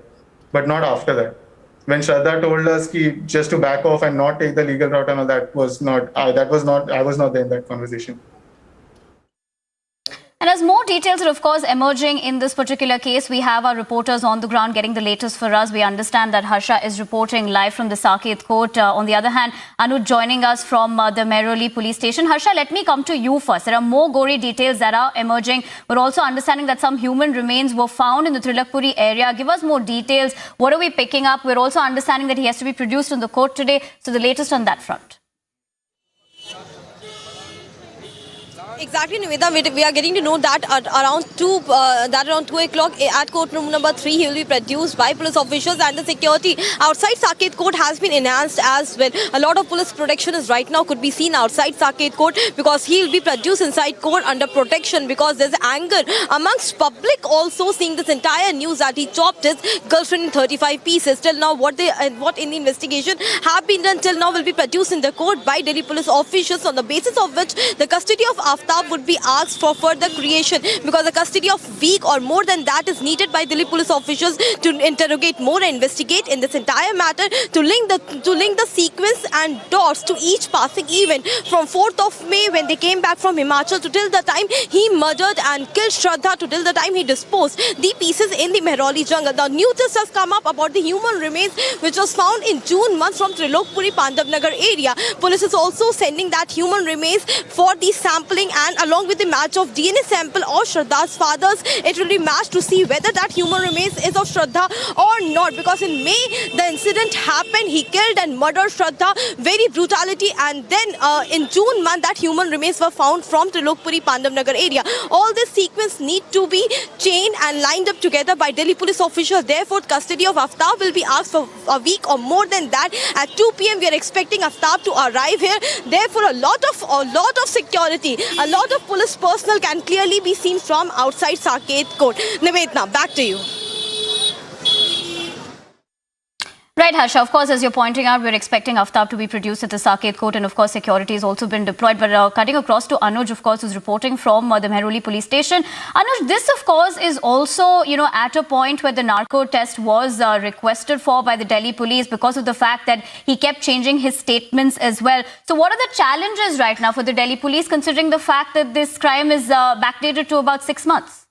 But not after that. When Shraddha told us just to back off and not take the legal route and all, I was not there in that conversation. And as more details are, of course, emerging in this particular case, we have our reporters on the ground getting the latest for us. We understand that Harsha is reporting live from the Saket court. On the other hand, Anuj joining us from the Mehroli police station. Harsha, let me come to you first. There are more gory details that are emerging. We're also understanding that some human remains were found in the Trilakpuri area. Give us more details. What are we picking up? We're also understanding that he has to be produced in the court today. So the latest on that front. Exactly, Niveda. We are getting to know that at around 2 o'clock at courtroom number 3, he will be produced by police officials, and the security outside Saket court has been enhanced as well. A lot of police protection is right now could be seen outside Saket court, because he will be produced inside court under protection, because there's anger amongst public also seeing this entire news that he chopped his girlfriend in 35 pieces. Till now, what in the investigation have been done till now will be produced in the court by Delhi police officials, on the basis of which the custody of Aftab would be asked for further creation, because the custody of week or more than that is needed by Delhi police officials to interrogate more and investigate in this entire matter, to link the sequence and dots to each passing event from 4th of May when they came back from Himachal to till the time he murdered and killed Shraddha, to till the time he disposed the pieces in the Mehroli jungle. The new twist has come up about the human remains which was found in June month from Trilokpuri Pandavnagar area. Police is also sending that human remains for the sampling, and along with the match of DNA sample of Shraddha's father's, it will be matched to see whether that human remains is of Shraddha or not. Because in May, the incident happened. He killed and murdered Shraddha, very brutality. And then in June month, that human remains were found from Trilokpuri Pandavnagar area. All this sequence need to be chained and lined up together by Delhi police officials. Therefore, custody of Aftab will be asked for a week or more than that. At 2 p.m., we are expecting Aftab to arrive here. Therefore, a lot of security, a lot of police personnel can clearly be seen from outside Saket court. Nivedna, back to you. Right, Harsha. Of course, as you're pointing out, we're expecting Aftab to be produced at the Saket court, and of course, security has also been deployed. But cutting across to Anuj, of course, who's reporting from the Mehroli police station. Anuj, this, of course, is also, at a point where the narco test was requested for by the Delhi police because of the fact that he kept changing his statements as well. So what are the challenges right now for the Delhi police, considering the fact that this crime is backdated to about 6 months?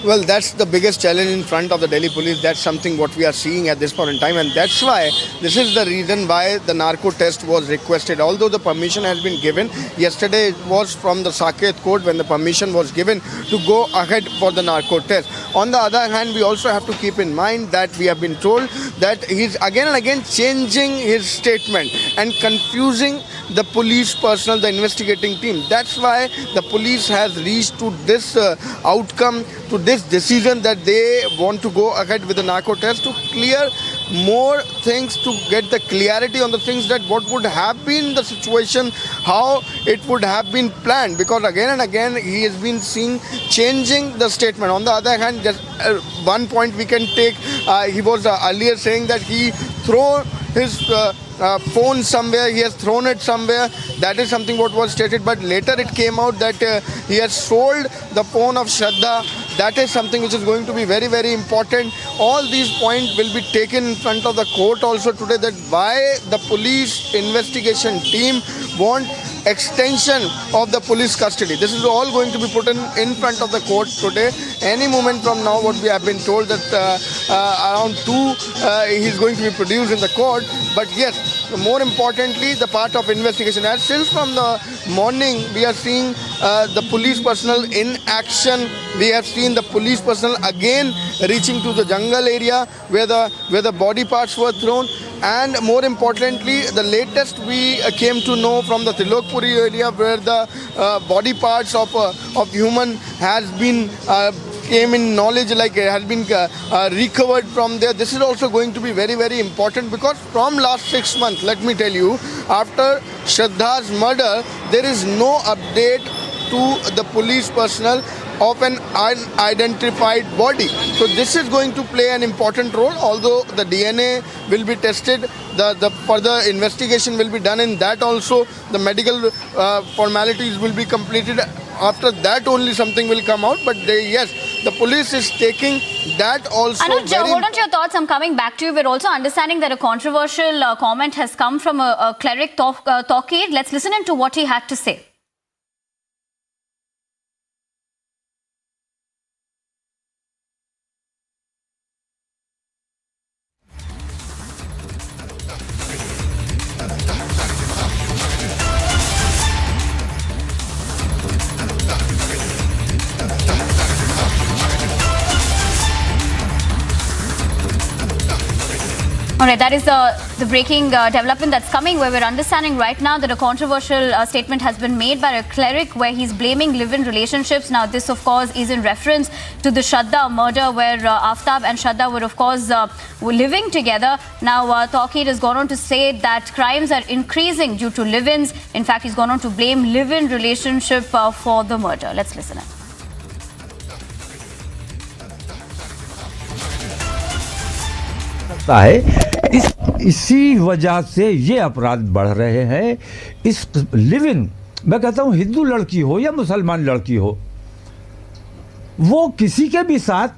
Well, that's the biggest challenge in front of the Delhi police. That's something what we are seeing at this point in time, and that's why this is the reason why the narco test was requested. Although the permission has been given, yesterday it was from the Saket court when the permission was given to go ahead for the narco test. On the other hand, we also have to keep in mind that we have been told that he's again and again changing his statement and confusing the police personnel, the investigating team. That's why the police has reached to this outcome, to this decision that they want to go ahead with the narco test to clear more things, to get the clarity on the things that what would have been the situation, how it would have been planned, because again and again he has been seen changing the statement. On the other hand, just one point we can take, he was earlier saying that he threw his phone somewhere, he has thrown it somewhere. That is something what was stated, but later it came out that he has sold the phone of Shraddha. That is something which is going to be very, very important. All these points will be taken in front of the court also today, that why the police investigation team want extension of the police custody. This is all going to be put in front of the court today. Any moment from now, what we have been told that around 2 he is going to be produced in the court. But yes, more importantly, the part of investigation. As since from the morning, we are seeing the police personnel in action. We have seen the police personnel again reaching to the jungle area where the body parts were thrown. And more importantly, the latest we came to know from the Tilokpuri area where the body parts of human has been came in knowledge, like it has been recovered from there. This is also going to be very, very important, because from last 6 months, let me tell you, after Shraddha's murder, there is no update to the police personnel of an unidentified body. So this is going to play an important role. Although the DNA will be tested, the further investigation will be done in that also. The medical formalities will be completed. After that only something will come out. But yes, the police is taking that also. Anuj, hold on to your thoughts. I'm coming back to you. We're also understanding that a controversial comment has come from a cleric, Tawqeed. Let's listen into what he had to say. All right, that is the breaking development that's coming, where we're understanding right now that a controversial statement has been made by a cleric where he's blaming live-in relationships. Now, this, of course, is in reference to the Shraddha murder, where Aftab and Shraddha were, of course, were living together. Now, Tawqeed has gone on to say that crimes are increasing due to live-ins. In fact, he's gone on to blame live-in relationship for the murder. Let's listen in. है इसी वजह से ये अपराध बढ़ रहे हैं। इस लिव इन, मैं कहता हूँ हिंदू लड़की हो या मुसलमान लड़की हो, वो किसी के भी साथ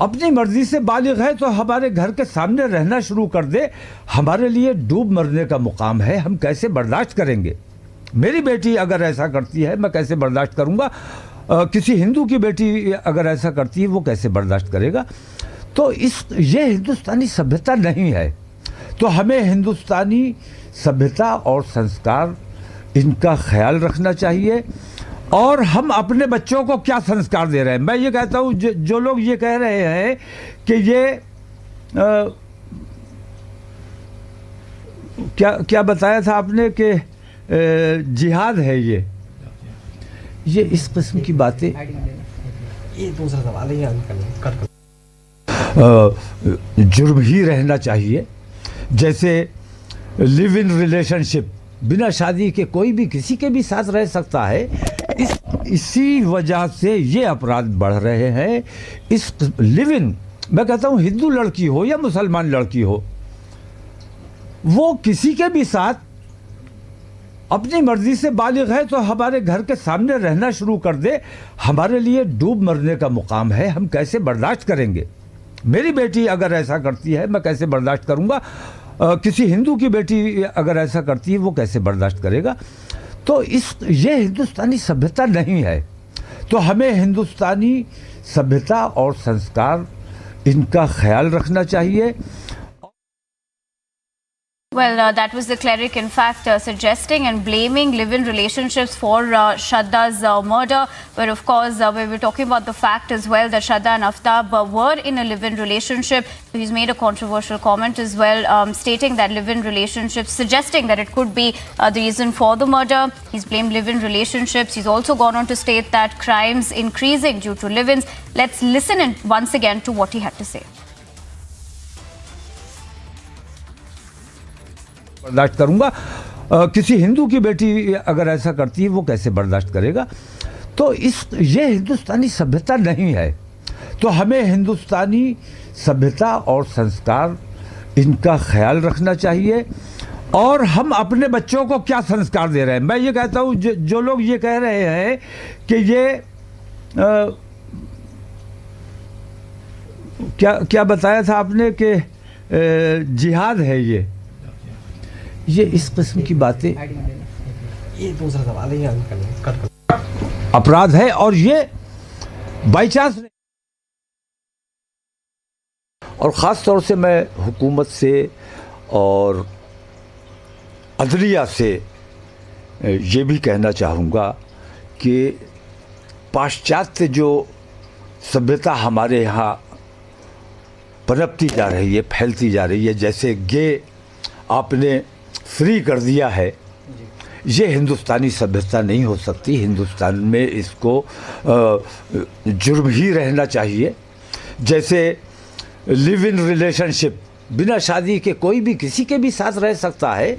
अपनी मर्जी से बालिग है तो हमारे घर के सामने रहना शुरू कर दे, हमारे लिए डूब मरने का मुकाम है। हम कैसे बर्दाश्त करेंगे? मेरी बेटी अगर ऐसा करती है मैं कैसे बर्दाश्त करूँगा? किसी हिंदू की बेटी अगर ऐसा करती है वो कैसे बर्दाश्त करेगा? तो ये हिंदुस्तानी सभ्यता नहीं है। तो हमें हिंदुस्तानी सभ्यता और संस्कार, इनका ख्याल रखना चाहिए। और हम अपने बच्चों को क्या संस्कार दे रहे हैं? मैं ये कहता हूँ, जो लोग ये कह रहे हैं कि ये क्या बताया था आपने कि जिहाद है, ये इस किस्म की बातें, ये दूसरा सवाल है, जुर्म ही रहना चाहिए। जैसे लिव इन रिलेशनशिप, बिना शादी के कोई भी किसी के भी साथ रह सकता है, इसी वजह से ये अपराध बढ़ रहे हैं। इस लिव इन, मैं कहता हूं हिंदू लड़की हो या मुसलमान लड़की हो, वो किसी के भी साथ अपनी मर्जी से बालिग है तो हमारे घर के सामने रहना शुरू कर दे, हमारे लिए डूब मरने का मुकाम है। हम कैसे बर्दाश्त करेंगे? मेरी बेटी अगर ऐसा करती है मैं कैसे बर्दाश्त करूंगा? किसी हिंदू की बेटी अगर ऐसा करती है वो कैसे बर्दाश्त करेगा? तो ये हिंदुस्तानी सभ्यता नहीं है। तो हमें हिंदुस्तानी सभ्यता और संस्कार इनका ख्याल रखना चाहिए। Well, that was the cleric, in fact, suggesting and blaming live-in relationships for Shraddha's murder. But of course, we were talking about the fact as well that Shraddha and Aftab were in a live-in relationship. So he's made a controversial comment as well, stating that live-in relationships, suggesting that it could be the reason for the murder. He's blamed live-in relationships. He's also gone on to state that crimes increasing due to live-ins. Let's listen in once again to what he had to say. बर्दाश्त करूंगा। किसी हिंदू की बेटी अगर ऐसा करती है वो कैसे बर्दाश्त करेगा? तो ये हिंदुस्तानी सभ्यता नहीं है। तो हमें हिंदुस्तानी सभ्यता और संस्कार इनका ख्याल रखना चाहिए। और हम अपने बच्चों को क्या संस्कार दे रहे हैं? मैं ये कहता हूँ जो लोग ये कह रहे हैं कि ये क्या बताया था आपने कि जिहाद है, ये इस किस्म की बातें, ये दूसरा सवाल है, अपराध है। और ये बाई चांस, और ख़ास तौर से मैं हुकूमत से और अदलिया से ये भी कहना चाहूँगा कि पाश्चात्य जो सभ्यता हमारे यहाँ पनपती जा रही है, फैलती जा रही है, जैसे गे आपने फ्री कर दिया है, ये हिंदुस्तानी सभ्यता नहीं हो सकती। हिंदुस्तान में इसको जुर्म ही रहना चाहिए। जैसे लिव इन रिलेशनशिप, बिना शादी के कोई भी किसी के भी साथ रह सकता है।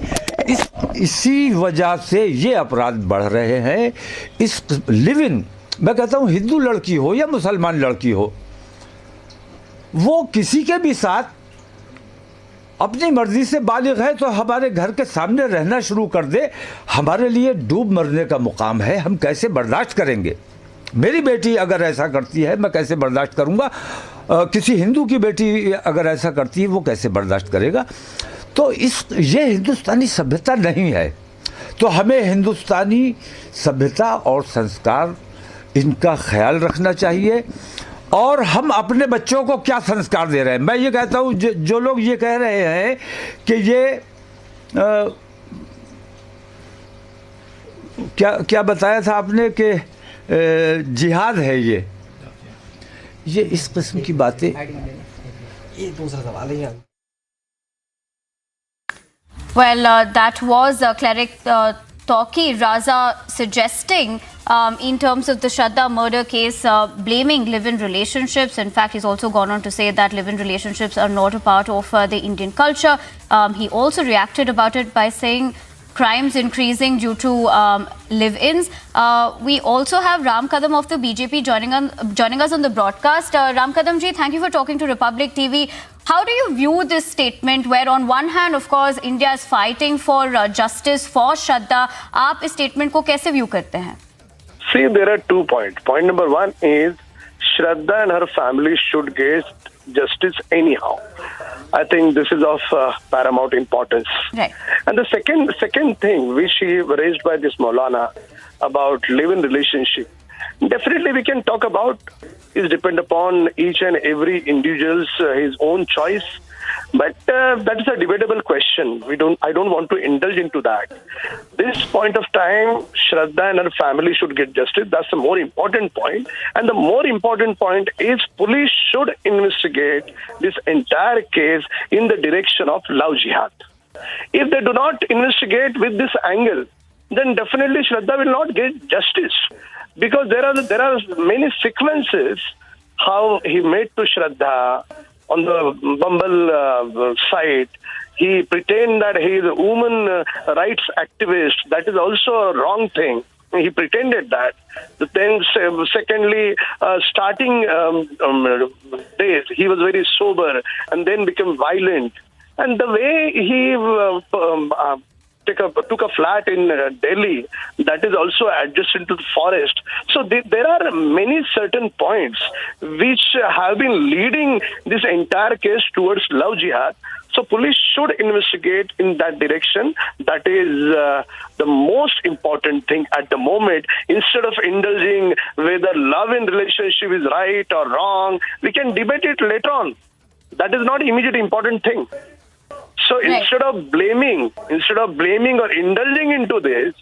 इसी वजह से ये अपराध बढ़ रहे हैं। इस लिव इन, मैं कहता हूँ हिंदू लड़की हो या मुसलमान लड़की हो, वो किसी के भी साथ अपनी मर्जी से बालिग है तो हमारे घर के सामने रहना शुरू कर दे, हमारे लिए डूब मरने का मुकाम है। हम कैसे बर्दाश्त करेंगे? मेरी बेटी अगर ऐसा करती है मैं कैसे बर्दाश्त करूंगा? किसी हिंदू की बेटी अगर ऐसा करती है वो कैसे बर्दाश्त करेगा? तो ये हिंदुस्तानी सभ्यता नहीं है। तो हमें हिंदुस्तानी सभ्यता और संस्कार इनका ख्याल रखना चाहिए। और हम अपने बच्चों को क्या संस्कार दे रहे हैं? मैं ये कहता हूँ जो लोग ये कह रहे हैं कि ये क्या बताया था आपने कि जिहाद है, ये इस किस्म की बातें, ये दूसरा सवाल है। Well, that was cleric Toki Raza suggesting in terms of the Shraddha murder case, blaming live-in relationships. In fact, he's also gone on to say that live-in relationships are not a part of the Indian culture. He also reacted about it by saying crimes increasing due to live-ins. We also have Ram Kadam of the BJP joining us on the broadcast. Ram Kadam ji, thank you for talking to Republic TV. How do you view this statement where on one hand, of course, India is fighting for justice for Shraddha? आप इस statement को कैसे view करते हैं? See, there are 2 points. Point number 1 is Shraddha and her family should get justice anyhow. I think this is of paramount importance. Right. And the second thing which she raised by this Maulana about live-in relationship, definitely we can talk about is depend upon each and every individual's his own choice. But that is a debatable question. I don't want to indulge into that. This point of time, Shraddha and her family should get justice. That's the more important point. And the more important point is police should investigate this entire case in the direction of love jihad. If they do not investigate with this angle, then definitely Shraddha will not get justice. Because there are many sequences how he made to Shraddha on the Bumble site. He pretend that he is a woman rights activist. That is also a wrong thing. He pretended that. Then, secondly, starting days, he was very sober and then became violent. And the way he took a flat in Delhi, that is also adjacent to the forest. So there are many certain points which have been leading this entire case towards love jihad. So police should investigate in that direction. That is the most important thing at the moment. Instead of indulging whether love in relationship is right or wrong, we can debate it later on. That is not immediate important thing. So instead of blaming or indulging into this,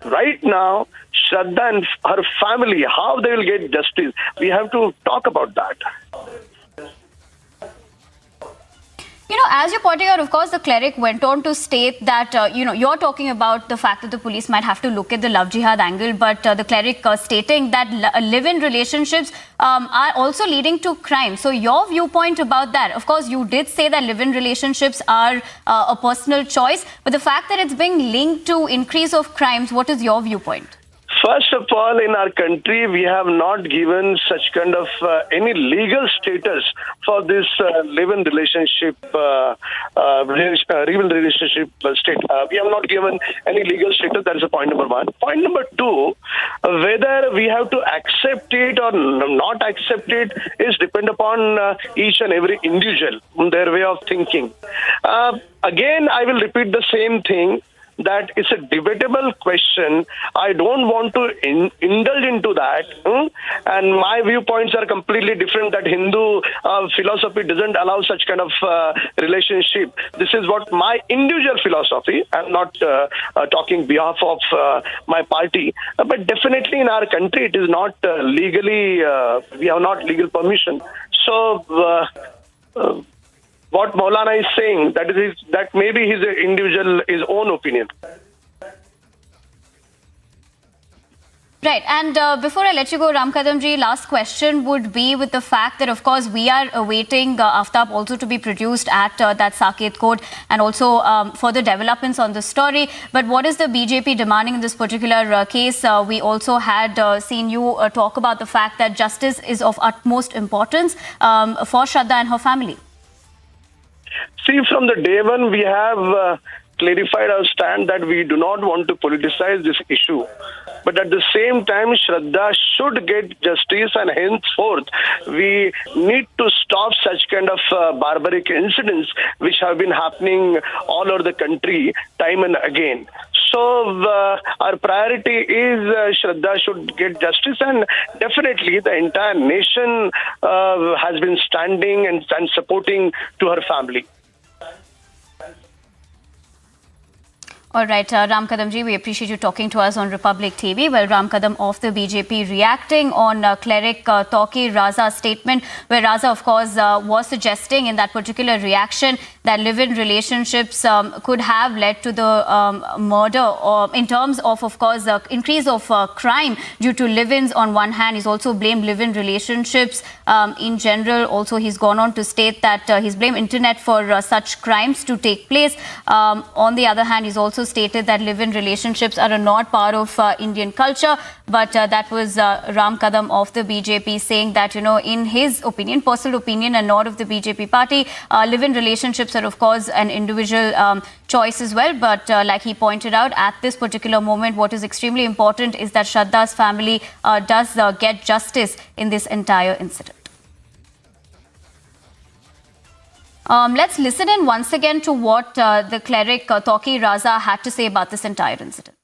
right now, Shraddha and her family, how they will get justice, we have to talk about that. You know, as you're pointing out, of course, the cleric went on to state that, you're talking about the fact that the police might have to look at the love jihad angle, but the cleric stating that live-in relationships are also leading to crime. So your viewpoint about that, of course, you did say that live-in relationships are a personal choice, but the fact that it's being linked to increase of crimes, what is your viewpoint? First of all, in our country, we have not given such kind of any legal status for this live-in relationship, real relationship state. We have not given any legal status. That is a point number one. Point number two, whether we have to accept it or not accept it is depend upon each and every individual, their way of thinking. Again, I will repeat the same thing, that it's a debatable question. I don't want to indulge into that. And my viewpoints are completely different, that Hindu philosophy doesn't allow such kind of relationship. This is what my individual philosophy. I'm not talking behalf of my party. But definitely in our country, it is not legally, we have not legal permission. So, what Maulana is saying, that may be his own opinion. Right, and before I let you go, Ram Kadamji, last question would be with the fact that, of course, we are awaiting Aftab also to be produced at that Saket court, and also further developments on the story. But what is the BJP demanding in this particular case? We also had seen you talk about the fact that justice is of utmost importance for Shraddha and her family. See, from the day one, we have clarified our stand that we do not want to politicize this issue. But at the same time, Shraddha should get justice, and henceforth, we need to stop such kind of barbaric incidents which have been happening all over the country time and again. So our priority is Shraddha should get justice, and definitely the entire nation has been standing and supporting to her family. All right, Ram Kadamji, we appreciate you talking to us on Republic TV. Well, Ram Kadam of the BJP reacting on cleric Tauqir Raza's statement, where Raza, of course, was suggesting in that particular reaction that live-in relationships could have led to the murder, or in terms of course, increase of crime due to live-ins on one hand. He's also blamed live-in relationships in general. Also, he's gone on to state that he's blamed internet for such crimes to take place. On the other hand, he's also stated that live-in relationships are not part of Indian culture. But that was Ram Kadam of the BJP saying that, in his opinion, personal opinion and not of the BJP party, live-in relationships are, of course, an individual choice as well. But like he pointed out, at this particular moment, what is extremely important is that Shraddha's family does get justice in this entire incident. Let's listen in once again to what the cleric Tauqir Raza had to say about this entire incident.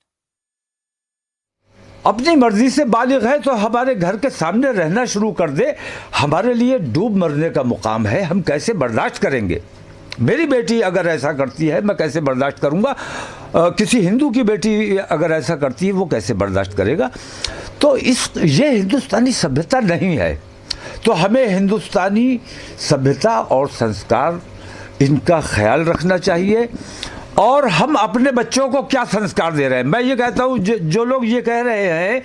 अपनी मर्जी से बालिग है तो हमारे घर के सामने रहना शुरू कर दे, हमारे लिए डूब मरने का मुकाम है, हम कैसे बर्दाश्त करेंगे? मेरी बेटी अगर ऐसा करती है मैं कैसे बर्दाश्त करूंगा? किसी हिंदू की बेटी अगर ऐसा करती है वो कैसे बर्दाश्त करेगा? तो ये हिंदुस्तानी सभ्यता नहीं है। तो हमें हिंदुस्तानी सभ्यता और संस्कार इनका ख्याल रखना चाहिए। और हम अपने बच्चों को क्या संस्कार दे रहे हैं? मैं ये कहता हूँ, जो लोग ये कह रहे हैं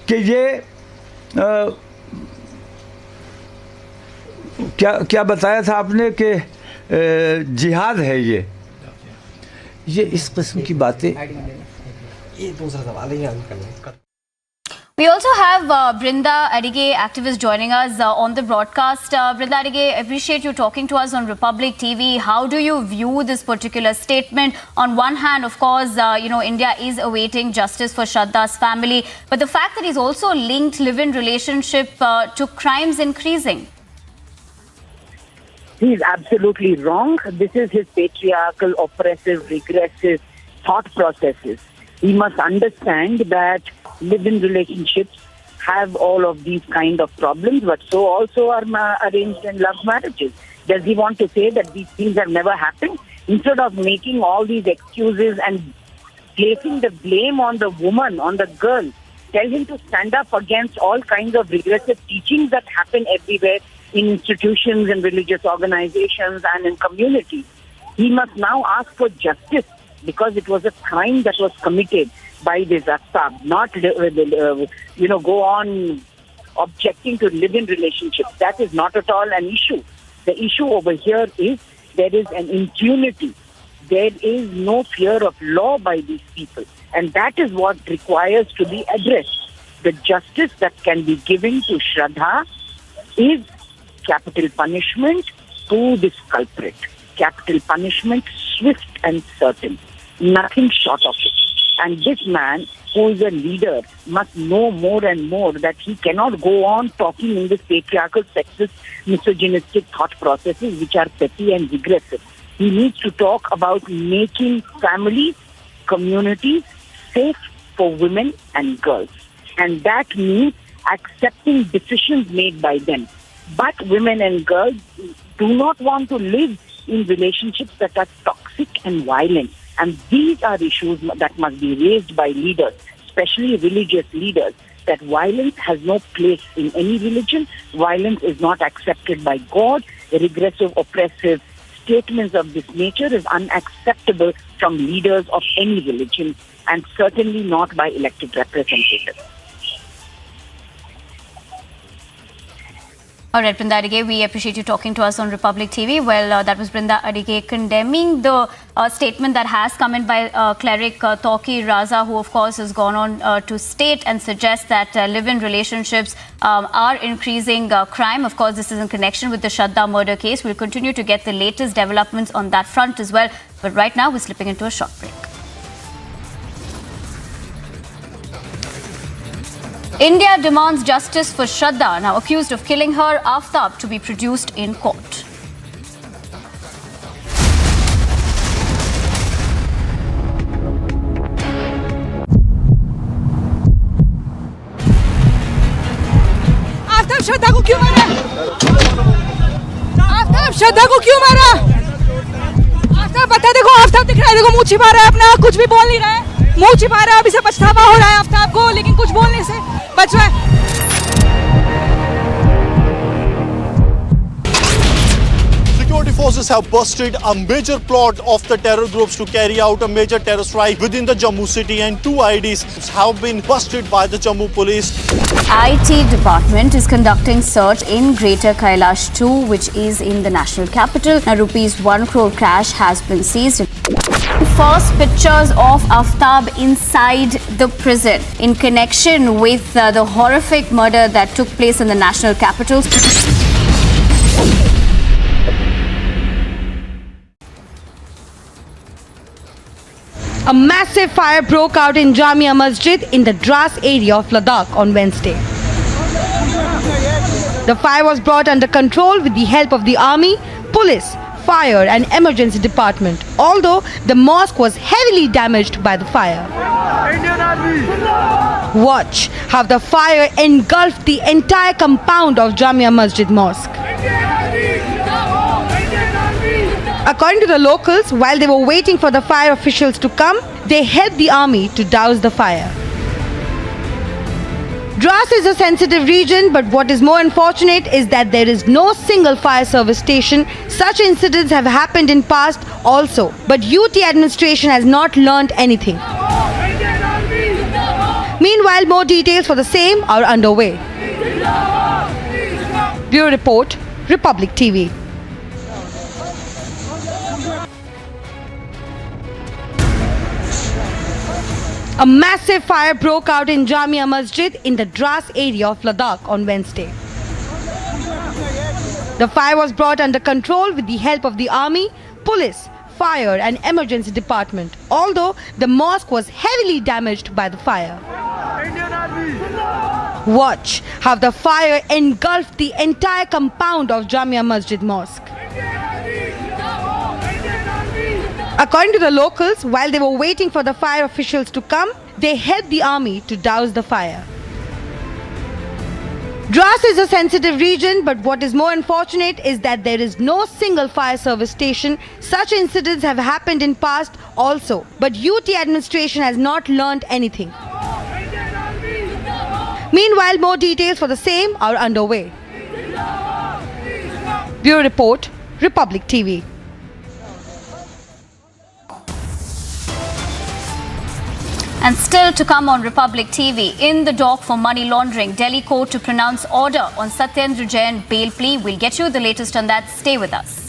कि ये क्या बताया था आपने कि जिहाद है, ये इस किस्म की बातें ये दूसरा सवाल है आगे करने। We also have Brinda Adige, activist, joining us on the broadcast. Brinda Adige, appreciate you talking to us on Republic TV. How do you view this particular statement? On one hand, of course, India is awaiting justice for Shraddha's family, but the fact that he's also linked live-in relationship to crimes increasing. He's absolutely wrong. This is his patriarchal, oppressive, regressive thought processes. He must understand that live-in relationships have all of these kind of problems, but so also are arranged and love marriages. Does he want to say that these things have never happened? Instead of making all these excuses and placing the blame on the woman, on the girl, tell him to stand up against all kinds of regressive teachings that happen everywhere in institutions and religious organizations and in communities. He must now ask for justice because it was a crime that was committed by this Aftab, not go on objecting to live-in relationships. That is not at all an issue. The issue over here is there is an impunity. There is no fear of law by these people. And that is what requires to be addressed. The justice that can be given to Shraddha is capital punishment to this culprit. Capital punishment, swift and certain. Nothing short of it. And this man, who is a leader, must know more and more that he cannot go on talking in this patriarchal, sexist, misogynistic thought processes which are petty and regressive. He needs to talk about making families, communities safe for women and girls. And that means accepting decisions made by them. But women and girls do not want to live in relationships that are toxic and violent. And these are issues that must be raised by leaders, especially religious leaders, that violence has no place in any religion. Violence is not accepted by God. Regressive, oppressive statements of this nature is unacceptable from leaders of any religion and certainly not by elected representatives. All right, Brinda Adige, we appreciate you talking to us on Republic TV. Well, that was Brinda Adige condemning the statement that has come in by cleric Tawqir Raza, who of course has gone on to state and suggest that live-in relationships are increasing crime. Of course, this is in connection with the Shraddha murder case. We'll continue to get the latest developments on that front as well. But right now, we're slipping into a short break. India demands justice for Shraddha, now accused of killing her Aftab, to be produced in court. Aftab श्रद्धा को क्यों मारा? आफ्ताब श्रद्धा को क्यों मारा? आफ्ताब बता, देखो आफ्ताब दिख रहा है, देखो मुंह छिपा रहा है अपना, कुछ भी बोल नहीं रहा है, मुंह छिपा रहा है, अभी से पछतावा हो रहा है आफ्ताब को, लेकिन कुछ बोलने से बच रहा है। Security forces have busted a major plot of the terror groups to carry out a major terror strike within the Jammu city, and 2 IDs have been busted by the Jammu police. IT department is conducting search in Greater Kailash 2, which is in the national capital. Now, ₹1 crore cash has been seized. First pictures of Aftab inside the prison in connection with the horrific murder that took place in the national capital. A massive fire broke out in Jamia Masjid in the Dras area of Ladakh on Wednesday. The fire was brought under control with the help of the army, police, fire and emergency department, although the mosque was heavily damaged by the fire. Watch how the fire engulfed the entire compound of Jamia Masjid Mosque. According to the locals, while they were waiting for the fire officials to come, they helped the army to douse the fire. Dras is a sensitive region, but what is more unfortunate is that there is no single fire service station. Such incidents have happened in past also, but UT administration has not learnt anything. Meanwhile, more details for the same are underway. Bureau Report, Republic TV. A massive fire broke out in Jamia Masjid in the Dras area of Ladakh on Wednesday. The fire was brought under control with the help of the army, police, fire and emergency department, although the mosque was heavily damaged by the fire. Watch how the fire engulfed the entire compound of Jamia Masjid Mosque. According to the locals, while they were waiting for the fire officials to come, they helped the army to douse the fire. Dras is a sensitive region, but what is more unfortunate is that there is no single fire service station. Such incidents have happened in past also, but UT administration has not learnt anything. Meanwhile, more details for the same are underway. Bureau Report, Republic TV. And still to come on Republic TV, in the dock for money laundering, Delhi court to pronounce order on Satyendra Jain bail plea. We'll get you the latest on that. Stay with us.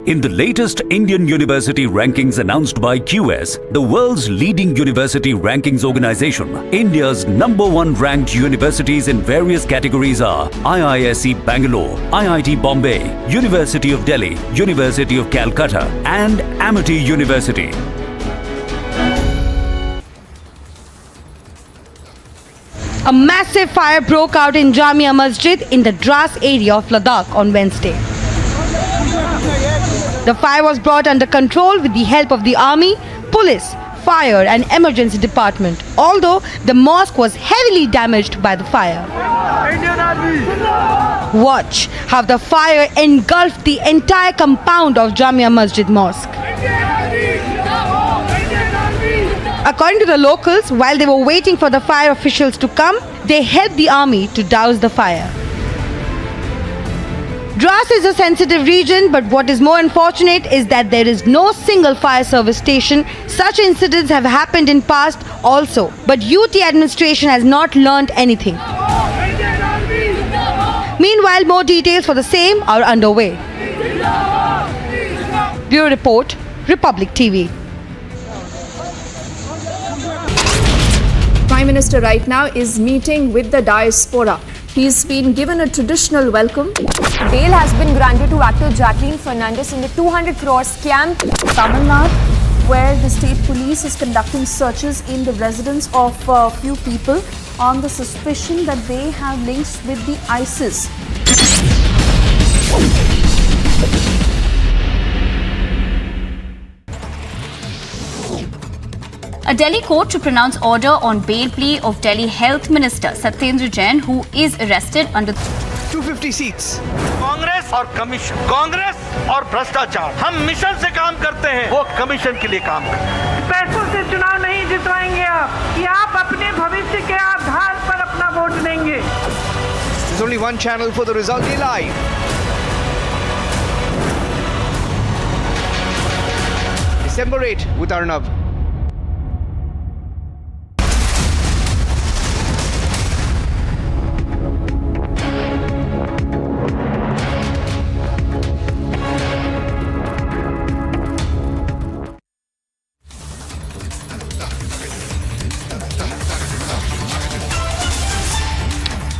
In the latest Indian university rankings announced by QS, the world's leading university rankings organization, India's #1 ranked universities in various categories are IISc Bangalore, IIT Bombay, University of Delhi, University of Calcutta and Amity University. A massive fire broke out in Jamia Masjid in the Dras area of Ladakh on Wednesday. The fire was brought under control with the help of the army, police, fire and emergency department, although the mosque was heavily damaged by the fire. Watch how the fire engulfed the entire compound of Jamia Masjid Mosque. According to the locals, while they were waiting for the fire officials to come, they helped the army to douse the fire. Dras is a sensitive region, but what is more unfortunate is that there is no single fire service station. Such incidents have happened in past also, but UT administration has not learnt anything. Meanwhile, more details for the same are underway. Bureau Report, Republic TV. Prime Minister right now is meeting with the diaspora. He's been given a traditional welcome. Bail has been granted to actor Jacqueline Fernandez in the 200 crore scam. Kamal, where the state police is conducting searches in the residence of a few people on the suspicion that they have links with the ISIS. A Delhi court to pronounce order on bail plea of Delhi Health Minister Satyendra Jain, who is arrested under 250 seats. Congress और commission, Congress और भ्रष्टाचार, हम mission से काम करते हैं, वो commission के लिए काम करते हैं। पैसों से चुनाव नहीं जितवाएंगे आप, कि आप अपने भविष्य के आधार पर अपना वोट देंगे। There's only one channel for the result, live. December 8 with Arnav.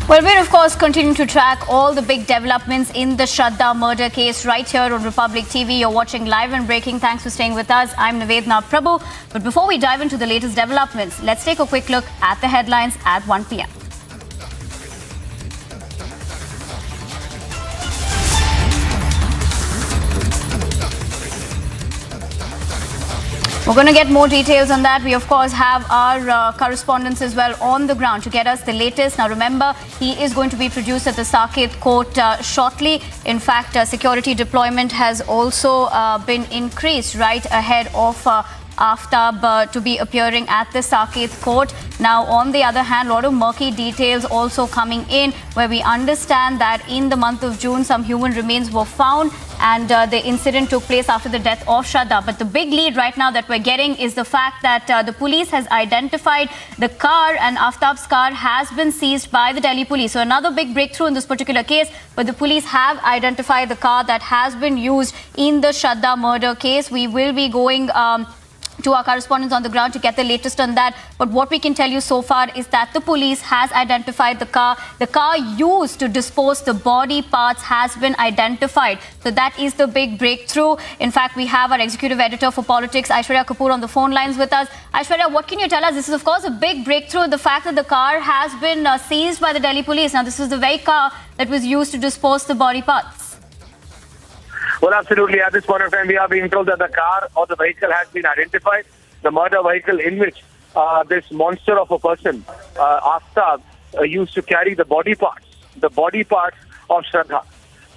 Well, we're of course continuing to track all the big developments in the Shraddha murder case right here on Republic TV. You're watching live and breaking. Thanks for staying with us. I'm Nivedna Prabhu. But before we dive into the latest developments, let's take a quick look at the headlines at 1 p.m. We're going to get more details on that. We, of course, have our correspondents as well on the ground to get us the latest. Now, remember, he is going to be produced at the Saket court shortly. In fact, security deployment has also been increased right ahead of Aftab to be appearing at the Saket court. Now, on the other hand, a lot of murky details also coming in, where we understand that in the month of June, some human remains were found, and the incident took place after the death of Shraddha. But the big lead right now that we're getting is the fact that the police has identified the car, and Aftab's car has been seized by the Delhi police. So another big breakthrough in this particular case, but the police have identified the car that has been used in the Shraddha murder case. We will be going to our correspondents on the ground to get the latest on that. But what we can tell you so far is that the police has identified the car. The car used to dispose the body parts has been identified. So that is the big breakthrough. In fact, we have our executive editor for politics, Aishwarya Kapoor, on the phone lines with us. Aishwarya, what can you tell us? This is, of course, a big breakthrough. The fact that the car has been seized by the Delhi police. Now, this is the very car that was used to dispose the body parts. Well, absolutely. At this point of time, we are being told that the car or the vehicle has been identified. The murder vehicle in which this monster of a person, Aftab, used to carry the body parts of Shraddha.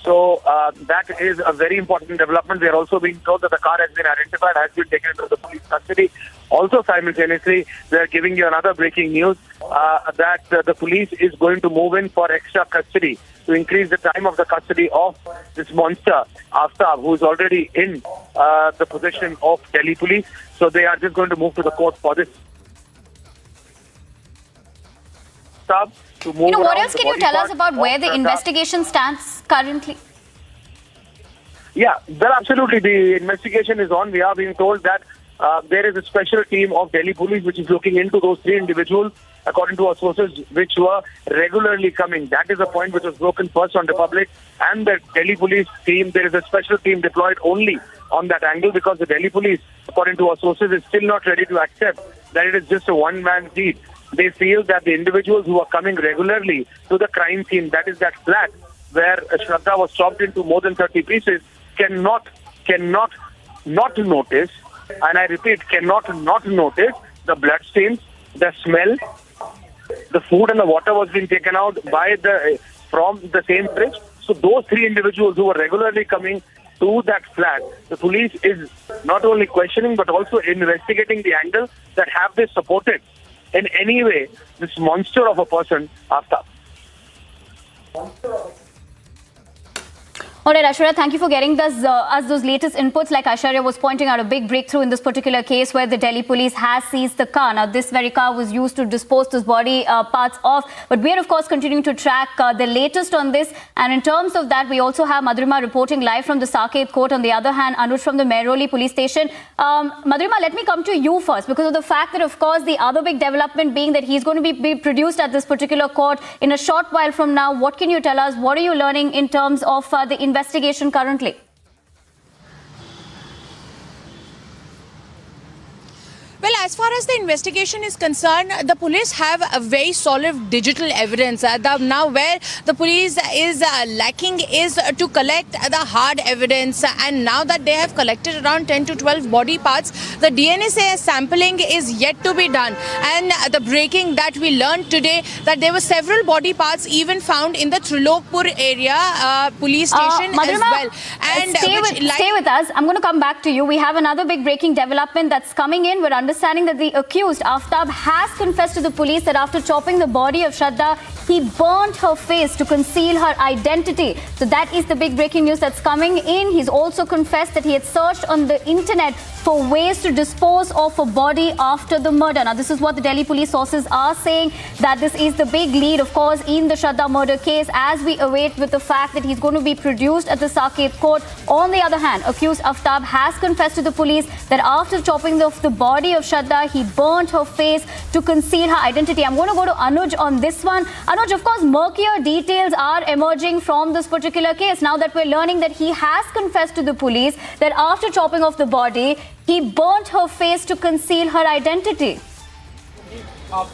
So that is a very important development. We are also being told that the car has been identified, has been taken into the police custody. Also, simultaneously, we are giving you another breaking news that the police is going to move in for extra custody to increase the time of the custody of this monster, Aftab, who is already in the possession of Delhi police. So they are just going to move to the court for this. What else can you tell us about where the investigation stands currently? Yeah, well, absolutely. The investigation is on. We are being told that there is a special team of Delhi police which is looking into those three individuals, according to our sources, which were regularly coming. That is a point which was broken first on Republic. And the Delhi police team, there is a special team deployed only on that angle, because the Delhi police, according to our sources, is still not ready to accept that it is just a one-man deed. They feel that the individuals who are coming regularly to the crime scene, that is that flat where Shraddha was chopped into more than 30 pieces, cannot not notice, and I repeat, cannot not notice the bloodstains, the smell, the food and the water was being taken out from the same fridge. So those three individuals who were regularly coming to that flat, the police is not only questioning but also investigating the angle that have they supported in any way this monster of a person, Aftab. All right, Aishwarya, thank you for getting us those latest inputs. Like Aishwarya was pointing out, a big breakthrough in this particular case where the Delhi police has seized the car. Now, this very car was used to dispose those body parts of. But we are, of course, continuing to track the latest on this. And in terms of that, we also have Madhurima reporting live from the Saket court. On the other hand, Anuj from the Mehrauli police station. Madhurima, let me come to you first, because of the fact that, of course, the other big development being that he's going to be produced at this particular court in a short while from now. What can you tell us? What are you learning in terms of the investigation currently? Well, as far as the investigation is concerned, the police have a very solid digital evidence. Now, where the police is lacking is to collect the hard evidence. And now that they have collected around 10 to 12 body parts, the DNA sampling is yet to be done. And the breaking that we learned today, that there were several body parts even found in the Trilokpur area police station as well. And stay with us. I'm going to come back to you. We have another big breaking development that's coming in. We're understanding that the accused, Aftab, has confessed to the police that after chopping the body of Shraddha, he burnt her face to conceal her identity. So that is the big breaking news that's coming in. He's also confessed that he had searched on the internet for ways to dispose of a body after the murder. Now, this is what the Delhi police sources are saying, that this is the big lead, of course, in the Shraddha murder case, as we await with the fact that he's going to be produced at the Saket court. On the other hand, accused Aftab has confessed to the police that after chopping off the body of Shraddha, he burnt her face to conceal her identity. I'm going to go to Anuj on this one. Anuj, of course, murkier details are emerging from this particular case. Now that we're learning that he has confessed to the police that after chopping off the body, he burnt her face to conceal her identity. Well,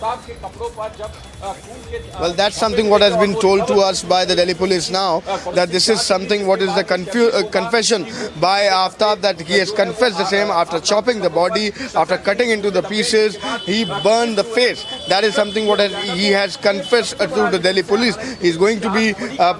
that's something what has been told to us by the Delhi police now, that this is something what is the confession by Aftab, that he has confessed the same after chopping the body, after cutting into the pieces, he burned the face. That is something what he has confessed to the Delhi police. He is going to be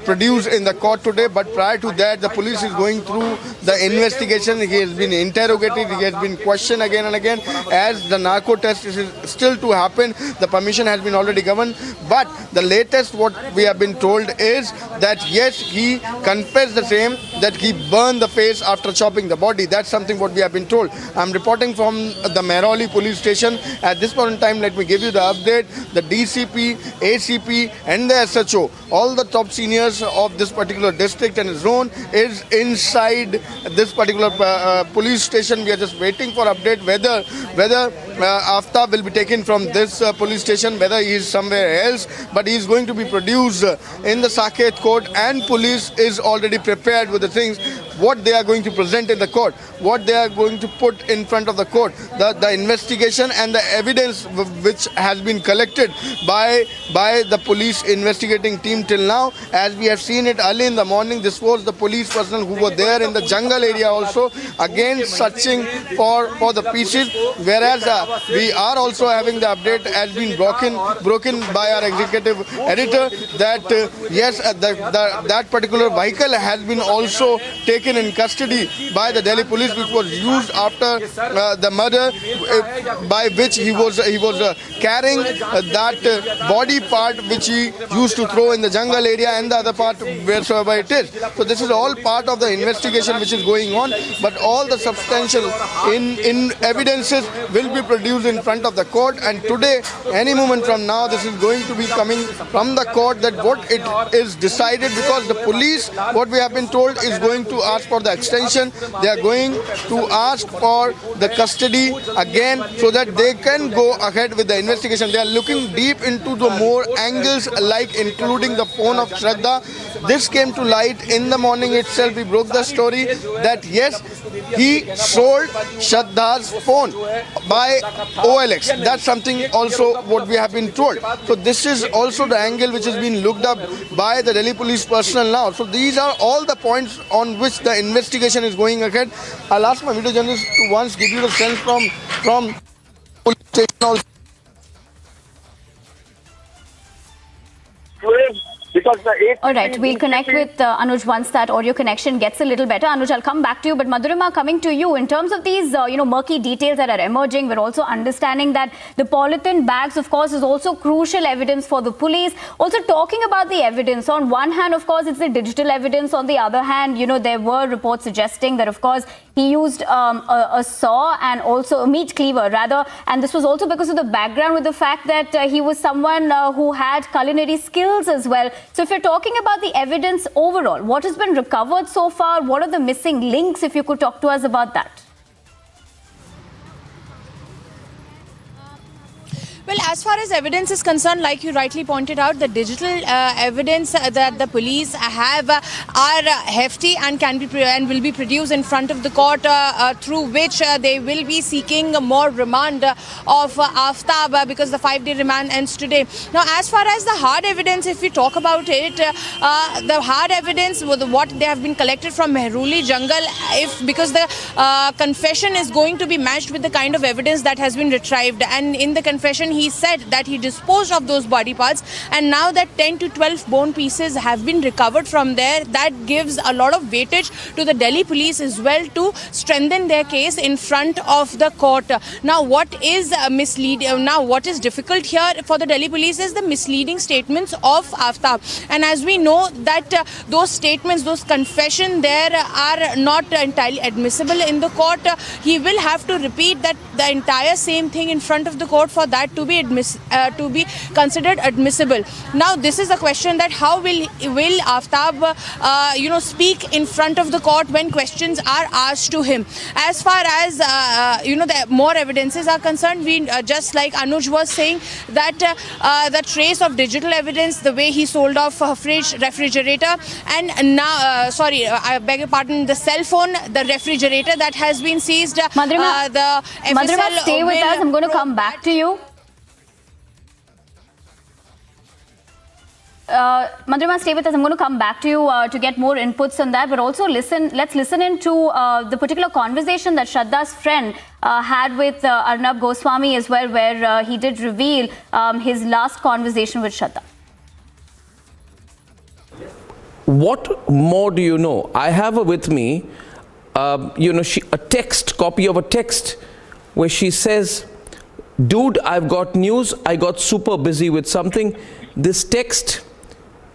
produced in the court today, but prior to that, the police is going through the investigation. He has been interrogated, he has been questioned again and again. As the narco test is still to happen, the permission has been already given, but the latest what we have been told is that yes, he confessed the same, that he burned the face after chopping the body. That's something what we have been told. I'm reporting from the Mehrauli police station. At this point in time, let me give you the update. The DCP, ACP and the SHO, all the top seniors of this particular district and zone is inside this particular police station. We are just waiting for update whether Aftab will be taken from this police station, whether he is somewhere else, but he is going to be produced in the Saket court, and police is already prepared with the things what they are going to present in the court, what they are going to put in front of the court, the investigation and the evidence which has been collected by the police investigating team till now. As we have seen it early in the morning, this was the police personnel who were there in the jungle area also, again searching for the pieces, whereas we are also having the update has been broken by our executive editor that yes, that particular vehicle has been also taken in custody by the Delhi police, which was used after the murder, by which he was carrying that body part which he used to throw in the jungle area, and the other part wheresoever it is. So this is all part of the investigation which is going on, but all the substantial in evidences will be produced in front of the court, and today, any moment from now, this is going to be coming from the court, that what it is decided, because the police, what we have been told, is going to ask for the extension. They are going to ask for the custody again so that they can go ahead with the investigation. They are looking deep into the more angles, like including the phone of Shraddha. This came to light in the morning itself. We broke the story that yes, he sold Shraddha's phone by OLX. That's something also what we have been told. So this is also the angle which has been looked up by the Delhi police personnel now. So these are all the points on which the investigation is going ahead. I'll ask my video journalist to once give you the sense from police station also. All right, we'll connect with Anuj once that audio connection gets a little better. Anuj, I'll come back to you, but Madhurima, coming to you, in terms of these, murky details that are emerging, we're also understanding that the polythene bags, of course, is also crucial evidence for the police. Also talking about the evidence, on one hand, of course, it's the digital evidence. On the other hand, there were reports suggesting that, of course, he used a saw and also a meat cleaver, rather, and this was also because of the background with the fact that he was someone who had culinary skills as well. So if you're talking about the evidence overall, what has been recovered so far? What are the missing links, if you could talk to us about that? Well, as far as evidence is concerned, like you rightly pointed out, the digital evidence that the police have are hefty and can be and will be produced in front of the court, through which they will be seeking more remand of Aftab, because the 5-day remand ends today. Now, as far as the hard evidence, if we talk about it, the hard evidence, what they have been collected from Mehrauli jungle, because the confession is going to be matched with the kind of evidence that has been retrieved, and in the confession he said that he disposed of those body parts, and now that 10 to 12 bone pieces have been recovered from there, that gives a lot of weightage to the Delhi police as well to strengthen their case in front of the court. Now, what is misleading? Now, what is difficult here for the Delhi police is the misleading statements of Aftab, and as we know that those statements, those confession there are not entirely admissible in the court. He will have to repeat that the entire same thing in front of the court for that to be considered admissible. Now, this is a question that how will Aftab speak in front of the court when questions are asked to him. As far as the more evidences are concerned, we just like Anuj was saying that the trace of digital evidence, the way he sold off a refrigerator, and now I beg your pardon, the cell phone, the refrigerator that has been seized. Madhurima, stay with us. I'm going to come back to you. Mandir, stay with us. I'm going to come back to you to get more inputs on that, but also let's listen into the particular conversation that Shraddha's friend had with Arnab Goswami as well, where he did reveal his last conversation with Shraddha. What more do you know? I have with me, a copy of a text where she says, "Dude, I've got news. I got super busy with something." This text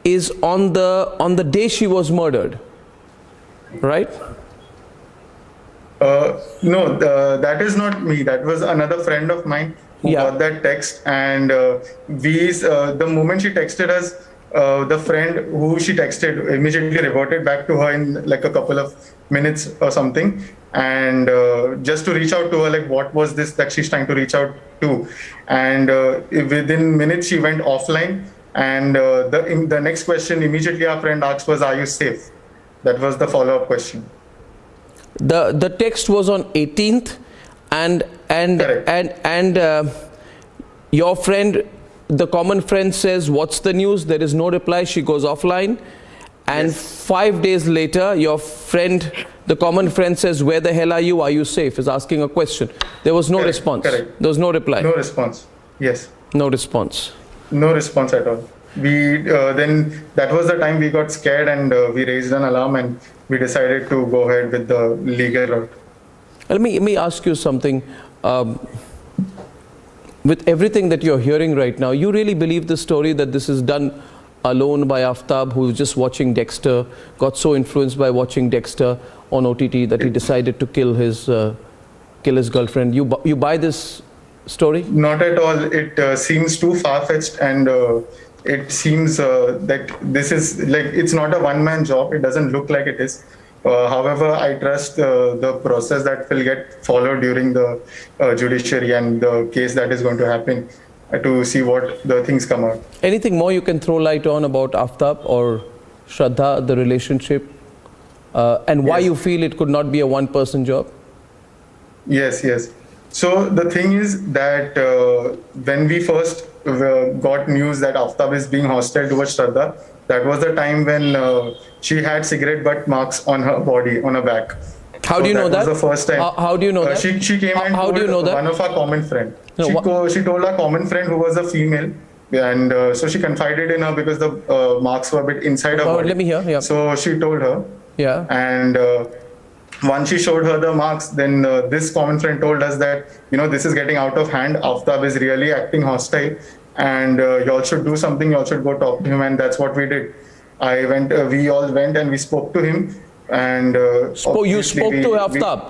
is on the day she was murdered, right? No, that is not me. That was another friend of mine who got that text, and the moment she texted us, the friend who she texted immediately reverted back to her in like a couple of minutes or something, and just to reach out to her, like what was this that she's trying to reach out to, and within minutes she went offline, and the next question immediately our friend asked was, "Are you safe?" That was the follow-up question. The text was on 18th, and your friend, the common friend, says, "What's the news?" There is no reply. She goes offline, and 5 days later, your friend, the common friend, says, "Where the hell are you? Are you safe?" Is asking a question. There was no response. Correct. There was no reply. No response. Yes. No response. No response at all. We then that was the time we got scared, and we raised an alarm, and we decided to go ahead with the legal route. Let me ask you something. With everything that you're hearing right now, you really believe the story that this is done alone by Aftab, who was just watching Dexter, got so influenced by watching Dexter on OTT that he decided to kill his girlfriend? You buy this story? Not at all. It seems too far-fetched, and it seems that this is like, it's not a one-man job. It doesn't look like it is. However, I trust the process that will get followed during the judiciary and the case that is going to happen to see what the things come out. Anything more you can throw light on about Aftab or Shraddha, the relationship, and why you feel it could not be a one-person job? Yes. So the thing is that when we first got news that Aftab is being hostile towards Shraddha, that was the time when she had cigarette butt marks on her body, on her back. How do you know that? That was the first time. How do you know that? She came and how told do you know that? one of our common friend. No, she told our common friend who was a female, and so she confided in her because the marks were a bit inside her body. Let me hear. Yeah. So she told her. Yeah. And once she showed her the marks, then this common friend told us that, this is getting out of hand. Aftab is really acting hostile, and y'all should do something. Y'all should go talk to him, and that's what we did. We all went and we spoke to him, and you spoke to Aftab?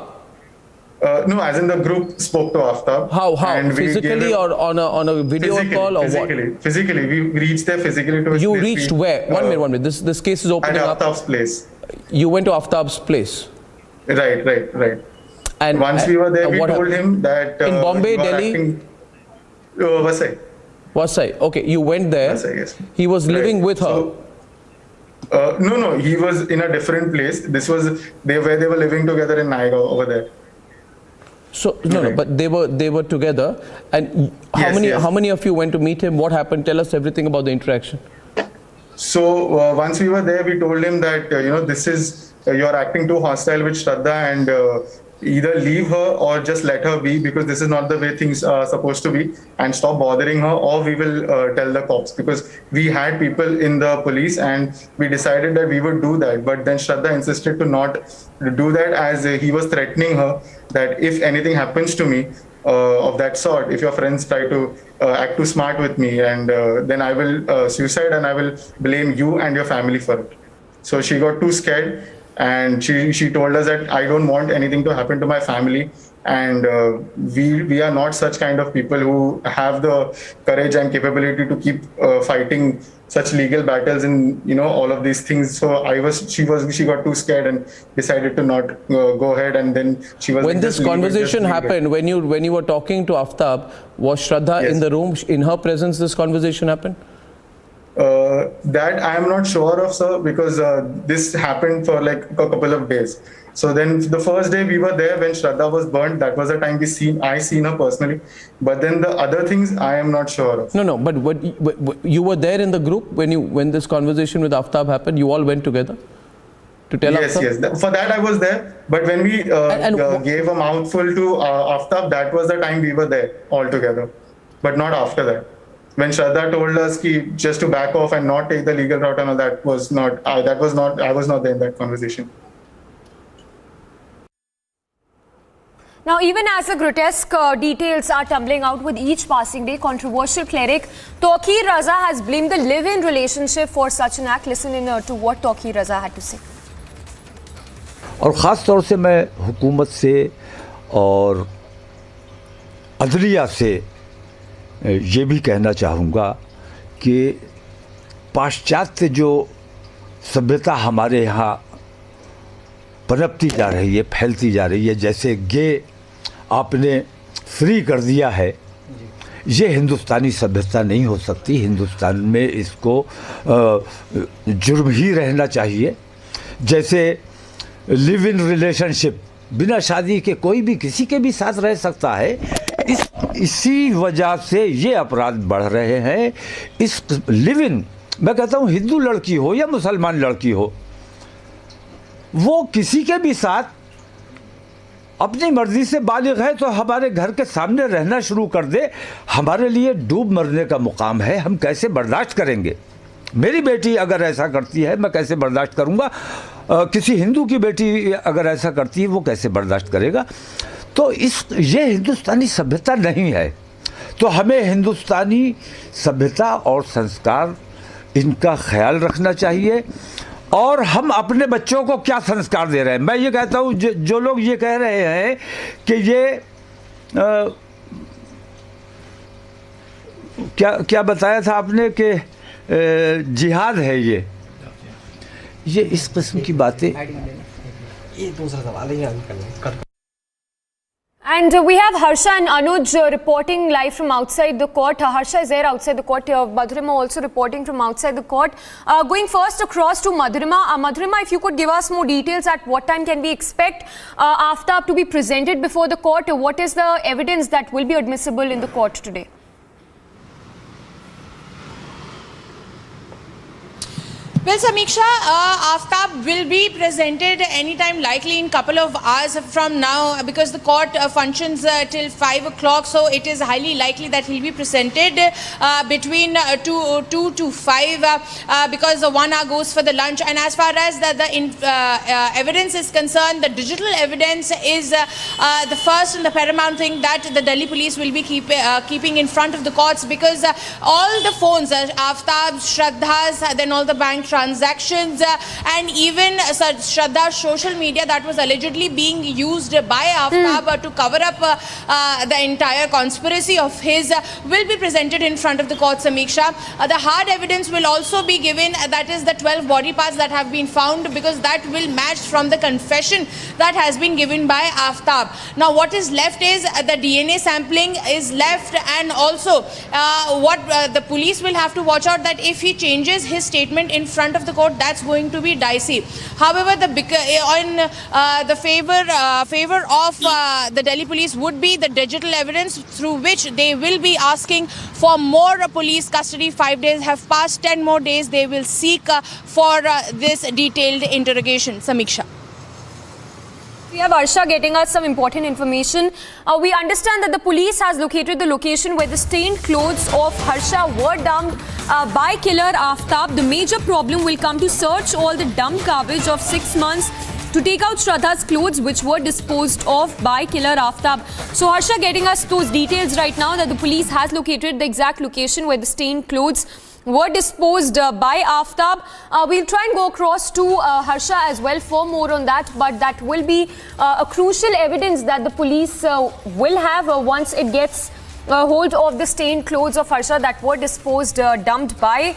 No, as in the group spoke to Aftab. How? Physically or on a video call or what? Physically. We reached there physically to his You place. reached where? One minute. This case is opening up. At Aftab's place. You went to Aftab's place? Right. And once we were there, we told him that in Bombay, Delhi, Vasai. Okay, you went there. Vasai, yes. He was living with her. No, he was in a different place. This was where they were living together in Naigaon over there. So no, but they were together. And how many of you went to meet him? What happened? Tell us everything about the interaction. So once we were there, we told him that this is you're acting too hostile with Shraddha, and either leave her or just let her be, because this is not the way things are supposed to be, and stop bothering her, or we will tell the cops, because we had people in the police and we decided that we would do that. But then Shraddha insisted to not do that, as he was threatening her that if anything happens to me of that sort, if your friends try to act too smart with me, and then I will suicide and I will blame you and your family for it. So she got too scared, and she told us that I don't want anything to happen to my family, and we are not such kind of people who have the courage and capability to keep fighting such legal battles in all of these things. So she got too scared and decided to not go ahead, and then she was. When this conversation happened, when you were talking to Aftab, was Shraddha in the room? In her presence, this conversation happened? That I am not sure of, sir, because this happened for like a couple of days. So then the first day we were there when Shraddha was burnt, that was the time I seen her personally. But then the other things I am not sure of. No, but you were there in the group when this conversation with Aftab happened. You all went together to tell Aftab? Yes. For that I was there. But when we gave a mouthful to Aftab, that was the time we were there all together. But not after that. When Shraddha told us just to back off and not take the legal route and all, I was not there in that conversation. Now, even as the grotesque details are tumbling out with each passing day, controversial cleric Tawqir Raza has blamed the live-in relationship for such an act. Listen in to what Tawqir Raza had to say. और ख़ास तौर से मैं हुकूमत से और अदलिया से ये भी कहना चाहूँगा कि पाश्चात्य जो सभ्यता हमारे यहाँ पनपती जा रही है, फैलती जा रही है, जैसे गे आपने फ्री कर दिया है, ये हिंदुस्तानी सभ्यता नहीं हो सकती। हिंदुस्तान में इसको जुर्म ही रहना चाहिए। जैसे लिव इन रिलेशनशिप बिना शादी के कोई भी किसी के भी साथ रह सकता है, इसी वजह से ये अपराध बढ़ रहे हैं। इस लिव इन, मैं कहता हूँ हिंदू लड़की हो या मुसलमान लड़की हो, वो किसी के भी साथ अपनी मर्जी से बालिग है तो हमारे घर के सामने रहना शुरू कर दे, हमारे लिए डूब मरने का मुकाम है। हम कैसे बर्दाश्त करेंगे? मेरी बेटी अगर ऐसा करती है मैं कैसे बर्दाश्त करूंगा? किसी हिंदू की बेटी अगर ऐसा करती है वो कैसे बर्दाश्त करेगा? तो ये हिंदुस्तानी सभ्यता नहीं है। तो हमें हिंदुस्तानी सभ्यता और संस्कार इनका ख्याल रखना चाहिए। और हम अपने बच्चों को क्या संस्कार दे रहे हैं? मैं ये कहता हूँ जो लोग ये कह रहे हैं कि ये क्या बताया था आपने कि जिहाद है, ये इस किस्म की बातें, ये दूसरा सवाल है। And we have Harsha and Anuj reporting live from outside the court. Harsha is there outside the court. Madhurima also reporting from outside the court. Going first across to Madhurima. Madhurima, if you could give us more details, at what time can we expect Aftab to be presented before the court? What is the evidence that will be admissible in the court today? Well, Samiksha, Aftab will be presented anytime, likely in couple of hours from now, because the court functions till 5 o'clock. So it is highly likely that he'll be presented between 2 to 5 because 1 hour goes for the lunch. And as far as the evidence is concerned, the digital evidence is the first and the paramount thing that the Delhi police will be keeping in front of the courts, because all the phones, Aftab's, Shraddha's, then all the bank transactions and even Shraddha's social media that was allegedly being used by Aftab to cover up the entire conspiracy of his will be presented in front of the court, Samiksha. The hard evidence will also be given, that is the 12 body parts that have been found, because that will match from the confession that has been given by Aftab. Now what is left is the DNA sampling is left, and also what the police will have to watch out, that if he changes his statement in front of the court, that's going to be dicey. However, the favor of the Delhi police would be the digital evidence, through which they will be asking for more police custody. 5 days have passed, 10 more days they will seek for this detailed interrogation. Samiksha. We have Harsha getting us some important information. We understand that the police has located the location where the stained clothes of Harsha were dumped by killer Aftab. The major problem will come to search all the dumped garbage of 6 months to take out Shraddha's clothes, which were disposed of by killer Aftab. So Harsha getting us those details right now, that the police has located the exact location where the stained clothes were disposed by Aftab. We'll try and go across to Harsha as well for more on that, but that will be a crucial evidence that the police will have once it gets hold of the stained clothes of Harsha that were disposed, dumped by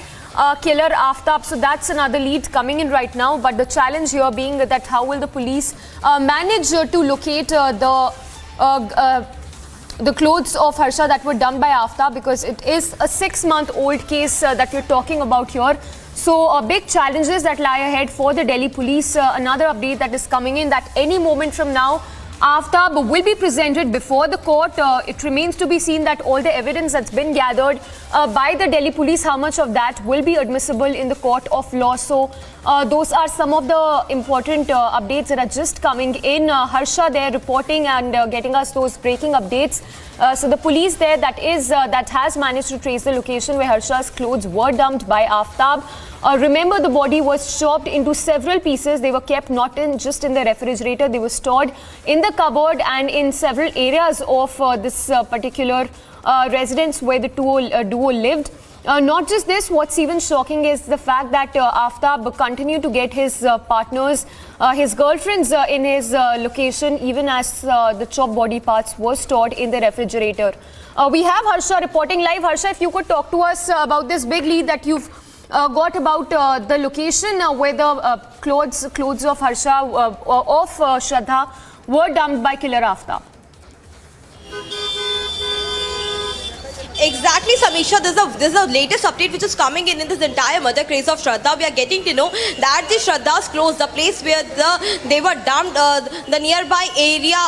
killer Aftab. So that's another lead coming in right now, but the challenge here being that how will the police manage to locate the the clothes of Harsha that were dumped by Aftab, because it is a 6-month-old case that we're talking about here. So big challenges that lie ahead for the Delhi police. Another update that is coming in, that any moment from now, Aftab will be presented before the court. It remains to be seen that all the evidence that's been gathered by the Delhi police, how much of that will be admissible in the court of law. So those are some of the important updates that are just coming in. Harsha there reporting and getting us those breaking updates. So the police there that has managed to trace the location where Harsha's clothes were dumped by Aftab. Remember, the body was chopped into several pieces. They were kept not just in the refrigerator. They were stored in the cupboard and in several areas of this particular residence where the duo lived. Not just this, what's even shocking is the fact that Aftab continued to get his partners, his girlfriends in his location, even as the chopped body parts were stored in the refrigerator. We have Harsha reporting live. Harsha, if you could talk to us about this big lead that you've got about the location where the clothes of Harsha, of Shraddha, were dumped by killer Aftab. Exactly, Samisha. This is the latest update which is coming in this entire murder case of Shraddha. We are getting to know that the Shraddha's clothes, the place where they were dumped, the nearby area,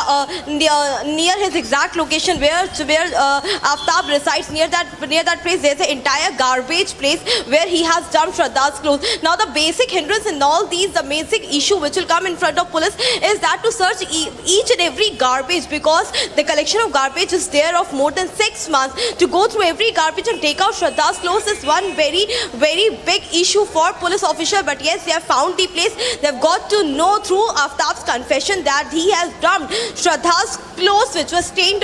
near his exact location where Aftab resides, near that place, there's an entire garbage place where he has dumped Shraddha's clothes. Now, the basic hindrance in all these, the basic issue which will come in front of police is that to search each and every garbage, because the collection of garbage is there of more than 6 months. To go through every garbage and take out Shraddha's clothes is one very, very big issue for police official. But yes, they have found the place. They've got to know through Aftab's confession that he has dumped Shraddha's clothes, which was stained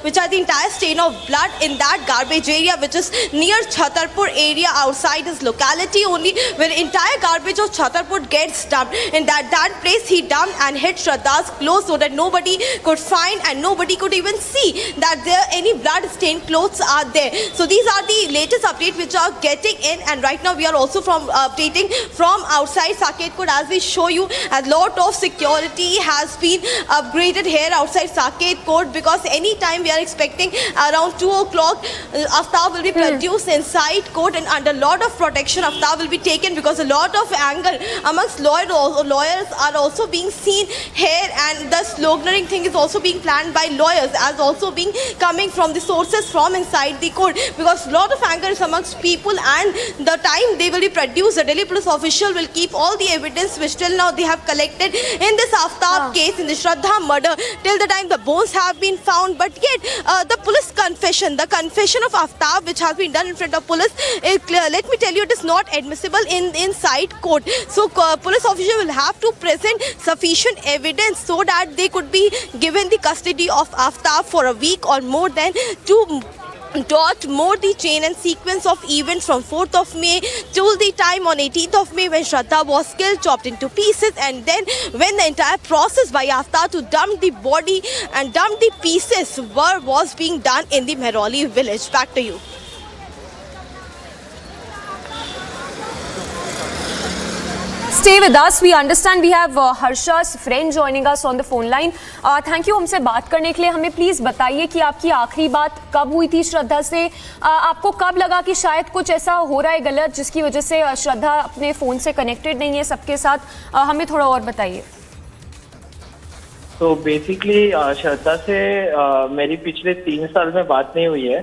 which are the entire stain of blood in that garbage area, which is near Chhatarpur area outside his locality only, where entire garbage of Chhatarpur gets dumped. In that place he dumped and hid Shraddha's clothes so that nobody could find and nobody could even see that there any blood stained clothes are there. So these are the latest updates which are getting in, and right now we are also updating from outside Saket Court as we show you. A lot of security has been upgraded here outside Saket Court, because any time we are expecting around 2 o'clock Aftab will be produced inside court, and under lot of protection Aftab will be taken, because a lot of anger amongst lawyers are also being seen here, and the sloganeering thing is also being planned by lawyers as also being coming from the sources from inside the court, because a lot of anger is amongst people, and the time they will be produced, the Delhi police official will keep all the evidence which till now they have collected in this Aftab case, in the Shraddha murder, till the time the bones have been found. But yet the police confession, the confession of Aftab which has been done in front of police, let me tell you, it is not admissible inside court. So police official will have to present sufficient evidence so that they could be given the custody of Aftab for a week or more than to more the chain and sequence of events from 4th of May till the time on 18th of May when Shraddha was killed, chopped into pieces, and then when the entire process by Aftab to dump the body and dump the pieces was being done in the Mehrauli village. Back to you. Stay with us. We understand we have Harsha's friend joining us on the phone line. Thank you हमसे बात करने के लिए. हमें please बताइए कि आपकी आखिरी बात कब हुई थी श्रद्धा से. आपको कब लगा कि शायद कुछ ऐसा हो रहा है गलत जिसकी वजह से श्रद्धा अपने फोन से कनेक्टेड नहीं है सबके साथ. हमें थोड़ा और बताइए. तो बेसिकली श्रद्धा से मेरी पिछले 3 साल में बात नहीं हुई है.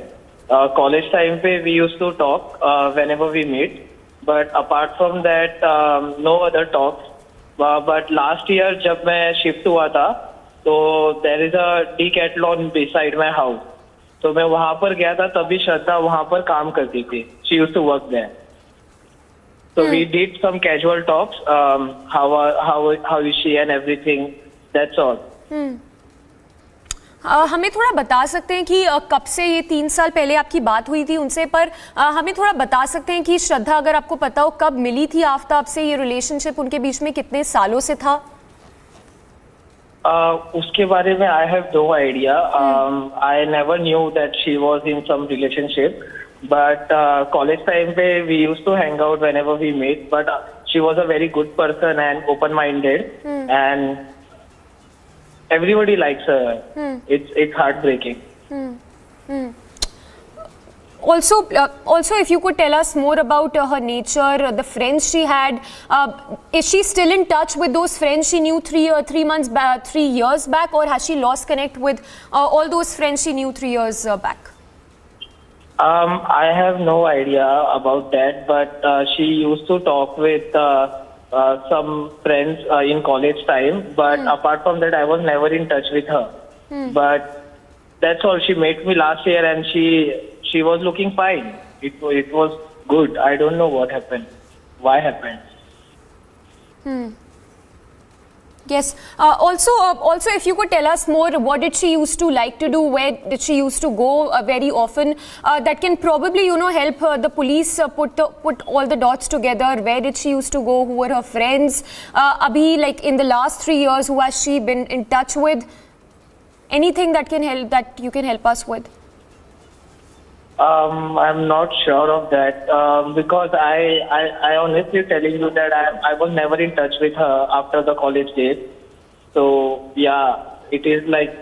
कॉलेज टाइम पे we used to talk whenever we meet. But apart from that, no other talks. But last year, जब मैं शिफ्ट हुआ था, तो there is a decathlon beside my house. तो मैं वहाँ पर गया था, तभी श्रद्धा वहाँ पर काम करती थी. She used to work there. So we did some casual talks. How is she and everything. That's all. हमें थोड़ा बता सकते हैं कि कब से ये 3 साल पहले आपकी बात हुई थी उनसे, पर हमें थोड़ा बता सकते हैं कि श्रद्धा, अगर आपको पता हो, कब मिली थी आफ्ताब से, ये रिलेशनशिप उनके बीच में कितने सालों से था? उसके बारे में I have no idea. I never knew that she was in some relationship, but college time पे we used to hang out whenever we meet. But she was a very good person and open minded, and everybody likes her. It's heartbreaking. Also, if you could tell us more about her nature, the friends she had. Is she still in touch with those friends she knew 3 years back, or has she lost connect with all those friends she knew 3 years back? I have no idea about that, but she used to talk with some friends in college time. But apart from that, I was never in touch with her. But that's all. She met me last year, and she was looking fine. It was good. I don't know what happened. Why happened? Yes. Also, if you could tell us more, what did she used to like to do? Where did she used to go very often? That can probably, help the police put all the dots together. Where did she used to go? Who were her friends? Abhi, like in the last 3 years, who has she been in touch with? Anything that can help, that you can help us with? I'm not sure of that because I honestly telling you that I was never in touch with her after the college days. So yeah, it is like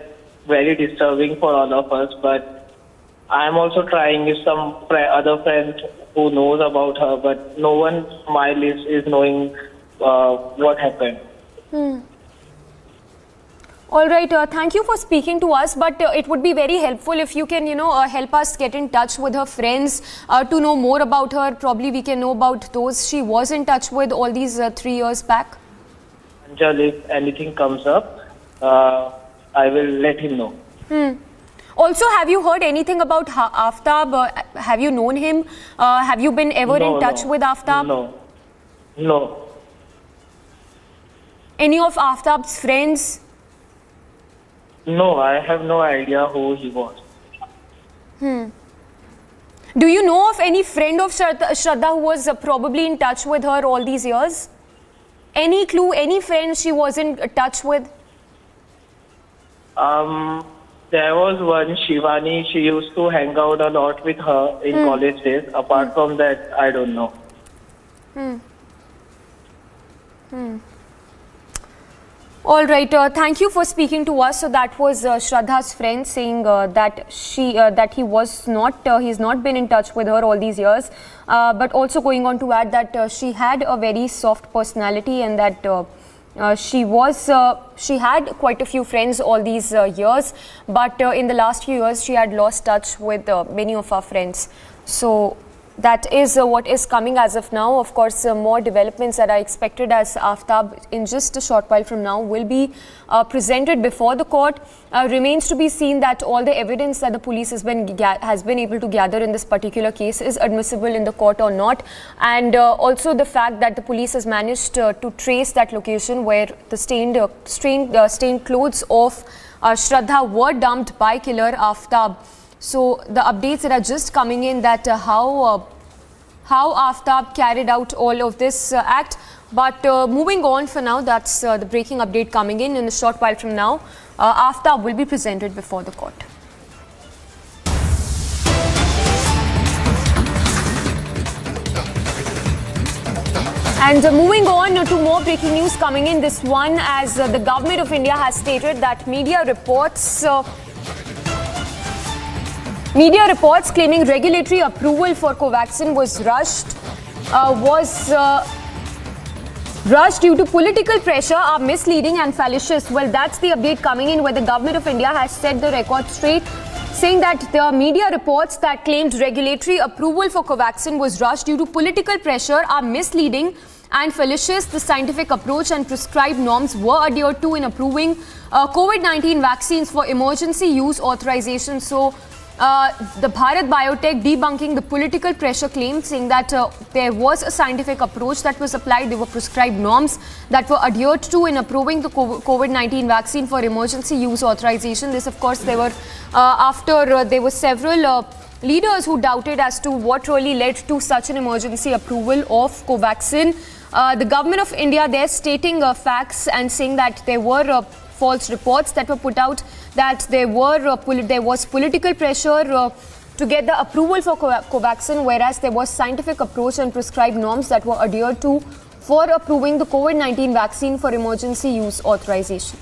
very disturbing for all of us. But I'm also trying with some other friends who knows about her, but no one on my list is knowing what happened. All right, thank you for speaking to us, but it would be very helpful if you can, help us get in touch with her friends to know more about her. Probably we can know about those she was in touch with all these 3 years back. Angel, if anything comes up, I will let him know. Also, have you heard anything about Aftab? Have you known him? Have you been ever in touch with Aftab? No. Any of Aftab's friends? No, I have no idea who he was. Do you know of any friend of Shraddha who was probably in touch with her all these years? Any clue, any friend she was in touch with? There was one, Shivani. She used to hang out a lot with her in college days. Apart from that, I don't know. All right. Thank you for speaking to us. So that was Shraddha's friend saying that he's not been in touch with her all these years, but also going on to add that she had a very soft personality and that she had quite a few friends all these years, but in the last few years she had lost touch with many of our friends. So that is what is coming as of now. Of course, more developments that are expected as Aftab in just a short while from now will be presented before the court. Remains to be seen that all the evidence that the police has been able to gather in this particular case is admissible in the court or not, and also the fact that the police has managed to trace that location where the stained clothes of Shraddha were dumped by killer Aftab. So the updates that are just coming in that how Aftab carried out all of this act. But moving on for now, that's the breaking update coming in a short while from now. Aftab will be presented before the court. And moving on to more breaking news coming in, this one as the government of India has stated that media reports claiming regulatory approval for Covaxin was rushed due to political pressure are misleading and fallacious. Well, that's the update coming in where the government of India has set the record straight, saying that the media reports that claimed regulatory approval for Covaxin was rushed due to political pressure are misleading and fallacious. The scientific approach and prescribed norms were adhered to in approving COVID-19 vaccines for emergency use authorization. So the Bharat Biotech debunking the political pressure claim, saying that there was a scientific approach that was applied, there were prescribed norms that were adhered to in approving the COVID-19 vaccine for emergency use authorization. This, of course, there were after there were several leaders who doubted as to what really led to such an emergency approval of Covaxin. The government of India, they're stating facts and saying that there were false reports that were put out, that there was political pressure to get the approval for Covaxin, whereas there was scientific approach and prescribed norms that were adhered to for approving the COVID-19 vaccine for emergency use authorization.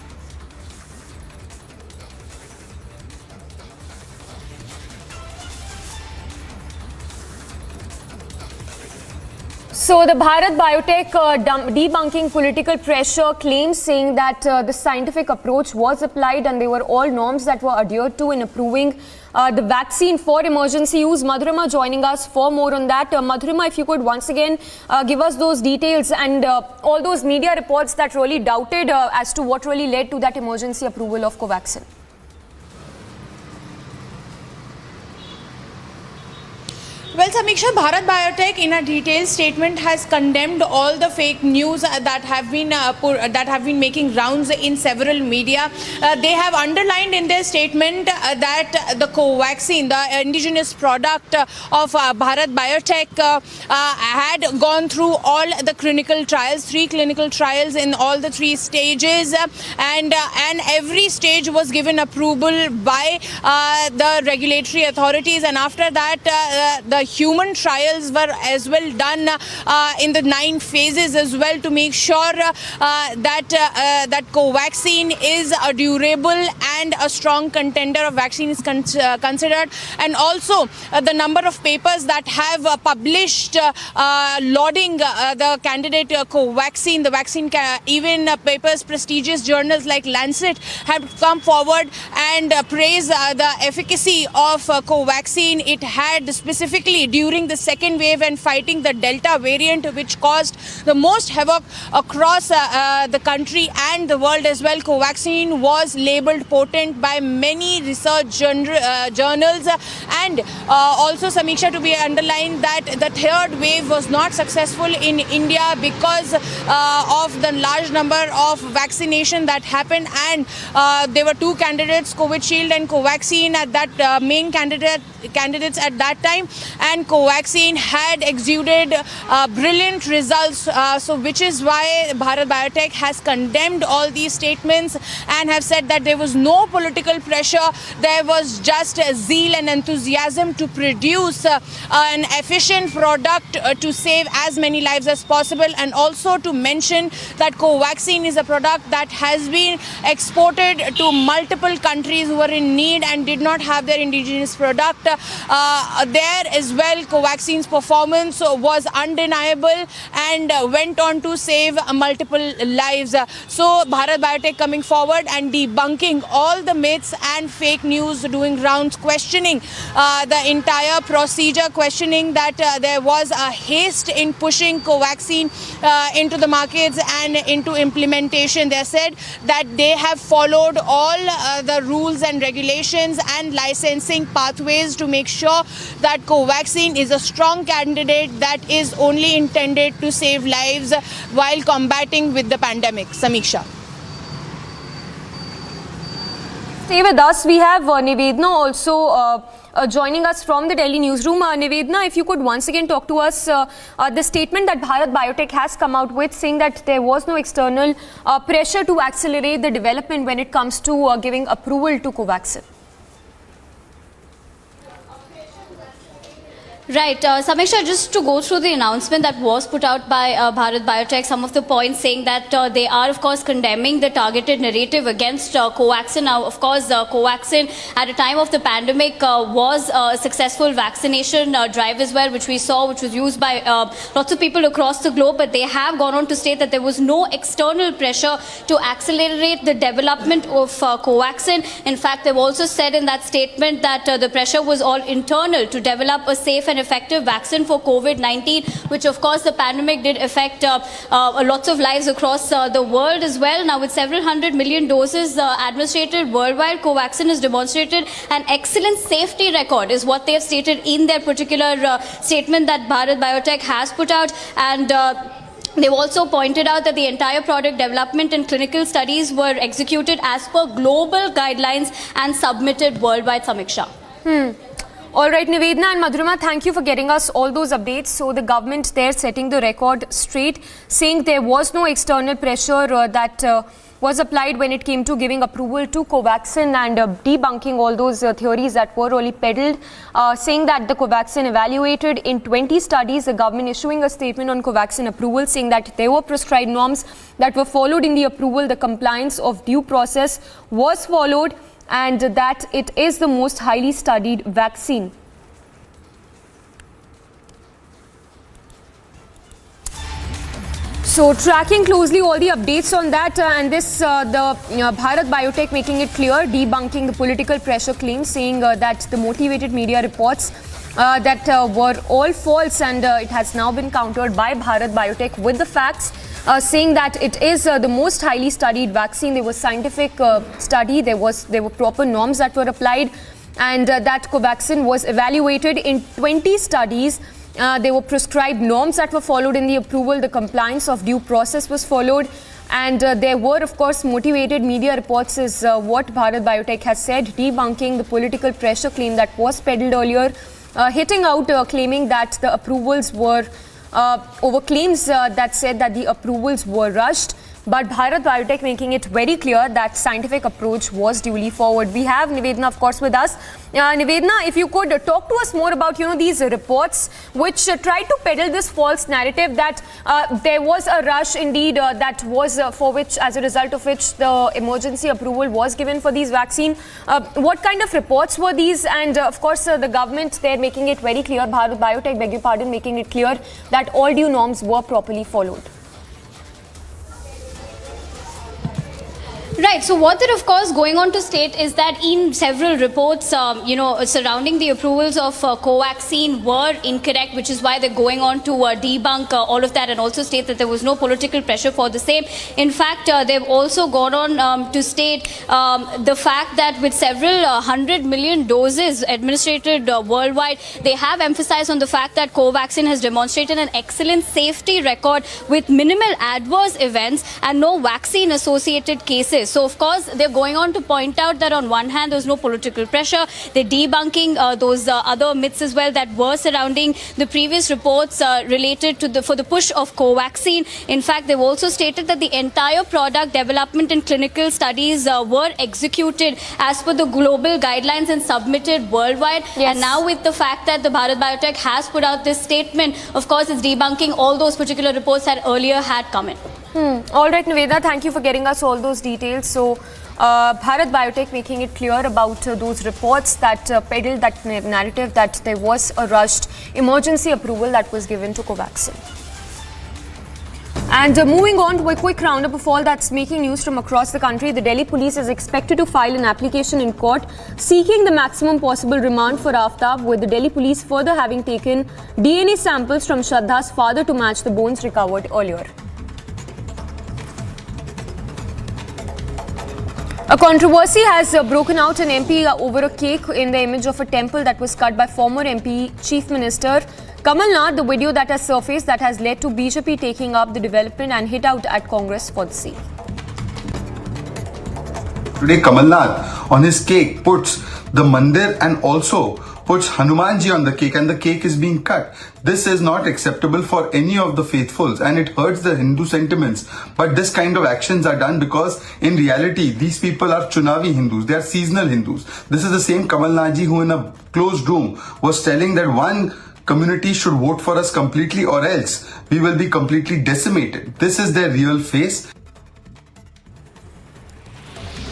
So the Bharat Biotech debunking political pressure claims, saying that the scientific approach was applied and they were all norms that were adhered to in approving the vaccine for emergency use. Madhurima joining us for more on that. Madhurima, if you could once again give us those details and all those media reports that really doubted as to what really led to that emergency approval of Covaxin. Well, Samiksha, Bharat Biotech in a detailed statement has condemned all the fake news that have been making rounds in several media. They have underlined in their statement that the Covaxin, the indigenous product of Bharat Biotech, had gone through all the clinical trials, 3 clinical trials in all the 3 stages, and every stage was given approval by the regulatory authorities, and after that the human trials were as well done in the 9 phases as well, to make sure that Covaxin is a durable and a strong contender of vaccine is considered. And also the number of papers that have published lauding the candidate Covaxin, the vaccine, even papers, prestigious journals like Lancet have come forward and praised the efficacy of Covaxin. It had specifically during the second wave and fighting the Delta variant, which caused the most havoc across the country and the world as well. Covaxin was labelled potent by many research journals, and also, Samiksha, to be underlined that the 3rd wave was not successful in India because of the large number of vaccination that happened, and there were 2 candidates, Covishield and Covaxin, at that main candidates at that time, and Covaxin had exuded brilliant results, so which is why Bharat Biotech has condemned all these statements and have said that there was no political pressure, there was just zeal and enthusiasm to produce an efficient product to save as many lives as possible, and also to mention that Covaxin is a product that has been exported to multiple countries who were in need and did not have their indigenous product. There as well, Covaxin's performance was undeniable and went on to save multiple lives. So Bharat Biotech coming forward and debunking all the myths and fake news, doing rounds, questioning the entire procedure, questioning that there was a haste in pushing Covaxin into the markets and into implementation. They said that they have followed all the rules and regulations and licensing pathways to make sure that Covaxin is a strong candidate that is only intended to save lives while combating with the pandemic. Samiksha. Stay with us. We have Nivedna also joining us from the Delhi newsroom. Nivedna, if you could once again talk to us, the statement that Bharat Biotech has come out with, saying that there was no external pressure to accelerate the development when it comes to giving approval to Covaxin. Right. Samiksha, just to go through the announcement that was put out by Bharat Biotech, some of the points saying that they are, of course, condemning the targeted narrative against Covaxin. Now, of course, Covaxin at a time of the pandemic was a successful vaccination drive as well, which we saw, which was used by lots of people across the globe. But they have gone on to state that there was no external pressure to accelerate the development of Covaxin. In fact, they've also said in that statement that the pressure was all internal to develop a safe and effective vaccine for COVID-19, which of course the pandemic did affect lots of lives across the world as well. Now, with several 100 million doses administered worldwide, Covaxin has demonstrated an excellent safety record, is what they have stated in their particular statement that Bharat Biotech has put out. And they've also pointed out that the entire product development and clinical studies were executed as per global guidelines and submitted worldwide. Samiksha. All right, Nivedna and Madhurima, thank you for getting us all those updates. So the government there setting the record straight, saying there was no external pressure that was applied when it came to giving approval to Covaxin, and debunking all those theories that were really peddled, saying that the Covaxin evaluated in 20 studies, the government issuing a statement on Covaxin approval, saying that there were prescribed norms that were followed in the approval, the compliance of due process was followed, and that it is the most highly studied vaccine. So tracking closely all the updates on that and this the Bharat Biotech making it clear, debunking the political pressure claims, saying that the motivated media reports that were all false, and it has now been countered by Bharat Biotech with the facts, saying that it is the most highly studied vaccine. There was scientific study, there were proper norms that were applied, and that Covaxin was evaluated in 20 studies. There were prescribed norms that were followed in the approval. The compliance of due process was followed. And there were, of course, motivated media reports is what Bharat Biotech has said, debunking the political pressure claim that was peddled earlier, hitting out claiming that the approvals were, over claims that said that the approvals were rushed. But Bharat Biotech making it very clear that scientific approach was duly followed. We have Nivedana, of course, with us. Nivedana, if you could talk to us more about, these reports which tried to peddle this false narrative that there was a rush indeed that was for which, as a result of which, the emergency approval was given for these vaccine. What kind of reports were these? And of course, the government, they're making it very clear, Bharat Biotech, beg your pardon, making it clear that all due norms were properly followed. Right. So what they're of course going on to state is that in several reports, surrounding the approvals of Covaxin were incorrect, which is why they're going on to debunk all of that and also state that there was no political pressure for the same. In fact, they've also gone on to state the fact that with several 100 million doses administered worldwide, they have emphasized on the fact that Covaxin has demonstrated an excellent safety record with minimal adverse events and no vaccine-associated cases. So, of course, they're going on to point out that on one hand, there's no political pressure. They're debunking those other myths as well that were surrounding the previous reports related to for the push of Covaxin. In fact, they've also stated that the entire product development and clinical studies were executed as per the global guidelines and submitted worldwide. Yes. And now with the fact that the Bharat Biotech has put out this statement, of course, it's debunking all those particular reports that earlier had come in. All right, Nivedana, thank you for getting us all those details. So, Bharat Biotech making it clear about those reports that peddled that narrative that there was a rushed emergency approval that was given to Covaxin. And moving on to a quick roundup of all that's making news from across the country, the Delhi police is expected to file an application in court seeking the maximum possible remand for Aftab, with the Delhi police further having taken DNA samples from Shraddha's father to match the bones recovered earlier. A controversy has broken out in MP over a cake in the image of a temple that was cut by former MP Chief Minister Kamal. Nath, the video that has surfaced that has led to BJP taking up the development and hit out at Congress for the same. Today Kamal Nath on his cake puts the Mandir and also puts Hanumanji on the cake, and the cake is being cut. This is not acceptable for any of the faithfuls and it hurts the Hindu sentiments. But this kind of actions are done because in reality these people are Chunavi Hindus, they are seasonal Hindus. This is the same Kamal Nath ji who in a closed room was telling that one community should vote for us completely or else we will be completely decimated. This is their real face.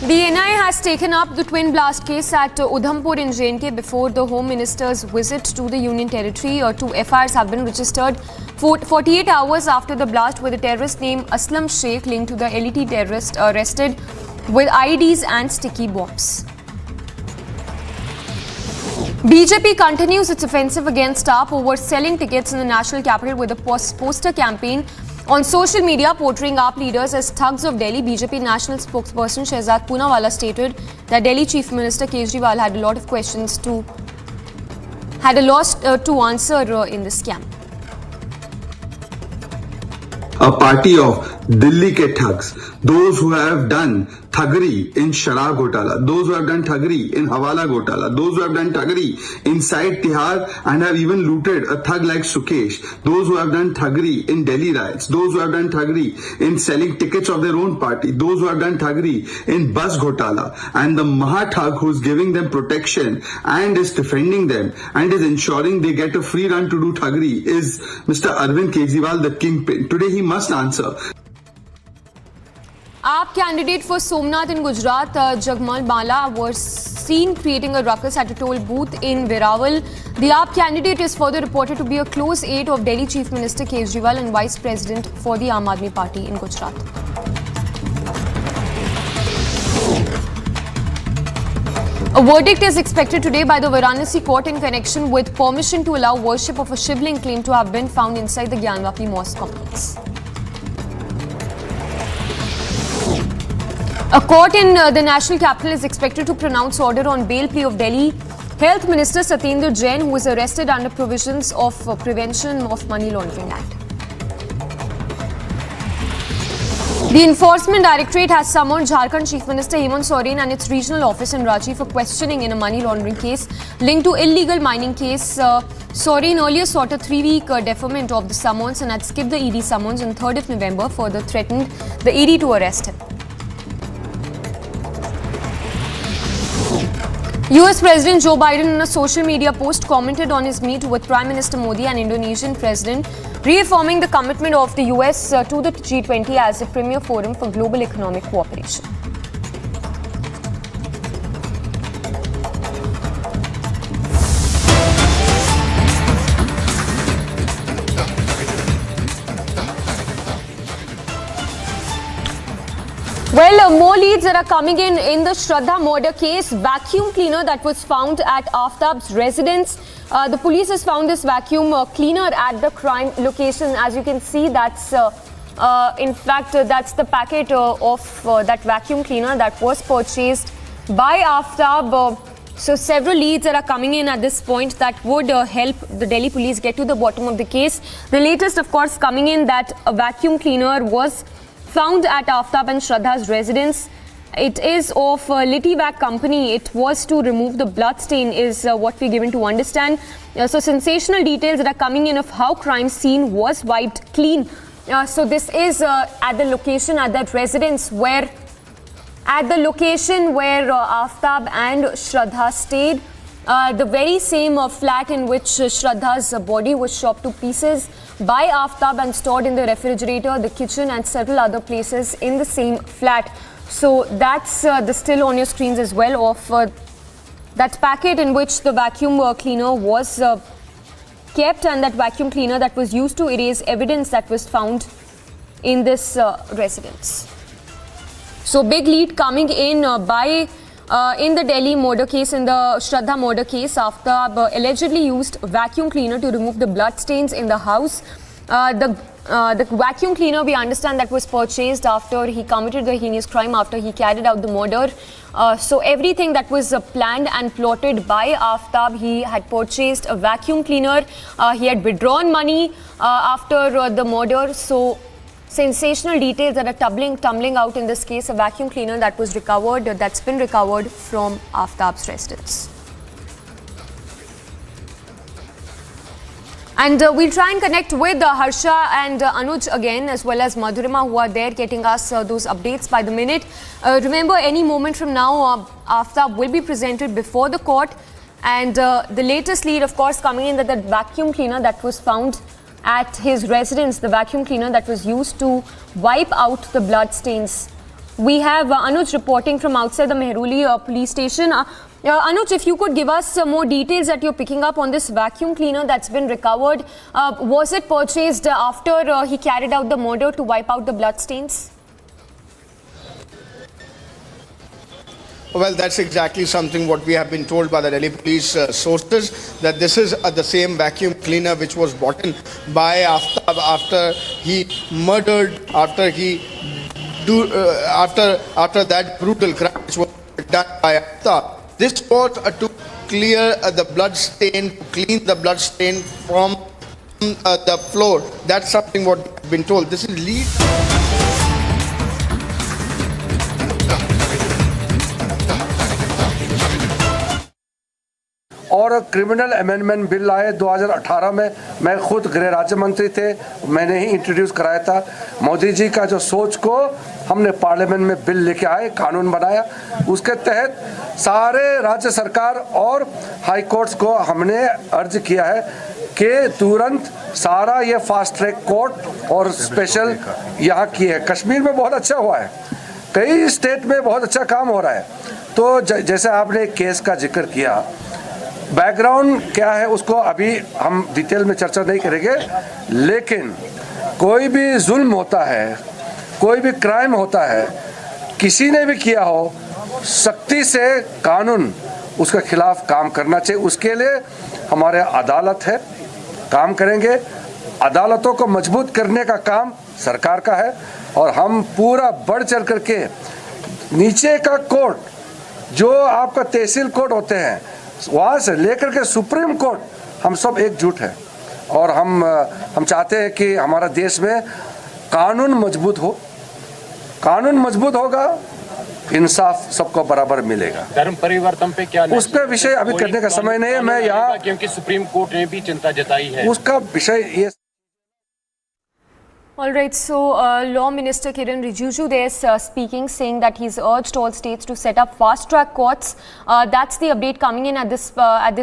The NIA has taken up the twin blast case at Udhampur in JNK before the Home Minister's visit to the Union Territory. Two FIRs have been registered 48 hours after the blast, with a terrorist named Aslam Sheikh linked to the LET terrorist arrested with IEDs and sticky bombs. BJP continues its offensive against staff over selling tickets in the national capital with a poster campaign on social media portraying AAP leaders as thugs of Delhi. BJP national spokesperson Shehzad Poonawala stated that Delhi Chief Minister Kejriwal had a lot of questions to answer in this camp. A party of Delhi ke thugs, those who have done thuggery in Sharab Ghotala, those who have done thuggery in Hawala Ghotala, those who have done thuggery inside Tihar and have even looted a thug like Sukesh, those who have done thuggery in Delhi riots, those who have done thuggery in selling tickets of their own party, those who have done thuggery in Bus Ghotala, and the Mahathug who is giving them protection and is defending them and is ensuring they get a free run to do thuggery is Mr. Arvind Kejriwal, the kingpin. Today he must answer. AAP candidate for Somnath in Gujarat, Jagmal Bala, was seen creating a ruckus at a toll booth in Verawal. The AAP candidate is further reported to be a close aide of Delhi Chief Minister Kejriwal and Vice President for the Aam Aadmi Party in Gujarat. A verdict is expected today by the Varanasi court in connection with permission to allow worship of a Shivling claimed to have been found inside the Gyanvapi mosque complex. A court in the national capital is expected to pronounce order on bail plea of Delhi Health Minister Satyendra Jain, who was arrested under provisions of Prevention of Money Laundering Act. The Enforcement Directorate has summoned Jharkhand Chief Minister Hemant Soren and its regional office in Ranchi for questioning in a money laundering case linked to illegal mining case. Soren earlier sought a 3-week deferment of the summons and had skipped the ED summons on 3rd of November, further threatened the ED to arrest him. US President Joe Biden in a social media post commented on his meet with Prime Minister Modi and Indonesian President, reaffirming the commitment of the US to the G20 as a premier forum for global economic cooperation. Well, more leads that are coming in the Shraddha murder case. Vacuum cleaner that was found at Aftab's residence. The police has found this vacuum cleaner at the crime location. As you can see, that's in fact that's the packet of that vacuum cleaner that was purchased by Aftab. So several leads that are coming in at this point that would help the Delhi police get to the bottom of the case. The latest, of course, coming in that a vacuum cleaner was found at Aftab and Shraddha's residence. It is of Litivac company. It was to remove the blood stain is what we're given to understand. So sensational details that are coming in of how crime scene was wiped clean. So this is at the location, at that residence where Aftab and Shraddha stayed. The very same flat in which Shraddha's body was chopped to pieces by Aftab and stored in the refrigerator, the kitchen and several other places in the same flat. So that's the still on your screens as well of that packet in which the vacuum cleaner was kept, and that vacuum cleaner that was used to erase evidence that was found in this residence. So big lead coming in in the Delhi murder case, in the Shraddha murder case, Aftab allegedly used vacuum cleaner to remove the blood stains in the house. The vacuum cleaner, we understand, that was purchased after he committed the heinous crime, after he carried out the murder. So everything that was planned and plotted by Aftab, he had purchased a vacuum cleaner. He had withdrawn money after the murder. So sensational details that are tumbling out in this case. A vacuum cleaner that was recovered, that's been recovered from Aftab's residence. And we'll try and connect with Harsha and Anuj again, as well as Madhurima, who are there getting us those updates by the minute. Remember, any moment from now, Aftab will be presented before the court. And the latest lead, of course, coming in, that the vacuum cleaner that was found at his residence, the vacuum cleaner that was used to wipe out the blood stains. We have Anuj reporting from outside the Mehruli police station. Anuj, if you could give us more details that you're picking up on this vacuum cleaner that's been recovered. Was it purchased after he carried out the murder to wipe out the blood stains? Well, that's exactly something what we have been told by the Delhi police sources, that this is the same vacuum cleaner which was bought in by Aftab after he murdered, after that brutal crime which was done by Aftab. This was to clear the blood stain, to clean the blood stain from the floor. That's something what we have been told. This is lead. और criminal amendment bill लाए 2018 में। मैं खुद गृह राज्य मंत्री थे, मैंने ही इंट्रोड्यूस कराया था। मोदी जी का जो सोच को हमने पार्लियामेंट में बिल लेके आए, कानून बनाया। उसके तहत सारे राज्य सरकार और हाई कोर्ट्स को हमने अर्ज किया है कि तुरंत सारा ये फास्ट ट्रैक कोर्ट और स्पेशल यहाँ की है। कश्मीर में बहुत अच्छा हुआ है, कई स्टेट में बहुत अच्छा काम हो रहा है। तो जैसे आपने केस का जिक्र किया, बैकग्राउंड क्या है उसको अभी हम डिटेल में चर्चा नहीं करेंगे, लेकिन कोई भी जुल्म होता है, कोई भी क्राइम होता है, किसी ने भी किया हो, सख्ती से कानून उसके खिलाफ काम करना चाहिए। उसके लिए हमारे अदालत है, काम करेंगे। अदालतों को मजबूत करने का काम सरकार का है और हम पूरा बढ़ चढ़ करके नीचे का कोर्ट, जो आपका तहसील कोर्ट होते हैं, वहाँ से लेकर के सुप्रीम कोर्ट, हम सब एकजुट हैं और हम चाहते हैं कि हमारा देश में कानून मजबूत हो। कानून मजबूत होगा, इंसाफ सबको बराबर मिलेगा। धर्म परिवर्तन पे क्या उसका विषय अभी करने का समय नहीं है। मैं यहाँ, क्योंकि सुप्रीम कोर्ट ने भी चिंता जताई है, उसका विषय ये। All right, so Law Minister Kiran Rijiju there speaking, saying that he's urged all states to set up fast-track courts. That's the update coming in at this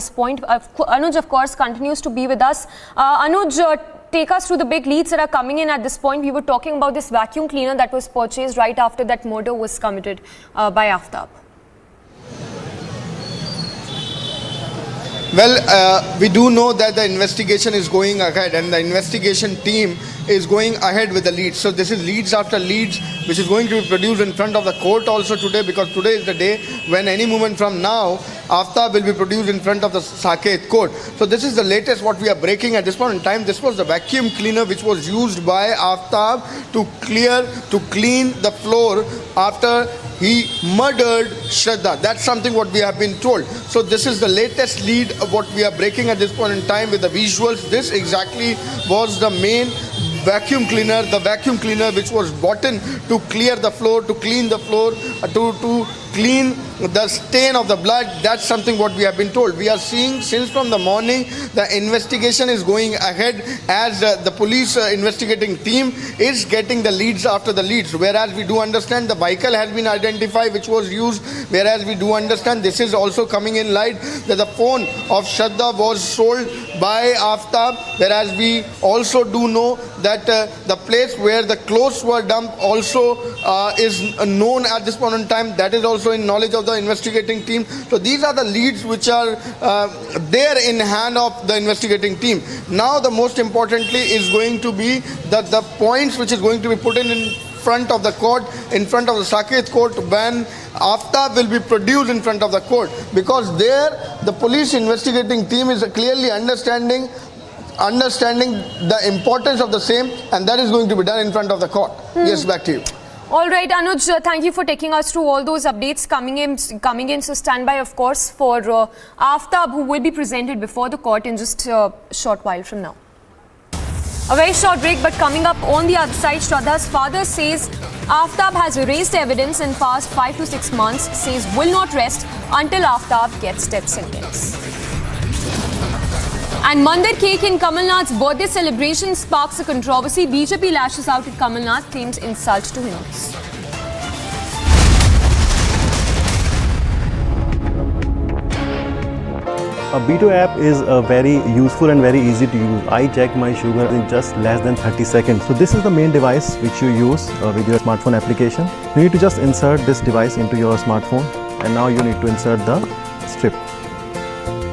point. Anuj, of course, continues to be with us. Anuj, take us through the big leads that are coming in at this point. We were talking about this vacuum cleaner that was purchased right after that murder was committed by Aftab. Well, we do know that the investigation is going ahead and the investigation team is going ahead with the leads. So this is leads after leads, which is going to be produced in front of the court also today, because today is the day when any moment from now, Aftab will be produced in front of the Saket court. So this is the latest what we are breaking at this point in time. This was the vacuum cleaner which was used by Aftab to clean the floor after he murdered Shraddha. That's something what we have been told. So this is the latest lead of what we are breaking at this point in time with the visuals. This exactly was the main vacuum cleaner, the vacuum cleaner which was bought in to clear the floor, to clean the floor, to clean the stain of the blood. That's something what we have been told. We are seeing since from the morning the investigation is going ahead as the police investigating team is getting the leads after the leads, whereas we do understand the vehicle has been identified which was used, whereas we do understand this is also coming in light that the phone of Shraddha was sold by Aftab, whereas we also do know that the place where the clothes were dumped also is known at this point in time. That is also in knowledge of the investigating team. So these are the leads which are there in hand of the investigating team. Now the most importantly is going to be that the points which is going to be put in front of the court, in front of the Saket court, when Aftab will be produced in front of the court, because there the police investigating team is clearly understanding the importance of the same, and that is going to be done in front of the court. Yes, back to you. All right, Anuj, thank you for taking us through all those updates coming in. So stand by, of course, for Aftab, who will be presented before the court in just a short while from now. A very short break, but coming up on the other side, Shraddha's father says Aftab has erased evidence in past 5 to 6 months, says will not rest until Aftab gets death sentence. And Mandir cake in Kamal Nath's birthday celebration sparks a controversy. BJP lashes out at Kamal Nath, claims insult to Hindus. A B2 app is very useful and very easy to use. I check my sugar in just less than 30 seconds. So this is the main device which you use with your smartphone application. You need to just insert this device into your smartphone, and now you need to insert the strip.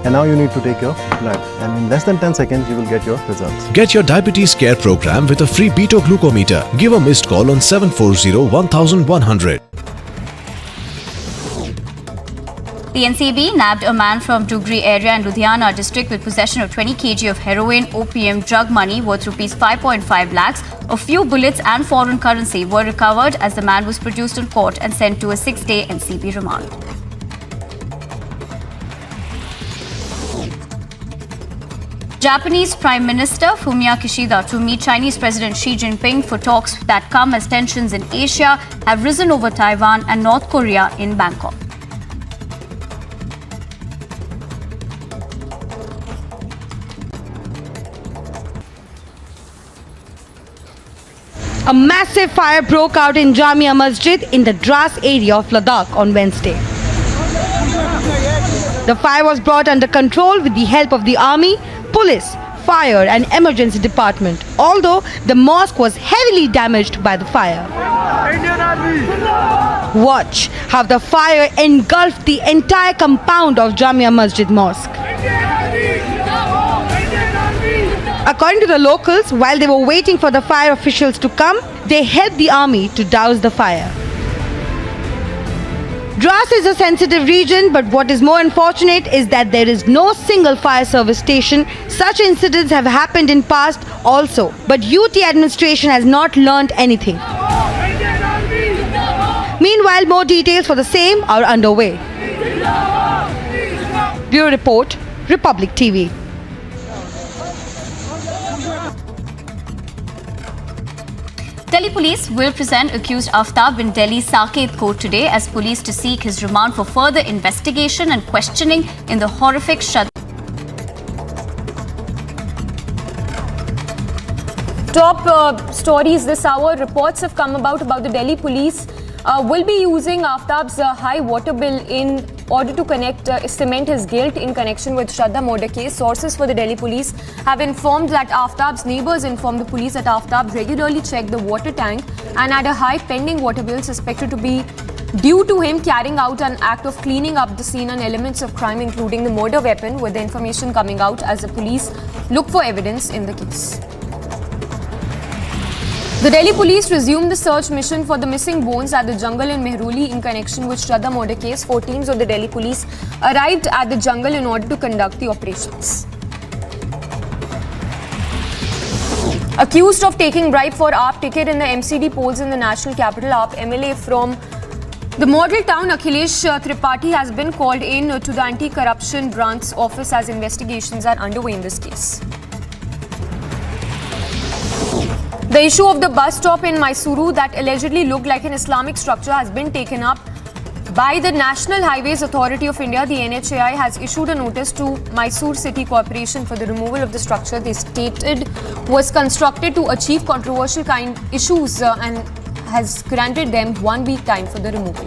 And now you need to take your blood, and in less than 10 seconds you will get your results. Get your diabetes care program with a free Beto glucometer. Give a missed call on 740-1100. The NCB nabbed a man from Dugri area in Ludhiana district with possession of 20 kg of heroin, opium, drug money worth rupees 5.5 lakhs. A few bullets and foreign currency were recovered as the man was produced in court and sent to a 6-day NCB remand. Japanese Prime Minister Fumio Kishida to meet Chinese President Xi Jinping for talks that come as tensions in Asia have risen over Taiwan and North Korea in Bangkok. A massive fire broke out in Jamia Masjid in the Dras area of Ladakh on Wednesday. The fire was brought under control with the help of the army, police, fire and emergency department, although the mosque was heavily damaged by the fire. Indian Army! Watch how the fire engulfed the entire compound of Jamia Masjid Mosque. According to the locals, while they were waiting for the fire officials to come, they helped the army to douse the fire. Dras is a sensitive region, but what is more unfortunate is that there is no single fire service station. Such incidents have happened in past also, but UT administration has not learnt anything. Meanwhile, more details for the same are underway. Bureau Report, Republic TV. Delhi police will present accused Aftab in Delhi Saket court today as police to seek his remand for further investigation and questioning in the horrific Shraddha. Top stories this hour. Reports have come about the Delhi police will be using Aftab's high water bill in order to cement his guilt in connection with Shraddha murder case. Sources for the Delhi police have informed that Aftab's neighbours informed the police that Aftab regularly checked the water tank and had a high pending water bill suspected to be due to him carrying out an act of cleaning up the scene and elements of crime, including the murder weapon, with the information coming out as the police look for evidence in the case. The Delhi police resumed the search mission for the missing bones at the jungle in Mehroli in connection with Shraddha murder case. 4 teams of the Delhi police arrived at the jungle in order to conduct the operations. Accused of taking bribe for AAP ticket in the MCD polls in the national capital, AAP MLA from the model town Akhilesh Tripathi has been called in to the anti-corruption branch office as investigations are underway in this case. The issue of the bus stop in Mysuru that allegedly looked like an Islamic structure has been taken up by the National Highways Authority of India. The NHAI has issued a notice to Mysore City Corporation for the removal of the structure they stated was constructed to achieve controversial issues and has granted them 1 week time for the removal.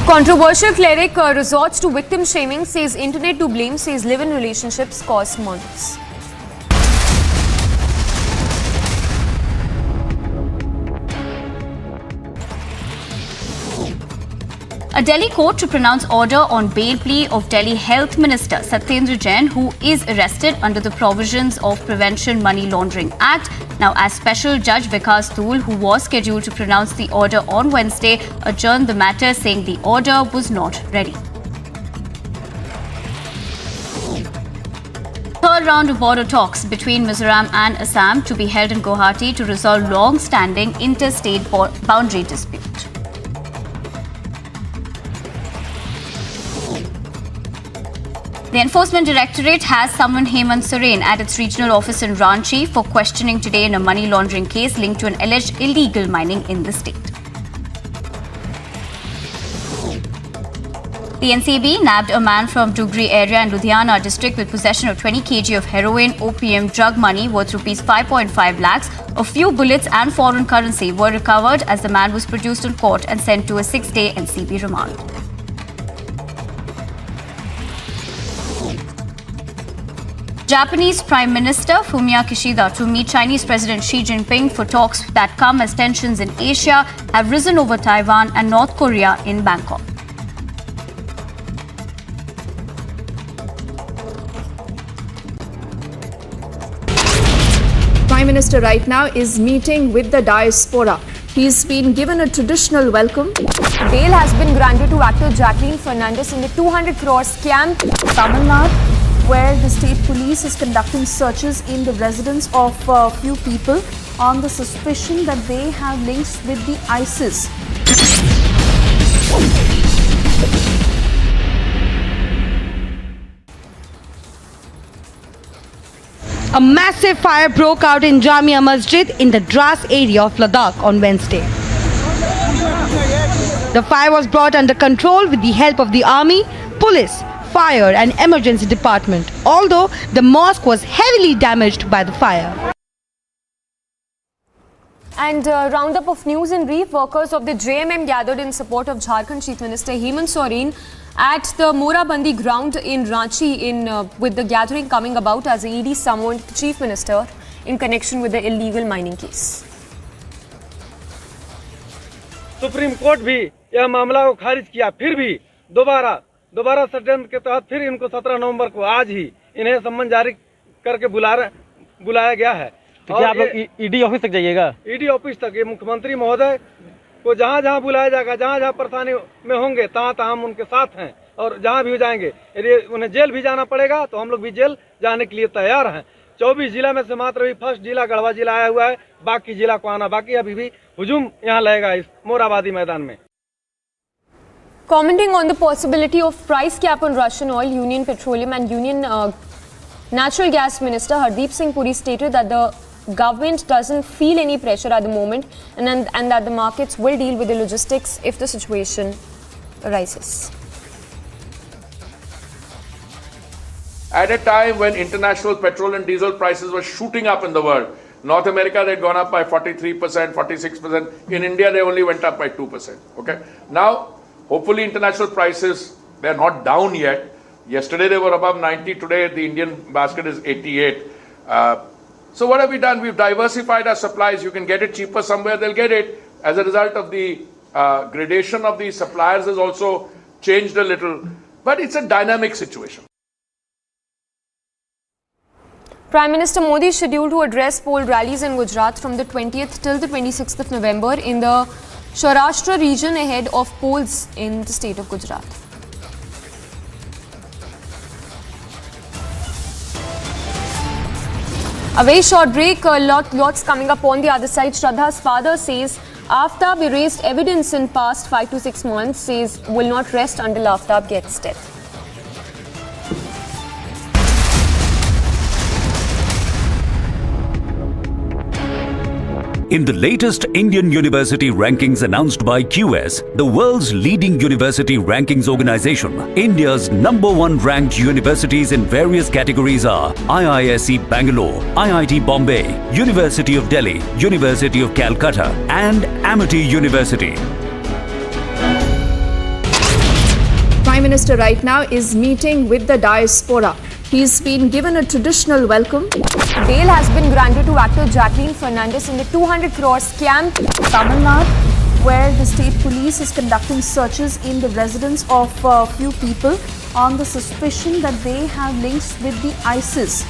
Controversial cleric resorts to victim shaming, says internet to blame, says live-in relationships cause murders. A Delhi court to pronounce order on bail plea of Delhi Health Minister Satyendra Jain, who is arrested under the provisions of Prevention Money Laundering Act. Now, as Special Judge Vikas Tool, who was scheduled to pronounce the order on Wednesday, adjourned the matter, saying the order was not ready. Third round of border talks between Mizoram and Assam to be held in Guwahati to resolve long-standing interstate boundary dispute. The Enforcement Directorate has summoned Hemant Soren at its regional office in Ranchi for questioning today in a money laundering case linked to an alleged illegal mining in the state. The NCB nabbed a man from Dugri area in Ludhiana district with possession of 20 kg of heroin, opium, drug money worth rupees 5.5 lakhs. A few bullets and foreign currency were recovered as the man was produced in court and sent to a 6-day NCB remand. Japanese Prime Minister Fumio Kishida to meet Chinese President Xi Jinping for talks that come as tensions in Asia have risen over Taiwan and North Korea in Bangkok. Prime Minister right now is meeting with the diaspora. He's been given a traditional welcome. Bail has been granted to actor Jacqueline Fernandez in the 200 crore scam. Tamil Nadu, where the state police is conducting searches in the residence of a few people on the suspicion that they have links with the ISIS. A massive fire broke out in Jamia Masjid in the Dras area of Ladakh on Wednesday. The fire was brought under control with the help of the army, police, fire and emergency department, although the mosque was heavily damaged by the fire. And roundup of news in brief. Workers of the JMM gathered in support of Jharkhand Chief Minister Hemant Soren at the Morabandi ground in Ranchi with the gathering coming about as the ED summoned the Chief Minister in connection with the illegal mining case. Supreme court भी यह मामला को खारिज किया, फिर भी दोबारा षड्यंत्र के तहत फिर इनको 17 नवंबर को आज ही इन्हें सम्मन जारी करके बुलाया गया है। तो क्या आप लोग ईडी ऑफिस तक जाइएगा? ईडी ऑफिस तक, ये मुख्यमंत्री महोदय को जहाँ बुलाया जाएगा, जहाँ परेशानी में होंगे तहाँ हम उनके साथ हैं, और जहाँ भी हो जाएंगे, यदि उन्हें जेल भी जाना पड़ेगा तो हम लोग भी जेल जाने के लिए तैयार हैं। 24 जिला में से मात्र अभी फर्स्ट जिला गढ़वा जिला आया हुआ है, बाकी जिला को आना बाकी, अभी भी हुजूम यहाँ लगेगा इस मोराबादी मैदान में। Commenting on the possibility of price cap on Russian oil, Union Petroleum and Union Natural Gas Minister Hardeep Singh Puri stated that the government doesn't feel any pressure at the moment and that the markets will deal with the logistics if the situation arises. At a time when international petrol and diesel prices were shooting up in the world, North America, they'd gone up by 43%, 46%. In India, they only went up by 2%. Okay. Now, hopefully international prices, they're not down yet. Yesterday they were above 90. Today the Indian basket is 88. So what have we done? We've diversified our supplies. You can get it cheaper somewhere, they'll get it. As a result of the gradation of the suppliers has also changed a little. But it's a dynamic situation. Prime Minister Modi is scheduled to address poll rallies in Gujarat from the 20th till the 26th of November in the Saurashtra region ahead of polls in the state of Gujarat. A very short break, lots coming up on the other side. Shraddha's father says Aftab erased evidence in past 5 to 6 months, says will not rest until Aftab gets death. In the latest Indian university rankings announced by QS, the world's leading university rankings organization, India's #1 ranked universities in various categories are IISc Bangalore, IIT Bombay, University of Delhi, University of Calcutta and Amity University. Prime Minister right now is meeting with the diaspora. He's been given a traditional welcome. Bail has been granted to actor Jacqueline Fernandez in the 200 crore scam. Tamil Nadu, where the state police is conducting searches in the residence of a few people on the suspicion that they have links with the ISIS.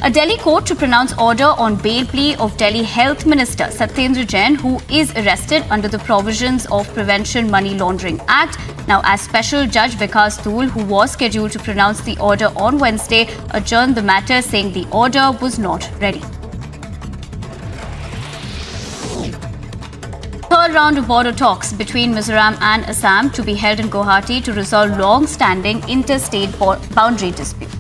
A Delhi court to pronounce order on bail plea of Delhi Health Minister Satyendra Jain, who is arrested under the provisions of Prevention Money Laundering Act. Now, as Special Judge Vikas Dhool, who was scheduled to pronounce the order on Wednesday, adjourned the matter, saying the order was not ready. Third round of border talks between Mizoram and Assam to be held in Guwahati to resolve long-standing interstate boundary dispute.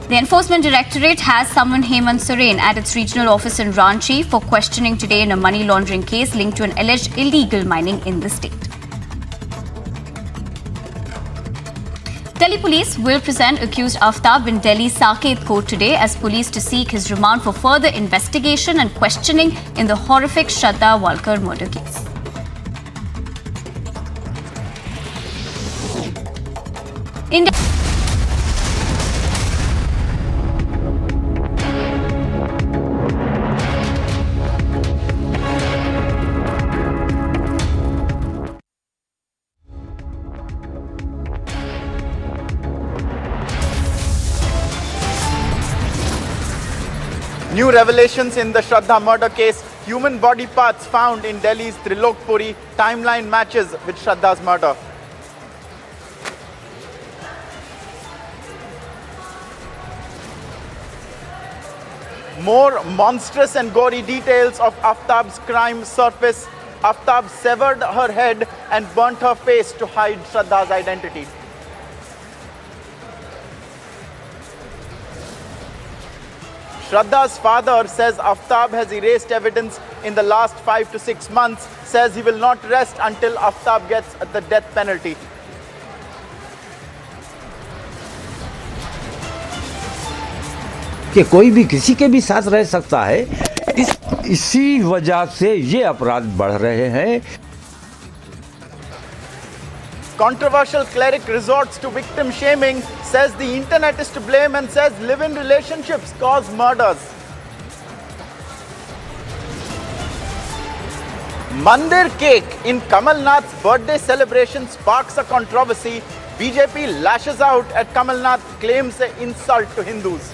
The Enforcement Directorate has summoned Hemant Soren at its regional office in Ranchi for questioning today in a money laundering case linked to an alleged illegal mining in the state. Delhi police will present accused Aftab in Delhi Saket court today as police to seek his remand for further investigation and questioning in the horrific Shraddha Walkar murder case. New revelations in the Shraddha murder case. Human body parts found in Delhi's Trilokpuri. Timeline matches with Shraddha's murder. More monstrous and gory details of Aftab's crime surface. Aftab severed her head and burnt her face to hide Shraddha's identity. Shraddha's father says Aftab has erased evidence in the last 5 to 6 months, says he will not rest until Aftab gets the death penalty. कि कोई भी किसी के भी साथ रह सकता है, इस इसी वजह से ये अपराध बढ़ रहे हैं। Controversial cleric resorts to victim shaming, says the internet is to blame and says live-in relationships cause murders. Mandir cake in Kamal Nath's birthday celebration sparks a controversy. BJP lashes out at Kamal Nath, claims an insult to Hindus.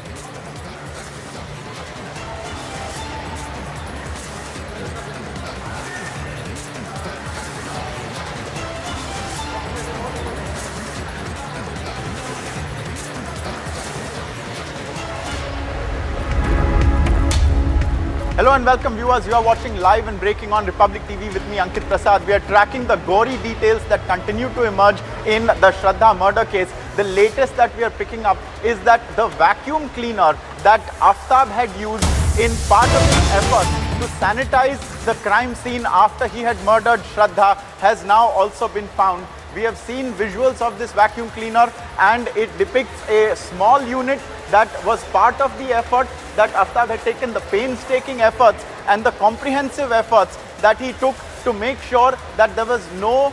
Hello and welcome viewers, you are watching live and breaking on Republic TV with me Ankit Prasad. We are tracking the gory details that continue to emerge in the Shraddha murder case. The latest that we are picking up is that the vacuum cleaner that Aftab had used in part of his effort to sanitize the crime scene after he had murdered Shraddha has now also been found. We have seen visuals of this vacuum cleaner and it depicts a small unit that was part of the effort that Aftab had taken, the painstaking efforts and the comprehensive efforts that he took to make sure that there was no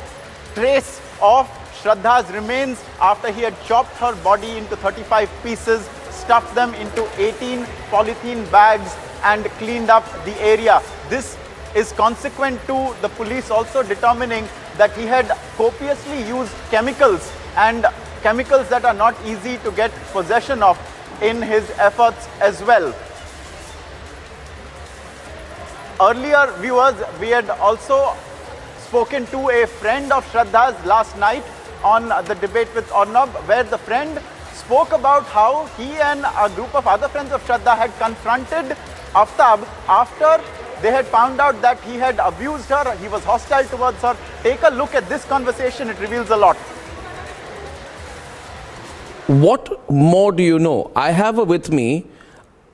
trace of Shraddha's remains after he had chopped her body into 35 pieces, stuffed them into 18 polythene bags and cleaned up the area. This is consequent to the police also determining that he had copiously used chemicals and chemicals that are not easy to get possession of in his efforts as well. Earlier viewers, we had also spoken to a friend of Shraddha's last night on the debate with Arnab, where the friend spoke about how he and a group of other friends of Shraddha had confronted Aftab after they had found out that he had abused her, he was hostile towards her. Take a look at this conversation, it reveals a lot. What more do you know? I have with me,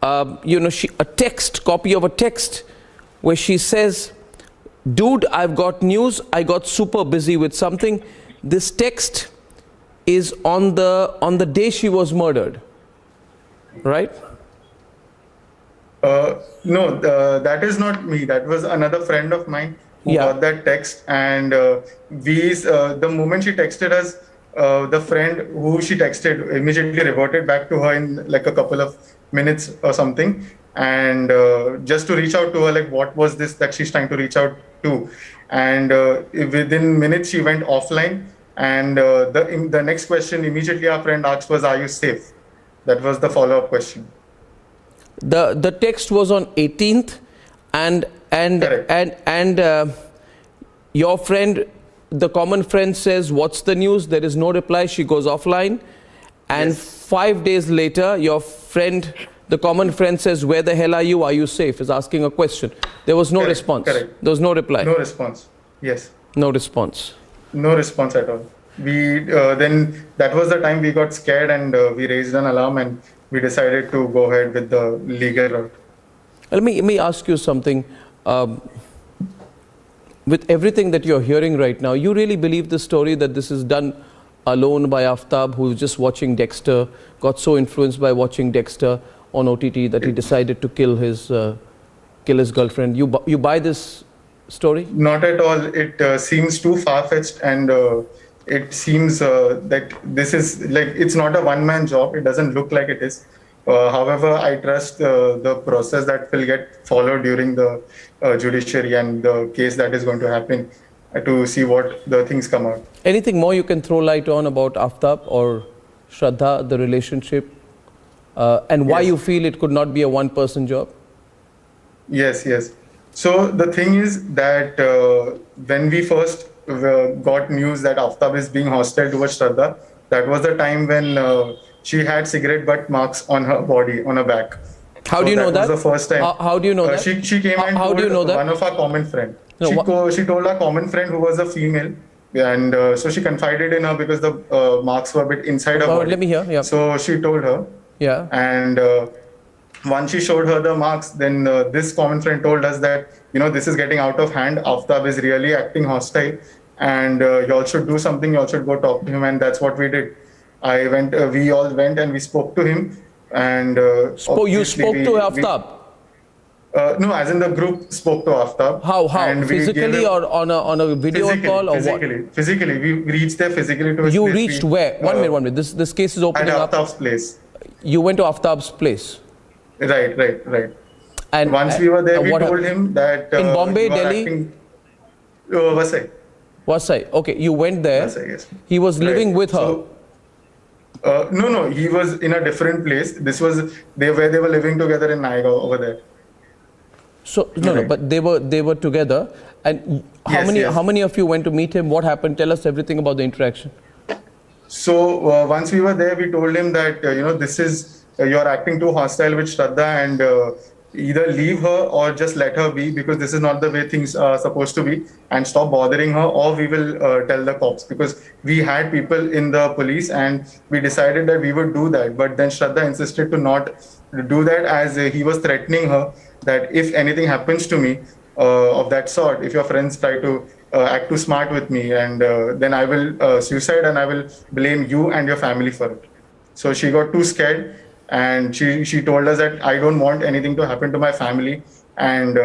a text, copy of a text where she says, dude, I've got news, I got super busy with something. This text is on the day she was murdered, right? No, that is not me. That was another friend of mine who got that text. And the moment she texted us, the friend who she texted immediately reverted back to her in like a couple of minutes or something. And just to reach out to her, like, what was this that she's trying to reach out to? And within minutes, she went offline. And the next question immediately our friend asked was, are you safe? That was the follow-up question. The text was on 18th and your friend, the common friend, says, what's the news? There is no reply. She goes offline. And 5 days later, your friend, the common friend, says, where the hell are you? Are you safe? Is asking a question. There was no response. There was no reply. No response. Yes. No response. No response at all. We then that was the time we got scared and we raised an alarm and we decided to go ahead with the legal route. Let me ask you something. With everything that you're hearing right now, you really believe the story that this is done alone by Aftab, who was just watching Dexter, got so influenced by watching Dexter on OTT that he decided to kill his girlfriend? You buy this story? Not at all. It seems too far-fetched and it seems that this is like, it's not a one-man job. It doesn't look like it is. However, I trust the process that will get followed during the judiciary and the case that is going to happen to see what the things come out. Anything more you can throw light on about Aftab or Shraddha, the relationship, and why you feel it could not be a one-person job? Yes. So the thing is that when we first got news that Aftab is being hostile towards Shraddha, that was the time when she had cigarette butt marks on her body, on her back. How do you know that? That was the first time. How do you know that? She came and told one of our common friend. She told our common friend who was a female, and so she confided in her because the marks were a bit inside her body. Let me hear. Yeah. So she told her. Yeah. And once she showed her the marks, then this common friend told us that, this is getting out of hand. Aftab is really acting hostile, and you all should do something. You all should go talk to him, and that's what we did. We all went and we spoke to him, and you spoke to Aftab? No, as in the group spoke to Aftab. How? And we gave Physically him- or on a video call or Physically. We reached there physically to his You place. reached where? One minute. This case is opening at up. Aftab's place. You went to Aftab's place. Right. And once we were there, we what told happened? him that In Bombay, you are Delhi? acting- Vasai. Vasai. Okay, you went there. Vasai, yes. He was living with her. No, he was in a different place. This was where they were living together in Naigaon over there. So no, but they were together. And how many of you went to meet him? What happened? Tell us everything about the interaction. So once we were there, we told him that this is you're acting too hostile with Shraddha, and either leave her or just let her be, because this is not the way things are supposed to be, and stop bothering her, or we will tell the cops, because we had people in the police and we decided that we would do that. But then Shraddha insisted to not do that, as he was threatening her that if anything happens to me of that sort, if your friends try to act too smart with me, and then I will suicide and I will blame you and your family for it. So she got too scared, and she told us that I don't want anything to happen to my family, and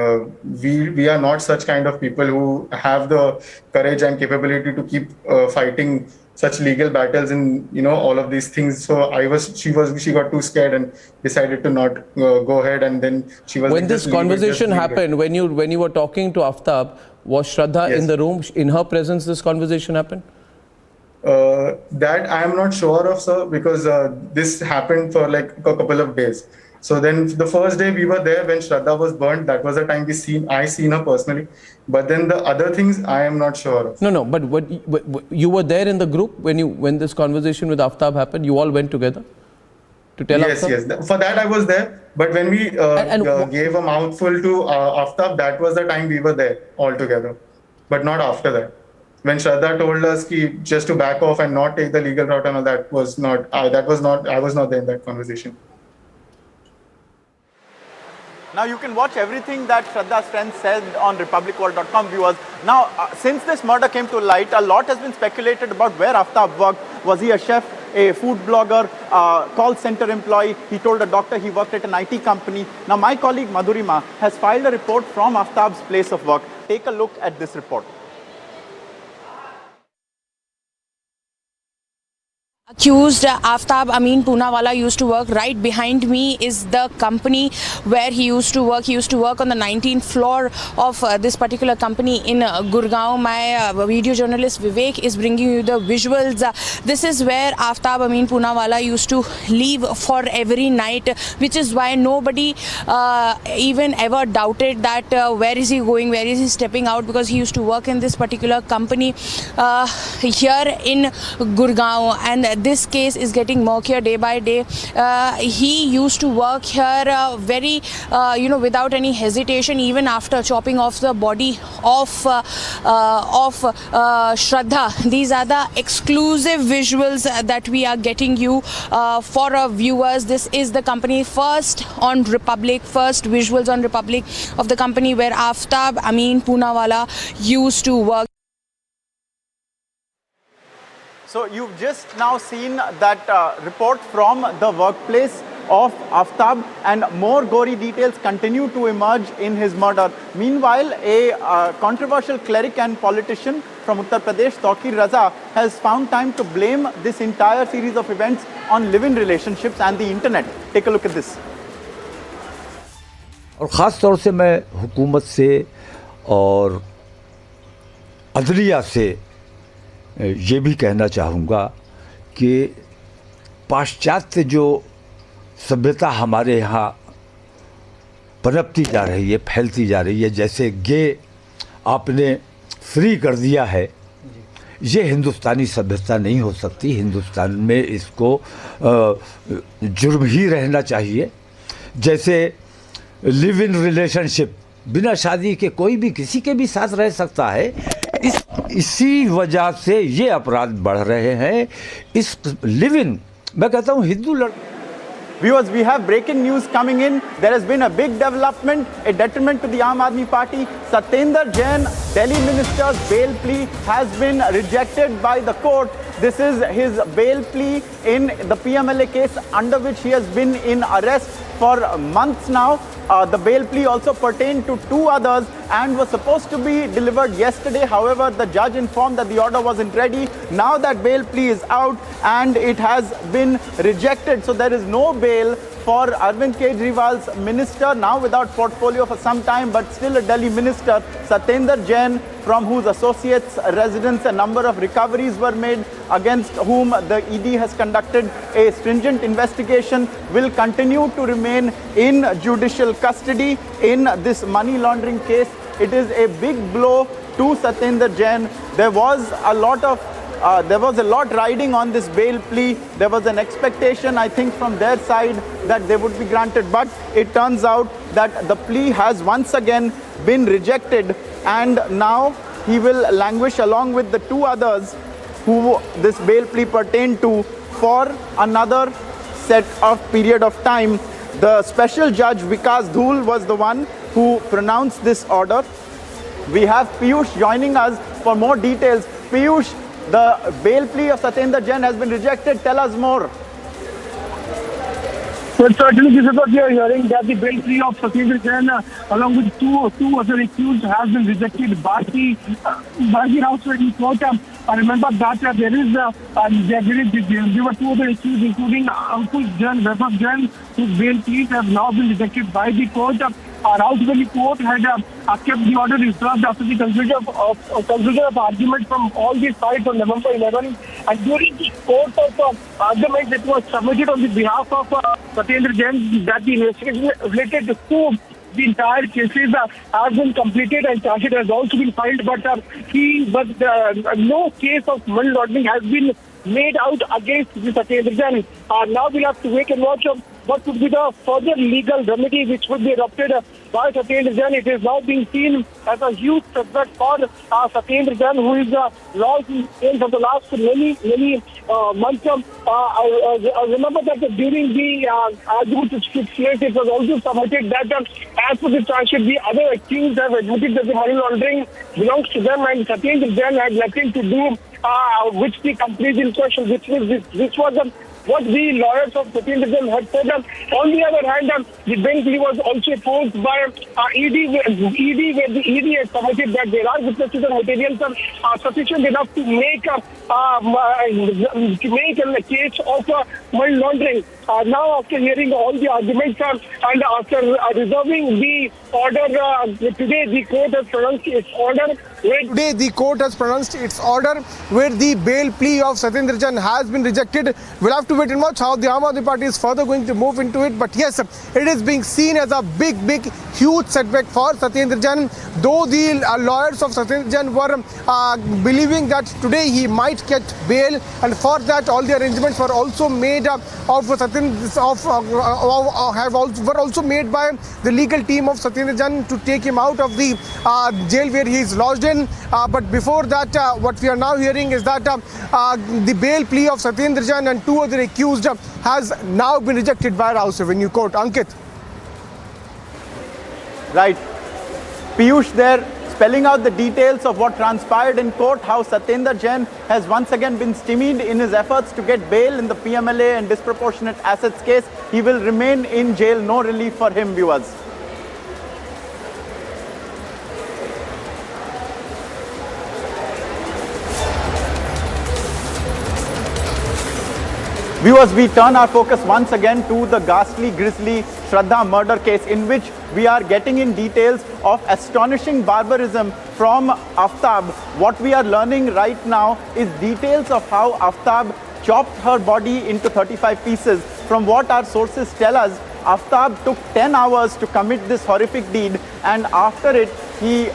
we are not such kind of people who have the courage and capability to keep fighting such legal battles in all of these things. So she got too scared and decided to not go ahead, and then she was. When this conversation happened, when you were talking to Aftab, was Shraddha in the room? In her presence, this conversation happened? That I am not sure of, sir, because this happened for like a couple of days. So then the first day we were there when Shraddha was burnt, that was the time I seen her personally. But then the other things I am not sure of. No, but you were there in the group when this conversation with Aftab happened? You all went together to tell Aftab? Yes. For that I was there. But when we gave a mouthful to Aftab, that was the time we were there all together. But not after that. When Shraddha told us just to back off and not take the legal route and all, I was not there in that conversation. Now you can watch everything that Shraddha's friends said on republicworld.com, viewers. Now, since this murder came to light, a lot has been speculated about where Aftab worked. Was he a chef, a food blogger, call center employee? He told a doctor he worked at an IT company. Now, my colleague Madhurima has filed a report from Aftab's place of work. Take a look at this report. Accused Aftab Amin Poonawala used to work. Right behind me is the company where he used to work. He used to work on the 19th floor of this particular company in Gurgaon. My video journalist Vivek is bringing you the visuals. This is where Aftab Amin Poonawala used to leave for every night, which is why nobody even ever doubted that where is he going, where is he stepping out, because he used to work in this particular company here in Gurgaon. And this case is getting murkier day by day. He used to work here very, without any hesitation, even after chopping off the body of Shraddha. These are the exclusive visuals that we are getting you for our viewers. This is the company first visuals on Republic of the company where Aftab Amin Poonawala used to work. So you've just now seen that report from the workplace of Aftab, and more gory details continue to emerge in his murder. Meanwhile, a controversial cleric and politician from Uttar Pradesh, Tawqir Raza, has found time to blame this entire series of events on live-in relationships and the internet. Take a look at this. और ख़ास तौर से मैं हुकूमत से और अदलिया से ये भी कहना चाहूँगा कि पाश्चात्य जो सभ्यता हमारे यहाँ पनपती जा रही है, फैलती जा रही है, जैसे गे आपने फ्री कर दिया है, ये हिंदुस्तानी सभ्यता नहीं हो सकती। हिंदुस्तान में इसको जुर्म ही रहना चाहिए। जैसे लिव इन रिलेशनशिप, बिना शादी के कोई भी किसी के भी साथ रह सकता है। इसी वजह से ये अपराध बढ़ रहे हैं। इस लिव इन, मैं कहता हूँ Hindu Viewers, we have breaking news coming in. There has been a big development, a detriment to the Aam Aadmi Party. Satyendra Jain, Delhi minister's bail plea has been rejected by the court. This is his bail plea in the PMLA case under which he has been in arrest for months now. The bail plea also pertained to 2 others and was supposed to be delivered yesterday. However, the judge informed that the order wasn't ready. Now that bail plea is out and it has been rejected. So there is no bail for Arvind Kejriwal's minister, now without portfolio for some time, but still a Delhi minister, Satyendra Jain, from whose associates' residence a number of recoveries were made, against whom the ED has conducted a stringent investigation, will continue to remain in judicial custody in this money laundering case. It is a big blow to Satyendra Jain. There was a lot riding on this bail plea. There was an expectation, I think, from their side that they would be granted, but it turns out that the plea has once again been rejected, and now he will languish along with the 2 others who this bail plea pertained to for another set of period of time. The special judge Vikas Dhul was the one who pronounced this order. We have Piyush joining us for more details. Piyush, the bail plea of Satyendra Jain has been rejected. Tell us more. Well, certainly this is what we are hearing, that the bail plea of Satyendra Jain along with two other accused has been rejected by the House Court. I remember that there were 2 other accused, including Ankush Jain, Vaibhav Jain, whose bail pleas have now been rejected by the court. House Court had kept the order reserved after the conclusion of argument from all the sides on November 11. And during the course of argument that was submitted on the behalf of Satyendra Jain, that the investigation related to the entire cases has been completed and charges has also been filed, but no case of money laundering has been made out against the Satyendra Jain. Now we'll have to wait and watch what would be the further legal remedy which would be adopted by Satyendra Jain. It is now being seen as a huge setback for Satyendra Jain, who is lost in for the last many months. I remember that during the argument which took place, it was also submitted that as per the transcript, the other accused have admitted that the money laundering belongs to them, and Satyendra Jain had nothing to do with the companies in question. This was what the lawyers of Satyendra Jain had said. On the other hand, the bail plea was also opposed by ED, where the ED had submitted that there are witnesses and materials sufficient enough to make a case of money laundering. Now, after hearing all the arguments and after reserving the order, today the court has pronounced its order. Today the court has pronounced its order where the bail plea of Satyendra Jain has been rejected. We'll have to wait and watch how the Aam Aadmi Party is further going to move into it. But yes, it is being seen as a big, huge setback for Satyendra Jain. Though the lawyers of Satyendra Jain were believing that today he might get bail, and for that all the arrangements were also made were also made by the legal team of Satyendra Jain to take him out of the jail where he is lodged in. But before that, what we are now hearing is that the bail plea of Satyendra Jain and 2 other accused has now been rejected by our House Revenue Court. Ankit. Right. Piyush there spelling out the details of what transpired in court, how Satyendra Jain has once again been stymied in his efforts to get bail in the PMLA and disproportionate assets case. He will remain in jail, no relief for him, viewers. Viewers, we turn our focus once again to the ghastly, grisly Shraddha murder case, in which we are getting in details of astonishing barbarism from Aftab. What we are learning right now is details of how Aftab chopped her body into 35 pieces. From what our sources tell us, Aftab took 10 hours to commit this horrific deed, and after it, he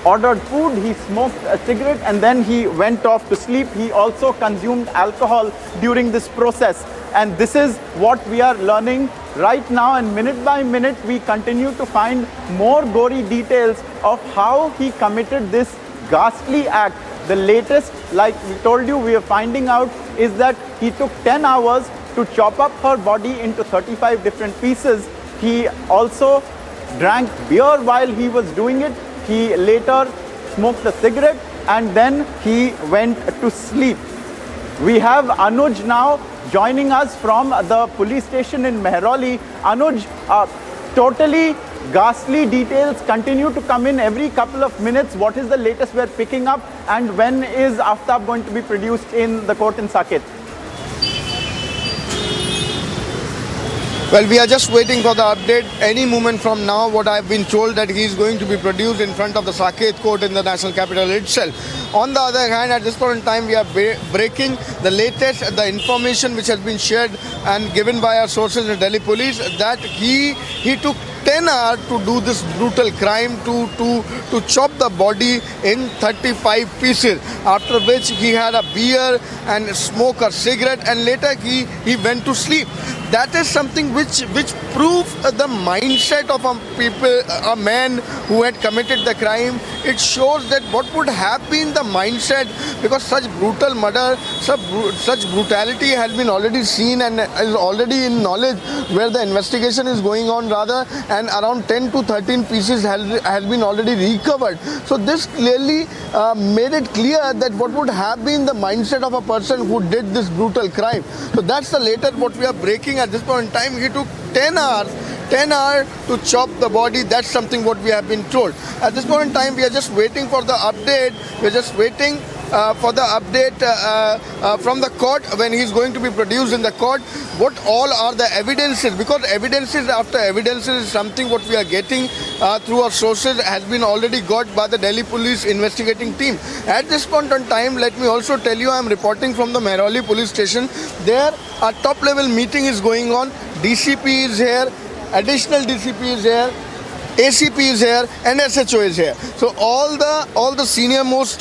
ordered food, he smoked a cigarette, and then he went off to sleep. He also consumed alcohol during this process. And this is what we are learning right now, and minute by minute we continue to find more gory details of how he committed this ghastly act. The latest, like we told you, we are finding out is that he took 10 hours to chop up her body into 35 different pieces. He also drank beer while he was doing it. He later smoked a cigarette, and then he went to sleep. We have Anuj now joining us from the police station in Mehrauli. Anuj, totally Ghastly details continue to come in every couple of minutes. What is the latest we are picking up, and when is Aftab going to be produced in the court in Saket? Well, we are just waiting for the update. Any moment from now, what I have been told that he is going to be produced in front of the Saket court in the national capital itself. On the other hand, at this point in time, we are breaking the latest, the information which has been shared and given by our sources in Delhi police that he took 10 hours to do this brutal crime, to chop the body in 35 pieces, after which he had a beer and smoke a cigarette, and later he went to sleep. That is something which proves the mindset of a man who had committed the crime. It shows that what would have been the mindset, because such brutal murder, such brutality has been already seen and is already in knowledge where the investigation is going on rather, and around 10 to 13 pieces has been already recovered. So this clearly made it clear that what would have been the mindset of a person who did this brutal crime. So that's the latest what we are breaking at this point in time. He took 10 hours to chop the body. That's something what we have been told. At this point in time, we are just waiting for the update. We're just waiting for the update from the court when he's going to be produced in the court. What all are the evidences? Because evidences after evidences is something what we are getting through our sources has been already got by the Delhi police investigating team. At this point in time, let me also tell you, I am reporting from the Mehrauli police station. There a top level meeting is going on. DCP is here, additional DCP is here, ACP is here, and SHO is here. So all the senior most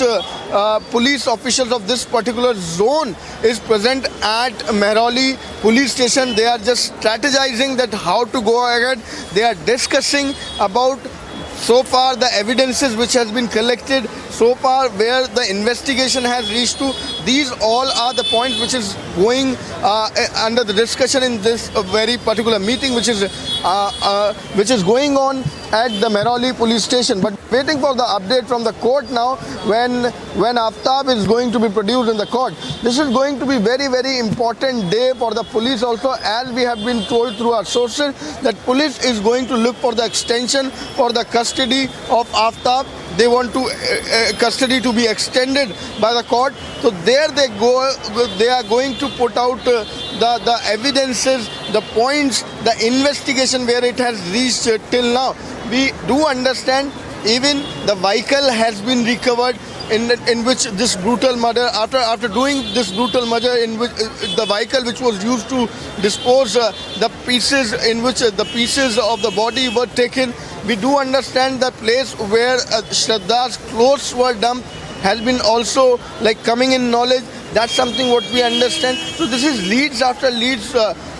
police officials of this particular zone is present at Mehrauli police station. They are just strategizing that how to go ahead. They are discussing about so far the evidences which has been collected, so far where the investigation has reached to. These all are the points which is going under the discussion in this very particular meeting which is going on at the Mehrauli police station. But waiting for the update from the court now when Aftab is going to be produced in the court. This is going to be very, very important day for the police also, as we have been told through our sources that police is going to look for the extension for the custody of Aftab. They want to custody to be extended by the court. So there they go. They are going to put out the evidences, the points, the investigation where it has reached till now. We do understand even the vehicle has been recovered in which this brutal murder, after doing this brutal murder, in which the vehicle which was used to dispose the pieces, in which the pieces of the body were taken. We do understand the place where Shraddha's clothes were dumped has been also coming in knowledge. That's something what we understand. So this is leads after leads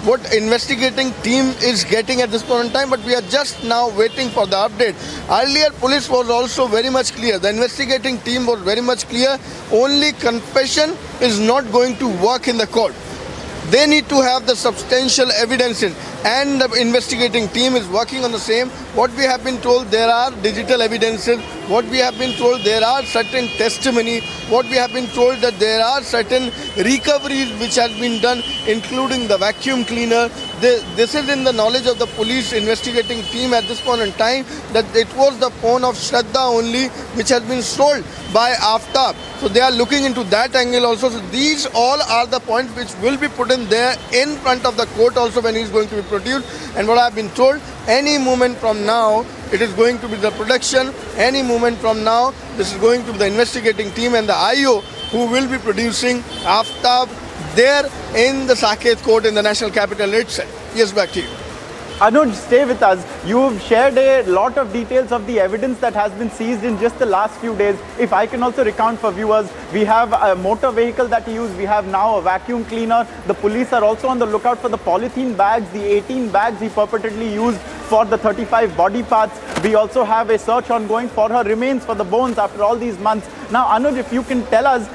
what investigating team is getting at this point in time, but we are just now waiting for the update. Earlier police was also very much clear. The investigating team was very much clear. Only confession is not going to work in the court. They need to have the substantial evidences, and the investigating team is working on the same. What we have been told, there are digital evidences. What we have been told, there are certain testimony. What we have been told, that there are certain recoveries which has been done, including the vacuum cleaner. This is in the knowledge of the police investigating team at this point in time, that it was the phone of Shraddha only which has been sold by Aftab. So they are looking into that angle also. So these all are the points which will be put in there in front of the court also when he is going to be produced. And what I have been told, any moment from now, it is going to be the production. Any moment from now, this is going to be the investigating team and the IO who will be producing Aftab there in the Saket court in the national capital itself. Yes, back to you. Anuj, stay with us. You've shared a lot of details of the evidence that has been seized in just the last few days. If I can also recount for viewers, we have a motor vehicle that he used. We have now a vacuum cleaner. The police are also on the lookout for the polythene bags, the 18 bags he purportedly used for the 35 body parts. We also have a search ongoing for her remains, for the bones after all these months. Now, Anuj, if you can tell us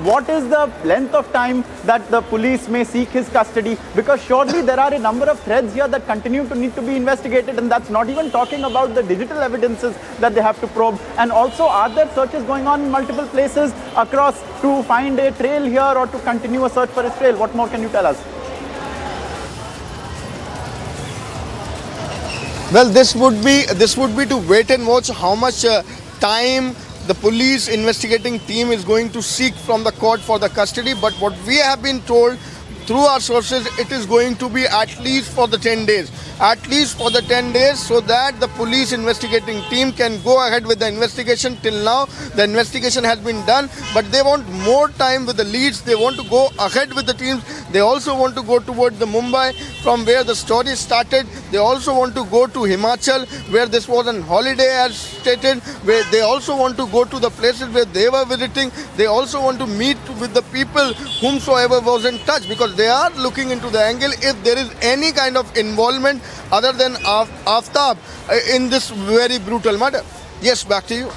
what is the length of time that the police may seek his custody? Because surely there are a number of threads here that continue to need to be investigated, and that's not even talking about the digital evidences that they have to probe. And also, are there searches going on in multiple places across to find a trail here or to continue a search for his trail? What more can you tell us? Well, this would be to wait and watch how much time the police investigating team is going to seek from the court for the custody. But what we have been told through our sources, it is going to be at least for the 10 days. At least for the 10 days, so that the police investigating team can go ahead with the investigation. Till now, the investigation has been done, but they want more time with the leads. They want to go ahead with the teams. They also want to go towards the Mumbai, from where the story started. They also want to go to Himachal, where this was on holiday as stated. Where they also want to go to the places where they were visiting. They also want to meet with the people whomsoever was in touch, because they are looking into the angle if there is any kind of involvement other than Aftab in this very brutal murder. Yes, back to you.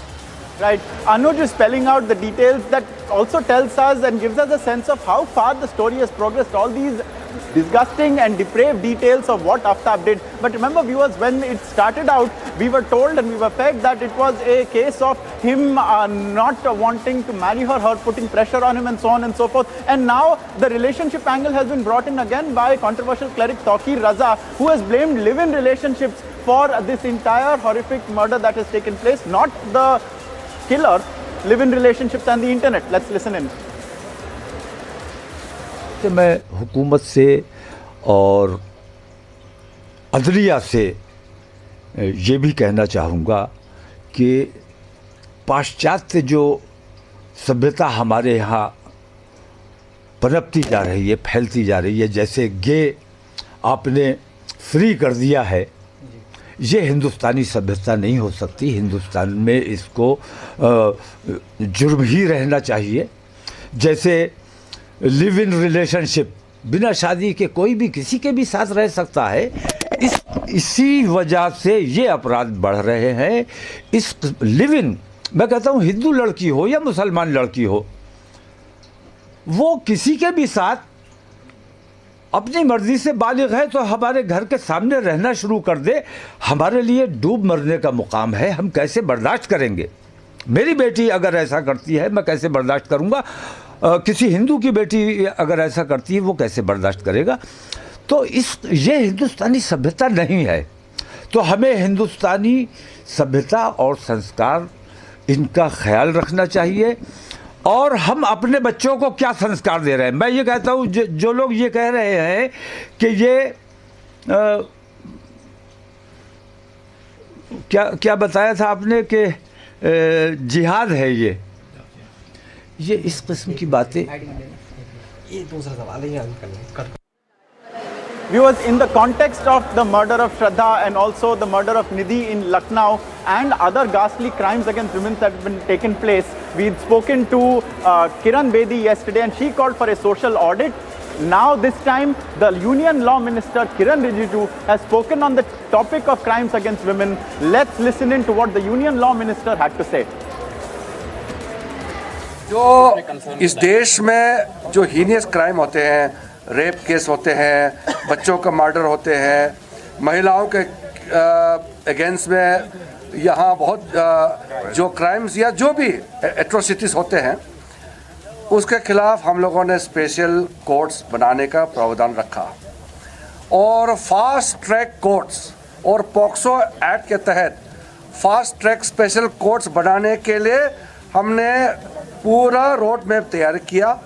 Right. Anuj is spelling out the details that also tells us and gives us a sense of how far the story has progressed. All these disgusting and depraved details of what Aftab did. But remember, viewers, when it started out, we were told and we were fed that it was a case of him not wanting to marry her putting pressure on him and so on and so forth. And now the relationship angle has been brought in again by controversial cleric Tawqir Raza, who has blamed live-in relationships for this entire horrific murder that has taken place, not the killer, live-in relationships and the internet. Let's listen in. कि मैं हुकूमत से और अदलिया से ये भी कहना चाहूँगा कि पाश्चात्य जो सभ्यता हमारे यहाँ पनपती जा रही है, फैलती जा रही है, जैसे गे आपने फ्री कर दिया है, ये हिंदुस्तानी सभ्यता नहीं हो सकती। हिंदुस्तान में इसको जुर्म ही रहना चाहिए। जैसे लिव इन रिलेशनशिप, बिना शादी के कोई भी किसी के भी साथ रह सकता है। इसी वजह से ये अपराध बढ़ रहे हैं। इस लिव इन, मैं कहता हूँ हिंदू लड़की हो या मुसलमान लड़की हो, वो किसी के भी साथ अपनी मर्जी से बालिग है तो हमारे घर के सामने रहना शुरू कर दे, हमारे लिए डूब मरने का मुकाम है। हम कैसे बर्दाश्त करेंगे? मेरी बेटी अगर ऐसा करती है मैं कैसे बर्दाश्त करूँगा? किसी हिंदू की बेटी अगर ऐसा करती है वो कैसे बर्दाश्त करेगा? तो ये हिंदुस्तानी सभ्यता नहीं है। तो हमें हिंदुस्तानी सभ्यता और संस्कार इनका ख्याल रखना चाहिए। और हम अपने बच्चों को क्या संस्कार दे रहे हैं? मैं ये कहता हूँ जो लोग ये कह रहे हैं कि ये क्या बताया था आपने कि जिहाद है, ये इस किस्म की बातें, ये दूसरा सवाल है। Viewers, in the context of the murder of Shraddha and also the murder of Nidhi in Lucknow and other ghastly crimes against women that have been taken place, we had spoken to Kiran Bedi yesterday and she called for a social audit. Now this time the Union Law Minister Kiran Rijiju has spoken on the topic of crimes against women. Let's listen in to what the Union Law Minister had to say. जो इस देश में जो heinous crime होते हैं, rape case होते हैं, बच्चों का मर्डर होते हैं, महिलाओं के अगेंस्ट में यहाँ बहुत जो क्राइम्स या जो भी एट्रोसिटीज़ होते हैं, उसके खिलाफ हम लोगों ने स्पेशल कोर्ट्स बनाने का प्रावधान रखा। और फास्ट ट्रैक कोर्ट्स और पॉक्सो एक्ट के तहत फास्ट ट्रैक स्पेशल कोर्ट्स बनाने के लिए हमने पूरा रोड मैप तैयार किया।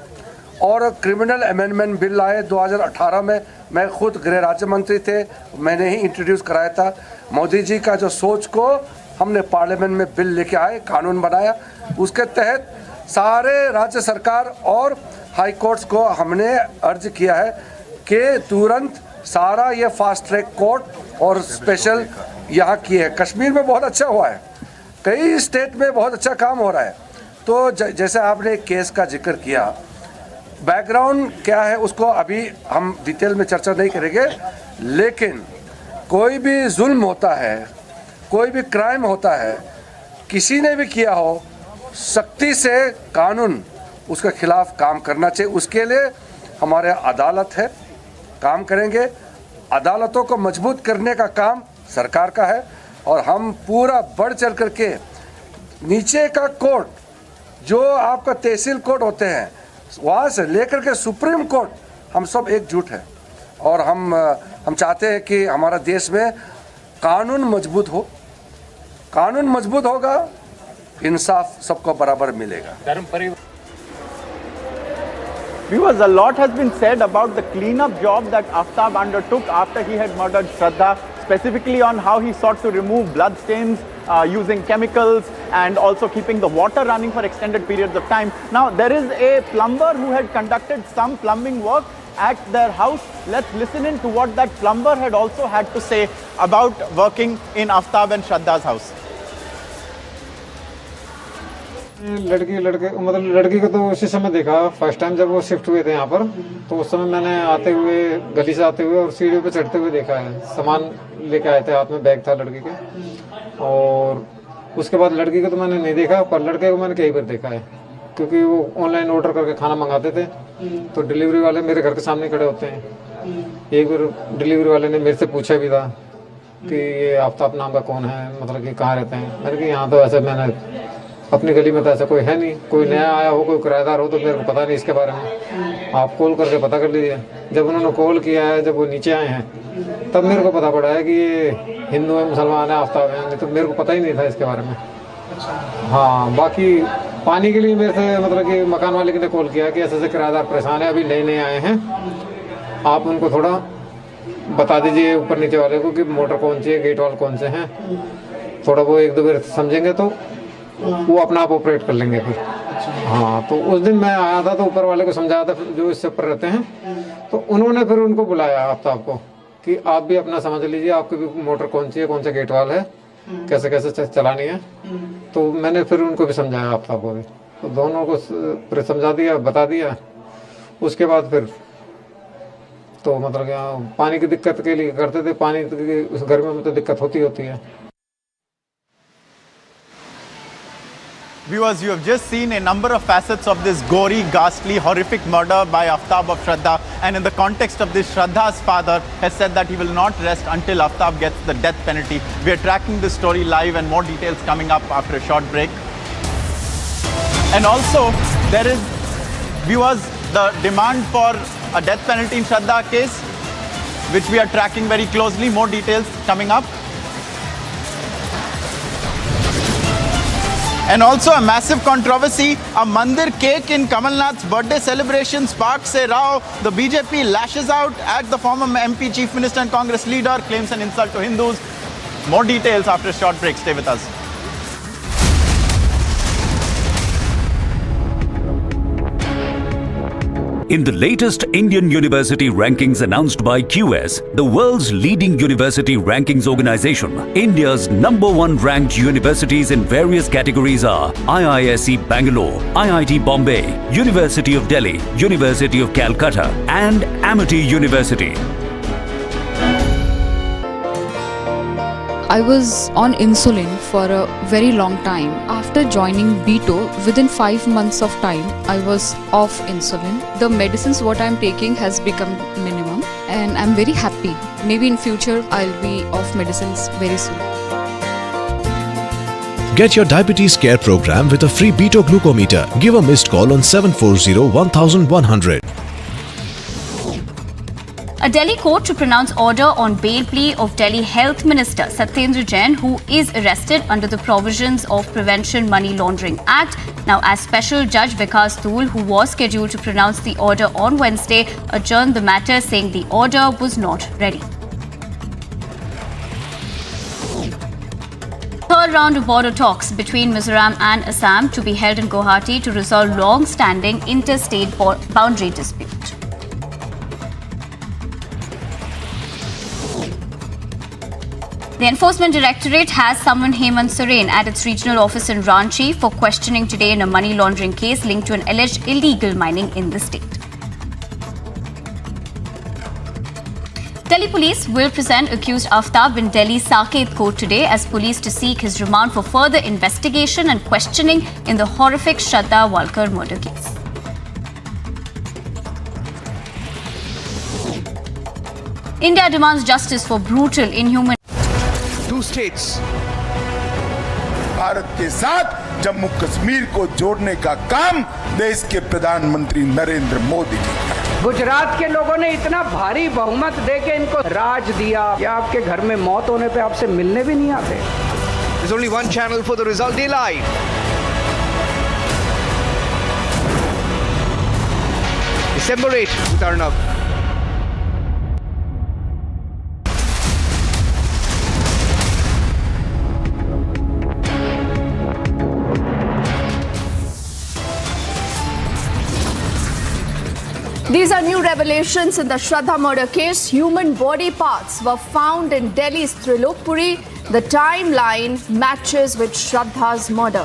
और क्रिमिनल अमेंडमेंट बिल लाए 2018 में, मैं खुद गृह राज्य मंत्री थे, मैंने ही इंट्रोड्यूस कराया था। मोदी जी का जो सोच को हमने पार्लियामेंट में बिल लेके आए, कानून बनाया। उसके तहत सारे राज्य सरकार और हाई कोर्ट्स को हमने अर्ज किया है कि तुरंत सारा ये फास्ट ट्रैक कोर्ट और स्पेशल यहाँ किए है। कश्मीर में बहुत अच्छा हुआ है, कई स्टेट में बहुत अच्छा काम हो रहा है। तो जैसे आपने केस का जिक्र किया, बैकग्राउंड क्या है उसको अभी हम डिटेल में चर्चा नहीं करेंगे, लेकिन कोई भी जुल्म होता है, कोई भी क्राइम होता है, किसी ने भी किया हो, सख्ती से कानून उसके खिलाफ काम करना चाहिए। उसके लिए हमारे अदालत है, काम करेंगे। अदालतों को मजबूत करने का काम सरकार का है और हम पूरा बढ़ चढ़ करके नीचे का कोर्ट, जो आपका तहसील कोर्ट होते हैं, वहाँ से लेकर के सुप्रीम कोर्ट, हम सब एकजुट हैं। और हम चाहते हैं कि हमारा देश में कानून मजबूत हो, कानून मजबूत होगा, इंसाफ सबको बराबर मिलेगा। Viewers, a lot has been said about the cleanup job that Aftab undertook after he had murdered Shraddha, specifically on how he sought to remove bloodstains using chemicals and also keeping the water running for extended periods of time. Now, there is a plumber who had conducted some plumbing work at their house. Let's listen in to what that plumber had also had to say about working in Aftab and Shraddha's house. लड़की को तो उसी समय देखा, first time जब वो shift हुए थे यहाँ पर, तो उस समय मैंने आते हुए, गली से आते हुए और सीढ़ियों पे चढ़ते हुए देखा है। सामान लेके आए थे, हाथ में बैग था लड़की के, और उसके बाद लड़की को तो मैंने नहीं देखा, पर लड़के को मैंने कई बार देखा है, क्योंकि वो ऑनलाइन ऑर्डर करके खाना मंगाते थे, तो डिलीवरी वाले मेरे घर के सामने खड़े होते हैं। एक बार डिलीवरी वाले ने मेरे से पूछा भी था कि ये आफ्ताब नाम का कौन है, मतलब कि कहाँ रहते हैं। मैंने कहा यहाँ तो ऐसे, मैंने अपनी गली में तो ऐसा कोई है नहीं, कोई नया आया हो, कोई किराएदार हो तो मेरे को पता नहीं इसके बारे में, आप कॉल करके पता कर लीजिए। जब उन्होंने कॉल किया है, जब वो नीचे आए हैं, तब मेरे को पता पड़ा है कि ये हिंदू है, मुसलमान है, आफ्ताब है, नहीं तो मेरे को पता ही नहीं था इसके बारे में। हाँ, बाकी पानी के लिए मेरे से, मतलब कि मकान मालिक ने कॉल किया कि ऐसे ऐसे किराएदार परेशान है, अभी नए नए आए हैं, आप उनको थोड़ा बता दीजिए ऊपर नीचे वाले को कि मोटर कौन सी है, गेट वाल कौन से हैं, थोड़ा वो एक दो बार समझेंगे तो वो अपना आप ऑपरेट कर लेंगे फिर। हाँ, तो उस दिन मैं आया था तो ऊपर वाले को समझाया था जो इससे ऊपर रहते हैं, तो उन्होंने फिर उनको बुलाया आफ्ताब को कि आप भी अपना समझ लीजिए, आपकी भी मोटर कौन सी है, कौन सा गेट वाल है, कैसे कैसे चलानी है। तो मैंने फिर उनको भी समझाया, आफ्ताब को भी, तो दोनों को फिर समझा दिया, बता दिया। उसके बाद फिर तो मतलब क्या पानी की दिक्कत के लिए करते थे, पानी उस गर्मियों में तो दिक्कत होती है। Viewers, you have just seen a number of facets of this gory, ghastly, horrific murder by Aftab of Shraddha. And in the context of this, Shraddha's father has said that he will not rest until Aftab gets the death penalty. We are tracking this story live and more details coming up after a short break. And also, there is, viewers, the demand for a death penalty in Shraddha case, which we are tracking very closely. More details coming up. And also a massive controversy, a Mandir cake in Kamal Nath's birthday celebration sparks a row. The BJP lashes out at the former MP, Chief Minister and Congress leader, claims an insult to Hindus. More details after a short break. Stay with us. In the latest Indian university rankings announced by QS, the world's leading university rankings organization, India's #1 ranked universities in various categories are IISc Bangalore, IIT Bombay, University of Delhi, University of Calcutta, and Amity University. I was on insulin for a very long time. After joining BTO, within 5 months of time, I was off insulin. The medicines what I'm taking has become minimum and I'm very happy. Maybe in future, I'll be off medicines very soon. Get your diabetes care program with a free BTO glucometer. Give a missed call on 740-1100. A Delhi court to pronounce order on bail plea of Delhi Health Minister Satyendra Jain, who is arrested under the provisions of Prevention Money Laundering Act. Now, as Special Judge Vikas Tool, who was scheduled to pronounce the order on Wednesday, adjourned the matter, saying the order was not ready. Third round of border talks between Mizoram and Assam to be held in Guwahati to resolve long-standing interstate boundary dispute. The Enforcement Directorate has summoned Hemant Soren at its regional office in Ranchi for questioning today in a money laundering case linked to an alleged illegal mining in the state. Delhi police will present accused Aftab in Delhi's Saket court today as police to seek his remand for further investigation and questioning in the horrific Shraddha Walkar murder case. India demands justice for brutal, inhuman Two states. Bharat के साथ जम्मू कश्मीर को जोड़ने का काम देश के प्रधानमंत्री नरेंद्र मोदी ने किया। गुजरात के लोगों ने इतना भारी बहुमत देके इनको राज दिया कि आपके घर में मौत होने पे आपसे मिलने भी नहीं आते। There's only one channel for the result. Day Live. December 8, Arnav. These are new revelations in the Shraddha murder case. Human body parts were found in Delhi's Trilokpuri. The timeline matches with Shraddha's murder.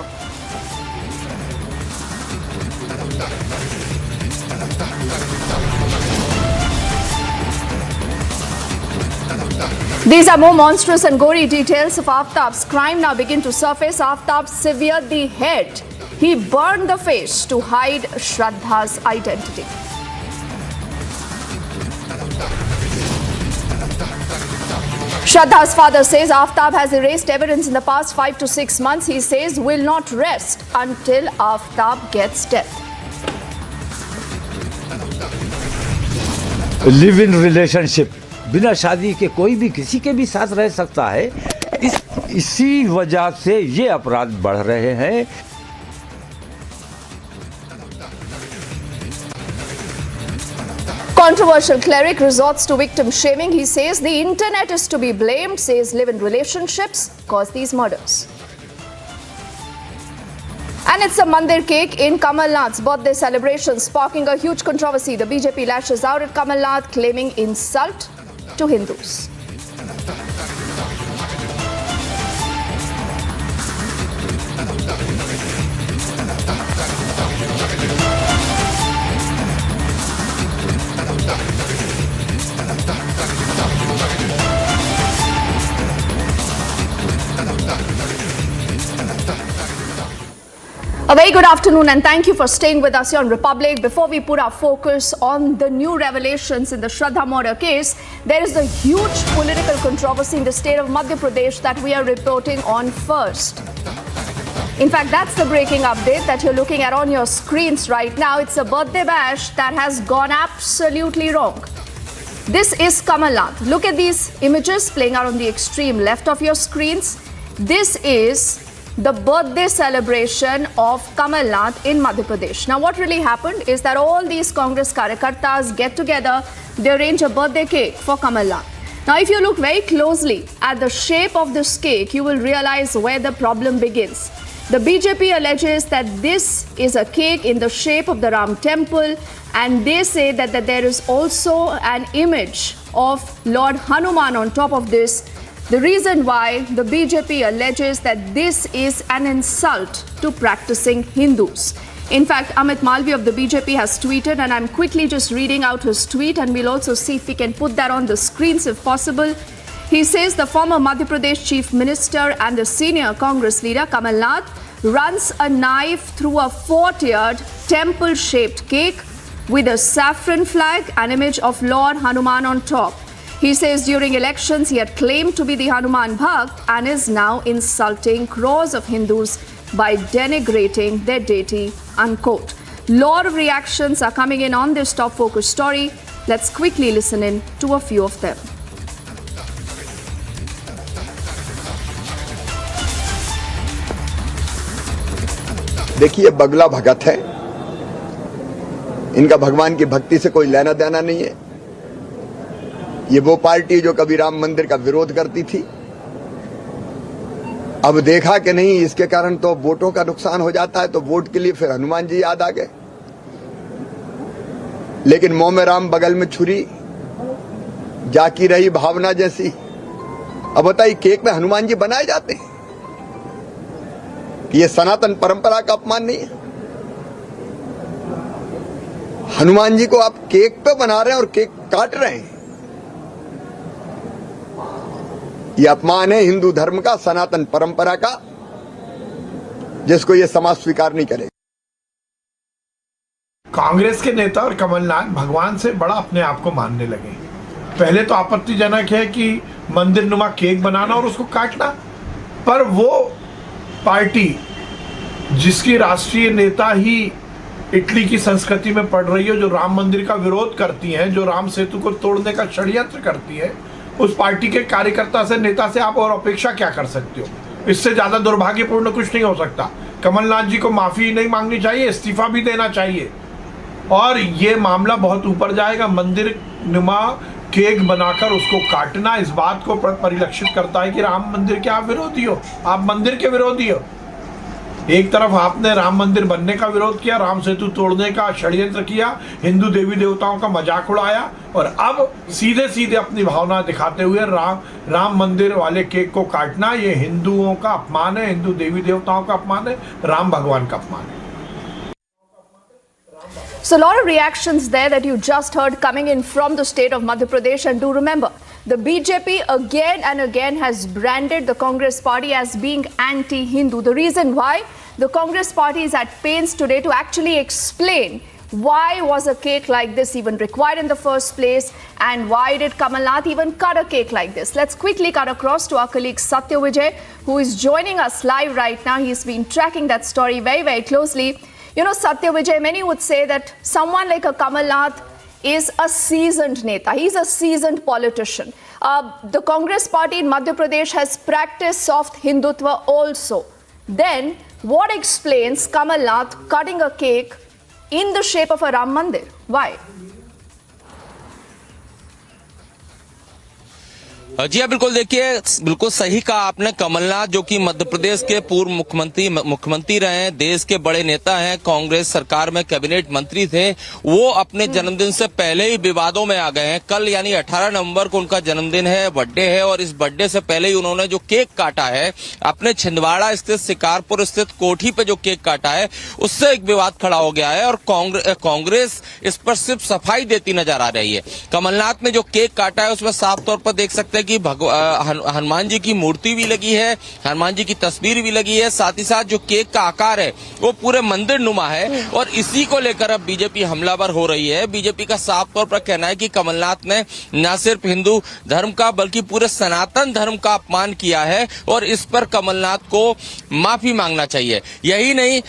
These are more monstrous and gory details of Aftab's crime now begin to surface. Aftab severed the head. He burned the face to hide Shraddha's identity. Shraddha's father says Aftab has erased evidence in the past 5 to 6 months. He says will not rest until Aftab gets death. Live in relationship बिना शादी के कोई भी किसी के भी साथ रह सकता है। इसी वजह से ये अपराध बढ़ रहे हैं। Controversial cleric resorts to victim shaming. He says the internet is to be blamed, says live-in relationships cause these murders. And it's a Mandir cake in Kamal Nath's birthday celebration, sparking a huge controversy. The BJP lashes out at Kamal Nath, claiming insult to Hindus. A very good afternoon and thank you for staying with us here on Republic. Before we put our focus on the new revelations in the Shraddha murder case, there is a huge political controversy in the state of Madhya Pradesh that we are reporting on first. In fact, that's the breaking update that you're looking at on your screens right now. It's a birthday bash that has gone absolutely wrong. This is Kamal Nath. Look at these images playing out on the extreme left of your screens. This is the birthday celebration of Kamal Nath in Madhya Pradesh. Now, what really happened is that all these Congress karyakartas get together, they arrange a birthday cake for Kamal Nath. Now, if you look very closely at the shape of this cake, you will realize where the problem begins. The BJP alleges that this is a cake in the shape of the Ram temple, and they say that there is also an image of Lord Hanuman on top of this. The reason why the BJP alleges that this is an insult to practicing Hindus. In fact, Amit Malvi of the BJP has tweeted, and I'm quickly just reading out his tweet, and we'll also see if we can put that on the screens if possible. He says the former Madhya Pradesh Chief Minister and the senior Congress leader Kamal Nath runs a knife through a 4-tiered temple-shaped cake with a saffron flag, an image of Lord Hanuman on top. He says during elections he had claimed to be the Hanuman Bhakt and is now insulting crores of Hindus by denigrating their deity, unquote. Lot of reactions are coming in on this top focus story. Let's quickly listen in to a few of them. देखिए बगला भगत है, इनका भगवान की भक्ति से कोई लेना देना नहीं है। ये वो पार्टी जो कभी राम मंदिर का विरोध करती थी, अब देखा कि नहीं इसके कारण तो वोटों का नुकसान हो जाता है, तो वोट के लिए फिर हनुमान जी याद आ गए। लेकिन मुंह में राम बगल में छुरी, जाकी रही भावना जैसी। अब बताइए केक में हनुमान जी बनाए जाते हैं, ये सनातन परंपरा का अपमान नहीं है? हनुमान जी को आप केक पे बना रहे हैं और केक काट रहे हैं, ये अपमान है हिंदू धर्म का, सनातन परंपरा का, जिसको ये समाज स्वीकार नहीं करेगा। कांग्रेस के नेता और कमलनाथ भगवान से बड़ा अपने आप को मानने लगे। पहले तो आपत्तिजनक है कि मंदिर नुमा केक बनाना और उसको काटना, पर वो पार्टी जिसकी राष्ट्रीय नेता ही इटली की संस्कृति में पड़ रही हो, जो राम मंदिर का विरोध करती हैं, जो राम सेतु को तोड़ने का षड्यंत्र करती है, उस पार्टी के कार्यकर्ता से, नेता से आप और अपेक्षा क्या कर सकते हो? इससे ज्यादा दुर्भाग्यपूर्ण कुछ नहीं हो सकता। कमलनाथ जी को माफी नहीं मांगनी चाहिए, इस्तीफा भी देना चाहिए और ये मामला बहुत ऊपर जाएगा। मंदिर नुमा केक बनाकर उसको काटना इस बात को परिलक्षित करता है कि राम मंदिर के आप विरोधी हो, आप मंदिर के विरोधी हो। एक तरफ आपने राम मंदिर बनने का विरोध किया, राम सेतु तोड़ने का षड्यंत्र किया, हिंदू देवी देवताओं का मजाक उड़ाया और अब सीधे सीधे अपनी भावना दिखाते हुए राम मंदिर वाले केक को काटना, ये हिंदुओं का अपमान है, हिंदू देवी देवताओं का अपमान है, राम भगवान का अपमान है। So a lot of reactions there that you just heard coming in from the state of Madhya Pradesh. And do remember, the BJP again and again has branded the Congress party as being anti-Hindu. The reason why the Congress party is at pains today to actually explain why was a cake like this even required in the first place and why did Kamal Nath even cut a cake like this. Let's quickly cut across to our colleague Satya Vijay, who is joining us live right now. He's been tracking that story very, very closely. You know, Satya Vijay, many would say that someone like a Kamal Nath is a seasoned neta. He's a seasoned politician. The Congress party in Madhya Pradesh has practiced soft Hindutva also. Then, what explains Kamal Nath cutting a cake in the shape of a Ram Mandir? Why? जी हाँ, बिल्कुल देखिए, बिल्कुल सही कहा आपने। कमलनाथ जो कि मध्य प्रदेश के पूर्व मुख्यमंत्री रहे हैं, देश के बड़े नेता हैं, कांग्रेस सरकार में कैबिनेट मंत्री थे, वो अपने जन्मदिन से पहले ही विवादों में आ गए हैं। कल यानी 18 नवंबर को उनका जन्मदिन है, बर्थडे है और इस बर्थडे से पहले ही उन्होंने जो केक काटा है, अपने छिंदवाड़ा स्थित शिकारपुर स्थित कोठी पे जो केक काटा है, उससे एक विवाद खड़ा हो गया है और कांग्रेस इस पर सिर्फ सफाई देती नजर आ रही है। कमलनाथ ने जो केक काटा है उसमें साफ तौर पर देख सकते हैं कि हनुमान जी की मूर्ति भी लगी है, हनुमान जी की तस्वीर भी लगी है, साथ ही साथ जो केक का आकार है वो पूरे मंदिर नुमा है और इसी को लेकर अब बीजेपी हमलावर हो रही है। बीजेपी का साफ तौर पर कहना है कि कमलनाथ ने न सिर्फ हिंदू धर्म का बल्कि पूरे सनातन धर्म का अपमान किया है और इस पर कमलनाथ को माफी मांगना चाहिए। यही नहीं,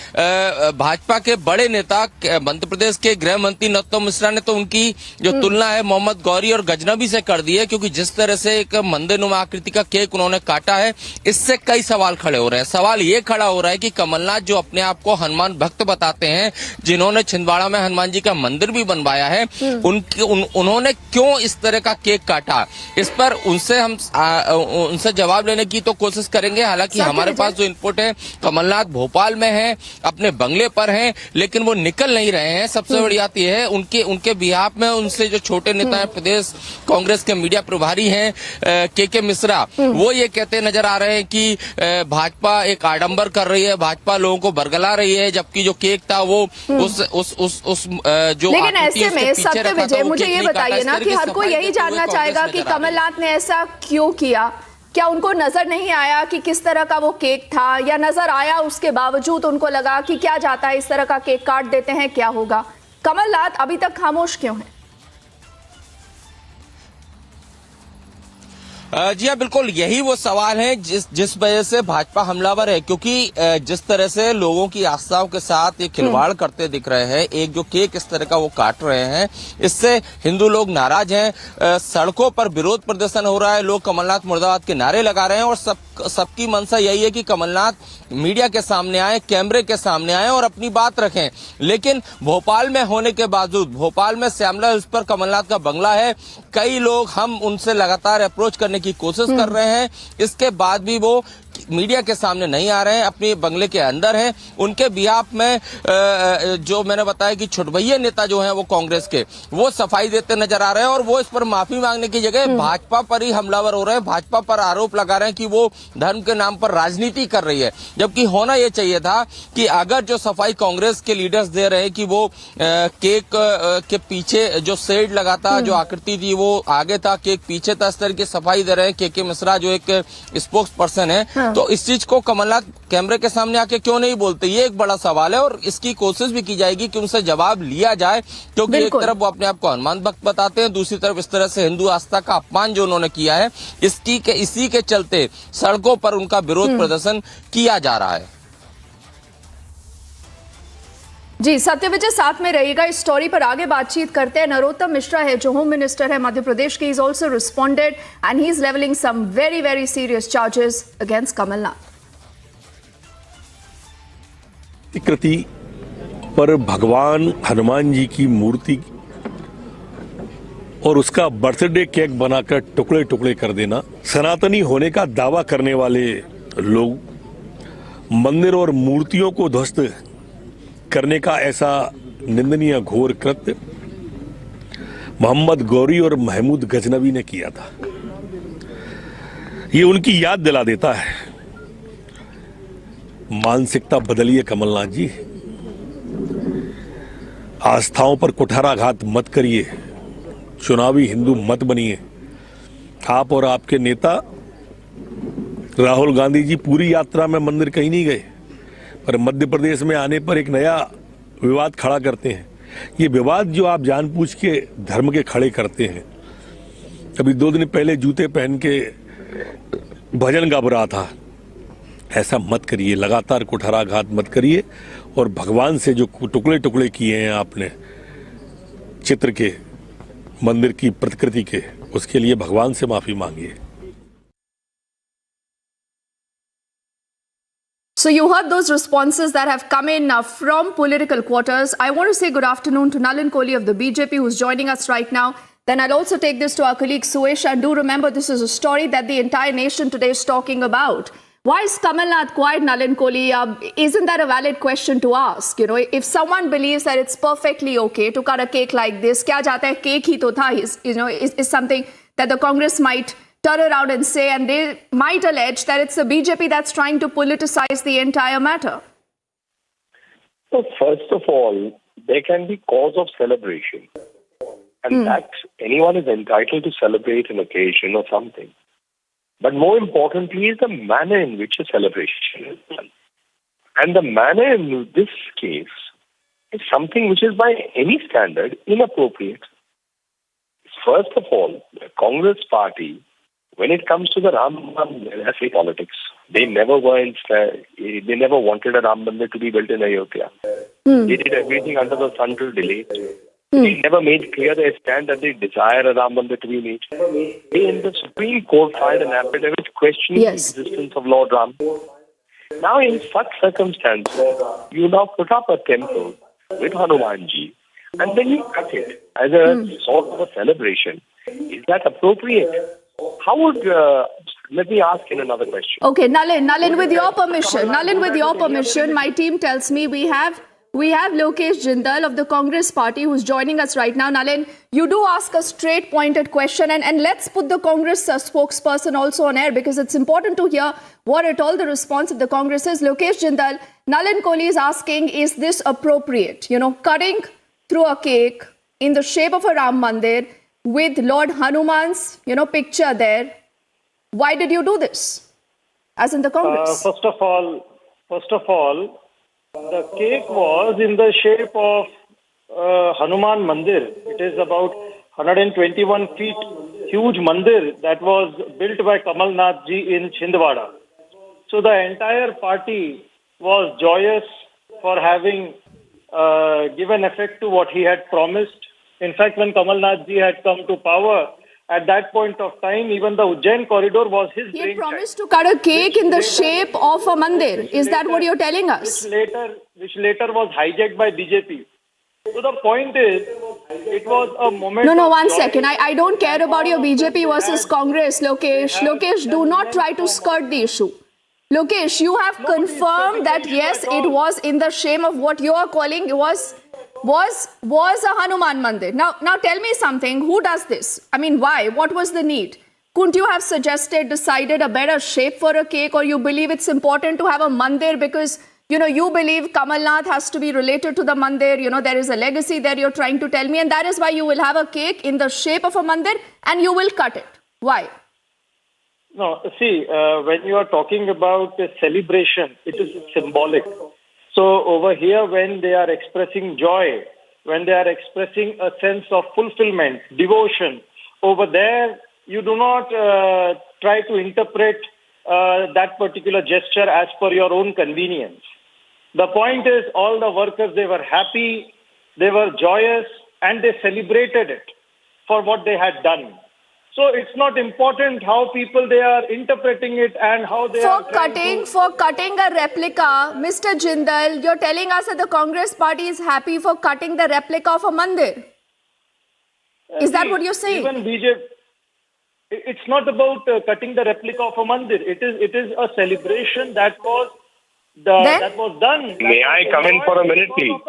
भाजपा के बड़े नेता मध्य प्रदेश के गृह मंत्री नथ मिश्रा ने तो उनकी जो तुलना है मोहम्मद गौरी और गजनबी से कर दी है, क्योंकि जिस तरह से एक मंदिर नुमा आकृति का केक उन्होंने काटा है, इससे कई सवाल खड़े हो रहे हैं। सवाल ये खड़ा हो रहा है कि कमलनाथ जो अपने आप को हनुमान भक्त बताते हैं, जिन्होंने छिंदवाड़ा में हनुमान जी का मंदिर भी बनवाया है, उन्होंने क्यों इस तरह का केक काटा? इस पर उनसे जवाब लेने की तो कोशिश करेंगे। हालांकि हमारे पास जो इनपुट है, कमलनाथ भोपाल में है, अपने बंगले पर हैं, लेकिन वो निकल नहीं रहे हैं। सबसे बड़ी बात यह है, उनके बिहाफ में उनसे जो छोटे नेता है, प्रदेश कांग्रेस के मीडिया प्रभारी हैं के मिश्रा, वो ये कहते नजर आ रहे हैं कि भाजपा एक आडंबर कर रही है, भाजपा लोगों को बरगला रही है, जबकि जो केक था वो उस जो लेकिन ऐसे में सत्य विजय, मुझे ये बताइए ना कि हर कोई यही जानना चाहेगा कि कमलनाथ ने ऐसा क्यों किया। क्या उनको नजर नहीं आया कि किस तरह का वो केक था, या नजर आया उसके बावजूद उनको लगा कि क्या जाता है, इस तरह का केक काट देते हैं, क्या होगा? कमलनाथ अभी तक खामोश क्यों है? जी हाँ, बिल्कुल यही वो सवाल है जिस वजह से भाजपा हमलावर है, क्योंकि जिस तरह से लोगों की आस्थाओं के साथ ये खिलवाड़ करते दिख रहे हैं, एक जो केक इस तरह का वो काट रहे हैं, इससे हिंदू लोग नाराज हैं। सड़कों पर विरोध प्रदर्शन हो रहा है, लोग कमलनाथ मुर्दाबाद के नारे लगा रहे हैं और सबकी मंशा यही है कि कमलनाथ मीडिया के सामने आए, कैमरे के सामने आए और अपनी बात रखें। लेकिन भोपाल में होने के बावजूद, भोपाल में श्यामला हिल्स पर कमलनाथ का बंगला है, कई लोग हम उनसे लगातार अप्रोच करने की कोशिश कर रहे हैं, इसके बाद भी वो मीडिया के सामने नहीं आ रहे हैं, अपने बंगले के अंदर हैं। उनके बिहाफ में जो मैंने बताया कि छुटभैया नेता जो हैं वो कांग्रेस के, वो सफाई देते नजर आ रहे हैं और वो इस पर माफी मांगने की जगह भाजपा पर ही हमलावर हो रहे हैं, भाजपा पर आरोप लगा रहे हैं कि वो धर्म के नाम पर राजनीति कर रही है। जबकि होना यह चाहिए था कि अगर जो सफाई कांग्रेस के लीडर्स दे रहे हैं कि वो केक के पीछे जो शेड लगा था, जो आकृति थी वो आगे था, केक पीछे था, इस तरह की सफाई दे रहे हैं के मिश्रा जो एक स्पोक्स पर्सन है, तो इस चीज को कमलनाथ कैमरे के सामने आके क्यों नहीं बोलते, ये एक बड़ा सवाल है और इसकी कोशिश भी की जाएगी कि उनसे जवाब लिया जाए, क्योंकि एक तरफ वो अपने आप को हनुमान भक्त बताते हैं, दूसरी तरफ इस तरह से हिंदू आस्था का अपमान जो उन्होंने किया है, इसी के चलते सड़कों पर उनका विरोध प्रदर्शन किया जा रहा है। जी, सत्यविजय साथ में रहिएगा, इस स्टोरी पर आगे बातचीत करते हैं। नरोत्तम मिश्रा है जो होम मिनिस्टर है मध्य प्रदेश के, is also responded and he is levelling some very very serious charges against Kamalnath. कृति पर भगवान हनुमान जी की मूर्ति और उसका बर्थडे केक बनाकर टुकड़े टुकड़े कर देना, सनातनी होने का दावा करने वाले लोग मंदिर और मूर्तियों को ध्वस्त करने का ऐसा निंदनीय घोर कृत्य मोहम्मद गौरी और महमूद गजनवी ने किया था। ये उनकी याद दिला देता है। मानसिकता बदलिए कमलनाथ जी, आस्थाओं पर कुठाराघात मत करिए, चुनावी हिंदू मत बनिए। आप और आपके नेता राहुल गांधी जी पूरी यात्रा में मंदिर कहीं नहीं गए, पर मध्य प्रदेश में आने पर एक नया विवाद खड़ा करते हैं। ये विवाद जो आप जानबूझ के धर्म के खड़े करते हैं, अभी 2 दिन पहले जूते पहन के भजन गा रहा था, ऐसा मत करिए, लगातार कुठाराघात मत करिए। और भगवान से जो टुकड़े टुकड़े किए हैं आपने चित्र के, मंदिर की प्रतिकृति के, उसके लिए भगवान से माफी मांगिए। So you heard those responses that have come in from political quarters. I want to say good afternoon to Nalin Kohli of the BJP who's joining us right now. Then I'll also take this to our colleague Suesh, and do remember this is a story that the entire nation today is talking about. Why is Kamal Nath quiet, Nalin Kohli? Isn't that a valid question to ask? You know, if someone believes that it's perfectly okay to cut a cake like this, kya jata hai, cake hi to tha, is something that the Congress might turn around and say, and they might allege that it's the BJP that's trying to politicize the entire matter. So first of all, there can be cause of celebration, and that anyone is entitled to celebrate an occasion or something. But more importantly is the manner in which a celebration is done. And the manner in this case is something which is by any standard inappropriate. First of all, the Congress party, when it comes to the Ram Mandir politics, they never wanted a Ram Mandir to be built in Ayodhya. They did everything under the sun to delay it. They never made clear their stand that they desire a Ram Mandir to be made. They in the Supreme Court filed an affidavit questioning the existence of Lord Ram. Now in such circumstances, you now put up a temple with Hanumanji and then you cut it as a sort of a celebration. Is that appropriate? How would, let me ask in another question. Okay, Nalin, with your permission, my team tells me we have Lokesh Jindal of the Congress party who's joining us right now. Nalin, you do ask a straight pointed question, and let's put the Congress spokesperson also on air because it's important to hear what at all the response of the Congress is. Lokesh Jindal, Nalin Kohli is asking, is this appropriate? You know, cutting through a cake in the shape of a Ram Mandir with Lord Hanuman's, picture there. Why did you do this? As in the Congress? First of all, the cake was in the shape of Hanuman Mandir. It is about 121 feet huge mandir that was built by Kamal Nath ji in Chhindwara. So the entire party was joyous for having given effect to what he had promised. In fact, when Kamal Nath ji had come to power, at that point of time, even the Ujjain corridor was his brainchild. He had promised to cut a cake in the shape of a mandir. Is that what you're telling us? Which later was hijacked by BJP. So the point is, it was a moment. No, one second. I don't care about your BJP versus Congress, Lokesh. Lokesh, do not try to skirt the issue. Lokesh, you have confirmed that yes, it was in the shape of what you are calling was a Hanuman Mandir. Now tell me something. Who does this? I mean, why? What was the need? Couldn't you have decided a better shape for a cake, or you believe it's important to have a mandir because, you believe Kamal Nath has to be related to the mandir, there is a legacy there you're trying to tell me, and that is why you will have a cake in the shape of a mandir and you will cut it. Why? No, see, when you are talking about a celebration, it is symbolic. So over here, when they are expressing joy, when they are expressing a sense of fulfillment, devotion, over there, you do not try to interpret that particular gesture as per your own convenience. The point is, all the workers, they were happy, they were joyous, and they celebrated it for what they had done. So it's not important how people they are interpreting it and how they are for cutting a replica. Mr. Jindal, you're telling us that the Congress party is happy for cutting the replica of a mandir. Is that what you're saying? Even BJP, it's not about cutting the replica of a mandir. It is a celebration that was done. May I come in for a minute, please?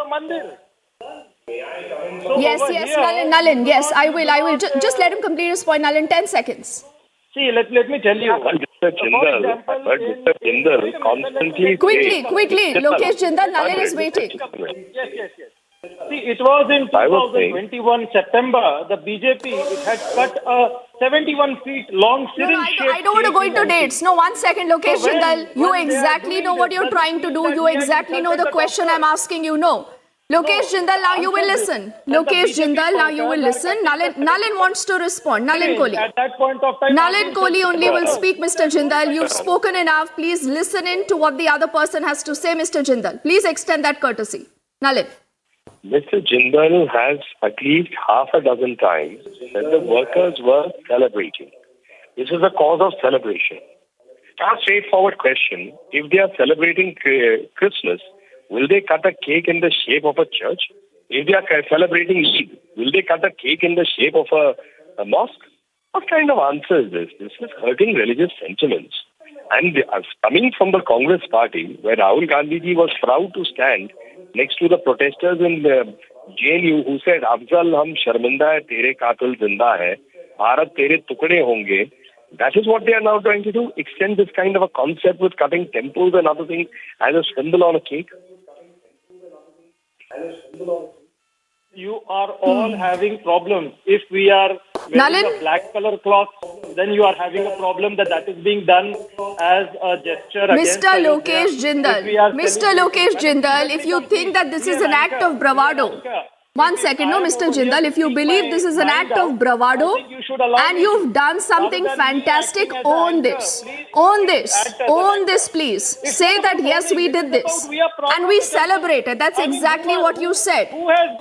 So yes, Nalin, yes, I will. Just let him complete his point, Nalin, 10 seconds. See, let me tell you. Mr. Jindal constantly... Quickly, Lokesh Jindal, Nalin is waiting. Yes. See, it was in 2021 September, the BJP, it had cut a 71 feet long syringe. I don't want to go into dates. No, 1 second, Lokesh Jindal. You exactly know what you're trying to do. You exactly know the question I'm asking you. No. Lokesh Jindal, now you will listen. Lokesh Jindal, now you will listen. Nalin wants to respond. Nalin Kohli. At that point of time, Nalin Kohli only will speak, Mr. Jindal. You've spoken enough. Please listen in to what the other person has to say, Mr. Jindal. Please extend that courtesy. Nalin. Mr. Jindal has at least half a dozen times said the workers were celebrating. This is a cause of celebration. A straightforward question. If they are celebrating Christmas, will they cut a cake in the shape of a church? If they are celebrating Eid, will they cut a cake in the shape of a mosque? What kind of answer is this? This is hurting religious sentiments. And coming from the Congress party, where Rahul Gandhi ji was proud to stand next to the protesters in the JNU who said, Afzal hum sharminda hai, tere qatil zinda hai, Bharat tere tukde honge. That is what they are now trying to do, extend this kind of a concept with cutting temples and other things as a symbol on a cake. You are all having problems. If we are wearing a black color cloth, then you are having a problem that is being done as a gesture against Mr. Lokesh Jindal, if you think that this is an act of bravado, 1 second, no, Mr. Jindal, if you believe this is an act of bravado and you've done something fantastic, own this. Own this, please. Say that, yes, we did this. And we celebrated. That's exactly what you said.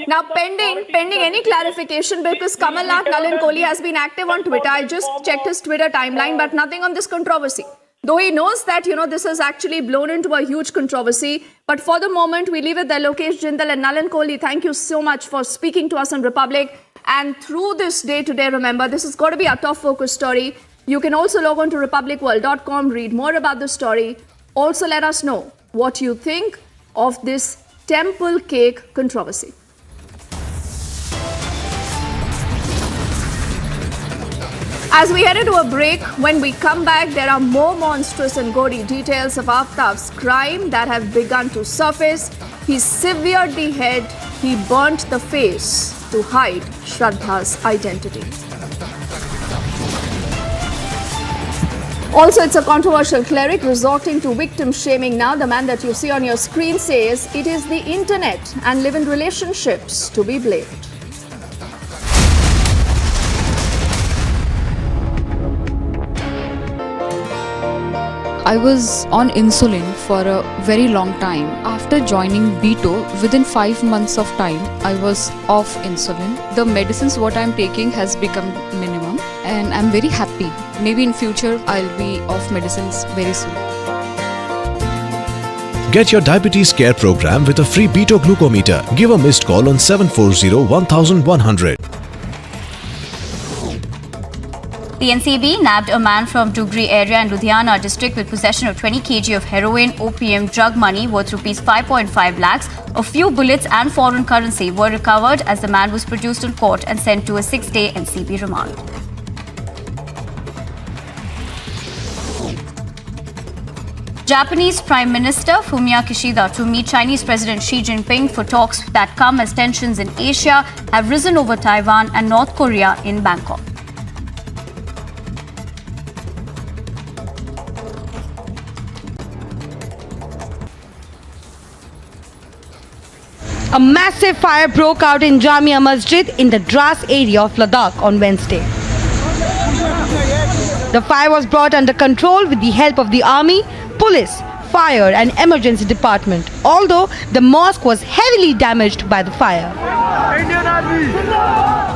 Now, pending any clarification, because Kamal, Nalin Kohli has been active on Twitter. I just checked his Twitter timeline, but nothing on this controversy. Though he knows that, this has actually blown into a huge controversy. But for the moment, we leave it there. Lokesh Jindal and Nalin Kohli, thank you so much for speaking to us on Republic. And through this day today, remember, this is going to be a top focus story. You can also log on to republicworld.com, read more about the story. Also, let us know what you think of this temple cake controversy. As we head into a break, when we come back, there are more monstrous and gory details of Aftaf's crime that have begun to surface. He severed the head, he burnt the face to hide Shraddha's identity. Also, it's a controversial cleric resorting to victim shaming now. The man that you see on your screen says it is the internet and live-in relationships to be blamed. I was on insulin for a very long time. After joining BTO, within 5 months of time, I was off insulin. The medicines what I'm taking has become minimum and I'm very happy. Maybe in future, I'll be off medicines very soon. Get your diabetes care program with a free Beto glucometer. Give a missed call on 740-1100. The NCB nabbed a man from Dugri area in Ludhiana district with possession of 20 kg of heroin, opium, drug money worth rupees 5.5 lakhs. A few bullets and foreign currency were recovered as the man was produced in court and sent to a 6-day NCB remand. Japanese Prime Minister Fumio Kishida to meet Chinese President Xi Jinping for talks that come as tensions in Asia have risen over Taiwan and North Korea in Bangkok. A massive fire broke out in Jamia Masjid in the Dras area of Ladakh on Wednesday. The fire was brought under control with the help of the army, police, fire and emergency department, although the mosque was heavily damaged by the fire.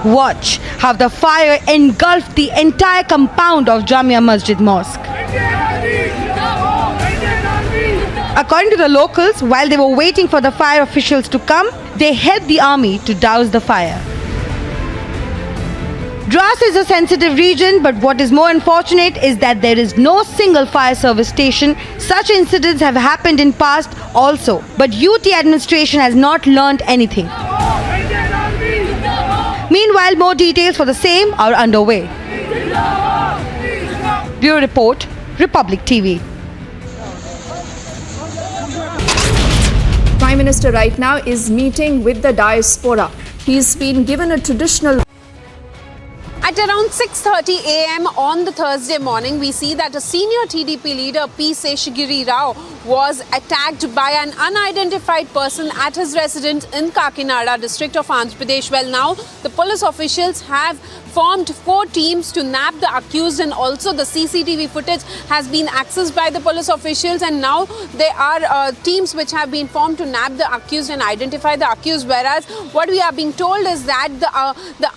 Watch how the fire engulfed the entire compound of Jamia Masjid Mosque. According to the locals, while they were waiting for the fire officials to come, they helped the army to douse the fire. Dras is a sensitive region, but what is more unfortunate is that there is no single fire service station. Such incidents have happened in past also, but UT administration has not learned anything. Meanwhile, more details for the same are underway. Bureau Report, Republic TV. Prime Minister right now is meeting with the diaspora. He's been given a traditional... At around 6:30 a.m. on the Thursday morning, we see that a senior TDP leader, P. Seshagiri Rao, was attacked by an unidentified person at his residence in Kakinada district of Andhra Pradesh. Well, now the police officials have formed 4 teams to nab the accused, and also the CCTV footage has been accessed by the police officials, and now there are teams which have been formed to nab the accused and identify the accused. Whereas what we are being told is that the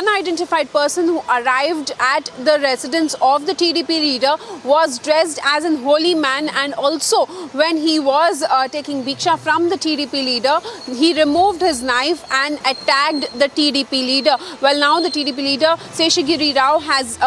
unidentified person who arrived at the residence of the TDP leader was dressed as an holy man, and also when he was taking Bhiksha from the TDP leader, he removed his knife and attacked the TDP leader. Well, now the TDP leader Seshagiri Rao has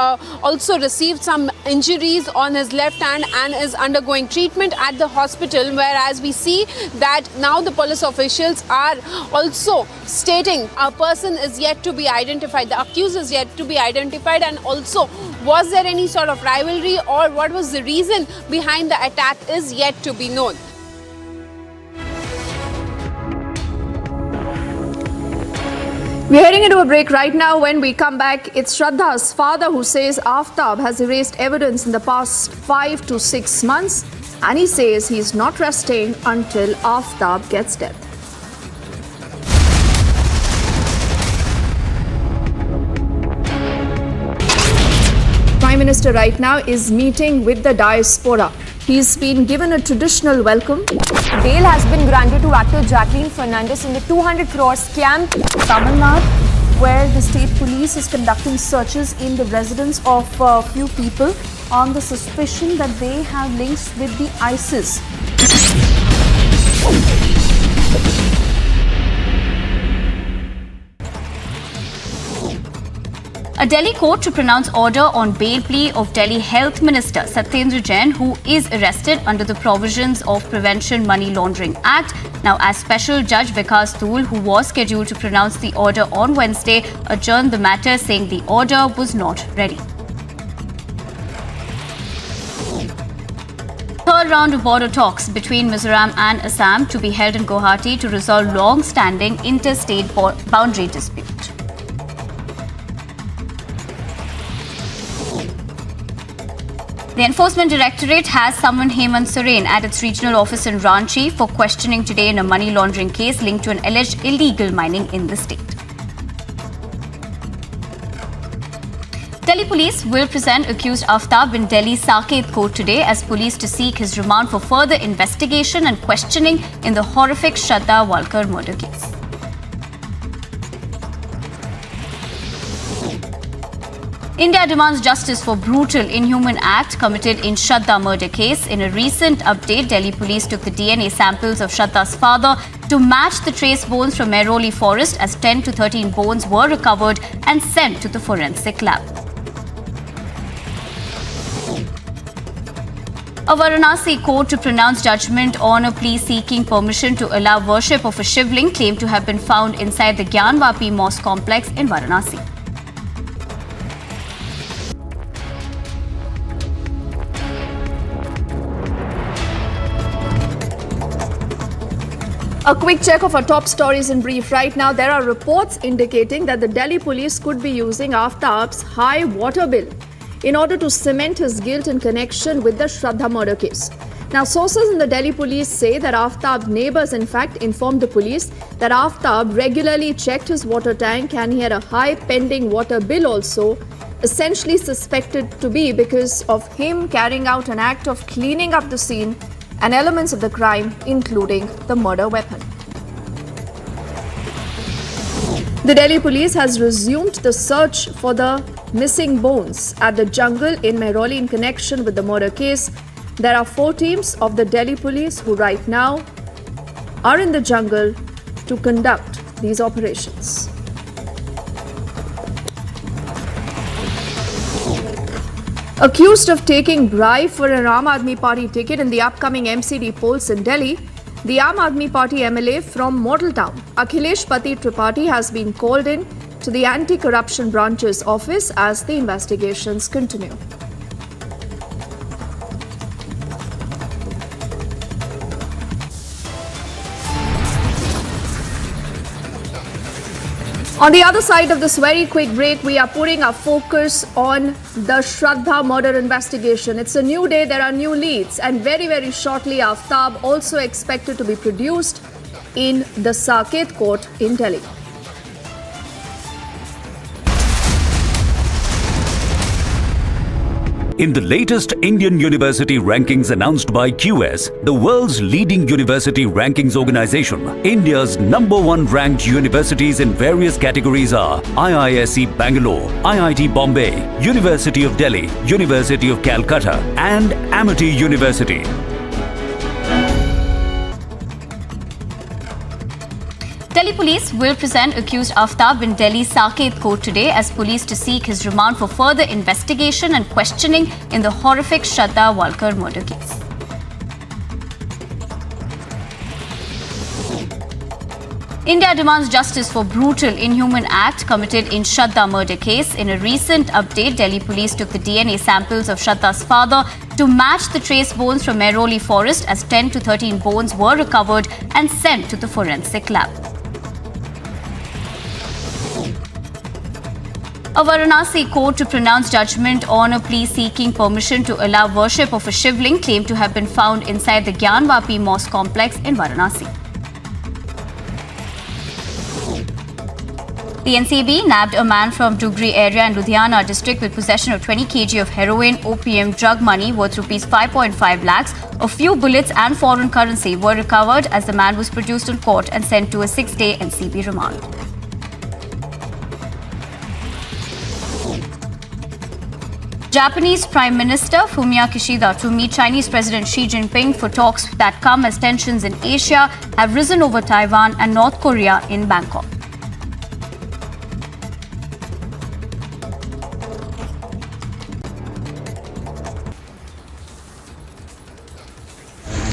also received some injuries on his left hand and is undergoing treatment at the hospital, whereas we see that now the police officials are also stating a person is yet to be identified, the accused is yet to be identified, and also was there any sort of rivalry or what was the reason behind the attack is yet to be known. We're heading into a break right now. When we come back, it's Shraddha's father who says Aftab has erased evidence in the past 5 to 6 months, and he says he's not resting until Aftab gets death. Prime Minister right now is meeting with the diaspora. He's been given a traditional welcome. Bail has been granted to actor Jacqueline Fernandez in the 200 crore scam. Tamil Nadu, where the state police is conducting searches in the residence of a few people on the suspicion that they have links with the ISIS. A Delhi court to pronounce order on bail plea of Delhi Health Minister Satyendra Jain, who is arrested under the provisions of Prevention Money Laundering Act. Now, as Special Judge Vikas Dhool, who was scheduled to pronounce the order on Wednesday, adjourned the matter, saying the order was not ready. Third round of border talks between Mizoram and Assam to be held in Guwahati to resolve long-standing interstate boundary dispute. The Enforcement Directorate has summoned Hemant Soren at its regional office in Ranchi for questioning today in a money laundering case linked to an alleged illegal mining in the state. Delhi police will present accused Aftab in Delhi Saket court today as police to seek his remand for further investigation and questioning in the horrific Shraddha Walkar murder case. India demands justice for brutal, inhuman act committed in Shraddha murder case. In a recent update, Delhi police took the DNA samples of Shraddha's father to match the trace bones from Mehroli forest, as 10 to 13 bones were recovered and sent to the forensic lab. A Varanasi court to pronounce judgment on a plea seeking permission to allow worship of a shivling claimed to have been found inside the Gyanvapi mosque complex in Varanasi. A quick check of our top stories in brief right now. There are reports indicating that the Delhi police could be using Aftab's high water bill in order to cement his guilt in connection with the Shraddha murder case. Now, sources in the Delhi police say that Aftab's neighbors, in fact, informed the police that Aftab regularly checked his water tank and he had a high pending water bill also, essentially suspected to be because of him carrying out an act of cleaning up the scene and elements of the crime, including the murder weapon. The Delhi police has resumed the search for the missing bones at the jungle in Mehrauli in connection with the murder case. There are 4 teams of the Delhi police who right now are in the jungle to conduct these operations. Accused of taking bribe for an Aam Aadmi Party ticket in the upcoming MCD polls in Delhi, the Aam Aadmi Party MLA from Model Town, Akhilesh Pati Tripathi, has been called in to the Anti-Corruption Branch's office as the investigations continue. On the other side of this very quick break, we are putting our focus on the Shraddha murder investigation. It's a new day, there are new leads, and very, very shortly, Aftab also expected to be produced in the Saket court in Delhi. In the latest Indian university rankings announced by QS, the world's leading university rankings organization, India's #1 ranked universities in various categories are IISc Bangalore, IIT Bombay, University of Delhi, University of Calcutta, and Amity University. Delhi police will present accused Aftab in Delhi Saket court today as police to seek his remand for further investigation and questioning in the horrific Shraddha Walkar murder case. India demands justice for brutal, inhuman act committed in Shraddha murder case. In a recent update, Delhi police took the DNA samples of Shraddha's father to match the trace bones from Mehrauli forest, as 10 to 13 bones were recovered and sent to the forensic lab. A Varanasi court to pronounce judgment on a plea seeking permission to allow worship of a shivling claimed to have been found inside the Gyanvapi mosque complex in Varanasi. The NCB nabbed a man from Dugri area in Ludhiana district with possession of 20 kg of heroin, opium, drug money worth rupees 5.5 lakhs. A few bullets and foreign currency were recovered as the man was produced in court and sent to a 6-day NCB remand. Japanese Prime Minister Fumio Kishida to meet Chinese President Xi Jinping for talks that come as tensions in Asia have risen over Taiwan and North Korea in Bangkok.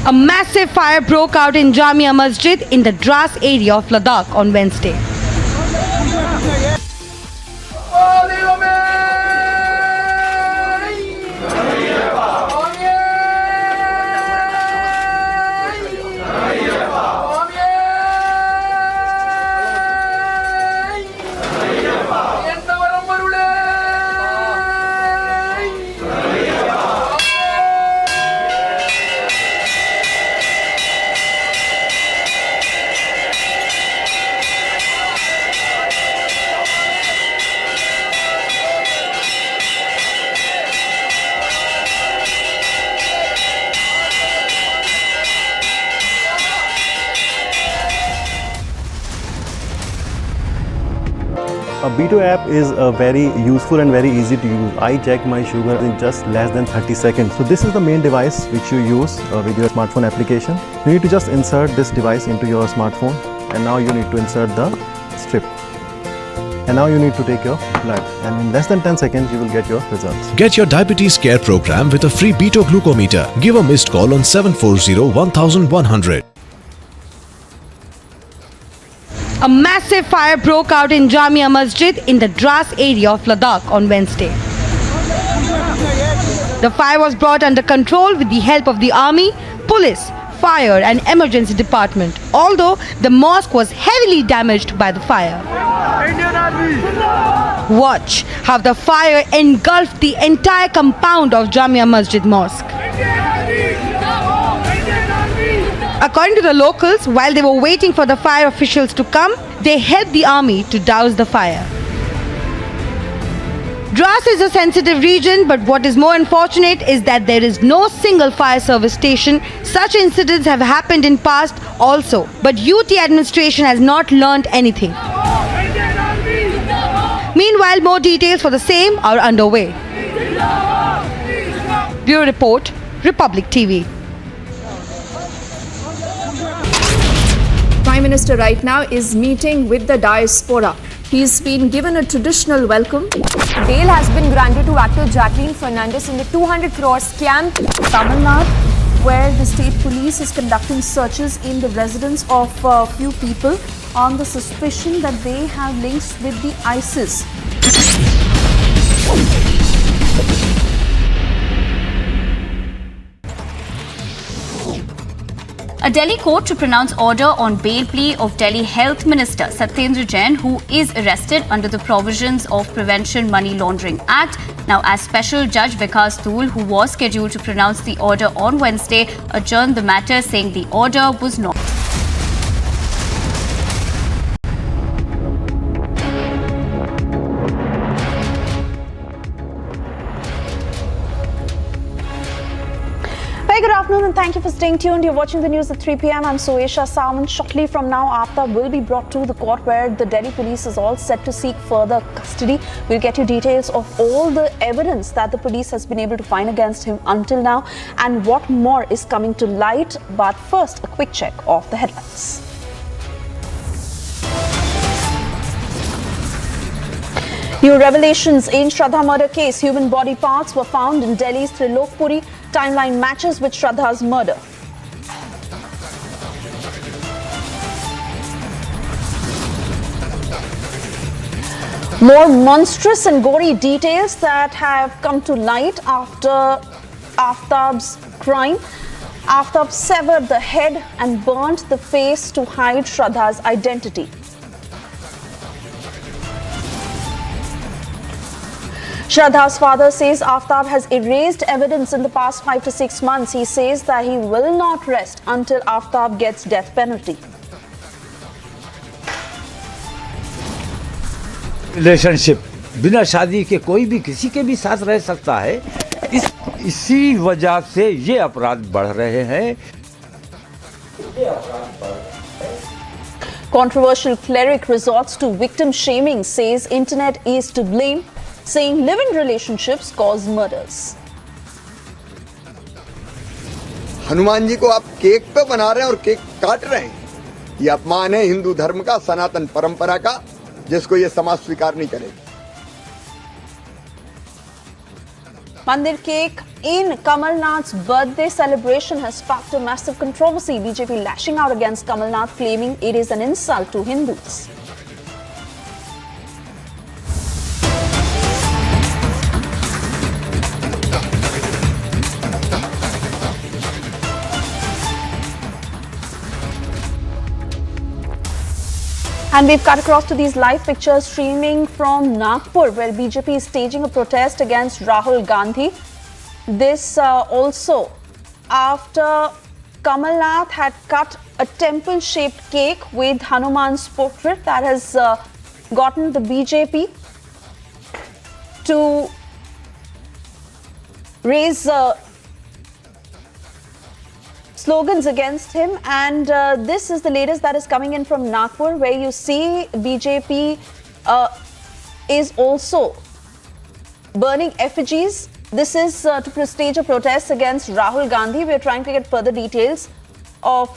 A massive fire broke out in Jamia Masjid in the Dras area of Ladakh on Wednesday. A B2 app is very useful and very easy to use. I check my sugar in just less than 30 seconds. So this is the main device which you use with your smartphone application. You need to just insert this device into your smartphone, and now you need to insert the strip. And now you need to take your blood, and in less than 10 seconds you will get your results. Get your diabetes care program with a free B2 glucometer. Give a missed call on 740-1100. A massive fire broke out in Jamia Masjid in the Dras area of Ladakh on Wednesday. The fire was brought under control with the help of the army, police, fire and emergency department, although the mosque was heavily damaged by the fire. Watch how the fire engulfed the entire compound of Jamia Masjid Mosque. According to the locals, while they were waiting for the fire officials to come, they helped the army to douse the fire. Dras is a sensitive region, but what is more unfortunate is that there is no single fire service station. Such incidents have happened in past also, but UT administration has not learnt anything. Meanwhile, more details for the same are underway. Bureau Report, Republic TV. Prime Minister right now is meeting with the diaspora. He's been given a traditional welcome. Bail has been granted to actor Jacqueline Fernandez in the 200 crore scam. Tamil Nadu, where the state police is conducting searches in the residence of a few people on the suspicion that they have links with the ISIS. A Delhi court to pronounce order on bail plea of Delhi Health Minister Satyendra Jain, who is arrested under the provisions of Prevention Money Laundering Act. Now, as Special Judge Vikas Dhool, who was scheduled to pronounce the order on Wednesday, adjourned the matter, saying the order was not. Good afternoon and thank you for staying tuned. You're watching the news at 3 p.m. I'm Suesha Salman. Shortly from now, Aftab will be brought to the court where the Delhi police is all set to seek further custody. We'll get you details of all the evidence that the police has been able to find against him until now and what more is coming to light. But first, a quick check of the headlines. New revelations in Shraddha murder case. Human body parts were found in Delhi's Trilokpuri. Timeline matches with Shraddha's murder. More monstrous and gory details that have come to light after Aftab's crime. Aftab severed the head and burnt the face to hide Shraddha's identity. Shraddha's father says Aftab has erased evidence in the past 5 to 6 months. He says that he will not rest until Aftab gets death penalty. Relationship बिना शादी के कोई भी किसी के भी साथ रह सकता है. इसी वजह से ये अपराध बढ़ रहे हैं. Controversial cleric resorts to victim shaming, says internet is to blame, saying live-in relationships cause murders. Hanuman ji को आप केक पे बना रहे हैं और केक काट रहे हैं. ये अपमान है हिंदू धर्म का, सनातन परंपरा का, जिसको ये समाज स्वीकार नहीं करेगा. Mandir cake in Kamal Nath's birthday celebration has sparked a massive controversy. BJP lashing out against Kamal Nath, claiming it is an insult to Hindus. And we've cut across to these live pictures streaming from Nagpur, where BJP is staging a protest against Rahul Gandhi. This also after Kamal Nath had cut a temple-shaped cake with Hanuman's portrait that has gotten the BJP to raise slogans against him, and this is the latest that is coming in from Nagpur, where you see BJP is also burning effigies. This is to stage a protest against Rahul Gandhi. We are trying to get further details of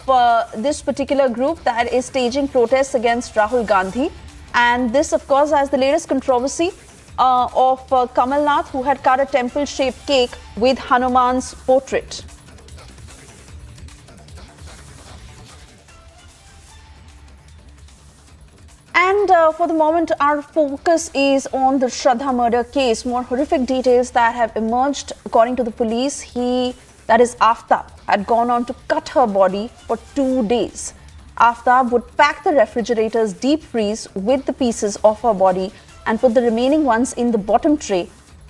this particular group that is staging protests against Rahul Gandhi, and this of course has the latest controversy of Kamal Nath, who had cut a temple-shaped cake with Hanuman's portrait. And for the moment, our focus is on the Shraddha murder case. More horrific details that have emerged. According to the police, that is Aftab, had gone on to cut her body for 2 days. Aftab would pack the refrigerator's deep freeze with the pieces of her body and put the remaining ones in the bottom tray.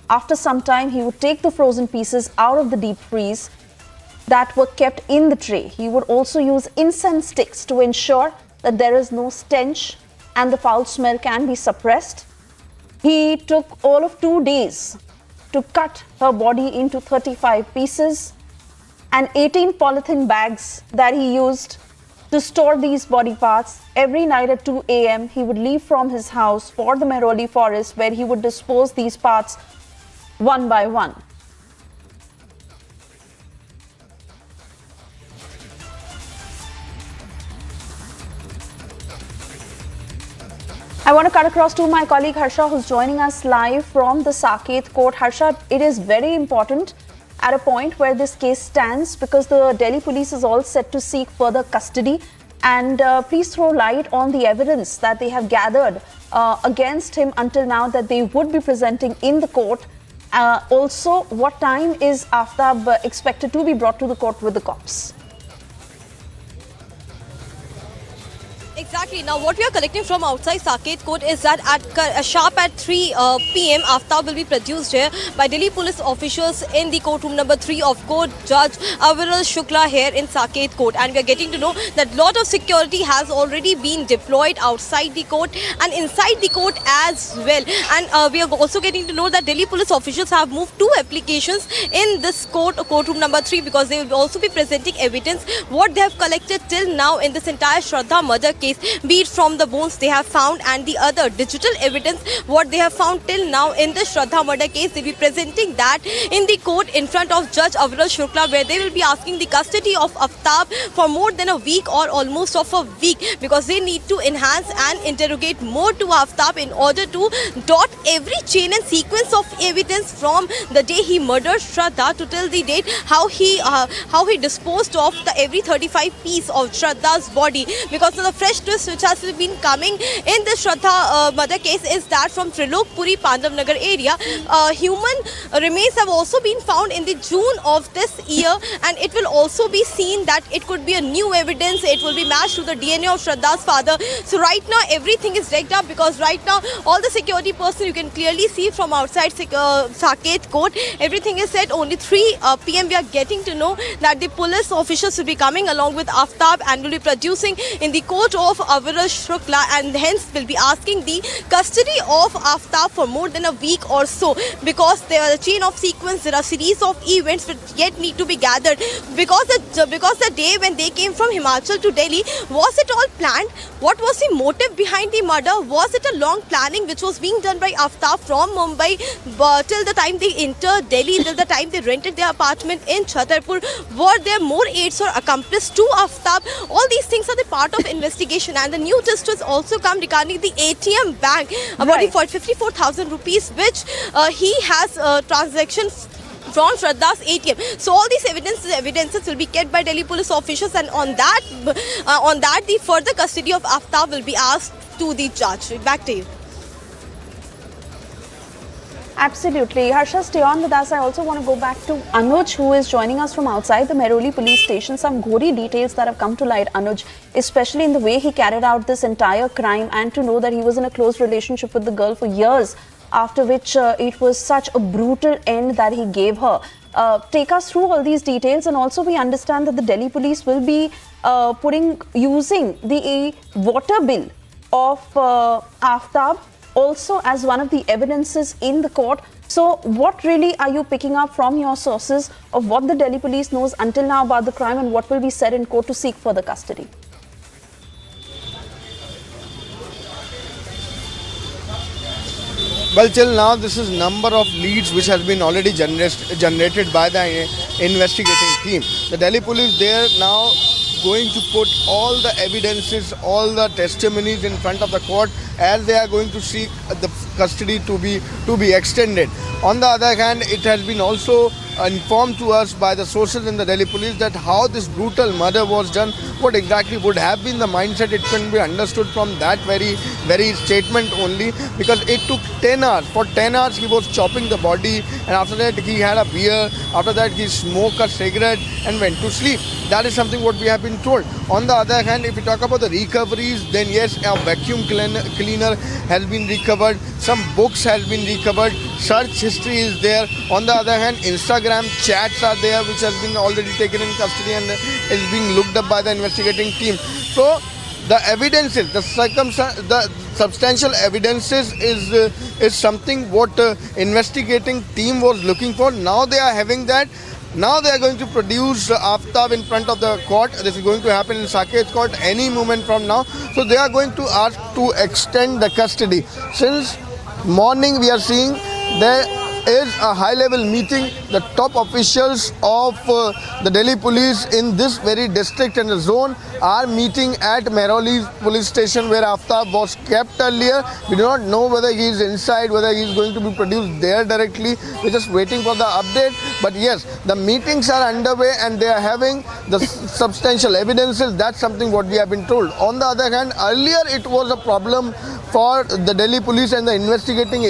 After some time, he would take the frozen pieces out of the deep freeze that were kept in the tray. He would also use incense sticks to ensure that there is no stench and the foul smell can be suppressed. He took all of 2 days to cut her body into 35 pieces and 18 polythene bags that he used to store these body parts. Every night at 2 a.m. he would leave from his house for the Mehroli forest, where he would dispose these parts one by one. I want to cut across to my colleague Harsha, who's joining us live from the Saket court. Harsha, it is very important at a point where this case stands, because the Delhi police is all set to seek further custody. And please throw light on the evidence that they have gathered against him until now, that they would be presenting in the court. Also, what time is Aftab expected to be brought to the court with the cops? Exactly. Now, what we are collecting from outside Saket court is that at sharp at 3 p.m. Aftab will be produced here by Delhi police officials in the courtroom number 3 of court, Judge Aviral Shukla here in Saket court. And we are getting to know that lot of security has already been deployed outside the court and inside the court as well. And we are also getting to know that Delhi police officials have moved 2 applications in this courtroom number 3, because they will also be presenting evidence what they have collected till now in this entire Shraddha murder case, be it from the bones they have found and the other digital evidence what they have found till now in the Shraddha murder case. They will be presenting that in the court in front of Judge Aviral Shukla, where they will be asking the custody of Aftab for more than a week or almost of a week, because they need to enhance and interrogate more to Aftab in order to dot every chain and sequence of evidence from the day he murdered Shraddha to till the date how he disposed of the every 35 piece of Shraddha's body. Because of the fresh twist which has been coming in the Shraddha murder case is that from Trilokpuri, Pandavnagar area, human remains have also been found in the June of this year, and it will also be seen that it could be a new evidence. It will be matched to the DNA of Shraddha's father. So right now everything is rigged up, because right now all the security personnel, you can clearly see from outside Saket court, everything is set. Only 3 p.m. we are getting to know that the police officials will be coming along with Aftab and will be producing in the court of Aviral Shukla, and hence will be asking the custody of Aftab for more than a week or so, because there are a chain of sequence, there are series of events which yet need to be gathered, because the day when they came from Himachal to Delhi, was it all planned? What was the motive behind the murder? Was it a long planning which was being done by Aftab from Mumbai till the time they entered Delhi, till the time they rented their apartment in Chhatarpur? Were there more aides or accomplices to Aftab? All these things are the part of investigation. And the new twist has also come regarding the ATM bank, about 54,000 rupees which he has transactions from Shraddha's ATM. So all these evidences will be kept by Delhi police officials, and on that the further custody of Aftab will be asked to the judge. Back to you. Absolutely. Harsha, stay on with us. I also want to go back to Anuj, who is joining us from outside the Mehroli police station. Some gory details that have come to light, Anuj, especially in the way he carried out this entire crime, and to know that he was in a close relationship with the girl for years, after which it was such a brutal end that he gave her. Take us through all these details, and also we understand that the Delhi police will be using the water bill of Aftab also as one of the evidences in the court. So what really are you picking up from your sources of what the Delhi police knows until now about the crime, and what will be said in court to seek further custody? Well, till now, this is number of leads which has been already generated by the investigating team. The Delhi police, they are now going to put all the evidences, all the testimonies in front of the court, as they are going to seek the custody to be extended. On the other hand, it has been also informed to us by the sources in the Delhi police that how this brutal murder was done, what exactly would have been the mindset, it can be understood from that very statement only, because it took 10 hours. For 10 hours he was chopping the body, and after that he had a beer, after that he smoked a cigarette and went to sleep. That is something what we have been told. On the other hand, if we talk about the recoveries, then yes, a vacuum cleaner has been recovered, some books has been recovered, search history is there. On the other hand, Instagram chats are there which has been already taken in custody and is being looked up by the investigating team. So the evidences, the substantial evidences is something what investigating team was looking for. Now they are having that. Now they are going to produce Aftab in front of the court. This is going to happen in Saket court any moment from now. So they are going to ask to extend the custody. Since morning we are seeing there is a high-level meeting. The top officials of the Delhi police in this very district and the zone are meeting at Mehrauli police station where Aftab was kept earlier. We do not know whether he is inside, whether he is going to be produced there directly. We're just waiting for the update. But yes, the meetings are underway and they are having the substantial evidences. That's something what we have been told. On the other hand, earlier it was a problem for the Delhi police and the investigating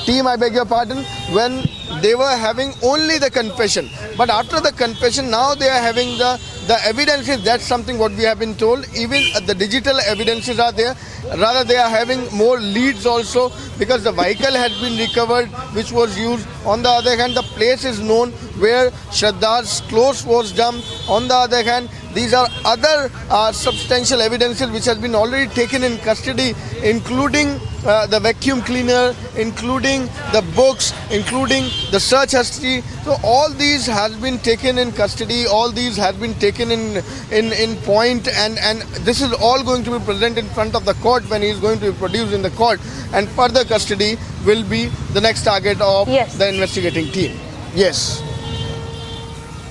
team, I beg your pardon, when they were having only the confession. But after the confession, now they are having the evidences. That's something what we have been told. Even the digital evidences are there. Rather, they are having more leads also because the vehicle has been recovered which was used. On the other hand, the place is known where Shraddha's clothes was dumped. On the other hand, these are other substantial evidences which has been already taken in custody, including the vacuum cleaner, including the books, including the search history. So all these has been taken in custody, all these have been taken in point, and this is all going to be present in front of the court when he is going to be produced in the court, and further custody will be the next target of the investigating team. Yes.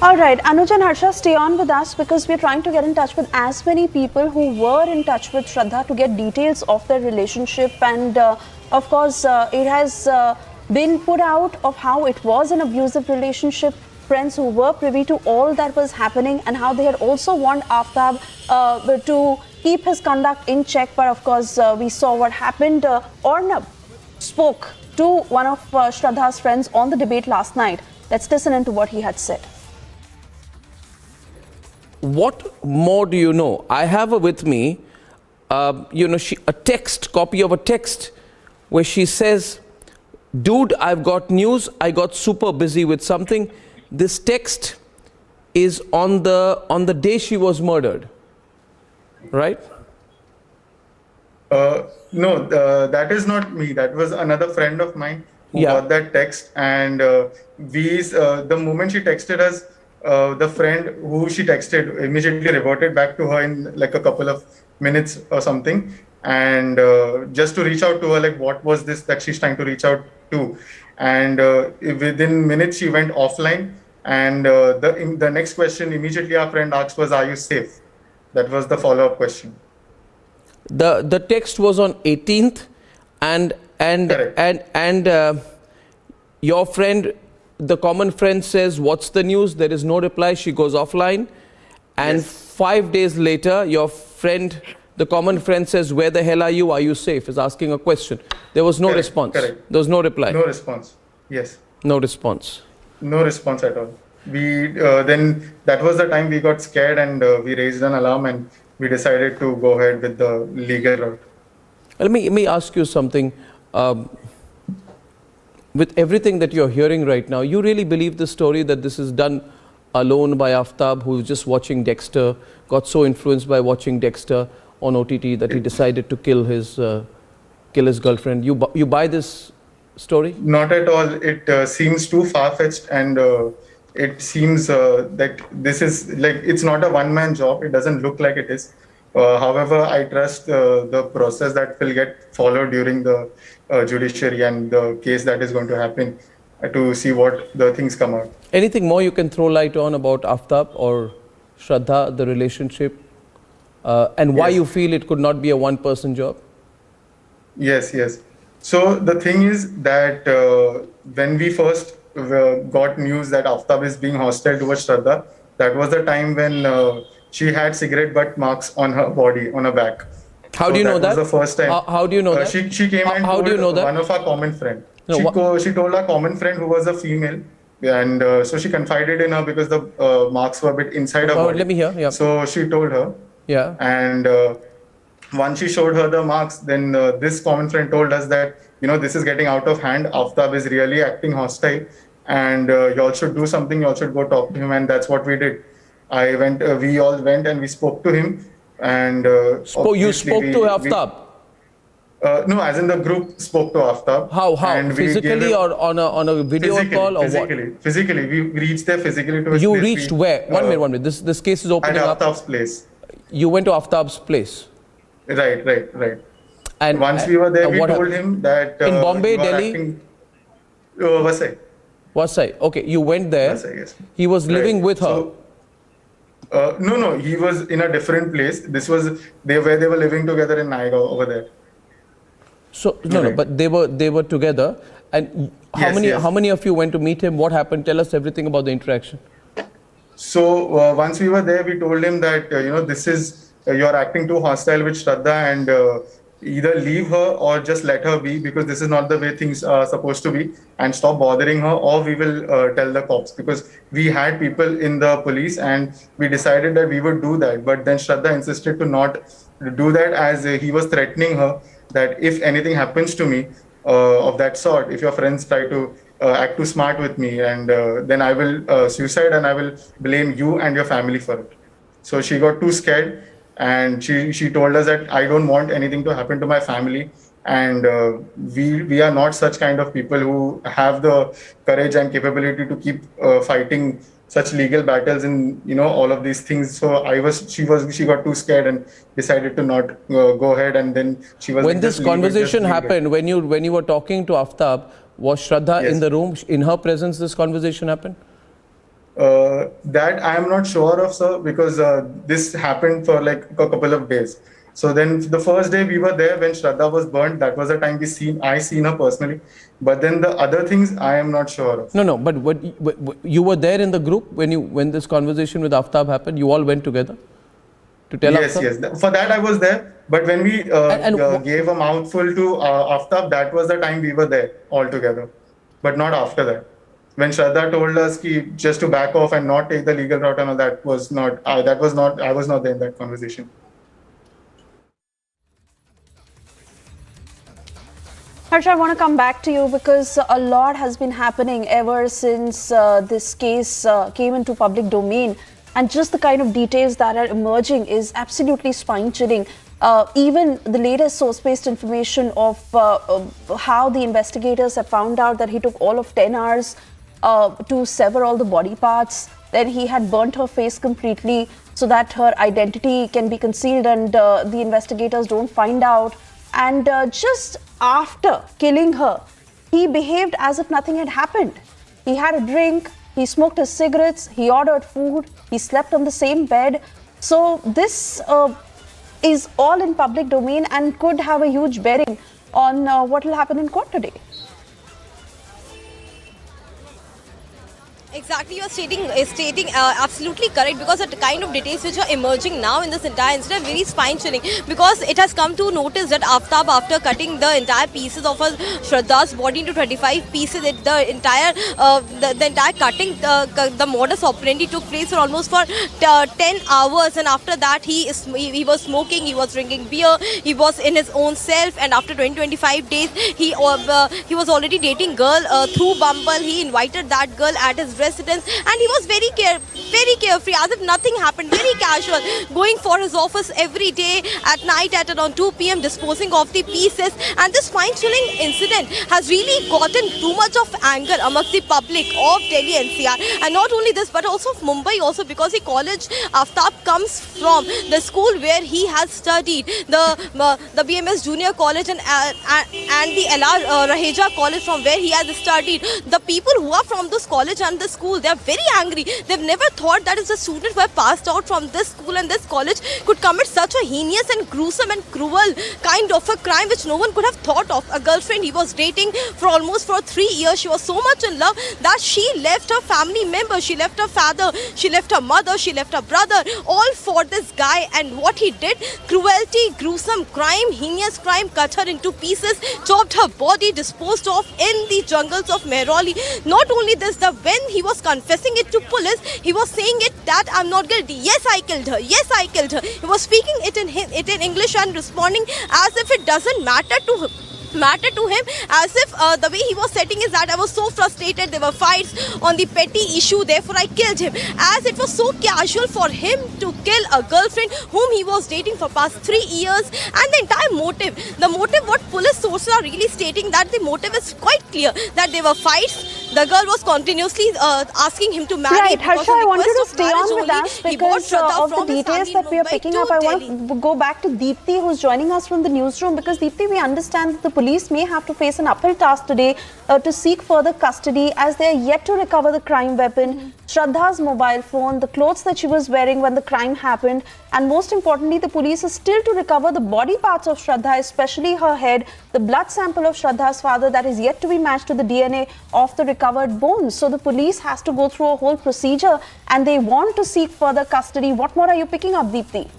All right, Anuj and Harsha, stay on with us because we're trying to get in touch with as many people who were in touch with Shraddha to get details of their relationship. And of course, it has been put out of how it was an abusive relationship. Friends who were privy to all that was happening and how they had also warned Aftab to keep his conduct in check. But of course, we saw what happened. Ornab spoke to one of Shraddha's friends on the debate last night. Let's listen into what he had said. What more do you know? I have with me, copy of a text where she says, "Dude, I've got news. I got super busy with something." This text is on the day she was murdered, right? No, that is not me. That was another friend of mine who got that text, and the moment she texted us. The friend who she texted immediately reverted back to her in like a couple of minutes or something, and just to reach out to her, like what was this that she's trying to reach out to, and within minutes she went offline, and the next question immediately our friend asked was, "Are you safe?" That was the follow-up question. The text was on 18th, and your friend. The common friend says, "What's the news?" There is no reply. She goes offline. And 5 days later, your friend, the common friend says, "Where the hell are you? Are you safe?" Is asking a question. There was no response. Correct. There was no reply. No response. Yes. No response. No response at all. We then that was the time we got scared and we raised an alarm and we decided to go ahead with the legal route. Let me ask you something. With everything that you're hearing right now, you really believe the story that this is done alone by Aftab, who was just watching Dexter, got so influenced by watching Dexter on OTT that he decided to kill his girlfriend? You buy this story? Not at all. It seems too far-fetched, and it seems that this is like it's not a one-man job. It doesn't look like it is. However, I trust the process that will get followed during the judiciary and the case that is going to happen to see what the things come out. Anything more you can throw light on about Aftab or Shraddha, the relationship, and why you feel it could not be a one-person job? Yes. So the thing is that when we first got news that Aftab is being hostile towards Shraddha, that was the time when she had cigarette butt marks on her body, on her back. How do you know that? Was the first time. How do you know that? She came and told one of our common friend. No, she told our common friend who was a female, and so she confided in her because the marks were a bit inside her body. Let me hear. Yeah. So she told her. Yeah. And once she showed her the marks, then this common friend told us that this is getting out of hand. Aftab is really acting hostile, and y'all should do something. Y'all should go talk to him, and that's what we did. We all went and we spoke to him. And you spoke to Aftab? No, as in the group spoke to Aftab. How? And Physically or on a video call or physically, what? Physically. We reached there physically to his You place. reached where? One minute. This case is opening at up. Aftab's place. You went to Aftab's place? Right. And once we were there, we what told happened? him that in Bombay, you are Delhi? acting- Vasai. Vasai. Okay, you went there. Vasai, yes. He was living with her. No, he was in a different place. This was where they were living together in Naigaon over there. So no, but they were together. And how many of you went to meet him? What happened? Tell us everything about the interaction. So once we were there, we told him that this is you're acting too hostile with Shraddha, and either leave her or just let her be, because this is not the way things are supposed to be, and stop bothering her, or we will tell the cops, because we had people in the police and we decided that we would do that. But then Shraddha insisted to not do that, as he was threatening her that if anything happens to me of that sort, if your friends try to act too smart with me, and then I will suicide and I will blame you and your family for it. So she got too scared, and she told us that I don't want anything to happen to my family, and we are not such kind of people who have the courage and capability to keep fighting such legal battles in all of these things. So she got too scared and decided to not go ahead, and then she was when this conversation happened, when you were talking to Aftab, was Shraddha in the room? In her presence this conversation happened? That I am not sure of, sir, because this happened for like a couple of days. So then the first day we were there when Shraddha was burnt, that was the time I seen her personally. But then the other things I am not sure of. No, but you were there in the group when this conversation with Aftab happened? You all went together to tell Aftab? Yes. For that I was there. But when we gave a mouthful to Aftab, that was the time we were there all together. But not after that. When Shraddha told us just to back off and not take the legal route, and all that I was not there in that conversation. Harsh, I want to come back to you because a lot has been happening ever since this case came into public domain, and just the kind of details that are emerging is absolutely spine-chilling. Even the latest source-based information of how the investigators have found out that he took all of 10 hours to sever all the body parts. Then he had burnt her face completely so that her identity can be concealed and the investigators don't find out. And just after killing her, he behaved as if nothing had happened. He had a drink, he smoked his cigarettes, he ordered food, he slept on the same bed. So this is all in public domain and could have a huge bearing on what will happen in court today. Exactly, you are stating absolutely correct, because the kind of details which are emerging now in this entire incident are very spine-chilling, because it has come to notice that Aftab, after cutting the entire pieces of Shraddha's body into 25 pieces, the entire cutting, the modus operandi took place for almost 10 hours, and after that he was smoking, he was drinking beer, he was in his own self, and after 20-25 days he was already dating girl through Bumble. He invited that girl at his residence, and he was very carefree, as if nothing happened, very casual, going for his office every day at night at around 2 p.m, disposing of the pieces. And this spine-chilling incident has really gotten too much of anger amongst the public of Delhi NCR, and not only this but also of Mumbai also, because the college Aftab comes from, the school where he has studied, the BMS Junior College and the LR Raheja College from where he has studied. The people who are from this college and the school, they are very angry. They've never thought that is a student who have passed out from this school and this college could commit such a heinous and gruesome and cruel kind of a crime which no one could have thought of. A girlfriend he was dating for almost 3 years. She was so much in love that she left her family members, she left her father, she left her mother, she left her brother, all for this guy. And what he did, cruelty, gruesome crime, heinous crime, cut her into pieces, chopped her body, disposed of in the jungles of Mehrauli. Not only this, when he was confessing it to police, he was saying it that I'm not guilty. Yes, I killed her. Yes, I killed her. He was speaking it in English and responding as if it doesn't matter to matter to him, as if the way he was setting is that I was so frustrated, there were fights on the petty issue, therefore I killed him. As it was so casual for him to kill a girlfriend whom he was dating for past 3 years, and the entire motive, what police sources are really stating that the motive is quite clear, that there were fights. The girl was continuously asking him to marry. Right, Harsha, I want you to stay on with us because of the details that we are picking up. I want to go back to Deepthi, who's joining us from the newsroom, because Deepthi, we understand that the police may have to face an uphill task today to seek further custody, as they are yet to recover the crime weapon, Shraddha's mobile phone, the clothes that she was wearing when the crime happened, and most importantly, the police is still to recover the body parts of Shraddha, especially her head, the blood sample of Shraddha's father that is yet to be matched to the DNA of the recovered bones. So the police has to go through a whole procedure, and they want to seek further custody. What more are you picking up, Deepthi?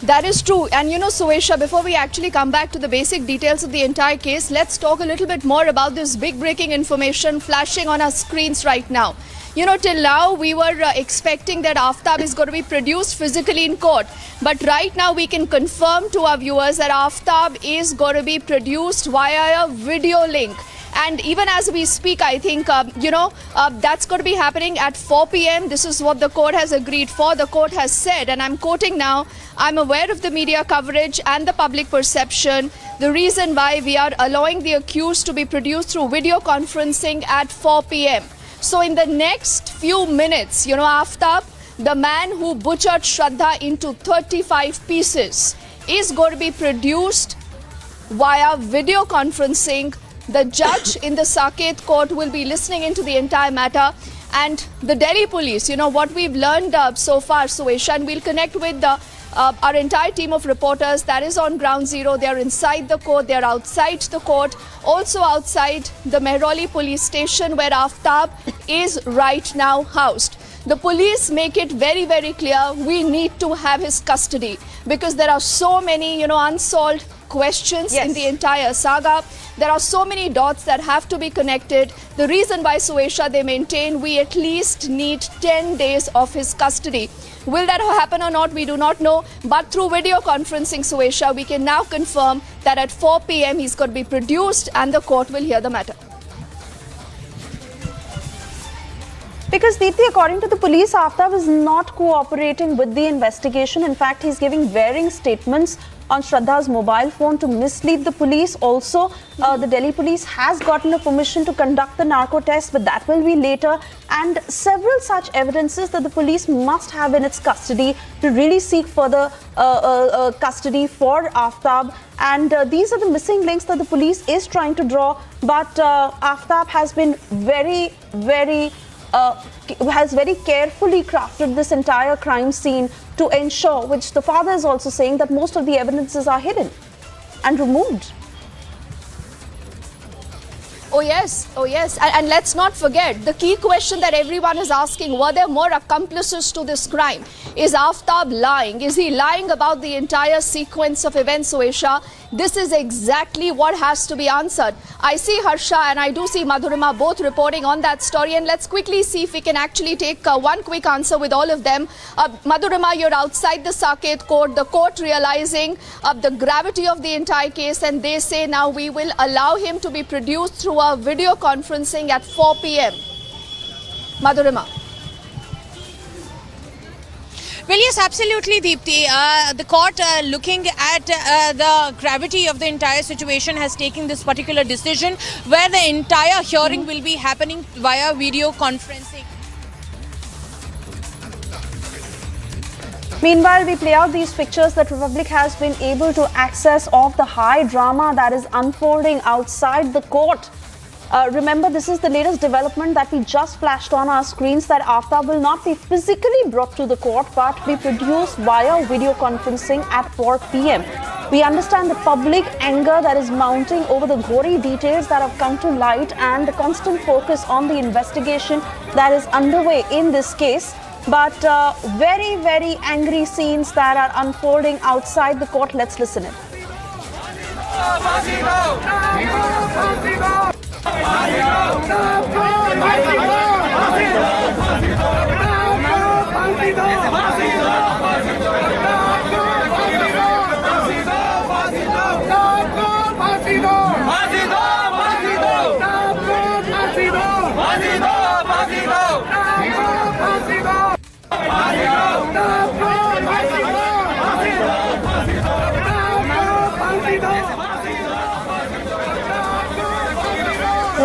That is true. And you know, Suesha, before we actually come back to the basic details of the entire case, let's talk a little bit more about this big breaking information flashing on our screens right now. You know, till now we were expecting that Aftab is going to be produced physically in court. But right now we can confirm to our viewers that Aftab is going to be produced via a video link. And even as we speak, I think, that's going to be happening at 4 p.m. This is what the court has agreed for. The court has said, and I'm quoting now, I'm aware of the media coverage and the public perception. The reason why we are allowing the accused to be produced through video conferencing at 4 p.m. So in the next few minutes, Aftab, the man who butchered Shraddha into 35 pieces, is going to be produced via video conferencing. The judge in the Saket court will be listening into the entire matter, and the Delhi police, what we've learned so far, Suesha, and we'll connect with our entire team of reporters that is on ground zero. They're inside the court, they're outside the court, also outside the Mehrauli police station where Aftab is right now housed. The police make it very, very clear we need to have his custody because there are so many, unsolved questions in the entire saga. There are so many dots that have to be connected. The reason why, Suesha, they maintain we at least need 10 days of his custody. Will that happen or not, we do not know. But through video conferencing, Suesha, we can now confirm that at 4 p.m. he's going to be produced and the court will hear the matter. Because Deepthi, according to the police, Aftab is not cooperating with the investigation. In fact, he's giving varying statements on Shraddha's mobile phone to mislead the police. Also, the Delhi police has gotten a permission to conduct the narco test, but that will be later. And several such evidences that the police must have in its custody to really seek further custody for Aftab. And these are the missing links that the police is trying to draw. But Aftab has been has very carefully crafted this entire crime scene to ensure, which the father is also saying, that most of the evidences are hidden and removed. Oh yes. And let's not forget, the key question that everyone is asking, were there more accomplices to this crime? Is Aftab lying? Is he lying about the entire sequence of events, Suesha? This is exactly what has to be answered. I see Harsha and I do see Madhurima both reporting on that story, and let's quickly see if we can actually take one quick answer with all of them. Madhurima, you're outside the Saket court, the court realizing the gravity of the entire case, and they say now we will allow him to be produced through a video conferencing at 4 p.m. Madhurima. Well, yes, absolutely, Deepthi. The court, looking at the gravity of the entire situation, has taken this particular decision where the entire hearing will be happening via video conferencing. Meanwhile, we play out these pictures that Republic has been able to access of the high drama that is unfolding outside the court. Remember, this is the latest development that we just flashed on our screens, that Aftab will not be physically brought to the court but be produced via video conferencing at 4 p.m. We understand the public anger that is mounting over the gory details that have come to light and the constant focus on the investigation that is underway in this case. But very, very angry scenes that are unfolding outside the court. Let's listen in.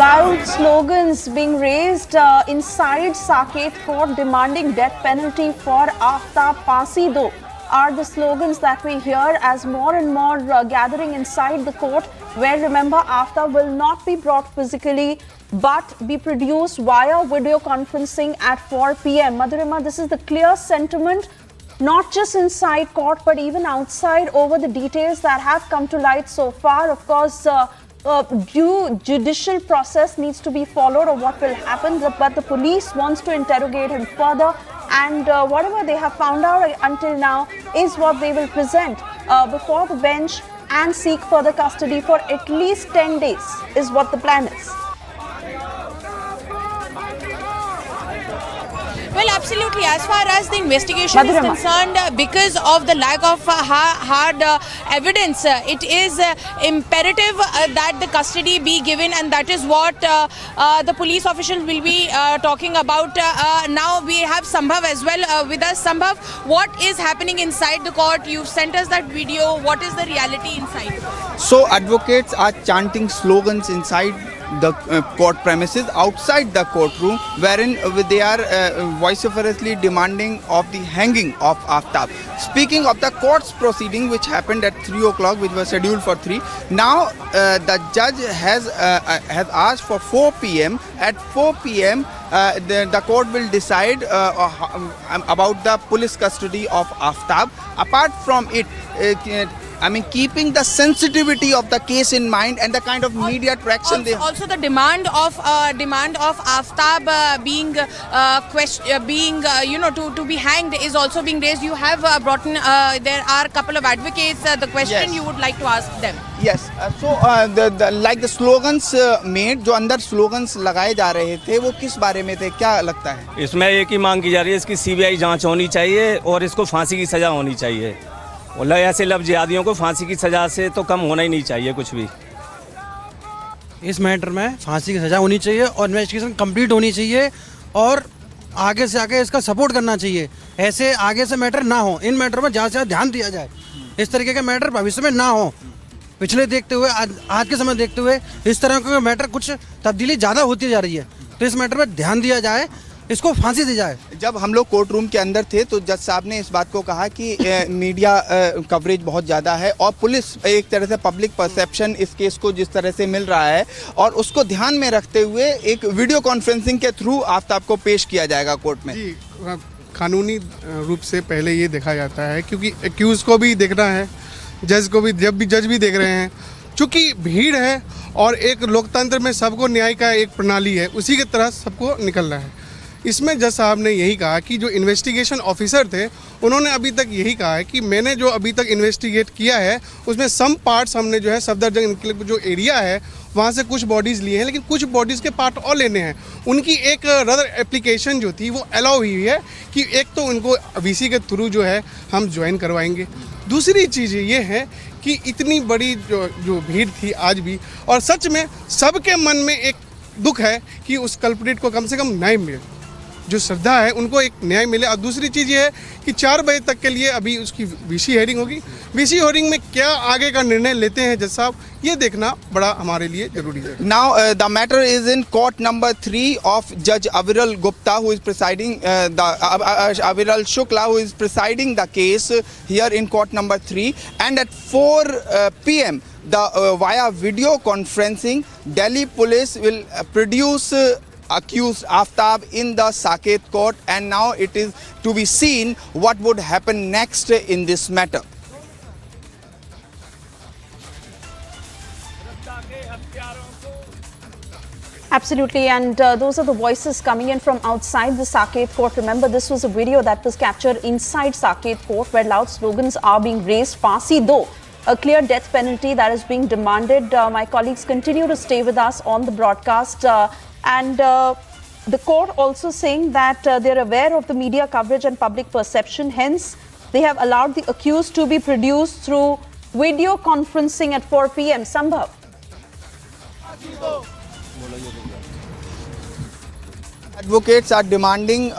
Loud slogans being raised inside Saket Court demanding death penalty for Aftab Phansi Do are the slogans that we hear as more and more gathering inside the court, where remember Aftab will not be brought physically but be produced via video conferencing at 4 p.m. Madhurima, this is the clear sentiment, not just inside court but even outside, over the details that have come to light so far. Of course, due judicial process needs to be followed or what will happen, but the police wants to interrogate him further, and whatever they have found out until now is what they will present before the bench and seek further custody for at least 10 days is what the plan is. Well, absolutely. As far as the investigation is concerned, because of the lack of hard evidence, it is imperative that the custody be given, and that is what the police officials will be talking about. Now we have Sambhav as well with us. Sambhav, what is happening inside the court? You've sent us that video. What is the reality inside? So advocates are chanting slogans inside the court premises, outside the courtroom, wherein they are vociferously demanding of the hanging of Aftab. Speaking of the court's proceeding, which happened at 3 o'clock, which was scheduled for 3, now the judge has asked for 4 p.m. At 4 p.m. The court will decide about the police custody of Aftab. Apart from it, keeping the sensitivity of the case in mind and the kind of media traction they also the demand of Aftab being to be hanged is also being raised. You have brought in there are a couple of advocates. The question you would like to ask them. Yes, like the slogans made, जो अंदर slogans लगाए जा रहे थे, वो किस बारे में थे, क्या लगता है? इसमें एक ही मांग की जा रही है, इसकी सीबीआई जांच होनी चाहिए और इसको फांसी की सजा होनी चाहिए। और ऐसे लव जिहादियों को फांसी की सजा से तो कम होना ही नहीं चाहिए कुछ भी। इस मैटर में फांसी की सजा होनी चाहिए और इन्वेस्टिगेशन कंप्लीट होनी चाहिए और आगे से आगे इसका सपोर्ट करना चाहिए। ऐसे आगे से मैटर ना हो, इन मैटर में ज़्यादा से ज़्यादा ध्यान दिया जाए। इस तरीके के मैटर भविष्य में ना हो। पिछले देखते हुए आज के समय देखते हुए इस तरह के मैटर कुछ तब्दीली ज़्यादा होती जा रही है, तो इस मैटर में ध्यान दिया जाए, इसको फांसी दी जाए। जब हम लोग कोर्ट रूम के अंदर थे तो जज साहब ने इस बात को कहा कि मीडिया कवरेज बहुत ज़्यादा है और पुलिस एक तरह से पब्लिक परसेप्शन इस केस को जिस तरह से मिल रहा है और उसको ध्यान में रखते हुए एक वीडियो कॉन्फ्रेंसिंग के थ्रू आफ्ताब को पेश किया जाएगा कोर्ट में। जी, कानूनी रूप से पहले ये देखा जाता है क्योंकि एक्यूज को भी देखना है, जज को भी, जब भी जज भी देख रहे हैं, चूँकि भीड़ है और एक लोकतंत्र में सबको न्याय का एक प्रणाली है, उसी की तरह सबको निकलना है। इसमें जज साहब ने यही कहा कि जो इन्वेस्टिगेशन ऑफिसर थे उन्होंने अभी तक यही कहा है कि मैंने जो अभी तक इन्वेस्टिगेट किया है उसमें सम पार्ट्स हमने जो है सफदरजंग जो एरिया है वहाँ से कुछ बॉडीज़ लिए हैं, लेकिन कुछ बॉडीज़ के पार्ट और लेने हैं। उनकी एक रदर एप्लीकेशन जो थी वो अलाउ हुई है कि एक तो उनको वीसी के थ्रू जो है हम ज्वाइन करवाएंगे। दूसरी चीज़ ये है कि इतनी बड़ी जो भीड़ थी आज भी, और सच में सबके मन में एक दुख है कि उस कल्प्रिट को कम से कम न्याय मिले, जो श्रद्धा है उनको एक न्याय मिले। और दूसरी चीज़ ये है कि 4 बजे तक के लिए अभी उसकी वीसी हेयरिंग होगी। वीसी हेयरिंग में क्या आगे का निर्णय लेते हैं जज साहब, ये देखना बड़ा हमारे लिए जरूरी है। Now the matter is in court number 3 of जज अविरल Gupta who is presiding Aviral Shukla who is presiding the case here in court number 3, and at 4 p.m. the via video conferencing Delhi police will produce accused Aftab in the Saket court, and now it is to be seen what would happen next in this matter. Absolutely, and those are the voices coming in from outside the Saket court. Remember, this was a video that was captured inside Saket court where loud slogans are being raised. Phansi do, a clear death penalty that is being demanded. My colleagues continue to stay with us on the broadcast. And the court also saying that they're aware of the media coverage and public perception. Hence, they have allowed the accused to be produced through video conferencing at 4 p.m. Sambhav. Advocates are demanding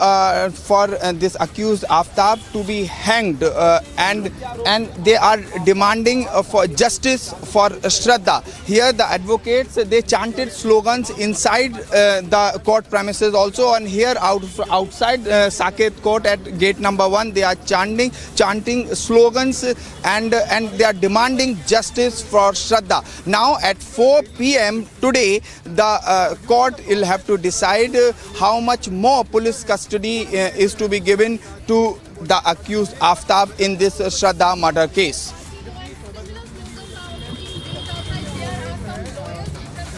for this accused Aftab to be hanged, and they are demanding for justice for Shraddha. Here the advocates, they chanted slogans inside the court premises also, and here outside Saket Court at gate number 1 they are chanting slogans, and they are demanding justice for Shraddha. Now at 4 p.m. today the court will have to decide how much more police custody is to be given to the accused Aftab in this Shraddha murder case.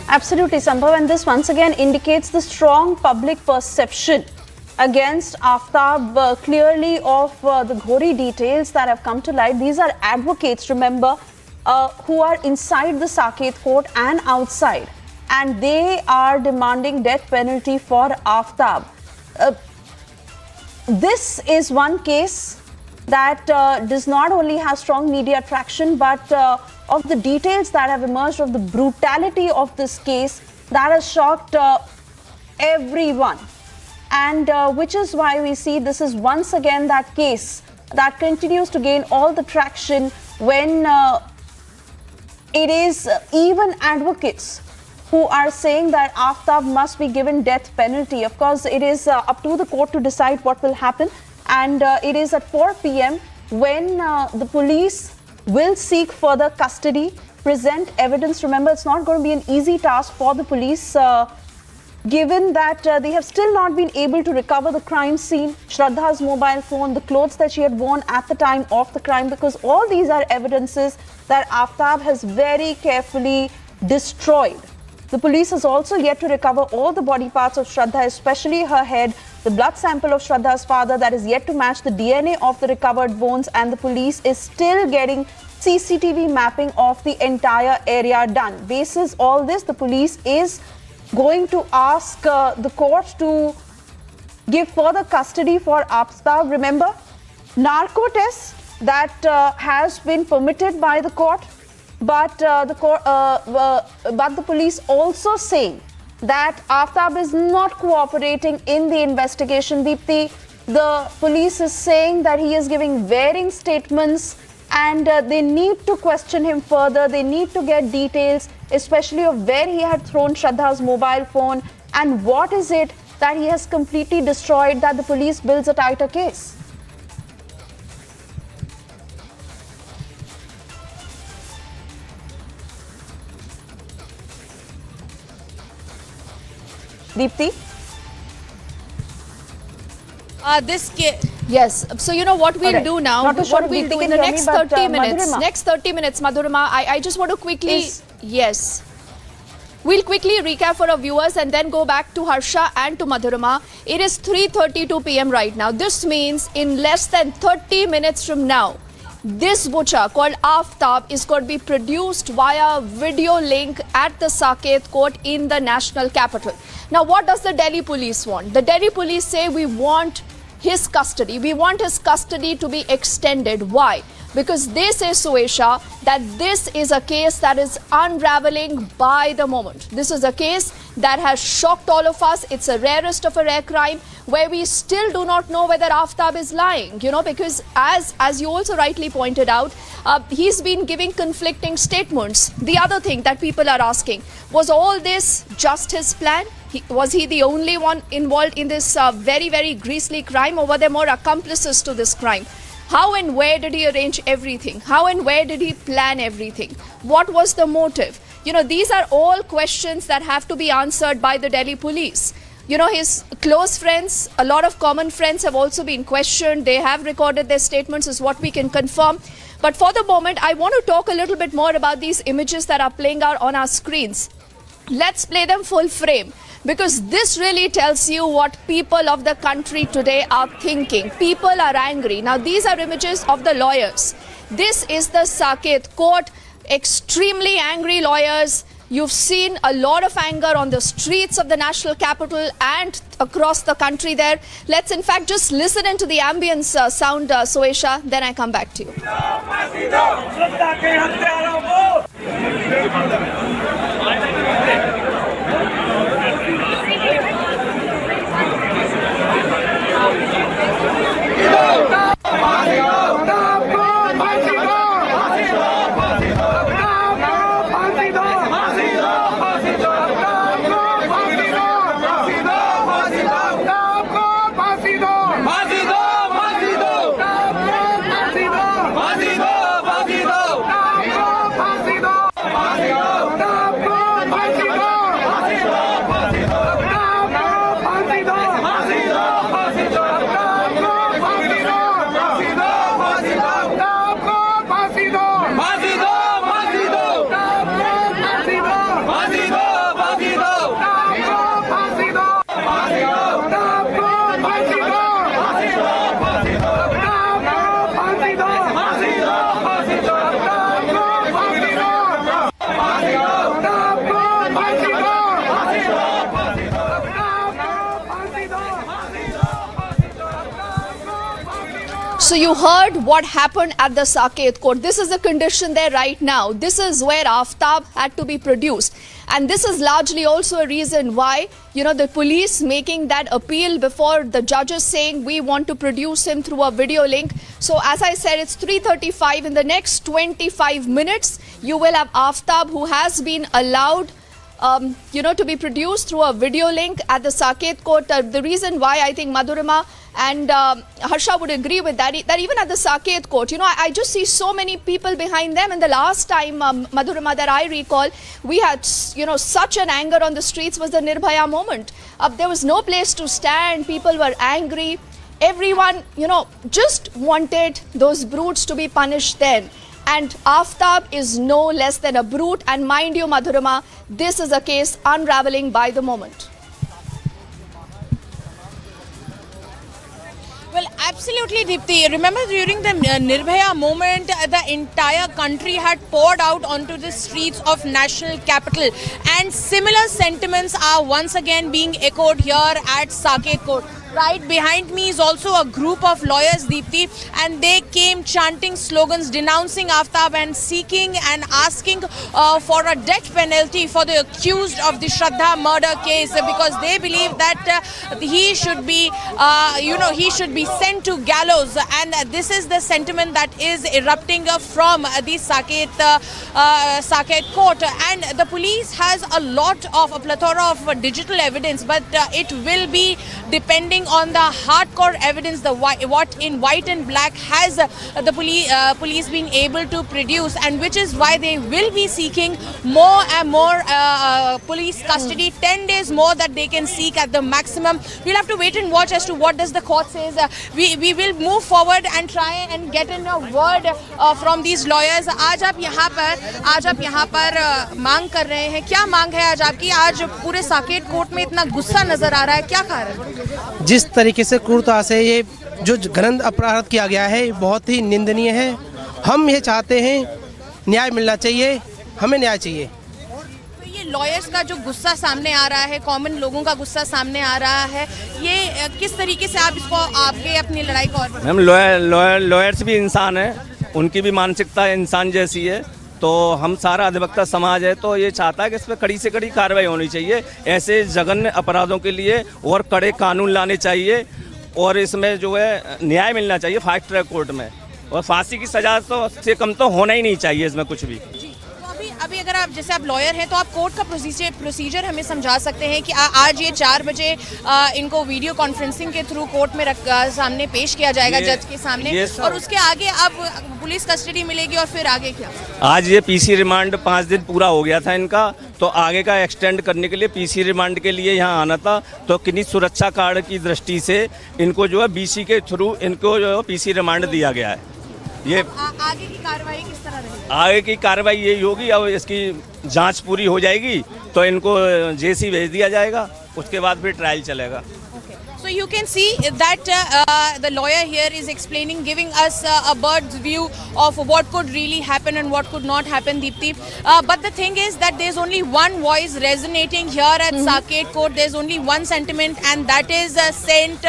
Absolutely, Sambhav, and this once again indicates the strong public perception against Aftab, clearly of the gory details that have come to light. These are advocates, remember, who are inside the Saket court and outside, and they are demanding death penalty for Aftab. This is one case that does not only have strong media traction, but of the details that have emerged of the brutality of this case that has shocked everyone, and which is why we see this is once again that case that continues to gain all the traction when it is even advocates who are saying that Aftab must be given death penalty. Of course, it is up to the court to decide what will happen, and it is at 4 p.m. when the police will seek further custody, present evidence. Remember, it's not going to be an easy task for the police, given that they have still not been able to recover the crime scene, Shraddha's mobile phone, the clothes that she had worn at the time of the crime, because all these are evidences that Aftab has very carefully destroyed. The police has also yet to recover all the body parts of Shraddha, especially her head, the blood sample of Shraddha's father that is yet to match the DNA of the recovered bones, and the police is still getting CCTV mapping of the entire area done. Basis all this, the police is going to ask the court to give further custody for Aftab. Remember, narco test that has been permitted by the court, but the police also saying that Aftab is not cooperating in the investigation. Deepthi, the police is saying that he is giving varying statements, and they need to question him further. They need to get details, especially of where he had thrown Shraddha's mobile phone and what is it that he has completely destroyed, that the police builds a tighter case. Deepthi? This case. Yes. So, you know what we'll do now? What we'll do in the next 30 minutes. Madhurima. Next 30 minutes, Madhurima, I just want to quickly... Yes. We'll quickly recap for our viewers and then go back to Harsha and to Madhurima. It is 3:32 p.m. right now. This means in less than 30 minutes from now, this butcher called Aftab is going to be produced via video link at the Saket court in the national capital. Now, what does the Delhi police want? The Delhi police say we want his custody. We want his custody to be extended. Why? Because they say, Suesha, that this is a case that is unraveling by the moment. This is a case that has shocked all of us. It's a rarest of a rare crime where we still do not know whether Aftab is lying, you know, because as you also rightly pointed out, he's been giving conflicting statements. The other thing that people are asking, was all this just his plan? Was he the only one involved in this very, very grisly crime, or were there more accomplices to this crime? How and where did he arrange everything? How and where did he plan everything? What was the motive? You know, these are all questions that have to be answered by the Delhi police. You know, his close friends, a lot of common friends have also been questioned. They have recorded their statements, is what we can confirm. But for the moment, I want to talk a little bit more about these images that are playing out on our screens. Let's play them full frame, because this really tells you what people of the country today are thinking. People are angry. Now, these are images of the lawyers. This is the Saket court. Extremely angry lawyers. You've seen a lot of anger on the streets of the national capital and across the country there. Let's in fact just listen into the ambience sound, Suesha, then I come back to you. So you heard what happened at the Saket court. This is the condition there right now. This is where Aftab had to be produced. And this is largely also a reason why, the police making that appeal before the judges saying we want to produce him through a video link. So as I said, it's 3:35. In the next 25 minutes, you will have Aftab, who has been allowed to be produced through a video link at the Saket court. The reason why I think Madhurima and Harsha would agree with that even at the Saket court, I just see so many people behind them. And the last time, Madhurima, that I recall, we had, such an anger on the streets was the Nirbhaya moment. There was no place to stand. People were angry. Everyone, just wanted those brutes to be punished then. And Aftab is no less than a brute. And mind you, Madhurima, this is a case unraveling by the moment. Well, absolutely, Deepthi. Remember during the Nirbhaya moment, the entire country had poured out onto the streets of national capital. And similar sentiments are once again being echoed here at Saket Court. Right behind me is also a group of lawyers, Deepthi, and they came chanting slogans denouncing Aftab and seeking and asking for a death penalty for the accused of the Shraddha murder case, because they believe that he should be, he should be sent to gallows. And this is the sentiment that is erupting from the Saket court. And the police has a plethora of digital evidence, but it will be depending on the hardcore evidence, what in white and black has the police being able to produce, and which is why they will be seeking more and more police custody, 10 days more that they can seek at the maximum. We'll have to wait and watch as to what does the court says. We will move forward and try and get in a word from these lawyers. आज आप यहाँ पर मांग कर रहे हैं, क्या मांग है आज आपकी? आज पूरे साकेत कोर्ट में इतना गुस्सा नजर आ रहा है, क्या कारण है? जिस तरीके से क्रूरता से ये जो घृणित अपराध किया गया है, बहुत ही निंदनीय है। हम ये चाहते हैं न्याय मिलना चाहिए, हमें न्याय चाहिए। तो ये लॉयर्स का जो गुस्सा सामने आ रहा है, कॉमन लोगों का गुस्सा सामने आ रहा है, ये किस तरीके से आप इसको आपके अपनी लड़ाई को और मैम लॉयर्स भी इंसान है, उनकी भी मानसिकता इंसान जैसी है। तो हम सारा अधिवक्ता समाज है तो ये चाहता है कि इस पर कड़ी से कड़ी कार्रवाई होनी चाहिए। ऐसे जघन्य अपराधों के लिए और कड़े कानून लाने चाहिए और इसमें जो है न्याय मिलना चाहिए फास्ट ट्रैक कोर्ट में, और फांसी की सजा तो से कम तो होना ही नहीं चाहिए इसमें कुछ भी। अभी अगर आप जैसे आप लॉयर हैं तो आप कोर्ट का प्रोसीजर हमें समझा सकते हैं कि आज ये 4 बजे इनको वीडियो कॉन्फ्रेंसिंग के थ्रू कोर्ट में सामने पेश किया जाएगा जज के सामने, और उसके आगे अब पुलिस कस्टडी मिलेगी और फिर आगे क्या? आज ये पीसी रिमांड 5 दिन पूरा हो गया था इनका, तो आगे का एक्सटेंड करने के लिए पीसी रिमांड के लिए यहाँ आना था। तो किन्हीं सुरक्षा कार्ड की दृष्टि से इनको जो है बीसी के थ्रू इनको जो पीसी रिमांड दिया गया है। ये आगे की कार्रवाई किस तरह रहेगी? आगे की कार्रवाई यही होगी, अब इसकी जांच पूरी हो जाएगी तो इनको जेसी भेज दिया जाएगा, उसके बाद फिर ट्रायल चलेगा। So you can see that the lawyer here is explaining, giving us a bird's view of what could really happen and what could not happen, Deepthi. But the thing is that there's only one voice resonating here at Saket Court. There's only one sentiment, and that is send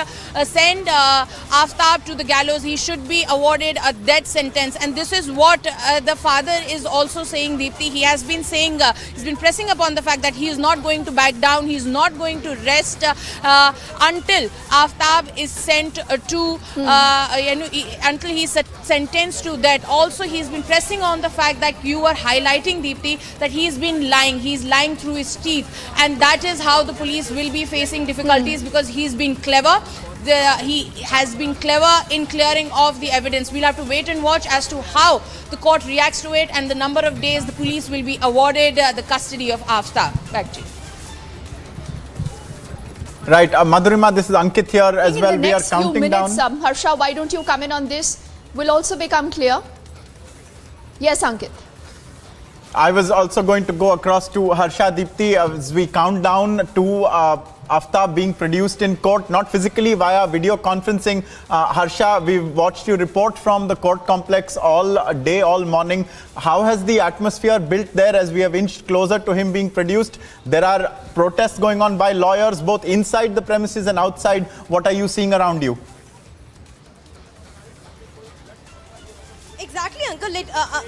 Aftab to the gallows. He should be awarded a death sentence. And this is what the father is also saying, Deepthi. He has been saying, he's been pressing upon the fact that he is not going to back down. He's not going to rest until Aftab is sent until he's sentenced to death. Also, he's been pressing on the fact that you were highlighting, Deepthi, that he's been lying. He's lying through his teeth, and that is how the police will be facing difficulties because he's been clever. He has been clever in clearing of the evidence. We'll have to wait and watch as to how the court reacts to it and the number of days the police will be awarded the custody of Aftab. Back to you. Right, Madhurima, this is Ankit here as well. We are counting down. Harsha, why don't you come in on this? Will also become clear. Yes, Ankit. I was also going to go across to Harsha, Deepthi, as we count down to Aftab being produced in court, not physically, via video conferencing. Harsha, we've watched you report from the court complex all day, all morning. How has the atmosphere built there as we have inched closer to him being produced? There are protests going on by lawyers both inside the premises and outside. What are you seeing around you? way, Uncle,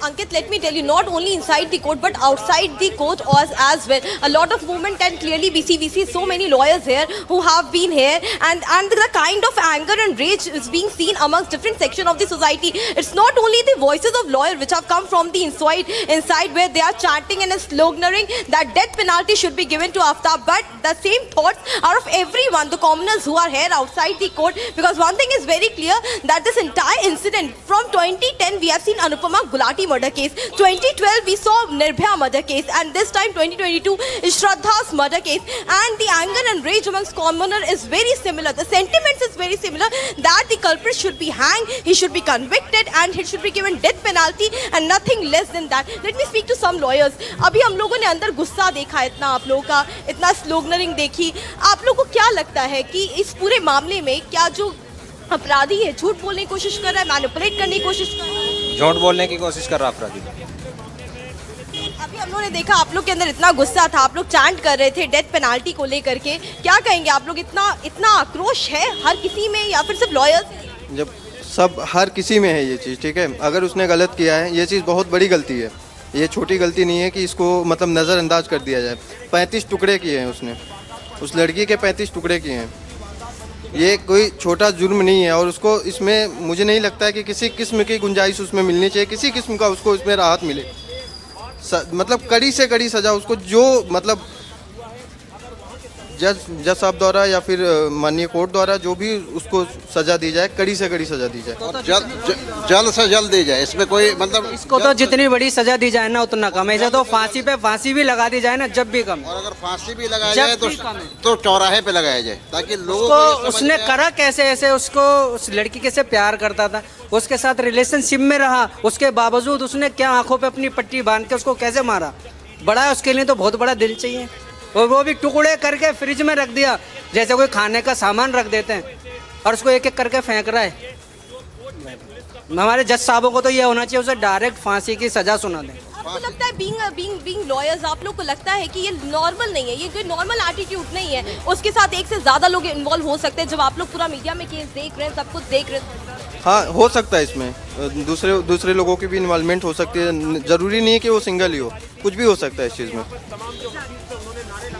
Ankit, let me tell you, not only inside the court, but outside the court as well. A lot of movement and clearly we see so many lawyers here who have been here, and the kind of anger and rage is being seen amongst different sections of the society. It's not only the voices of lawyers which have come from the inside where they are chanting and sloganeering that death penalty should be given to Aftab, but the same thoughts are of everyone, the commoners who are here outside the court, because one thing is very clear, that this entire incident from 2010 we have seen Anupama Gulati murder case, 2012 we saw Nirbhaya murder case, and this time 2022 is Shraddha's murder case, and the anger and rage amongst commoner is very similar. The sentiments is very similar that the culprit should be hanged, he should be convicted, and he should be given death penalty and nothing less than that. Let me speak to some lawyers. अभी हम लोगों ने अंदर गुस्सा देखा इतना, आप लोगों का इतना स्लोगनरिंग देखी, आप लोगों को क्या लगता है कि इस पूरे मामले में क्या जो अपराधी है झूठ बोलने की कोशिश कर रहा है, मैनिपुलेट करने की कोशिश कर रहा है? झूठ बोलने की कोशिश कर रहा है अपराधी। अभी हम लोगों ने देखा आप लोग के अंदर इतना गुस्सा था, आप लोग चैंट कर रहे थे डेथ पेनाल्टी को लेकर के, क्या कहेंगे आप लोग? इतना आक्रोश है हर किसी में या फिर सिर्फ लॉयर्स? जब सब हर किसी में है ये चीज़, ठीक है, अगर उसने गलत किया है ये चीज़ बहुत बड़ी गलती है, ये छोटी गलती नहीं है कि इसको मतलब नज़रअंदाज कर दिया जाए। 35 टुकड़े किए हैं उसने, उस लड़की के 35 टुकड़े किए हैं, ये कोई छोटा जुर्म नहीं है, और उसको इसमें मुझे नहीं लगता है कि किसी किस्म की गुंजाइश उसमें मिलनी चाहिए, किसी किस्म का उसको इसमें राहत मिले, मतलब कड़ी से कड़ी सज़ा उसको, जो मतलब जज साहब द्वारा या फिर माननीय कोर्ट द्वारा जो भी उसको सजा दी जाए, कड़ी से कड़ी सजा दी जाए, जल्द से जल्द दी जाए। इसमें कोई मतलब इसको तो जितनी बड़ी सजा दी जाए ना उतना कम है, ऐसा तो फांसी पे फांसी भी लगा दी जाए ना जब भी कम, और अगर फांसी भी लगाया जाए तो चौराहे पे लगाया जाए, ताकि लोगों को उसने करा कैसे, ऐसे उसको उस लड़की के से प्यार करता था, उसके साथ रिलेशनशिप में रहा, उसके बावजूद उसने क्या आंखों पे अपनी पट्टी बांध के उसको कैसे मारा? बड़ा है, उसके लिए तो बहुत बड़ा दिल चाहिए, और वो भी टुकड़े करके फ्रिज में रख दिया जैसे कोई खाने का सामान रख देते हैं, और उसको एक एक करके फेंक रहा है। हमारे जज साहबों को तो ये होना चाहिए, उसे डायरेक्ट फांसी की सजा सुना दें। आपको लगता है बीइंग लॉयर्स, आप लोग को लगता है कि ये नॉर्मल नहीं है, ये कोई नॉर्मल एटीट्यूड नहीं है, उसके साथ एक से ज़्यादा लोग इन्वॉल्व हो सकते हैं? जब आप लोग पूरा मीडिया में केस देख रहे हैं, सब कुछ देख रहे हैं, हाँ हो सकता है इसमें दूसरे लोगों की भी इन्वॉल्वमेंट हो सकती है, ज़रूरी नहीं है कि वो सिंगल ही हो, कुछ भी हो सकता है इस चीज़ में।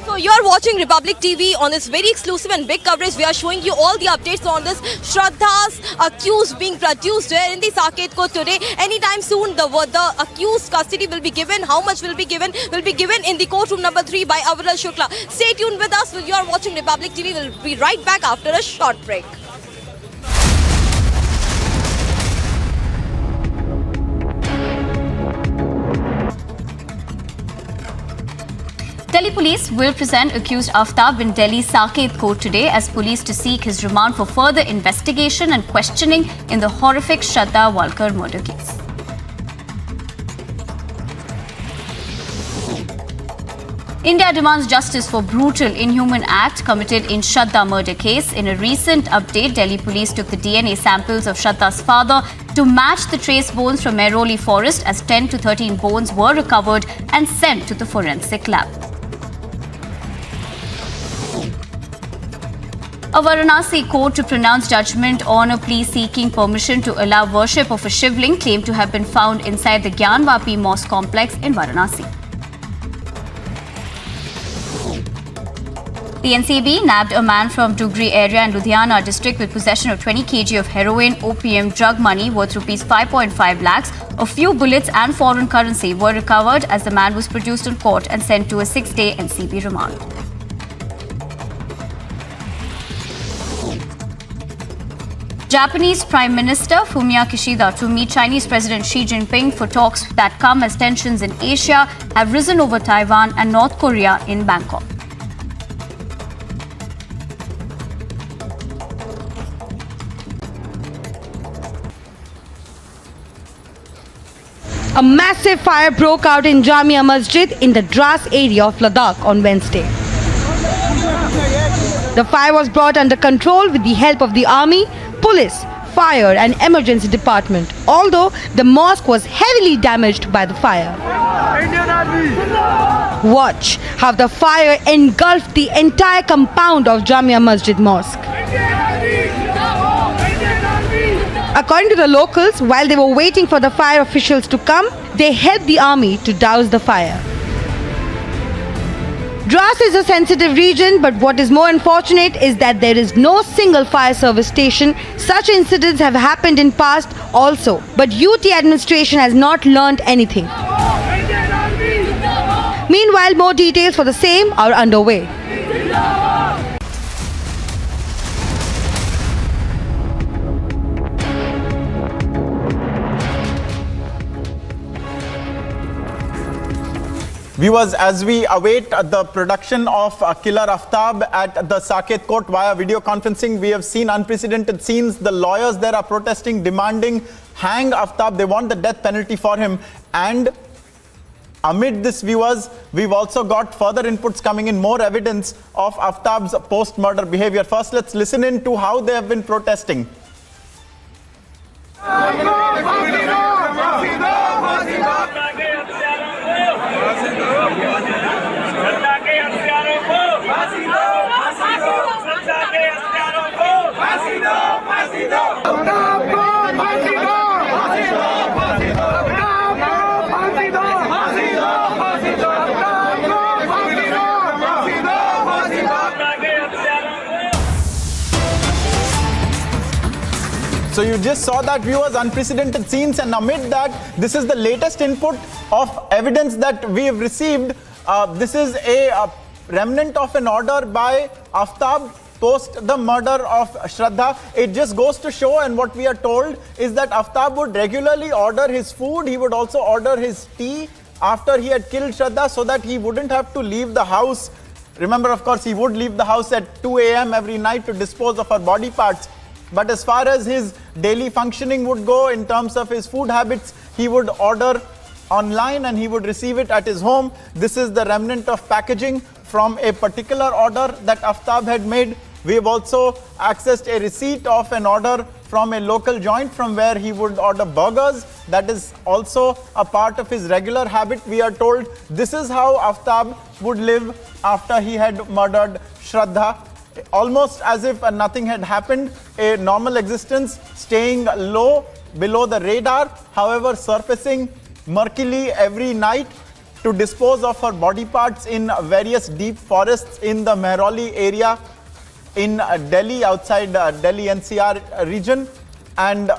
So you're watching Republic TV on this very exclusive and big coverage. We are showing you all the updates on this Shraddha's accused being produced here in the Saket Court today. Anytime soon, the accused custody will be given. How much will be given in the courtroom number 3 by Aviral Shukla. Stay tuned with us. You are watching Republic TV. We'll be right back after a short break. Delhi police will present accused Aftab in Delhi Saket Court today as police to seek his remand for further investigation and questioning in the horrific Shraddha Walkar murder case. India demands justice for brutal, inhuman act committed in Shraddha murder case. In a recent update, Delhi police took the DNA samples of Shraddha's father to match the trace bones from Meroli forest, as 10 to 13 bones were recovered and sent to the forensic lab. A Varanasi court to pronounce judgment on a plea seeking permission to allow worship of a shivling claimed to have been found inside the Gyanvapi mosque complex in Varanasi. The NCB nabbed a man from Dugri area in Ludhiana district with possession of 20 kg of heroin, opium, drug money worth rupees 5.5 lakhs. A few bullets and foreign currency were recovered as the man was produced in court and sent to a 6-day NCB remand. Japanese Prime Minister Fumio Kishida to meet Chinese President Xi Jinping for talks that come as tensions in Asia have risen over Taiwan and North Korea in Bangkok. A massive fire broke out in Jamia Masjid in the Dras area of Ladakh on Wednesday. The fire was brought under control with the help of the army, police, fire and emergency department, although the mosque was heavily damaged by the fire. Watch how the fire engulfed the entire compound of Jamia Masjid Mosque. According to the locals, while they were waiting for the fire officials to come, they helped the army to douse the fire. Dras is a sensitive region, but what is more unfortunate is that there is no single fire service station. Such incidents have happened in past also, but UT administration has not learnt anything. Meanwhile, more details for the same are underway. Viewers, as we await the production of Killer Aftab at the Saket court via video conferencing, we have seen unprecedented scenes. The lawyers there are protesting, demanding hang Aftab. They want the death penalty for him. And amid this, viewers, we've also got further inputs coming in, more evidence of Aftab's post-murder behavior. First, let's listen in to how they have been protesting. So you just saw that, viewers, unprecedented scenes, and amid that, this is the latest input of evidence that we have received. This is a remnant of an order by Aftab post the murder of Shraddha. It just goes to show, and what we are told is that Aftab would regularly order his food. He would also order his tea after he had killed Shraddha so that he wouldn't have to leave the house. Remember, of course, he would leave the house at 2 a.m. every night to dispose of her body parts. But as far as his daily functioning would go in terms of his food habits, he would order online and he would receive it at his home. This is the remnant of packaging from a particular order that Aftab had made. We have also accessed a receipt of an order from a local joint from where he would order burgers. That is also a part of his regular habit. We are told this is how Aftab would live after he had murdered Shraddha. Almost as if nothing had happened, a normal existence, staying low below the radar, however surfacing murkily every night to dispose of her body parts in various deep forests in the Mehrauli area in Delhi, outside Delhi NCR region. And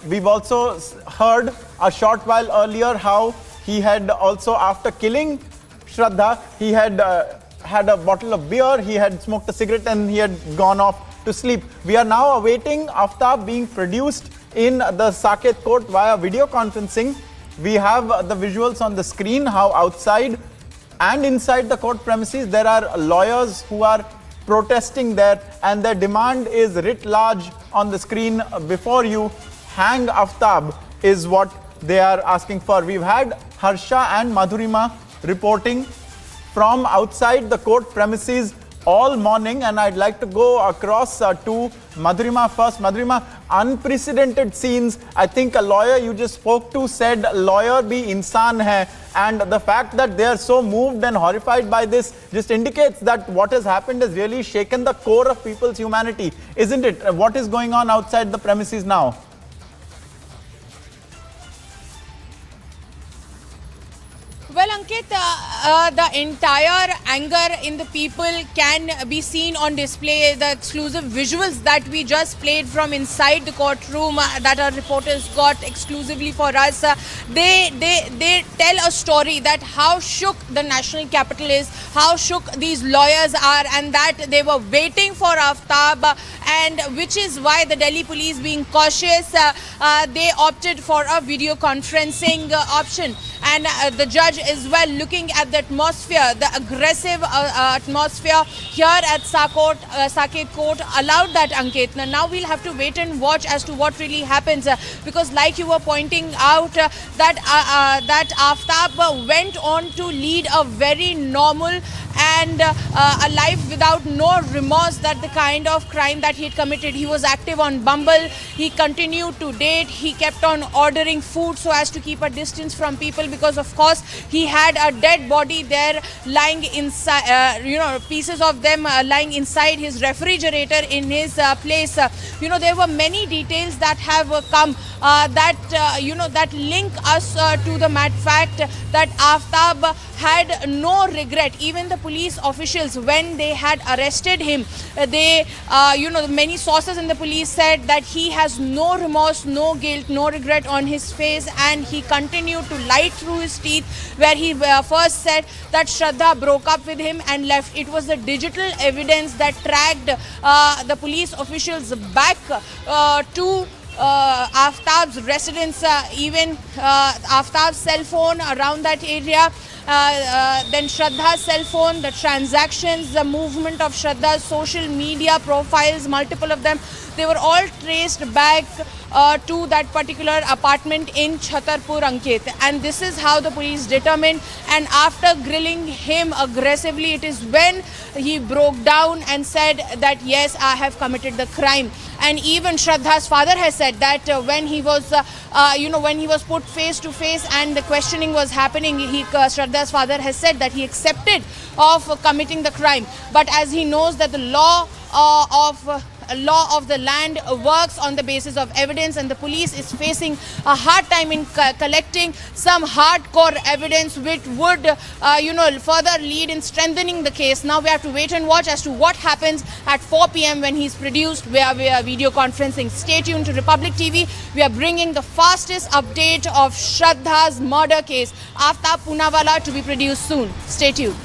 we've also heard a short while earlier how he had also, after killing Shraddha, he had had a bottle of beer, he had smoked a cigarette, and he had gone off to sleep. We are now awaiting Aftab being produced in the Saket court via video conferencing. We have the visuals on the screen, how outside and inside the court premises there are lawyers who are protesting there, and their demand is writ large on the screen before you. Hang Aftab is what they are asking for. We've had Harsha and Madhurima reporting from outside the court premises all morning, and I'd like to go across to Madhurima first. Madhurima, unprecedented scenes. I think a lawyer you just spoke to said lawyer bhi insaan hai, and the fact that they are so moved and horrified by this just indicates that what has happened has really shaken the core of people's humanity, isn't it? What is going on outside the premises now? Well, Ankit, the entire anger in the people can be seen on display. The exclusive visuals that we just played from inside the courtroom that our reporters got exclusively for us, they tell a story that how shook the national capital is, how shook these lawyers are, and that they were waiting for Aftab, and which is why the Delhi police, being cautious, they opted for a video conferencing option. And the judge as well, looking at the atmosphere, the aggressive atmosphere here at Saket court, allowed that, Ankit. Now we'll have to wait and watch as to what really happens, because like you were pointing out, that Aftab went on to lead a very normal and a life without no remorse that the kind of crime that he had committed. He was active on Bumble, he continued to date, he kept on ordering food so as to keep a distance from people, because of course he had a dead body there lying inside, pieces of them lying inside his refrigerator in his place. There were many details that have come that link us to the mad fact that Aftab had no regret. Even the police officials, when they had arrested him, many sources in the police said that he has no remorse, no guilt, no regret on his face, and he continued to lie through his teeth, where he first said that Shraddha broke up with him and left. It was the digital evidence that tracked the police officials back to Aftab's residence, even Aftab's cell phone around that area, then Shraddha's cell phone, the transactions, the movement of Shraddha's social media profiles, multiple of them, they were all traced back to that particular apartment in Chhatarpur, Ankit. And this is how the police determined. And after grilling him aggressively, it is when he broke down and said that, yes, I have committed the crime. And even Shraddha's father has said that when he was, when he was put face to face and the questioning was happening, Shraddha's father has said that he accepted of committing the crime. But as he knows that the law of the land works on the basis of evidence, and the police is facing a hard time in collecting some hardcore evidence which would further lead in strengthening the case. Now we have to wait and watch as to what happens at 4 p.m. when he's produced via video conferencing. Stay tuned to Republic TV. We are bringing the fastest update of Shraddha's murder case, Aftab Poonawalla, to be produced soon. Stay tuned.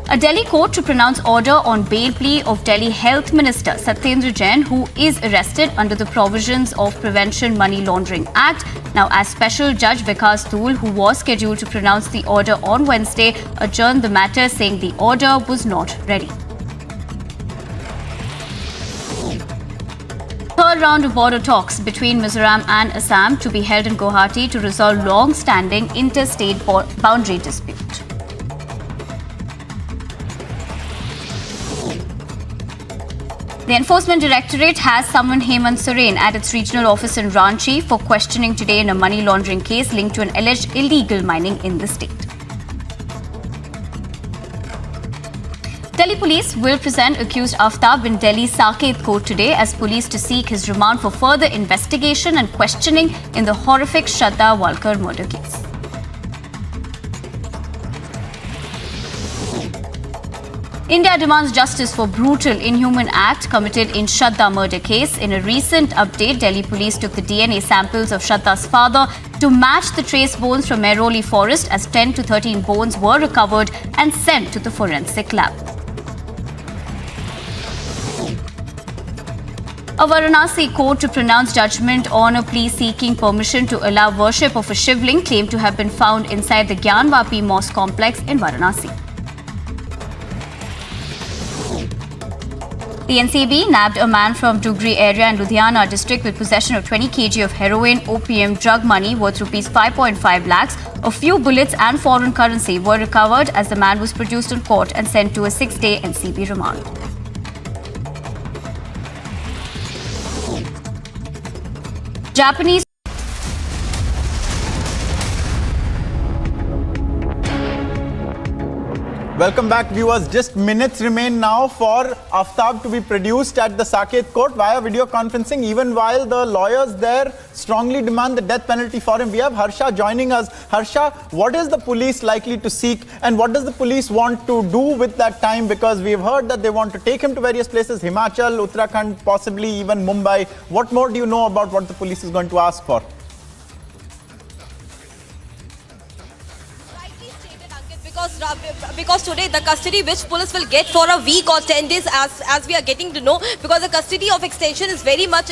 A Delhi court to pronounce order on bail plea of Delhi Health Minister Satyendra Jain, who is arrested under the provisions of Prevention Money Laundering Act. Now, as Special Judge Vikas Tool, who was scheduled to pronounce the order on Wednesday, adjourned the matter, saying the order was not ready. Third round of border talks between Mizoram and Assam to be held in Guwahati to resolve long-standing interstate boundary dispute. The Enforcement Directorate has summoned Hemant Soren at its regional office in Ranchi for questioning today in a money laundering case linked to an alleged illegal mining in the state. Delhi police will present accused Aftab in Delhi Saket court today as police to seek his remand for further investigation and questioning in the horrific Shraddha Walkar murder case. India demands justice for brutal, inhuman act committed in Shraddha murder case. In a recent update, Delhi police took the DNA samples of Shraddha's father to match the trace bones from Mehroli forest, as 10 to 13 bones were recovered and sent to the forensic lab. A Varanasi court to pronounce judgment on a plea seeking permission to allow worship of a shivling claimed to have been found inside the Gyanvapi mosque complex in Varanasi. The NCB nabbed a man from Dugri area in Ludhiana district with possession of 20 kg of heroin, opium, drug money worth rupees 5.5 lakhs. A few bullets and foreign currency were recovered as the man was produced in court and sent to a 6-day NCB remand. Japanese Welcome back, viewers. Just minutes remain now for Aftab to be produced at the Saket court via video conferencing, even while the lawyers there strongly demand the death penalty for him. We have Harsha joining us. Harsha, what is the police likely to seek, and what does the police want to do with that time? Because we've heard that they want to take him to various places, Himachal, Uttarakhand, possibly even Mumbai. What more do you know about what the police is going to ask for? because today the custody which police will get for a week or 10 days as we are getting to know, because the custody of extension is very much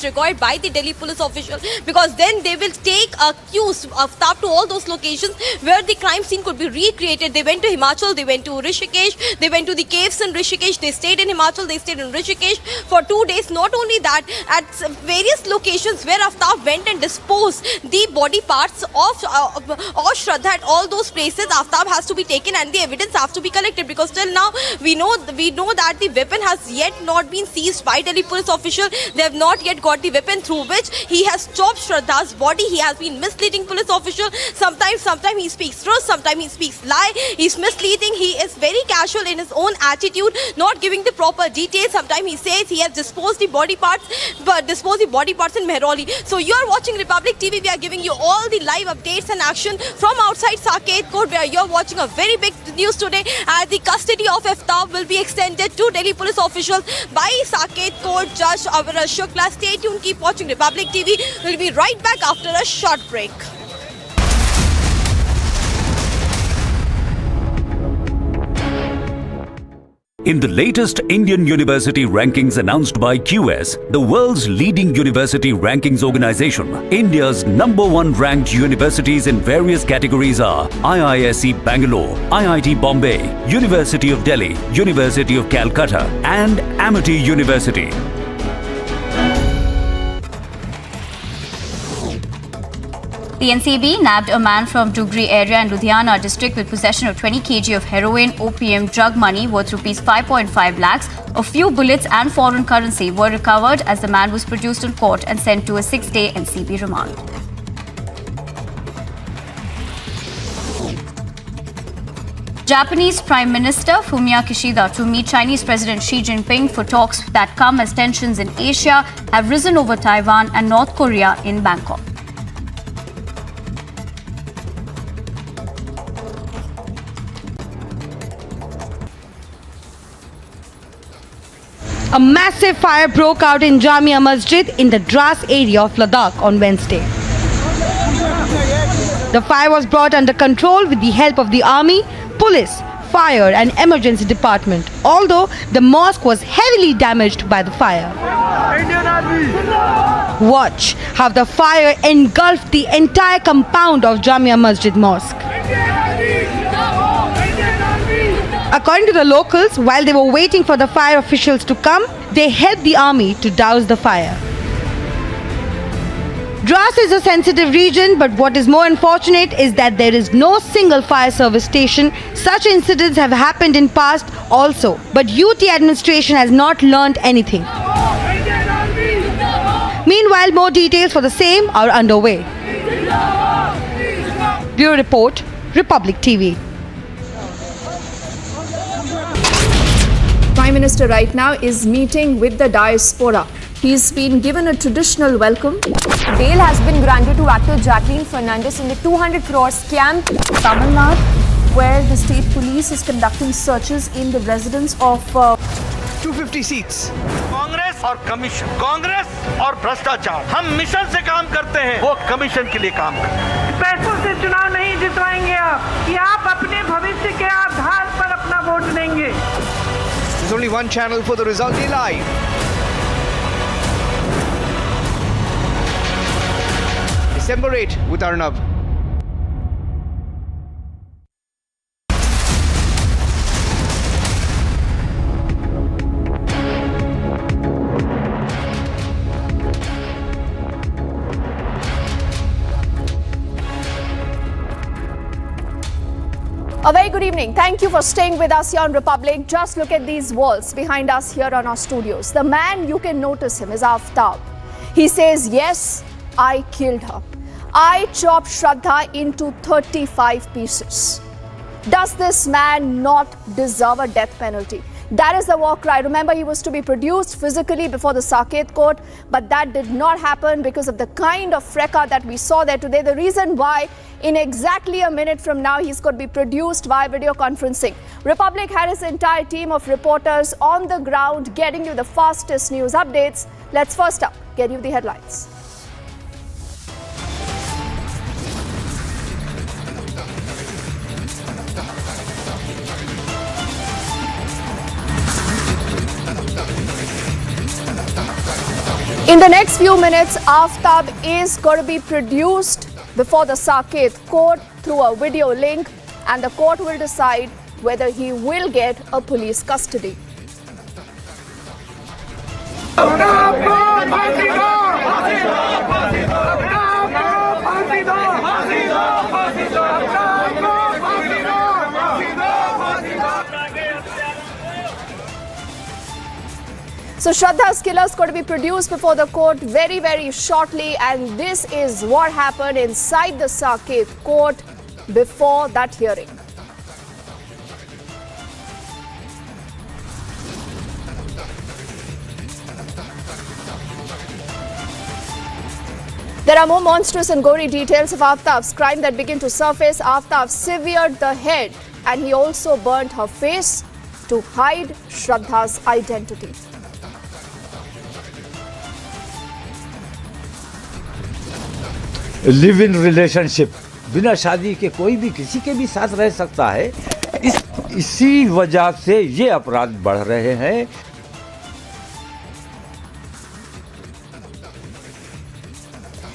required by the Delhi police official, because then they will take accused Aftab to all those locations where the crime scene could be recreated. They went to Himachal, they went to Rishikesh, they went to the caves in Rishikesh, they stayed in Himachal, they stayed in Rishikesh for 2 days. Not only that, at various locations where Aftab went and disposed the body parts of Shraddha, at all those places Aftab has to be taken and the evidence has to be collected, because till now we know that the weapon has yet not been seized by Delhi police official. They have not yet got the weapon through which he has chopped Shraddha's body. He has been misleading police official. Sometimes he speaks truth, sometimes he speaks lie. He's misleading. He is very casual in his own attitude, not giving the proper details. Sometimes he says he has disposed the body parts in Mehroli. So you are watching Republic TV. We are giving you all the live updates and action from outside Saket Court, where you're watching a very big news today, as the custody of Aftab will be extended to Delhi police officials by Saket Court Judge Shukla. Stay tuned, keep watching Republic TV. We'll be right back after a short break. In the latest Indian university rankings announced by QS, the world's leading university rankings organization, India's #1 ranked universities in various categories are IISc Bangalore, IIT Bombay, University of Delhi, University of Calcutta, and Amity University. The NCB nabbed a man from Dugri area in Ludhiana district with possession of 20 kg of heroin, opium, drug money worth rupees 5.5 lakhs. A few bullets and foreign currency were recovered as the man was produced in court and sent to a 6-day NCB remand. Japanese Prime Minister Fumio Kishida to meet Chinese President Xi Jinping for talks that come as tensions in Asia have risen over Taiwan and North Korea in Bangkok. A massive fire broke out in Jamia Masjid in the Dras area of Ladakh on Wednesday. The fire was brought under control with the help of the army, police, fire and emergency department, although the mosque was heavily damaged by the fire. Watch how the fire engulfed the entire compound of Jamia Masjid Mosque. According to the locals, while they were waiting for the fire officials to come, they helped the army to douse the fire. Dras is a sensitive region, but what is more unfortunate is that there is no single fire service station. Such incidents have happened in past also, but UT administration has not learnt anything. Meanwhile, more details for the same are underway. Bureau Report, Republic TV. Prime Minister right now is meeting with the diaspora. He's been given a traditional welcome. Bail has been granted to actor Jacqueline Fernandez in the 200 crore scam. Tamil Nadu, where the state police is conducting searches in the residence of 250 seats. Congress और commission, Congress और भ्रष्टाचार, हम mission से काम करते हैं, वो commission के लिए काम करते हैं। पैसों से चुनाव नहीं जितवाएंगे आप, कि आप अपने भविष्य के आधार पर अपना वोट देंगे। There's only one channel for the result day live. December 8 with Arnav. A very good evening. Thank you for staying with us here on Republic. Just look at these walls behind us here on our studios. The man, you can notice him, is Aftab. He says, yes, I killed her. I chopped Shraddha into 35 pieces. Does this man not deserve a death penalty? That is the war cry. Remember, he was to be produced physically before the Saket court, but that did not happen because of the kind of fracas that we saw there today. The reason why, in exactly a minute from now, he's going to be produced via video conferencing. Republic had his entire team of reporters on the ground getting you the fastest news updates. Let's first up get you the headlines. In the next few minutes, Aftab is going to be produced before the Saket court through a video link, and the court will decide whether he will get a police custody. So Shraddha's killer is going to be produced before the court very, very shortly, and this is what happened inside the Saket court before that hearing. There are more monstrous and gory details of Aftab's crime that begin to surface. Aftab severed the head, and he also burnt her face to hide Shraddha's identity. Live in relationship बिना शादी के कोई भी किसी के भी साथ रह सकता है। इसी वजह से ये अपराध बढ़ रहे हैं।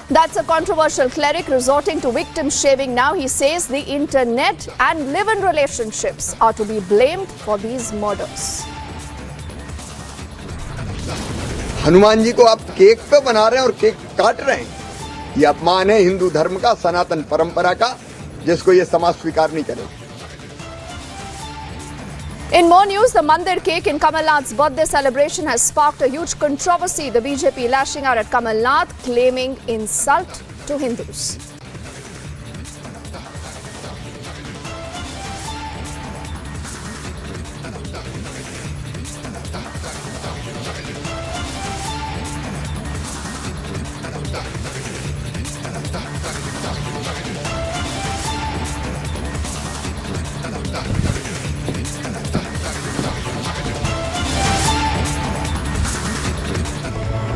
That's a controversial cleric resorting to victim shaming now. He says the internet and live-in relationships are to be blamed for these murders. Hanuman ji को आप केक पे बना रहे हैं और केक काट रहे हैं। ये अपमान है हिंदू धर्म का, सनातन परंपरा का, जिसको ये समाज स्वीकार नहीं करेगा। In more news, the Mandir cake in Kamal Nath's birthday celebration has sparked a huge controversy. The BJP lashing out at Kamal Nath, claiming insult to Hindus.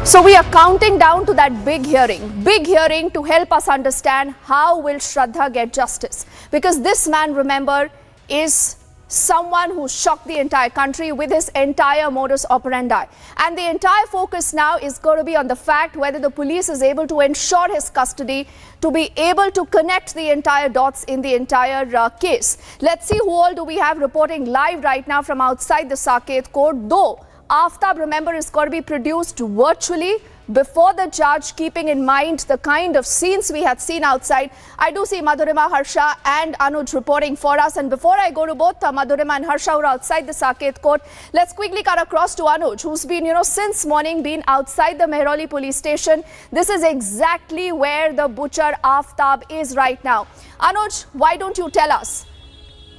So we are counting down to that big hearing to help us understand how will Shraddha get justice. Because this man, remember, is someone who shocked the entire country with his entire modus operandi. And the entire focus now is going to be on the fact whether the police is able to ensure his custody, to be able to connect the entire dots in the entire case. Let's see who all do we have reporting live right now from outside the Saket court, though Aftab, remember, is going to be produced virtually before the judge, keeping in mind the kind of scenes we had seen outside. I do see Madhurima, Harsha and Anuj reporting for us. And before I go to both Madhurima and Harsha who are outside the Saket court, let's quickly cut across to Anuj, who's been, since morning been outside the Mehrauli police station. This is exactly where the butcher Aftab is right now. Anuj, why don't you tell us?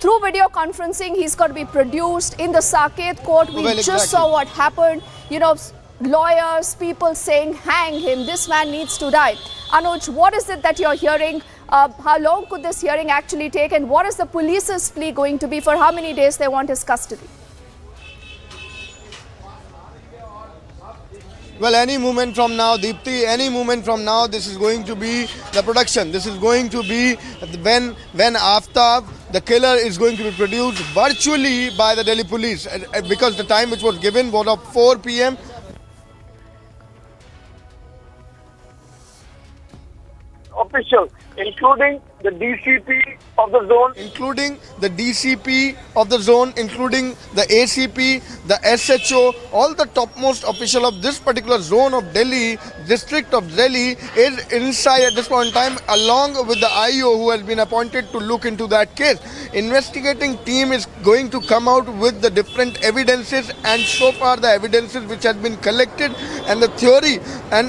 Through video conferencing, he's got to be produced in the Saket court. We just saw what happened. Lawyers, people saying, hang him, this man needs to die. Anuj, what is it that you're hearing? How long could this hearing actually take? And what is the police's plea going to be? For how many days they want his custody? Well, any moment from now, Deepthi, any moment from now, this is going to be the production. This is going to be when Aftab, the killer, is going to be produced virtually by the Delhi police. Because the time which was given was of 4 p.m. Officials, including the DCP of the zone. Including the DCP of the zone, including the ACP, the SHO, all the topmost official of this particular zone of Delhi, district of Delhi, is inside at this point in time, along with the IO who has been appointed to look into that case. Investigating team is going to come out with the different evidences, and so far the evidences which has been collected and the theory and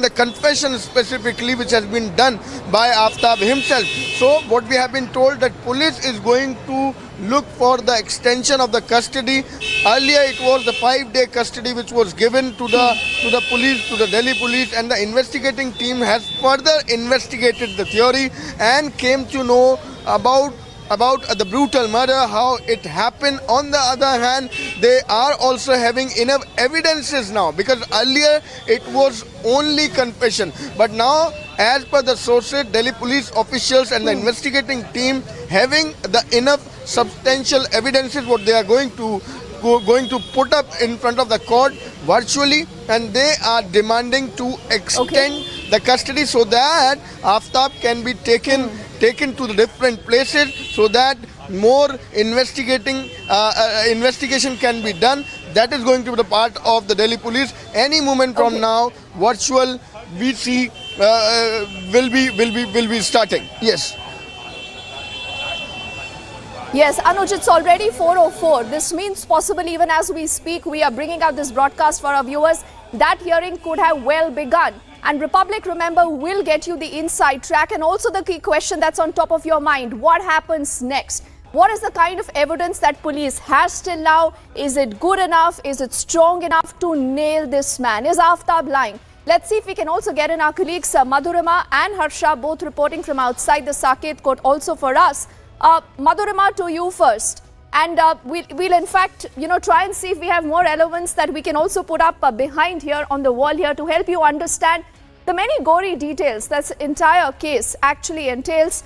the confession specifically which has been done by Aftab himself. So what we have been told that police is going to look for the extension of the custody. Earlier it was the 5-day custody which was given to the police, to the Delhi police, and the investigating team has further investigated the theory and came to know about the brutal murder, how it happened. On the other hand, they are also having enough evidences now, because earlier it was only confession, but now, as per the sources, Delhi police officials and the investigating team having the enough substantial evidences, what they are going to going to put up in front of the court virtually, and they are demanding to extend the custody so that Aftab can be taken to the different places so that more investigation can be done. That is going to be the part of the Delhi police. Any moment from now, virtual VC will be starting. Yes. Yes, Anuj, it's already 4:04. This means possibly even as we speak, we are bringing out this broadcast for our viewers. That hearing could have well begun. And Republic, remember, will get you the inside track and also the key question that's on top of your mind. What happens next? What is the kind of evidence that police has till now? Is it good enough? Is it strong enough to nail this man? Is Aftab lying? Let's see if we can also get in our colleagues Madhurima and Harsha, both reporting from outside the Saket court also for us. Madhurima, to you first. And we'll in fact, try and see if we have more elements that we can also put up behind here on the wall here to help you understand the many gory details this entire case actually entails.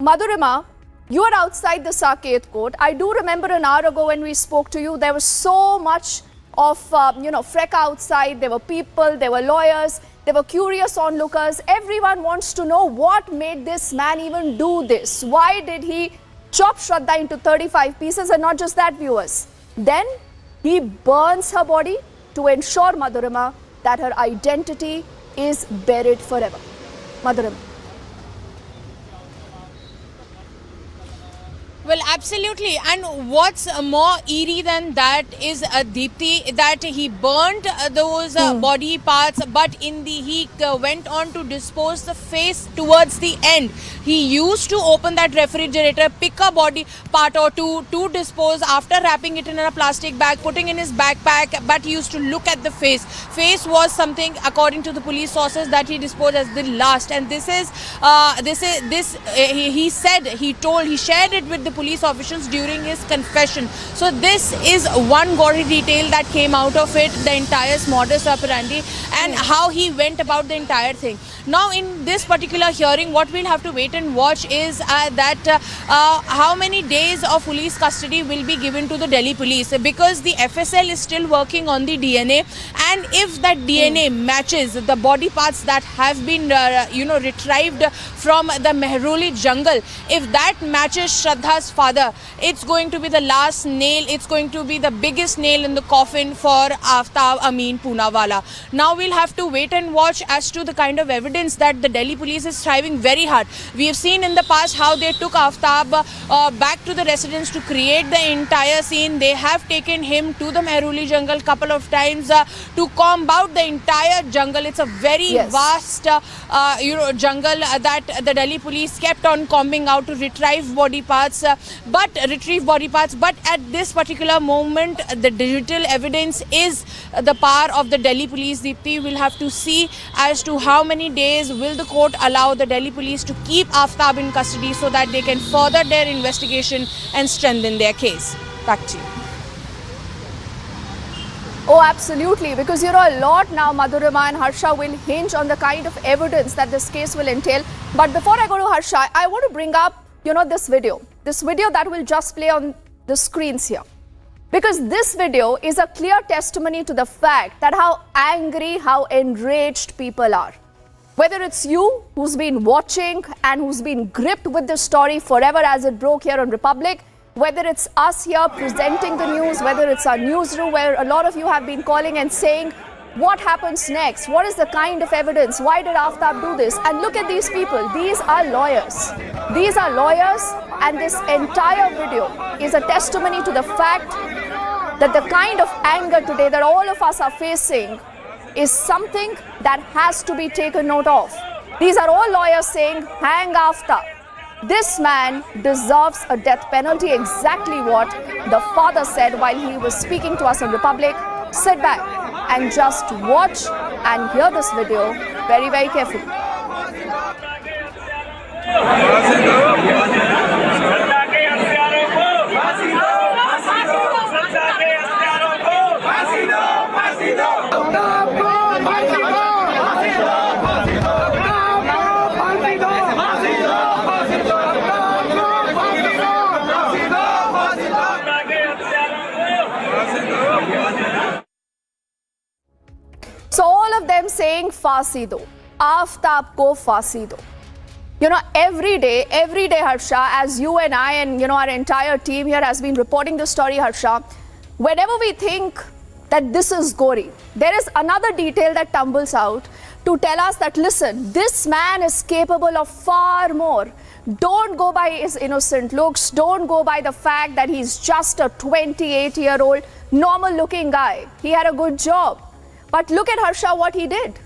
Madhurima, you are outside the Saket court. I do remember an hour ago when we spoke to you, there was so much of, freka outside. There were people, there were lawyers, there were curious onlookers. Everyone wants to know what made this man even do this. Why did he chop Shraddha into 35 pieces? And not just that, viewers. Then he burns her body to ensure, Madhurima, that her identity is buried forever. Madhurima. Well, absolutely. And what's more eerie than that is Deepthi, that he burnt those body parts, but he went on to dispose the face towards the end. He used to open that refrigerator, pick a body part or two to dispose after wrapping it in a plastic bag, putting in his backpack, but he used to look at the face. Face was something, according to the police sources, that he disposed as the last. And he shared it with the police officials during his confession. So this is one gory detail that came out of it, the entire modus operandi and how he went about the entire thing. Now in this particular hearing, what we'll have to wait and watch is how many days of police custody will be given to the Delhi police, because the FSL is still working on the DNA, and if that DNA matches the body parts that have been retrieved from the Mehroli jungle, if that matches Shraddha's father, it's going to be the last nail, it's going to be the biggest nail in the coffin for Aftab Amin Poonawala. Now we'll have to wait and watch as to the kind of evidence that the Delhi police is striving very hard. We have seen in the past how they took Aftab back to the residence to create the entire scene. They have taken him to the Mehroli jungle couple of times to comb out the entire jungle. It's a very vast jungle that the Delhi police kept on combing out to retrieve body parts. But at this particular moment, the digital evidence is the power of the Delhi police. Deepthi, will have to see as to how many days will the court allow the Delhi police to keep Aftab in custody so that they can further their investigation and strengthen their case. Back to you. Oh, absolutely, because a lot now, Madhurima and Harsha, will hinge on the kind of evidence that this case will entail. But before I go to Harsha, I want to bring up, this video that will just play on the screens here. Because this video is a clear testimony to the fact that how angry, how enraged people are. Whether it's you who's been watching and who's been gripped with this story forever as it broke here on Republic, whether it's us here presenting the news, whether it's our newsroom where a lot of you have been calling and saying, what happens next? What is the kind of evidence? Why did Aftab do this? And look at these people. These are lawyers. These are lawyers, and this entire video is a testimony to the fact that the kind of anger today that all of us are facing is something that has to be taken note of. These are all lawyers saying, hang Aftab. This man deserves a death penalty, exactly what the father said while he was speaking to us on Republic. Sit back and just watch and hear this video very, very carefully. saying फांसी दो, आफ्ताब को फांसी दो. You know, every day, Harsha, as you and I and, you know, our entire team here has been reporting the story, Harsha, whenever we think that this is Gory, there is another detail that tumbles out to tell us that, listen, this man is capable of far more. Don't go by his innocent looks. Don't go by the fact that he's just a 28-year-old, normal-looking guy. He had a good job. But look at Harsha, what he did.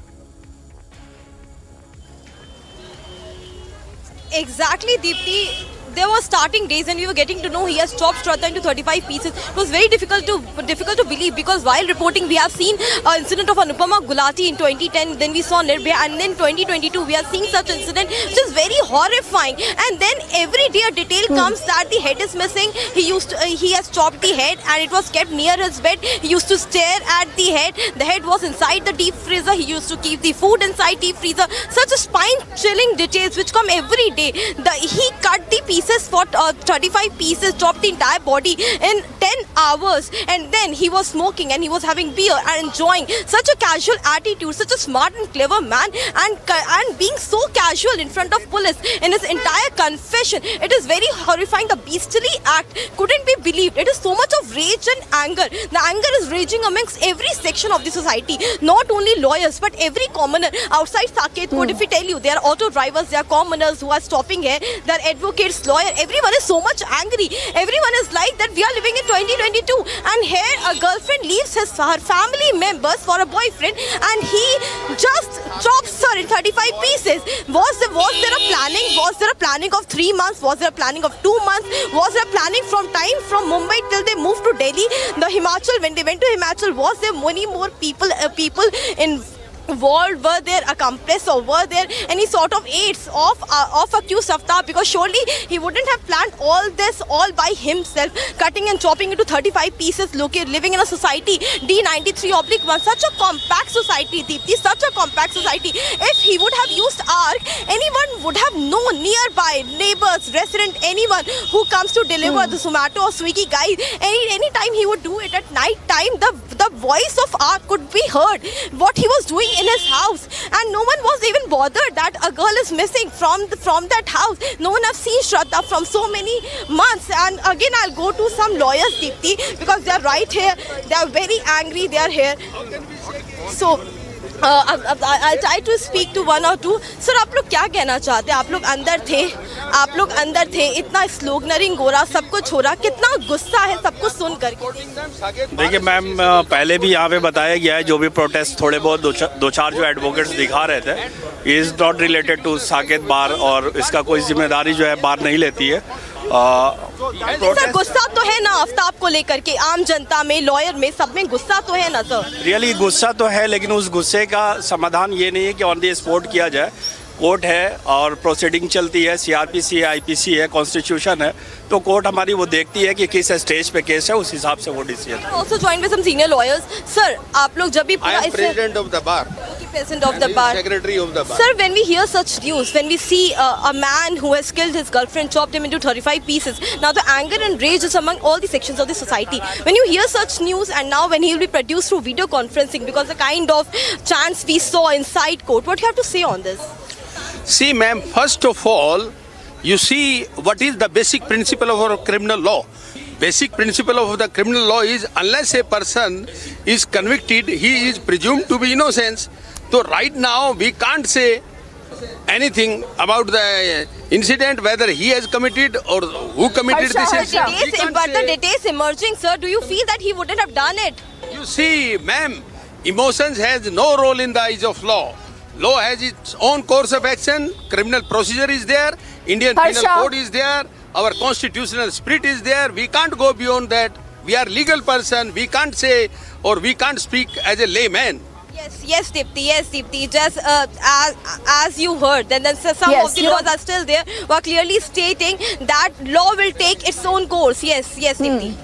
Exactly, Deepti. There were starting days when we were getting to know he has chopped Shraddha into 35 pieces. It was very difficult to believe, because while reporting we have seen an incident of Anupama Gulati in 2010, then we saw Nirbhaya, and then 2022 we are seeing such incident which is very horrifying. And then every day a detail comes that the head is missing. He has chopped the head and it was kept near his bed. He used to stare at the head. The head was inside the deep freezer. He used to keep the food inside deep freezer. Such a spine-chilling details which come every day. He cut the pieces for 35 pieces, chopped the entire body in 10 hours, and then he was smoking and he was having beer and enjoying. Such a casual attitude, such a smart and clever man, and being so casual in front of police in his entire confession. It is very horrifying. The bestially act couldn't be believed. It is so much of rage and anger. The anger is raging amongst every section of the society, not only lawyers but every commoner outside Saket Court. If we tell you, there are auto drivers, there are commoners who are stopping here, there are advocates, lawyers. Everyone is so much angry. Everyone is like that we are living in 2022, and here a girlfriend leaves her family members for a boyfriend, and he just chops her in 35 pieces. Was there a planning? Was there a planning of 3 months? Was there a planning of 2 months? Was there a planning from Mumbai till they moved to Delhi? The Himachal, when they went to Himachal, was there many more people involved? Were there accomplices, or were there any sort of aides of accused Aftab? Because surely he wouldn't have planned all this all by himself, cutting and chopping into 35 pieces, living in a society D93/1, such a compact society, Deepti, such a compact society. If he would have used ARC, anyone would have known, nearby neighbors, resident, anyone who comes to deliver the Zomato or Swiggy guys, any time he would do it at night time, the voice of ARC could be heard, what he was doing in his house, and no one was even bothered that a girl is missing from that house. No one has seen Shraddha from so many months. And again, I'll go to some lawyers, Deepti, because they are right here. They are very angry. They are here. So I'll try to speak to one or two. Sir, आप लोग क्या कहना चाहते हैं? आप लोग अंदर थे, इतना स्लोगनरिंग हो रहा, सब कुछ हो रहा, कितना गुस्सा है सबको सुन करके? देखिए मैम, पहले भी यहाँ पे बताया गया है, जो भी प्रोटेस्ट थोड़े बहुत दो चार जो एडवोकेट्स दिखा रहे थे, is not related to Saket bar, और इसका कोई जिम्मेदारी जो है बार नहीं लेती है। सर, गुस्सा तो है ना आफ्ताब को लेकर के, आम जनता में, लॉयर में, सब में गुस्सा तो है ना सर? रियली गुस्सा तो है, लेकिन उस गुस्से का समाधान ये नहीं है कि ऑन द स्पॉट किया जाए। कोर्ट है और प्रोसीडिंग चलती है, सीआरपीसी है, आईपीसी है, कॉन्स्टिट्यूशन है, तो कोर्ट हमारी वो देखती है कि किस स्टेज पे केस है, उस हिसाब से वो decision. Also joined with some senior lawyers. Sir, आप लोग जब भी I am president of the bar. President of the bar. Secretary of the bar. Sir, when we hear such news, when we see a man who has killed his girlfriend, chopped him into 35 pieces, now the anger and rage is among all the sections of the society. When you hear such news, and now when he will be produced through video conferencing, because the kind of chants we saw inside court, what do you have to say on this? See, ma'am, first of all, you see what is the basic principle of our criminal law. Basic principle of the criminal law is, unless a person is convicted, he is presumed to be innocent. So right now we can't say anything about the incident, whether he has committed or who committed this incident. But the details emerging, sir, do you feel that he wouldn't have done it? You see, ma'am, emotions has no role in the eyes of law. Law has its own course of action. Criminal procedure is there. Indian Penal Code is there. Our constitutional spirit is there. We can't go beyond that. We are legal person. We can't say, or we can't speak as a layman. Yes, Deepti. Just as you heard, then some of the laws are still there, who are clearly stating that law will take its own course. Yes, Deepti.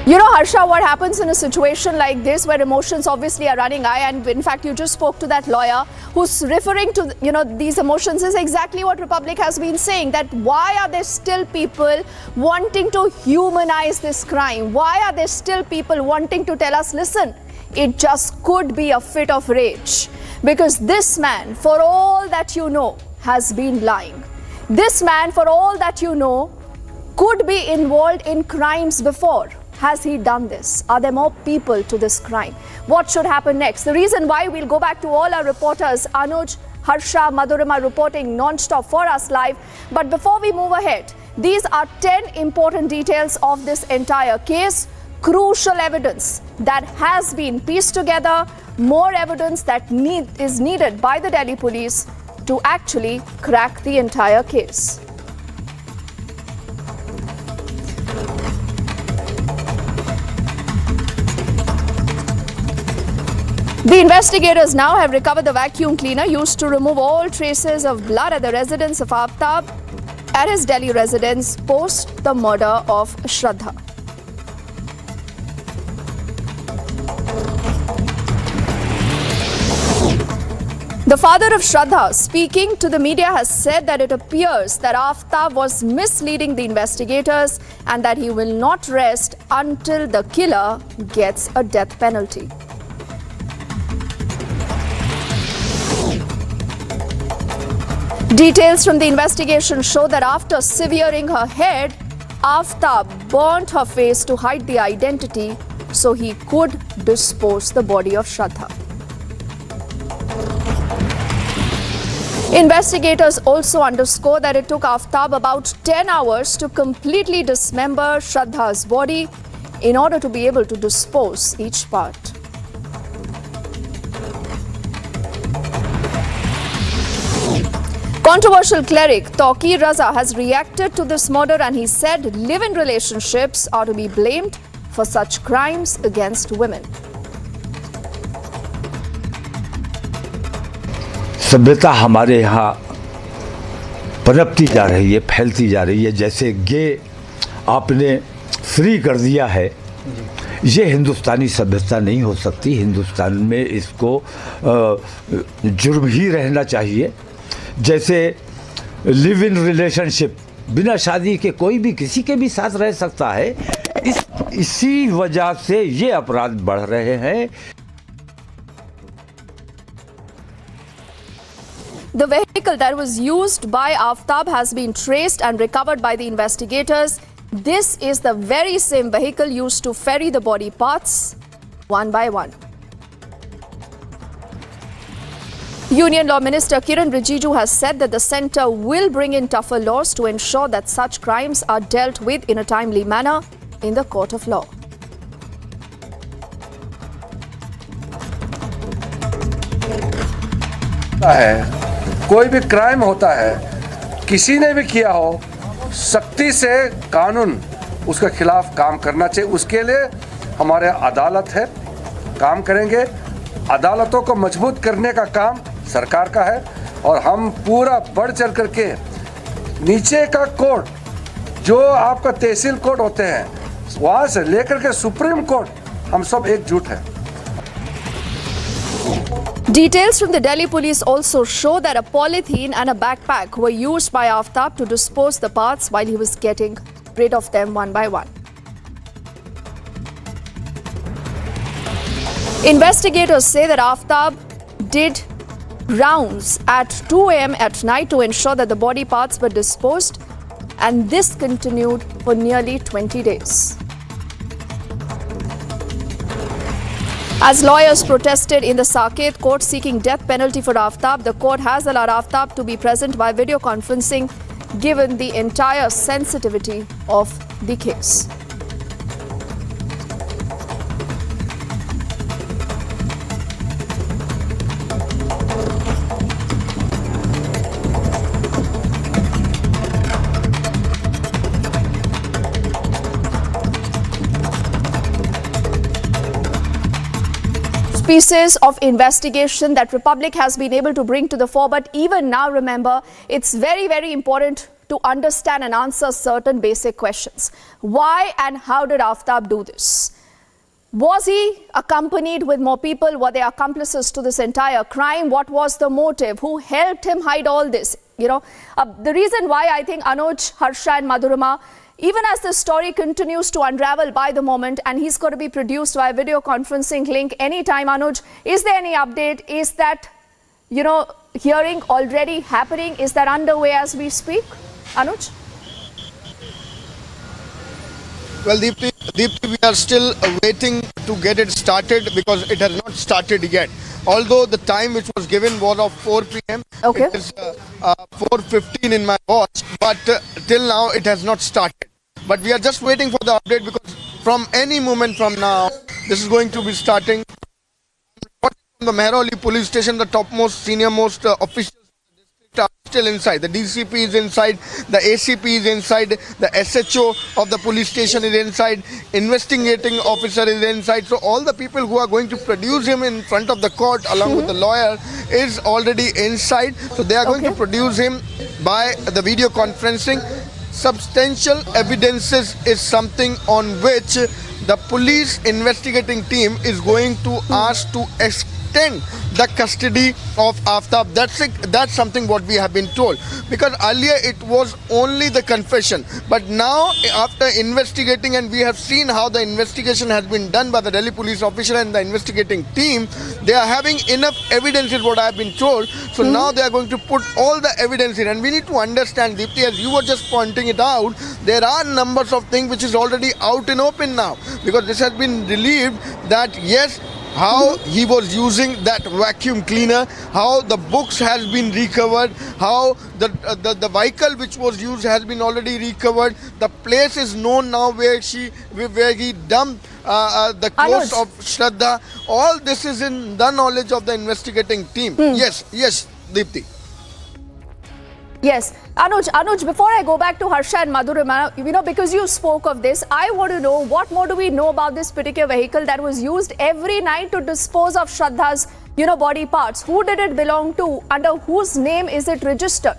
You know, Harsha, what happens in a situation like this where emotions obviously are running high, and in fact you just spoke to that lawyer who's referring to, you know, these emotions, is exactly what Republic has been saying, that why are there still people wanting to humanize this crime? Why are there still people wanting to tell us, listen, it just could be a fit of rage. Because this man, for all that you know, has been lying. This man, for all that you know, could be involved in crimes before. Has he done this? Are there more people to this crime? What should happen next? The reason why, we'll go back to all our reporters, Anuj, Harsha, Madhurima, reporting non-stop for us live. But before we move ahead, these are 10 important details of this entire case. Crucial evidence that has been pieced together, more evidence that is needed by the Delhi police to actually crack the entire case. The investigators now have recovered the vacuum cleaner used to remove all traces of blood at the residence of Aftab at his Delhi residence post the murder of Shraddha. The father of Shraddha, speaking to the media, has said that it appears that Aftab was misleading the investigators and that he will not rest until the killer gets a death penalty. Details from the investigation show that after severing her head, Aftab burnt her face to hide the identity so he could dispose the body of Shraddha. Investigators also underscore that it took Aftab about 10 hours to completely dismember Shraddha's body in order to be able to dispose each part. Controversial cleric Tauqir Raza has reacted to this murder and he said live-in relationships are to be blamed for such crimes against women. सभ्यता हमारे यहाँ पनपती जा रही है, फैलती जा रही है। जैसे गे आपने फ्री कर दिया है, ये हिंदुस्तानी सभ्यता नहीं हो सकती। हिंदुस्तान में इसको जुर्म ही रहना चाहिए। जैसे लिव इन रिलेशनशिप, बिना शादी के कोई भी किसी के भी साथ रह सकता है। इसी वजह से ये अपराध बढ़ रहे हैं। The vehicle that was used by Aftab has been traced and recovered by the investigators. This is the very same vehicle used to ferry the body parts one by one. Union Law Minister Kiran Rijiju has said that the centre will bring in tougher laws to ensure that such crimes are dealt with in a timely manner in the court of law. कोई भी crime होता है, किसी ने भी किया हो, सख्ती से कानून उसके खिलाफ काम करना चाहिए। उसके लिए हमारे अदालत है, काम करेंगे। अदालतों को मजबूत करने का काम सरकार का है और हम पूरा बढ़ चढ़ करके नीचे का कोर्ट, जो आपका तहसील कोर्ट होते हैं, वहाँ से लेकर के सुप्रीम कोर्ट, हम सब एकजुट हैं। Details from the Delhi police also show that a polythene and a backpack were used by Aftab to dispose the parts while he was getting rid of them one by one. Investigators say that Aftab did rounds at 2 a.m. at night to ensure that the body parts were disposed, and this continued for nearly 20 days. As lawyers protested in the Saket court seeking death penalty for Aftab, the court has allowed Aftab to be present by video conferencing given the entire sensitivity of the case. Pieces of investigation that Republic has been able to bring to the fore, but even now, remember, it's very, very important to understand and answer certain basic questions. Why and how did Aftab do this? Was he accompanied with more people? Were they accomplices to this entire crime? What was the motive? Who helped him hide all this? You know, the reason why I think Anuj, Harsha and Madhurima, even as the story continues to unravel by the moment, and he's going to be produced via video conferencing link anytime, Anuj, is there any update? Is that, hearing already happening? Is that underway as we speak, Anuj? Well, Deepti, we are still waiting to get it started because it has not started yet. Although the time which was given was of 4 p.m. Okay. It is 4:15 in my watch, but till now it has not started. But we are just waiting for the update because from any moment from now, this is going to be starting. From the Mehrauli police station, the topmost, senior-most officials are still inside. The DCP is inside, the ACP is inside, the SHO of the police station is inside, investigating officer is inside. So all the people who are going to produce him in front of the court along with the lawyer is already inside. So they are going to produce him by the video conferencing. Substantial evidences is something on which the police investigating team is going to ask to extend the custody of Aftab. That's something what we have been told, because earlier it was only the confession, but now after investigating, and we have seen how the investigation has been done by the Delhi police officer and the investigating team, they are having enough evidence is what I have been told. So now they are going to put all the evidence in, and we need to understand, Deepti, as you were just pointing it out, there are numbers of things which is already out in open now, because this has been relieved that yes, how he was using that vacuum cleaner, how the books has been recovered, how the vehicle which was used has been already recovered. The place is known now where he dumped the clothes of Shraddha. All this is in the knowledge of the investigating team. Yes, Deepti. Yes, Anuj, before I go back to Harsha and Madhurima, because you spoke of this, I want to know what more do we know about this particular vehicle that was used every night to dispose of Shraddha's, body parts. Who did it belong to? Under whose name is it registered?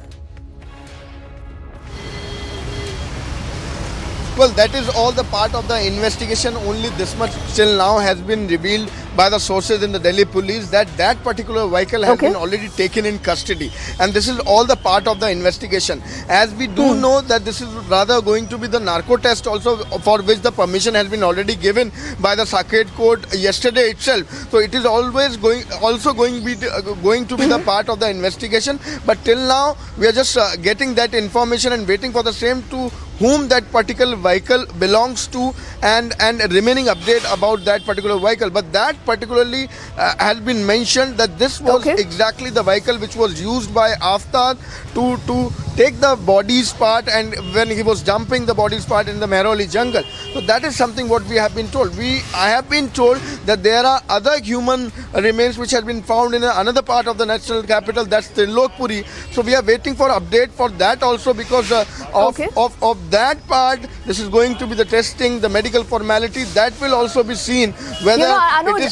Well, that is all the part of the investigation. Only this much till now has been revealed by the sources in the Delhi police, that particular vehicle has been already taken in custody, and this is all the part of the investigation. As we do know that this is rather going to be the narco test also, for which the permission has been already given by the Saket court yesterday itself. So it is always going to be the part of the investigation. But till now we are just getting that information and waiting for the same to whom that particular vehicle belongs to, and remaining update about that particular vehicle. But that particularly has been mentioned that this was exactly the vehicle which was used by Aftab to take the body's part, and when he was dumping the body's part in the Mehrauli jungle. So that is something what we have been told. I have been told that there are other human remains which have been found in another part of the national capital, that's Terrrorist. So we are waiting for update for that also, because of that part, this is going to be the testing, the medical formality, that will also be seen whether Anuj,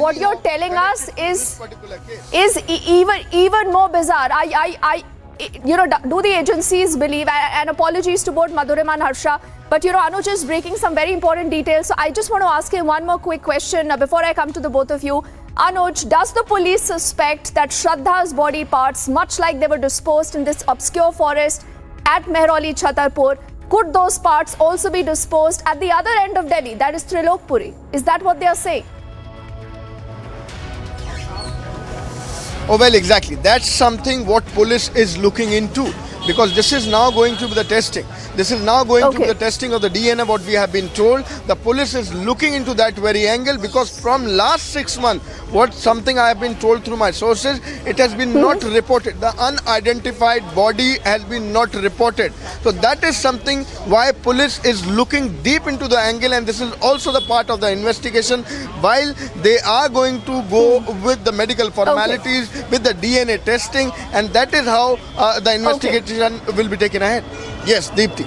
what you're telling us is even more bizarre. Do the agencies believe, and apologies to both Madhurima and Harsha, but Anuj is breaking some very important details. So I just want to ask him one more quick question before I come to the both of you. Anuj, does the police suspect that Shraddha's body parts, much like they were disposed in this obscure forest at Mehrauli Chhatarpur, could those parts also be disposed at the other end of Delhi, that is Trilokpuri? Is that what they are saying? Oh, well, exactly. That's something what police is looking into, because this is now going to be the testing. This is now going to be the testing of the DNA, what we have been told. The police is looking into that very angle, because from last 6 months, something I have been told through my sources, it has been not reported. The unidentified body has been not reported. So that is something why police is looking deep into the angle, and this is also the part of the investigation, while they are going to go with the medical formalities, with the DNA testing, and that is how the investigation will be taken ahead. Yes, Deepti.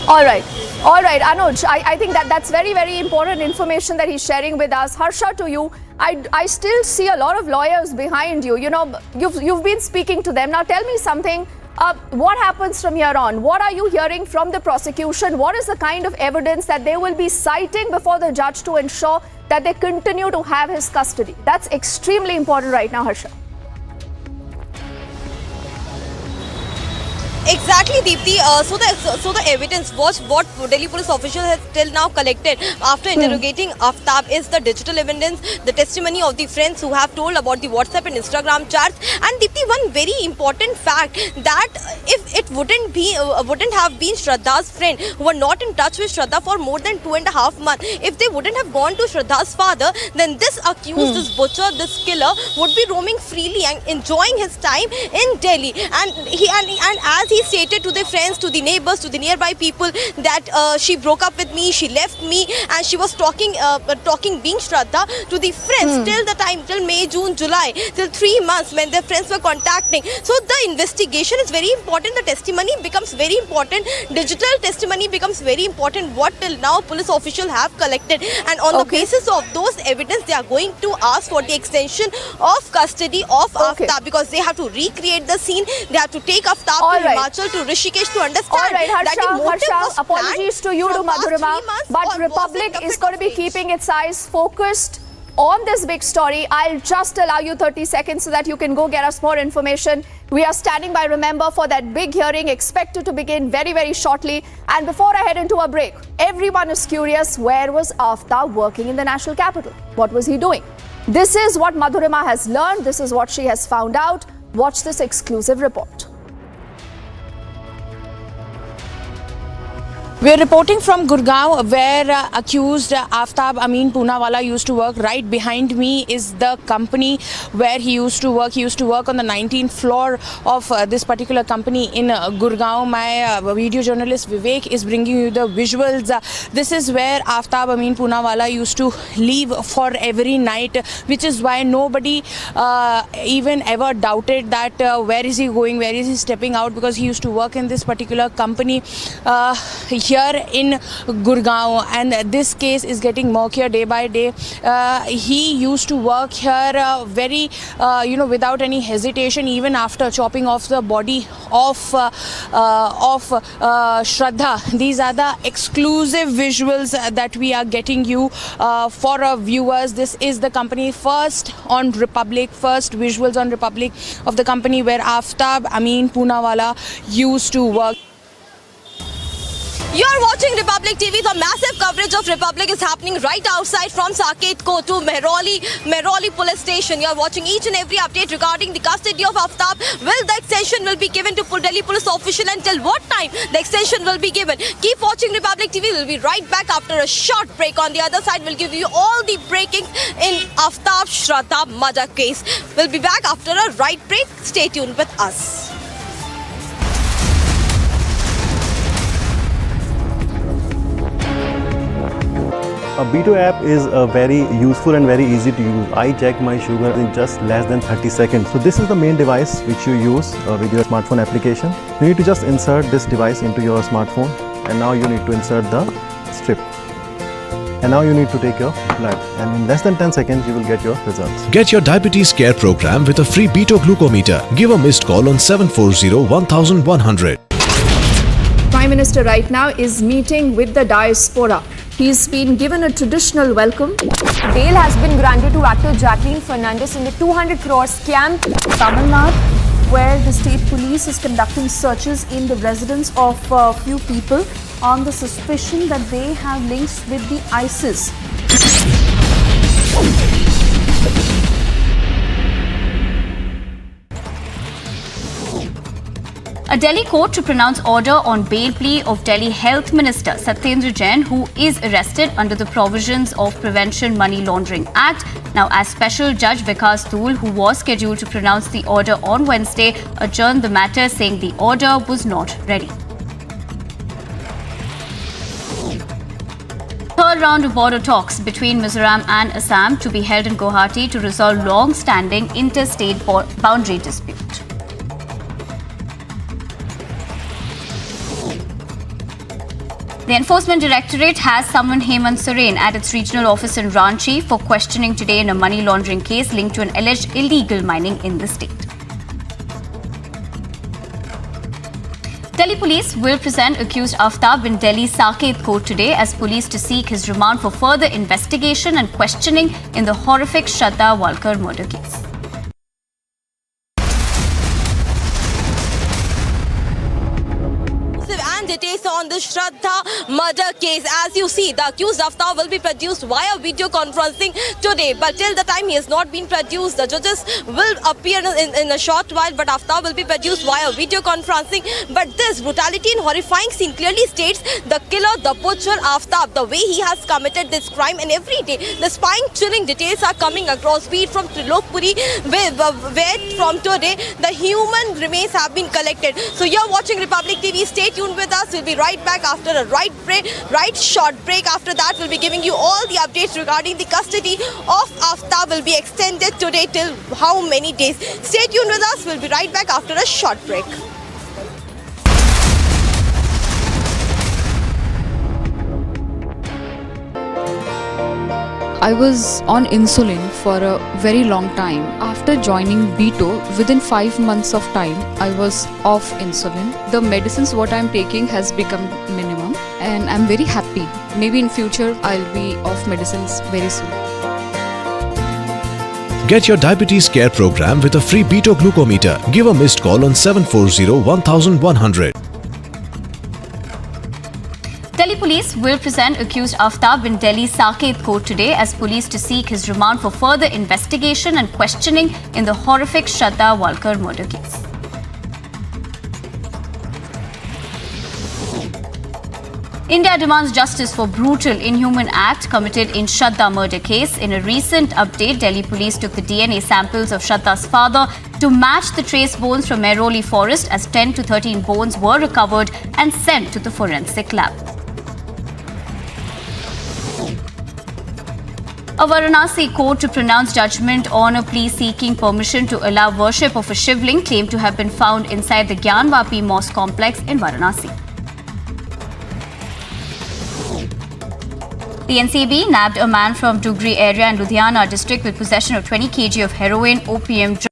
All right, Anuj, I think that's very, very important information that he's sharing with us. Harsha, to you, I still see a lot of lawyers behind you. You've been speaking to them. Now tell me something. What happens from here on? What are you hearing from the prosecution? What is the kind of evidence that they will be citing before the judge to ensure that they continue to have his custody? That's extremely important right now, Harsha. Exactly. Exactly, Deepthi. So the evidence what Delhi police officials have till now collected after interrogating Aftab is the digital evidence, the testimony of the friends who have told about the WhatsApp and Instagram chats. And Deepthi, one very important fact that if it wouldn't have been Shraddha's friend who were not in touch with Shraddha for more than 2.5 months, if they wouldn't have gone to Shraddha's father, then this accused, this butcher, this killer would be roaming freely and enjoying his time in Delhi. And as he stated to the friends, to the neighbors, to the nearby people that she broke up with me, she left me, and she was talking being Shraddha to the friends till May, June, July, till 3 months when their friends were contacting. So the investigation is very important. The testimony becomes very important. Digital testimony becomes very important. What till now police officials have collected, and on the basis of those evidence, they are going to ask for the extension of custody of Aftab, because they have to recreate the scene. They have to take Aftab to Himachal, to Rishikesh, to understand that the motive was apologies to you, to Madhurima, but Republic is going to be keeping its eyes focused on this big story. I'll just allow you 30 seconds so that you can go get us more information. We are standing by, remember, for that big hearing expected to begin very, very shortly. And before I head into a break, everyone is curious, where was Aftab working in the national capital? What was he doing? This is what Madhurima has learned. This is what she has found out. Watch this exclusive report. We are reporting from Gurgaon, where accused Aftab Amin Poonawala used to work. Right behind me is the company where he used to work. He used to work on the 19th floor of this particular company in Gurgaon. My video journalist Vivek is bringing you the visuals. This is where Aftab Amin Poonawala used to leave for every night, which is why nobody even ever doubted that where is he going, where is he stepping out, because he used to work in this particular company here in Gurgaon, and this case is getting murkier day by day. He used to work here very, without any hesitation, even after chopping off the body of Shraddha. These are the exclusive visuals that we are getting you for our viewers. This is the company first on Republic, first visuals on Republic of the company where Aftab Amin Poonawala used to work. You are watching Republic TV. The massive coverage of Republic is happening right outside from Saket Ko to Mehrauli police station. You are watching each and every update regarding the custody of Aftab. Will the extension will be given to Delhi police official, until what time the extension will be given? Keep watching Republic TV. We'll be right back after a short break. On the other side, we'll give you all the breakings in Aftab Shraddha murder case. We'll be back after a right break. Stay tuned with us. A B2 app is very useful and very easy to use. I check my sugar in just less than 30 seconds. So this is the main device which you use with your smartphone application. You need to just insert this device into your smartphone, and now you need to insert the strip. And now you need to take your blood, and in less than 10 seconds you will get your results. Get your diabetes care program with a free Beto glucometer. Give a missed call on 740-1100. Prime Minister right now is meeting with the diaspora. He's been given a traditional welcome. Bail has been granted to actor Jacqueline Fernandez in the 200 crore scam. Tamil Nadu, where the state police is conducting searches in the residence of a few people on the suspicion that they have links with the ISIS. A Delhi court to pronounce order on bail plea of Delhi Health Minister Satyendra Jain, who is arrested under the provisions of Prevention Money Laundering Act. Now, as Special Judge Vikas Tool, who was scheduled to pronounce the order on Wednesday, adjourned the matter, saying the order was not ready. Third round of border talks between Mizoram and Assam to be held in Guwahati to resolve long-standing interstate boundary dispute. The Enforcement Directorate has summoned Hemant Soren at its regional office in Ranchi for questioning today in a money laundering case linked to an alleged illegal mining in the state. Delhi police will present accused Aftab in Delhi's Saket court today as police to seek his remand for further investigation and questioning in the horrific Shraddha Walkar murder case. details on the Shraddha murder case. As you see, the accused Aftab will be produced via video conferencing today. But till the time he has not been produced, the judges will appear in a short while. But Aftab will be produced via video conferencing. But this brutality and horrifying scene clearly states the killer, the butcher Aftab, the way he has committed this crime. And every day, the spine-chilling details are coming across. Be it from Trilokpuri, where from today, the human remains have been collected. So you're watching Republic TV. Stay tuned with us. We'll be right back after a right short break. After that, we'll be giving you all the updates regarding the custody of Aftab will be extended today till how many days. Stay tuned with us. We'll be right back after a short break. I was on insulin for a very long time. After joining BTO, within 5 months of time, I was off insulin. The medicines what I'm taking has become minimum and I'm very happy. Maybe in future, I'll be off medicines very soon. Get your diabetes care program with a free Beto glucometer. Give a missed call on 740-1100. Delhi police will present accused Aftab in Delhi Saket court today as police to seek his remand for further investigation and questioning in the horrific Shraddha Walkar murder case. India demands justice for brutal, inhuman act committed in Shraddha murder case. In a recent update, Delhi police took the DNA samples of Shraddha's father to match the trace bones from Mehroli forest as 10 to 13 bones were recovered and sent to the forensic lab. A Varanasi court to pronounce judgment on a plea seeking permission to allow worship of a Shivling claimed to have been found inside the Gyanvapi mosque complex in Varanasi. The NCB nabbed a man from Dugri area in Ludhiana district with possession of 20 kg of heroin, opium, to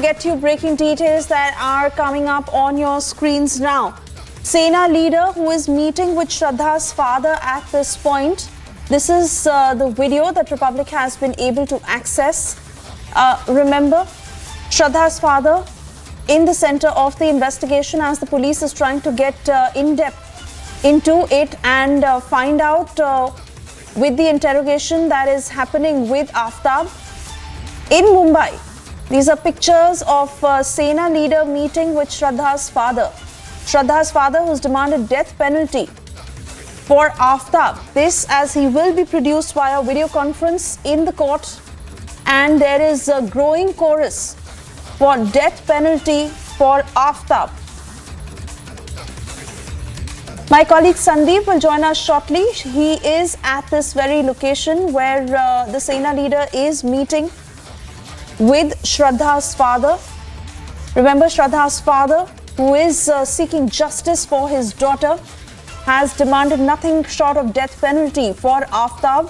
get you breaking details that are coming up on your screens now. Sena leader who is meeting with Shraddha's father at this point. This is the video that Republic has been able to access. Remember, Shraddha's father in the center of the investigation as the police is trying to get in depth into it and find out with the interrogation that is happening with Aftab in Mumbai. These are pictures of Sena leader meeting with Shraddha's father. Shraddha's father who's demanded death penalty for Aftab. This as he will be produced via video conference in the court. And there is a growing chorus for death penalty for Aftab. My colleague Sandeep will join us shortly. He is at this very location where the Sena leader is meeting with Shraddha's father. Remember, Shraddha's father, who is seeking justice for his daughter, has demanded nothing short of death penalty for Aftab.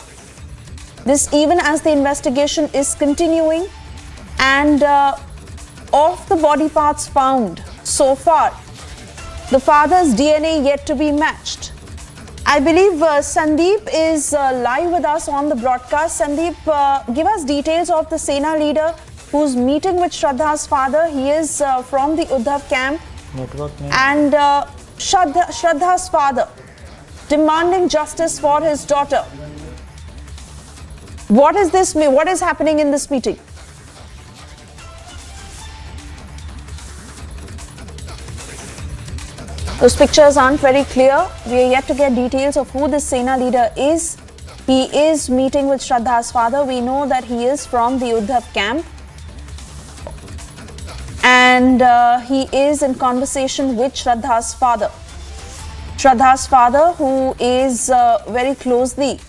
This even as the investigation is continuing, and of the body parts found so far, the father's DNA yet to be matched. I believe Sandeep is live with us on the broadcast. Sandeep, give us details of the Sena leader who's meeting with Shraddha's father. He is from the Uddhav camp. And Shraddha's father demanding justice for his daughter. What is happening in this meeting? Those pictures aren't very clear. We are yet to get details of who this Sena leader is. He is meeting with Shraddha's father. We know that he is from the Uddhav camp. And he is in conversation with Shraddha's father. Shraddha's father, who is very closely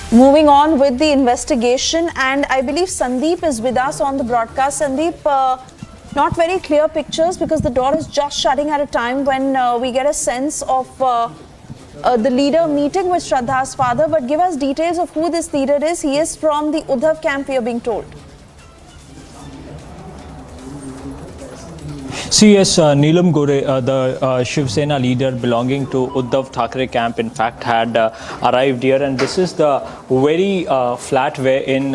moving on with the investigation. And I believe Sandeep is with us on the broadcast. Sandeep, not very clear pictures because the door is just shutting at a time when we get a sense of the leader meeting with Shraddha's father. But give us details of who this leader is. He is from the Uddhav camp, we are being told. CS Neelam Gore, the Shiv Sena leader belonging to Uddhav Thackeray camp, in fact, had arrived here, and this is the very flat where in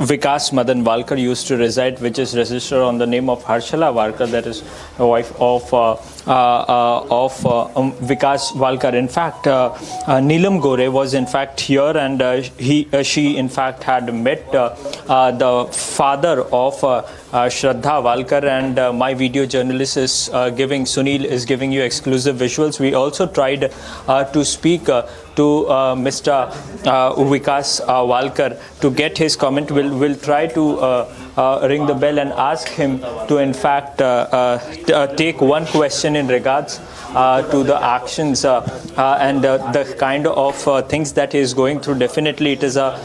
Vikas Madan Walkar used to reside, which is registered on the name of Harshala Walkar, that is the wife of Vikas Walkar. In fact, Neelam Gore was in fact here, and she in fact had met the father of Shraddha Walkar, and my video journalist is Sunil is giving you exclusive visuals. We also tried to speak to Mr. Vikas Walkar to get his comment. We'll try to ring the bell and ask him to in fact take one question in regards to the actions and the kind of things that he is going through. Definitely it is a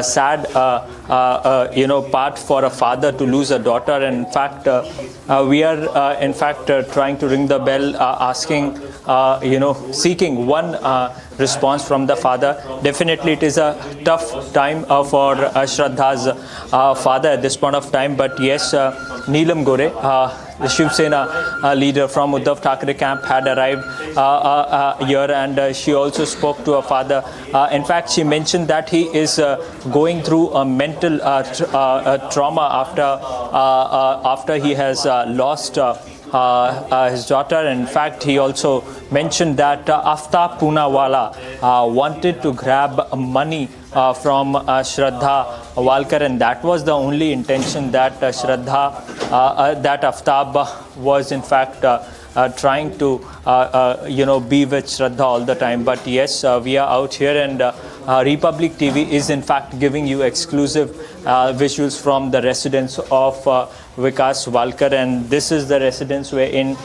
sad part for a father to lose a daughter, and in fact we are in fact trying to ring the bell, asking seeking one response from the father. Definitely it is a tough time for Shraddha's father at this point of time, but yes, Neelam Gore, the Shiv Sena leader from Uddhav Thackeray camp, had arrived here, and she also spoke to her father. In fact, she mentioned that he is going through a mental trauma after he has lost his daughter. In fact, he also mentioned that Aftab Poonawala wanted to grab money from Shraddha Walkar, and that was the only intention that that Aftab was in fact trying to be with Shraddha all the time. But yes, we are out here, and Republic TV is in fact giving you exclusive visuals from the residence of Vikas Walkar, and this is the residence wherein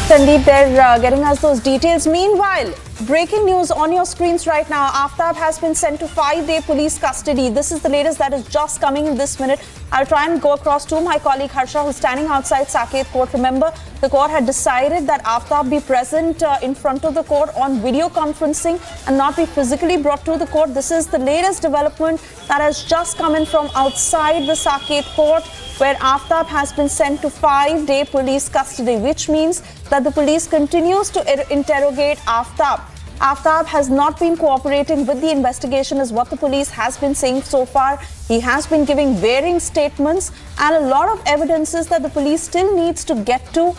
Sandeep, they're getting us those details. Meanwhile, breaking news on your screens right now. Aftab has been sent to 5-day police custody. This is the latest that is just coming in this minute. I'll try and go across to my colleague Harsha, who's standing outside Saket Court. Remember, the court had decided that Aftab be present in front of the court on video conferencing and not be physically brought to the court. This is the latest development that has just come in from outside the Saket Court, where Aftab has been sent to 5-day police custody, which means that the police continues to interrogate Aftab. Aftab has not been cooperating with the investigation, is what the police has been saying so far. He has been giving varying statements, and a lot of evidences that the police still needs to get to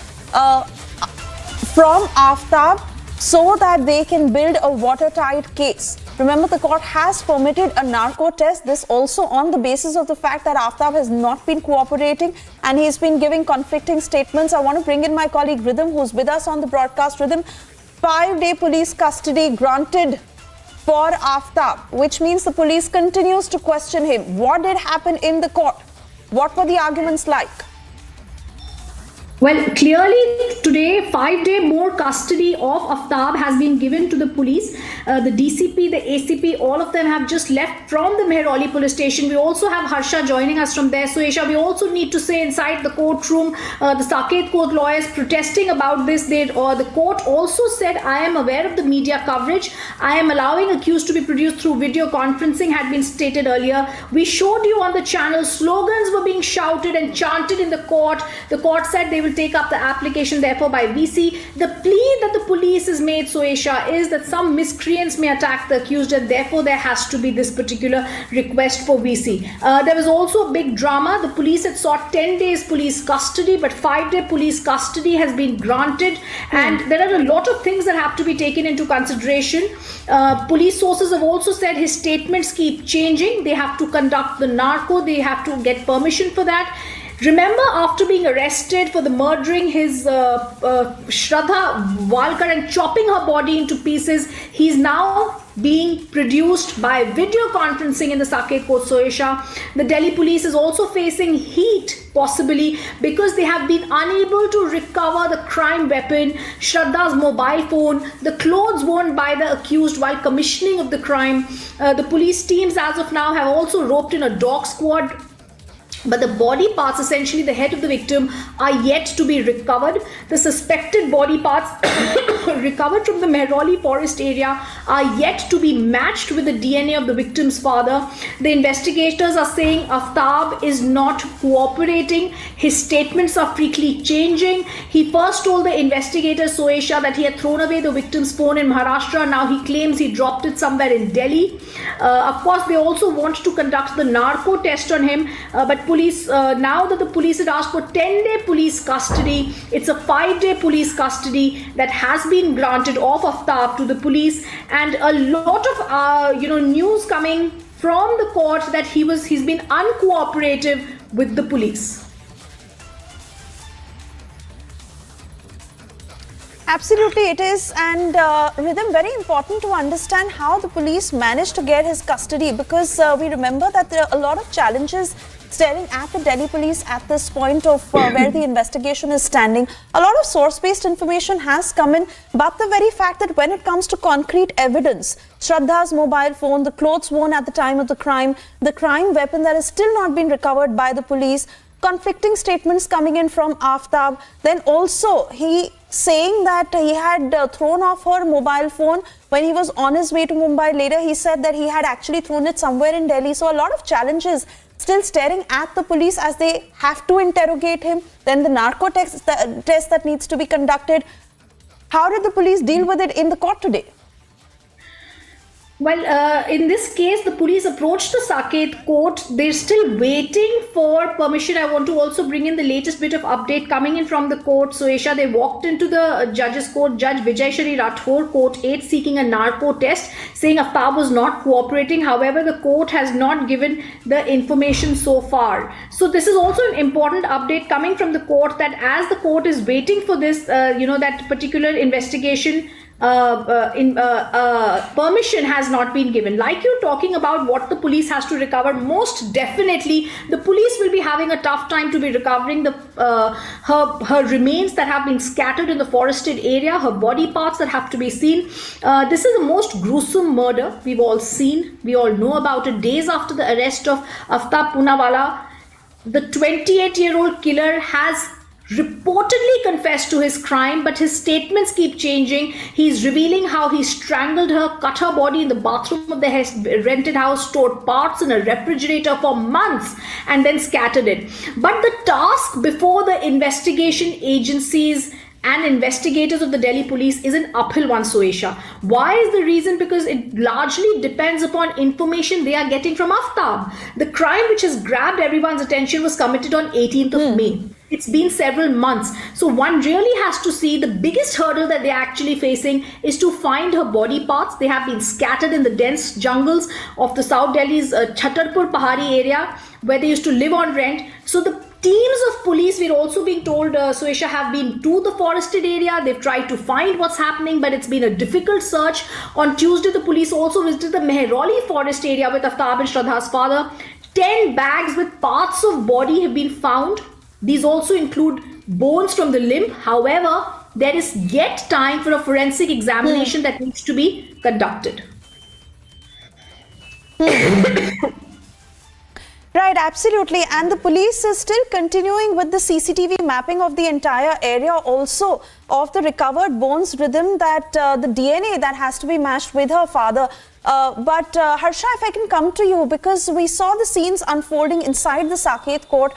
from Aftab so that they can build a watertight case. Remember, the court has permitted a narco test, this also on the basis of the fact that Aftab has not been cooperating and he's been giving conflicting statements. I want to bring in my colleague Rhythm, who's with us on the broadcast. Rhythm, 5-day police custody granted for Aftab, which means the police continues to question him. What did happen in the court? What were the arguments like? Well, clearly today 5-day more custody of Aftab has been given to the police. The DCP, the ACP, all of them have just left from the Mehrauli police station. We also have Harsha joining us from there. So Aisha, we also need to say inside the courtroom, the Saket court lawyers protesting about this. The court also said, I am aware of the media coverage. I am allowing accused to be produced through video conferencing, had been stated earlier. We showed you on the channel, slogans were being shouted and chanted in the court. The court said they will take up the application therefore by VC. The plea that the police has made, Aisha, is that some miscreants may attack the accused, and therefore there has to be this particular request for VC. There was also a big drama. The police had sought 10 days police custody, but 5-day police custody has been granted, and there are a lot of things that have to be taken into consideration. Police sources have also said his statements keep changing. They have to conduct the narco. They have to get permission for that. Remember, after being arrested for the murdering his Shraddha Walkar and chopping her body into pieces, he's now being produced by video conferencing in the Saket court. Aisha, the Delhi police is also facing heat, possibly because they have been unable to recover the crime weapon, Shraddha's mobile phone, the clothes worn by the accused while commissioning of the crime. The police teams as of now have also roped in a dog squad but the body parts, essentially the head of the victim, are yet to be recovered. The suspected body parts recovered from the Mehroli forest area are yet to be matched with the DNA of the victim's father. The investigators are saying Aftab is not cooperating. His statements are frequently changing. He first told the investigator Soesha that he had thrown away the victim's phone in Maharashtra. Now he claims he dropped it somewhere in Delhi. Of course, they also want to conduct the narco test on him, but police, now that the police had asked for 10-day police custody, it's a 5-day police custody that has been granted of Aftab to the police, and a lot of news coming from the court that he's been uncooperative with the police. Absolutely, it is, and Rhythm, very important to understand how the police managed to get his custody, because we remember that there are a lot of challenges staring at the Delhi police at this point of where the investigation is standing. A lot of source-based information has come in, but the very fact that when it comes to concrete evidence, Shraddha's mobile phone, the clothes worn at the time of the crime weapon that has still not been recovered by the police, conflicting statements coming in from Aftab, then also he saying that he had thrown off her mobile phone when he was on his way to Mumbai. Later he said that he had actually thrown it somewhere in Delhi. So a lot of challenges still staring at the police as they have to interrogate him. Then the narco test that needs to be conducted. How did the police deal with it in the court today? Well, in this case, the police approached the Saket court. They're still waiting for permission. I want to also bring in the latest bit of update coming in from the court. So, Aisha, they walked into the judge's court, Judge Vijay Shri Rathore, Court 8, seeking a narco test, saying Aftab was not cooperating. However, the court has not given the information so far. So, this is also an important update coming from the court, that as the court is waiting for this, that particular investigation, permission has not been given. Like you're talking about what the police has to recover, most definitely the police will be having a tough time to be recovering the her remains that have been scattered in the forested area, her body parts that have to be seen. This is the most gruesome murder we've all seen. We all know about it. Days after the arrest of Aftab Poonawala, the 28-year-old killer has reportedly confessed to his crime, but his statements keep changing. He's revealing how he strangled her, cut her body in the bathroom of the rented house, stored parts in a refrigerator for months, and then scattered it. But the task before the investigation agencies and investigators of the Delhi police is an uphill one, Soesha. Why is the reason? Because it largely depends upon information they are getting from Aftab. The crime which has grabbed everyone's attention was committed on 18th of May. It's been several months. So one really has to see the biggest hurdle that they're actually facing is to find her body parts. They have been scattered in the dense jungles of the South Delhi's Chhatarpur Pahari area, where they used to live on rent. So the teams of police, we're also being told, Soesha, have been to the forested area. They've tried to find what's happening, but it's been a difficult search. On Tuesday, the police also visited the Mehroli forest area with Aftab and Shraddha's father. 10 bags with parts of body have been found. These also include bones from the limb. However, there is yet time for a forensic examination that needs to be conducted. Right, absolutely. And the police is still continuing with the CCTV mapping of the entire area, also of the recovered bones, Rhythm, that the DNA that has to be matched with her father. But Harsha, if I can come to you, because we saw the scenes unfolding inside the Saket court,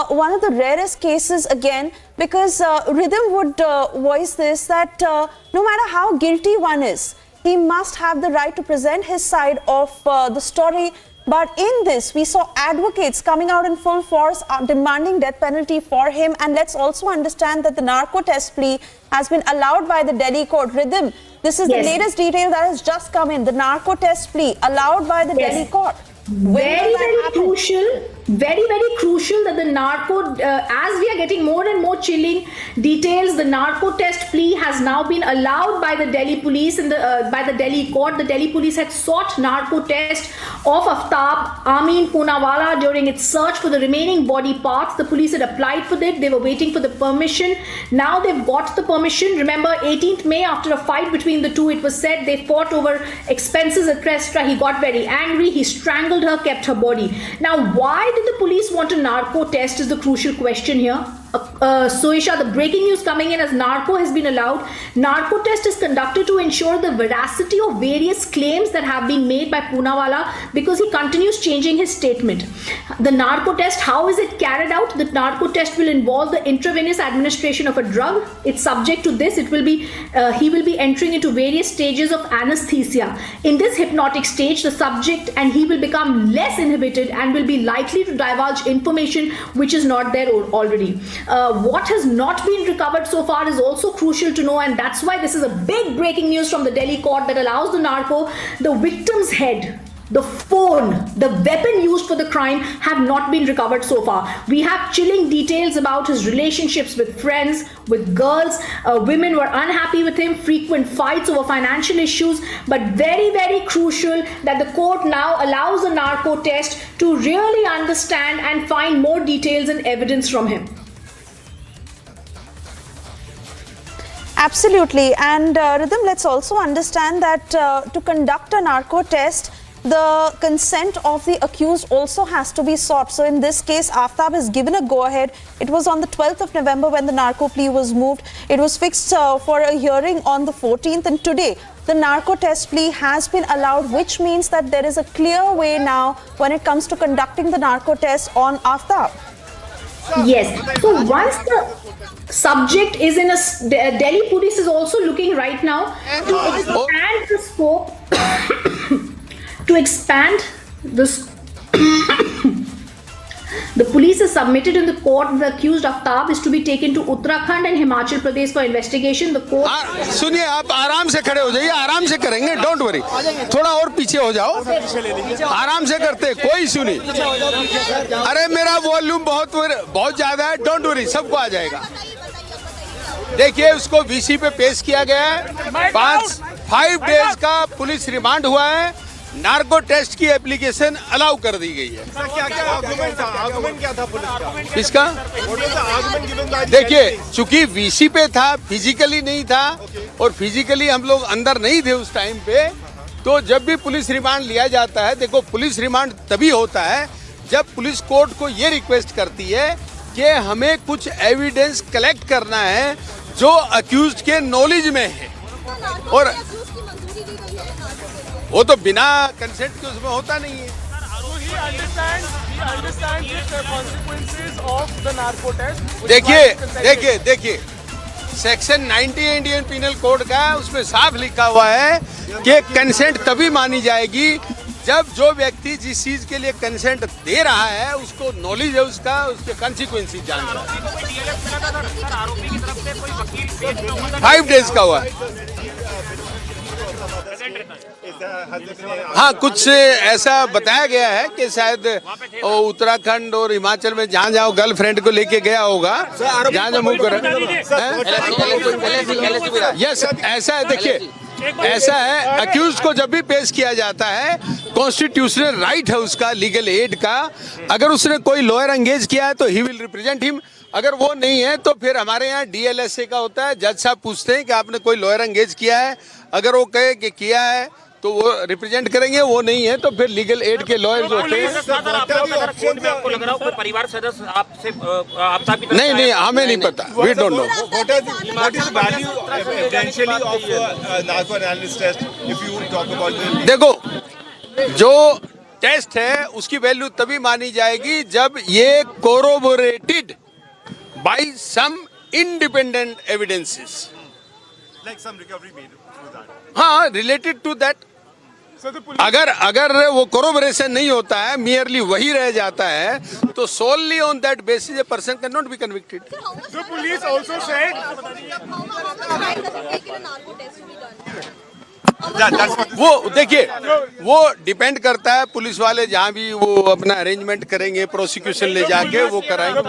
one of the rarest cases again, because Rhythm would voice this, that no matter how guilty one is, he must have the right to present his side of the story. But in this, we saw advocates coming out in full force demanding death penalty for him. And let's also understand that the narco test plea has been allowed by the Delhi court. Rhythm, this is the latest detail that has just come in. The narco test plea allowed by the Delhi court. Very crucial that the narco, as we are getting more and more chilling details, the narco test plea has now been allowed by the Delhi police and by the Delhi court. The Delhi police had sought narco test of Aftab Amin Poonawala during its search for the remaining body parts. The police had applied for it. They were waiting for the permission. Now they've got the permission. Remember, 18th May, after a fight between the two, it was said they fought over expenses, etc. He got very angry. He strangled her, kept her body. Now, why did the police want a narco test is the crucial question here. Soisha, the breaking news coming in as narco has been allowed. Narco test is conducted to ensure the veracity of various claims that have been made by Poonawalla because he continues changing his statement. The narco test, how is it carried out? The narco test will involve the intravenous administration of a drug. It's subject to this. It will be he will be entering into various stages of anesthesia. In this hypnotic stage, the subject and he will become less inhibited and will be likely to divulge information which is not there already. What has not been recovered so far is also crucial to know, and that's why this is a big breaking news from the Delhi court that allows the narco, the victim's head, the phone, the weapon used for the crime have not been recovered so far. We have chilling details about his relationships with friends, with girls. Women were unhappy with him, frequent fights over financial issues, but very, very crucial that the court now allows the narco test to really understand and find more details and evidence from him. Absolutely. And Rhythm, let's also understand that to conduct a narco test, the consent of the accused also has to be sought. So in this case, Aftab is given a go-ahead. It was on the 12th of November when the narco plea was moved. It was fixed for a hearing on the 14th, and today the narco test plea has been allowed, which means that there is a clear way now when it comes to conducting the narco test on Aftab. Yes. So once the subject is in a Delhi police is also looking right now to expand the scope to expand this. The police has submitted in the court the accused Aftab is to be taken to Uttarakhand and Himachal Pradesh for investigation. The court. सुनिए, आप आराम से खड़े हो जाइए, आराम से करेंगे, डोंट वरी, थोड़ा और पीछे हो जाओ, आराम से करते, कोई इशू नहीं. अरे मेरा वॉल्यूम बहुत ज्यादा है, डोंट वरी, सबको आ जाएगा. देखिए, उसको वीसी पे पेश किया गया है, 5 डेज का पुलिस रिमांड हुआ है. नार्को टेस्ट की एप्लीकेशन अलाउ कर दी गई है. आर्गुमेंट क्या था पुलिस का? किसका? देखिए, चूंकि वीसी पे था, फिजिकली नहीं था, और फिजिकली हम लोग अंदर नहीं थे उस टाइम पे, तो जब भी पुलिस रिमांड लिया जाता है, देखो पुलिस रिमांड तभी होता है जब पुलिस कोर्ट को ये रिक्वेस्ट करती है कि हमें कुछ एविडेंस कलेक्ट करना है जो अक्यूज्ड के नॉलेज में है, और वो तो बिना कंसेंट के उसमें होता नहीं है. देखिए सेक्शन 90 इंडियन पिनल कोड का, उसमें साफ लिखा हुआ है कि कंसेंट तभी मानी जाएगी जब जो व्यक्ति जिस चीज के लिए कंसेंट दे रहा है उसको नॉलेज है उसका, उसके कॉन्सिक्वेंसेस जान रहा है. 5 डेज का हुआ है. हाँ, कुछ ऐसा बताया गया है कि शायद उत्तराखंड और हिमाचल में जहाँ जहाँ गर्लफ्रेंड को लेके गया होगा, जहाँ जहाँ मूव कर. यस, ऐसा है. देखिए, ऐसा है, अक्यूज को जब भी पेश किया जाता है, कॉन्स्टिट्यूशनल राइट है उसका, लीगल एड का. अगर उसने कोई लॉयर एंगेज किया है तो ही विल रिप्रेजेंट हिम. अगर वो नहीं है तो फिर हमारे यहाँ डीएलएसए का होता है, जज साहब पूछते हैं कि आपने कोई लॉयर एंगेज किया है. अगर वो कहे कि किया है तो वो रिप्रेजेंट करेंगे, वो नहीं है तो फिर लीगल एड के लॉयर्स होते हैं. परिवार सदस्य आपसे नहीं, हमें नहीं पता, वी डोंट नो. देखो, जो टेस्ट है उसकी वैल्यू तभी मानी जाएगी जब ये कोरोबोरेटेड बाय सम इंडिपेंडेंट एविडेंसेस. हाँ, रिलेटेड टू दैट. अगर वो कोरोबोरेशन नहीं होता है, मियरली वही रह जाता है, तो solely on that basis a person can not be convicted. The police also said वो देखिए, वो डिपेंड करता है, पुलिस वाले जहाँ भी वो अपना अरेंजमेंट करेंगे, प्रोसिक्यूशन ले जाके वो कराएंगे.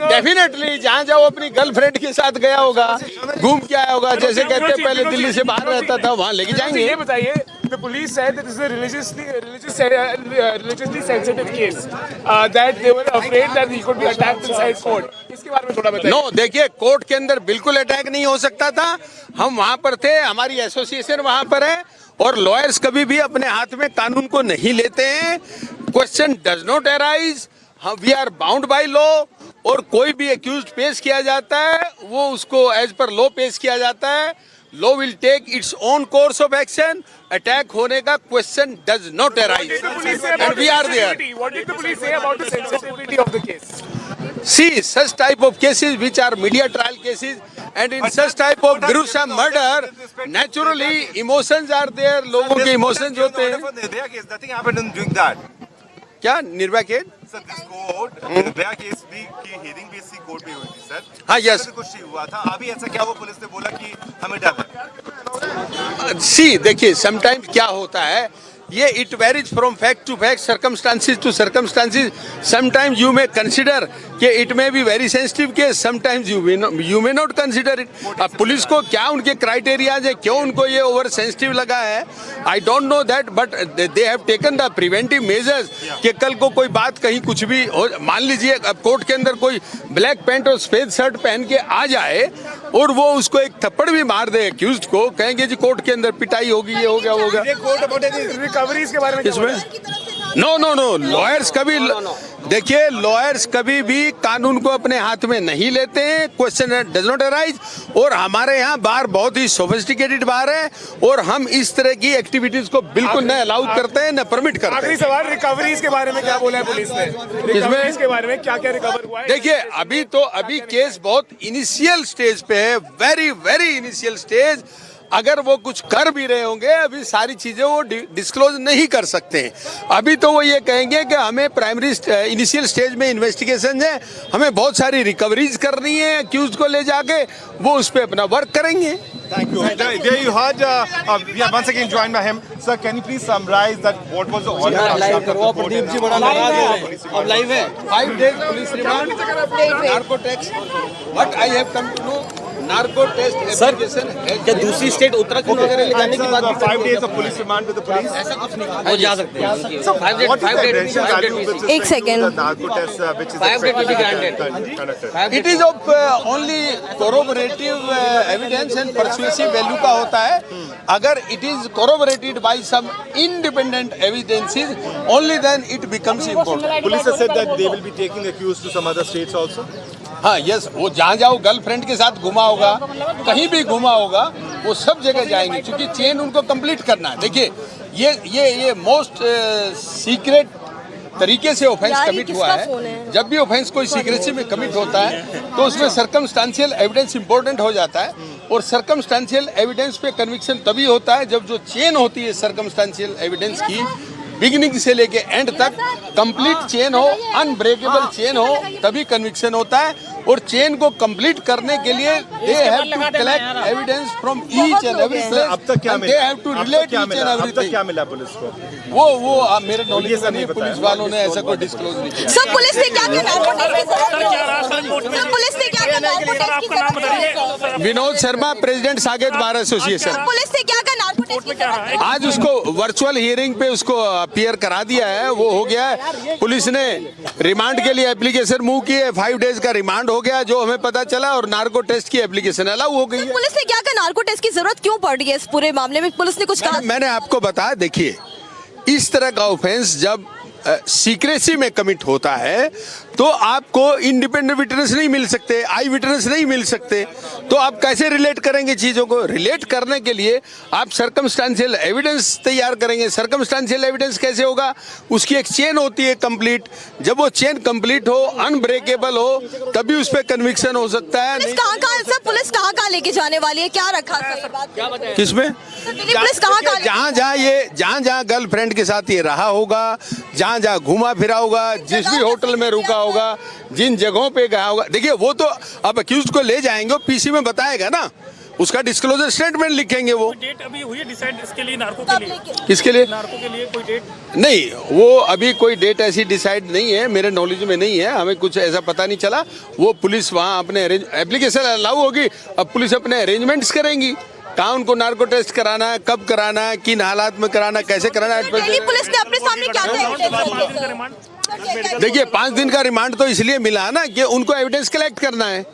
डेफिनेटली जहाँ जहाँ वो अपनी गर्लफ्रेंड के साथ गया होगा, घूम के आया होगा, जैसे कहते हैं पहले दिल्ली से बाहर रहता था, वहाँ लेके जाएंगे. ये बताइए, the police said that this is a religiously sensitive case, that they were afraid that he could be attacked inside court. इसके बारे में थोड़ा बताइए. नो, देखिए, कोर्ट के अंदर बिल्कुल अटैक नहीं हो सकता था. हम वहाँ पर थे, हमारी एसोसिएशन वहाँ पर है, और लॉयर्स कभी भी अपने हाथ में कानून को नहीं लेते हैं। Question does not arise, we are bound by law. और कोई भी एक्यूज्ड पेश किया जाता है वो उसको एज पर लॉ पेश किया जाता है। Law will take its own course of action. Attack होने का question does not arise and we are there. What did the police say about the sensitivity of the case? See, such type of cases which are media trial cases, and in such type of gruesome murder, naturally emotions are there. लोगों के emotions होते हैं। Nothing happened in doing that. क्या Nirbhaya case? Sir, this court, Nirbhaya case भी की hearing भी इसी court में हुई थी सर। हाँ, yes. कुछ हुआ था। अभी ऐसा क्या हुआ, पुलिस ने बोला कि हमें डर है। सी देखिए, समटाइम्स क्या होता है, ये it varies from fact to fact, circumstances to circumstances. Sometimes you may consider कि it may be very sensitive case, sometimes you may not consider it. अब पुलिस को क्या उनके क्राइटेरियाज है, क्यों उनको ये ओवर सेंसिटिव लगा है, I don't know that, but they have taken the preventive measures कि कल को कोई बात कहीं कुछ भी हो, मान लीजिए अब कोर्ट के अंदर कोई ब्लैक पैंट और सफेद शर्ट पहन के आ जाए और वो उसको एक थप्पड़ भी मार दे एक्यूज्ड को, कहेंगे जी कोर्ट के अंदर पिटाई होगी, ये हो गया, वो हो गया। रिकवरीज के बारे में इसमें नो लॉयर्स कभी देखिए, लॉयर्स कभी भी कानून को अपने हाथ में नहीं लेते हैं। Question does not arise. और हमारे यहाँ बार बहुत ही सोफिस्टिकेटेड बार है और हम इस तरह की एक्टिविटीज को बिल्कुल न अलाउ करते हैं, न परमिट करते हैं। आखिरी सवाल, रिकवरीज के बारे में क्या बोला है पुलिस ने? रिकवरीज के बारे में क्या क्या रिकवर हुआ है? देखिए, अभी केस बहुत इनिशियल स्टेज पे है, वेरी वेरी इनिशियल स्टेज। अगर वो कुछ कर भी रहे होंगे, अभी सारी चीजें वो डिस्क्लोज नहीं कर सकते हैं। अभी तो वो ये कहेंगे कि हमें प्राइमरी इनिशियल स्टेज में इन्वेस्टिगेशन है, हमें बहुत सारी रिकवरीज करनी है, अक्यूज्ड को ले जाके वो उस पर अपना वर्क करेंगे। Thank you. There you heard. We are once again joined by him. Sir, can you please summarize that what was the order of the court? अब लाइव है। 5 days police remand, narco test. What I have come to know, narco test application है। क्या दूसरी state Uttarakhand वगैरह ले जाने की बात? 5 days of police remand with the police. ऐसा कुछ नहीं, वो जा सकते हैं। 5 days। एक second. Narco test which is 5 days will be granted. It is of only corroborative evidence and persuasive value का होता है। अगर it is corroborated by some independent evidences, only then it becomes important. Police has said that they will be taking accused to some other states also. हाँ, yes, वो जहाँ जाओ girlfriend के साथ घुमा होगा, कहीं भी घुमा होगा, वो सब जगह जाएंगे, क्योंकि चेन उनको कंप्लीट करना है। देखिए, ये मोस्ट सीक्रेट तरीके से ऑफेंस कमिट हुआ है। जब भी ऑफेंस कोई सीक्रेसी में कमिट होता है तो उसमें सर्कमस्टांशियल एविडेंस इंपॉर्टेंट हो जाता है, और सर्कमस्टांशियल एविडेंस पे कन्विक्शन तभी होता है जब जो चेन होती है सर्कमस्टांशियल एविडेंस की, बिगिनिंग से लेके एंड तक कंप्लीट चेन हो, अनब्रेकेबल चेन हो, तभी कन्विक्शन होता है। और चेन को कंप्लीट करने के लिए they have to collect evidence from each and every place. अब तक क्या मिला? They have to relate each and अब तक एवरिथिंग। क्या मिला पुलिस को? वो मेरे नॉलेज में नहीं, पुलिस वालों ने ऐसा कोई डिस्क्लोज नहीं किया। सर, पुलिस ने क्या क्या Vinod Sharma, president Saket bar association. Police ने क्या क्या आज उसको वर्चुअल हियरिंग पे उसको अपीयर करा दिया है, वो हो गया है। पुलिस ने रिमांड के लिए एप्लीकेशन मूव की है, 5 days का रिमांड हो गया जो हमें पता चला, और नार्को टेस्ट की एप्लीकेशन अलाउ हो गई है। पुलिस ने क्या क्या नार्को टेस्ट की जरूरत क्यों पड़ रही है इस पूरे मामले में? पुलिस ने कुछ कहा? मैंने आपको बताया, देखिए, इस तरह का ऑफेंस जब सीक्रेसी में कमिट होता है तो आपको इंडिपेंडेंट विटनेस नहीं मिल सकते, आई विटनेस नहीं मिल सकते, तो आप कैसे रिलेट करेंगे चीज़ों को? रिलेट करने के लिए आप सर्कमस्टांशियल एविडेंस तैयार करेंगे। सर्कमस्टांशियल एविडेंस कैसे होगा? उसकी एक चेन होती है कंप्लीट, जब वो चेन कंप्लीट हो, अनब्रेकेबल हो, तभी उस पर कन्विक्शन हो सकता है। पुलिस कहाँ लेके जाने वाली है? क्या रखा है किसमें? पुलिस जहाँ जहाँ गर्लफ्रेंड के साथ ये रहा होगा, जहाँ जहाँ घूमा फिरा होगा, जिस भी होटल में रुका होगा, जिन जगहों पे गया होगा, देखिए वो तो अब अक्यूज्ड को ले जाएंगे, पीसी में बताएगा ना, उसका डिस्क्लोजर स्टेटमेंट लिखेंगे। वो डेट अभी हुई है डिसाइड इसके लिए, नार्को के लिए? किसके लिए? नार्को के लिए कोई डेट नहीं, वो अभी कोई डेट ऐसी डिसाइड नहीं है, मेरे नॉलेज में नहीं है, हमें कुछ ऐसा पता नहीं चला। वो पुलिस वहाँ अपने एप्लीकेशन अलाउ होगी, अब पुलिस अपने अरेंजमेंट्स करेंगी, कहाँ उनको नार्को टेस्ट कराना है, कब कराना है, किन हालात में कराना है, कैसे कराना है। पुलिस ने अपने सामने क्या? देखिए, 5 दिन का रिमांड तो इसलिए मिला ना कि उनको एविडेंस कलेक्ट करना है,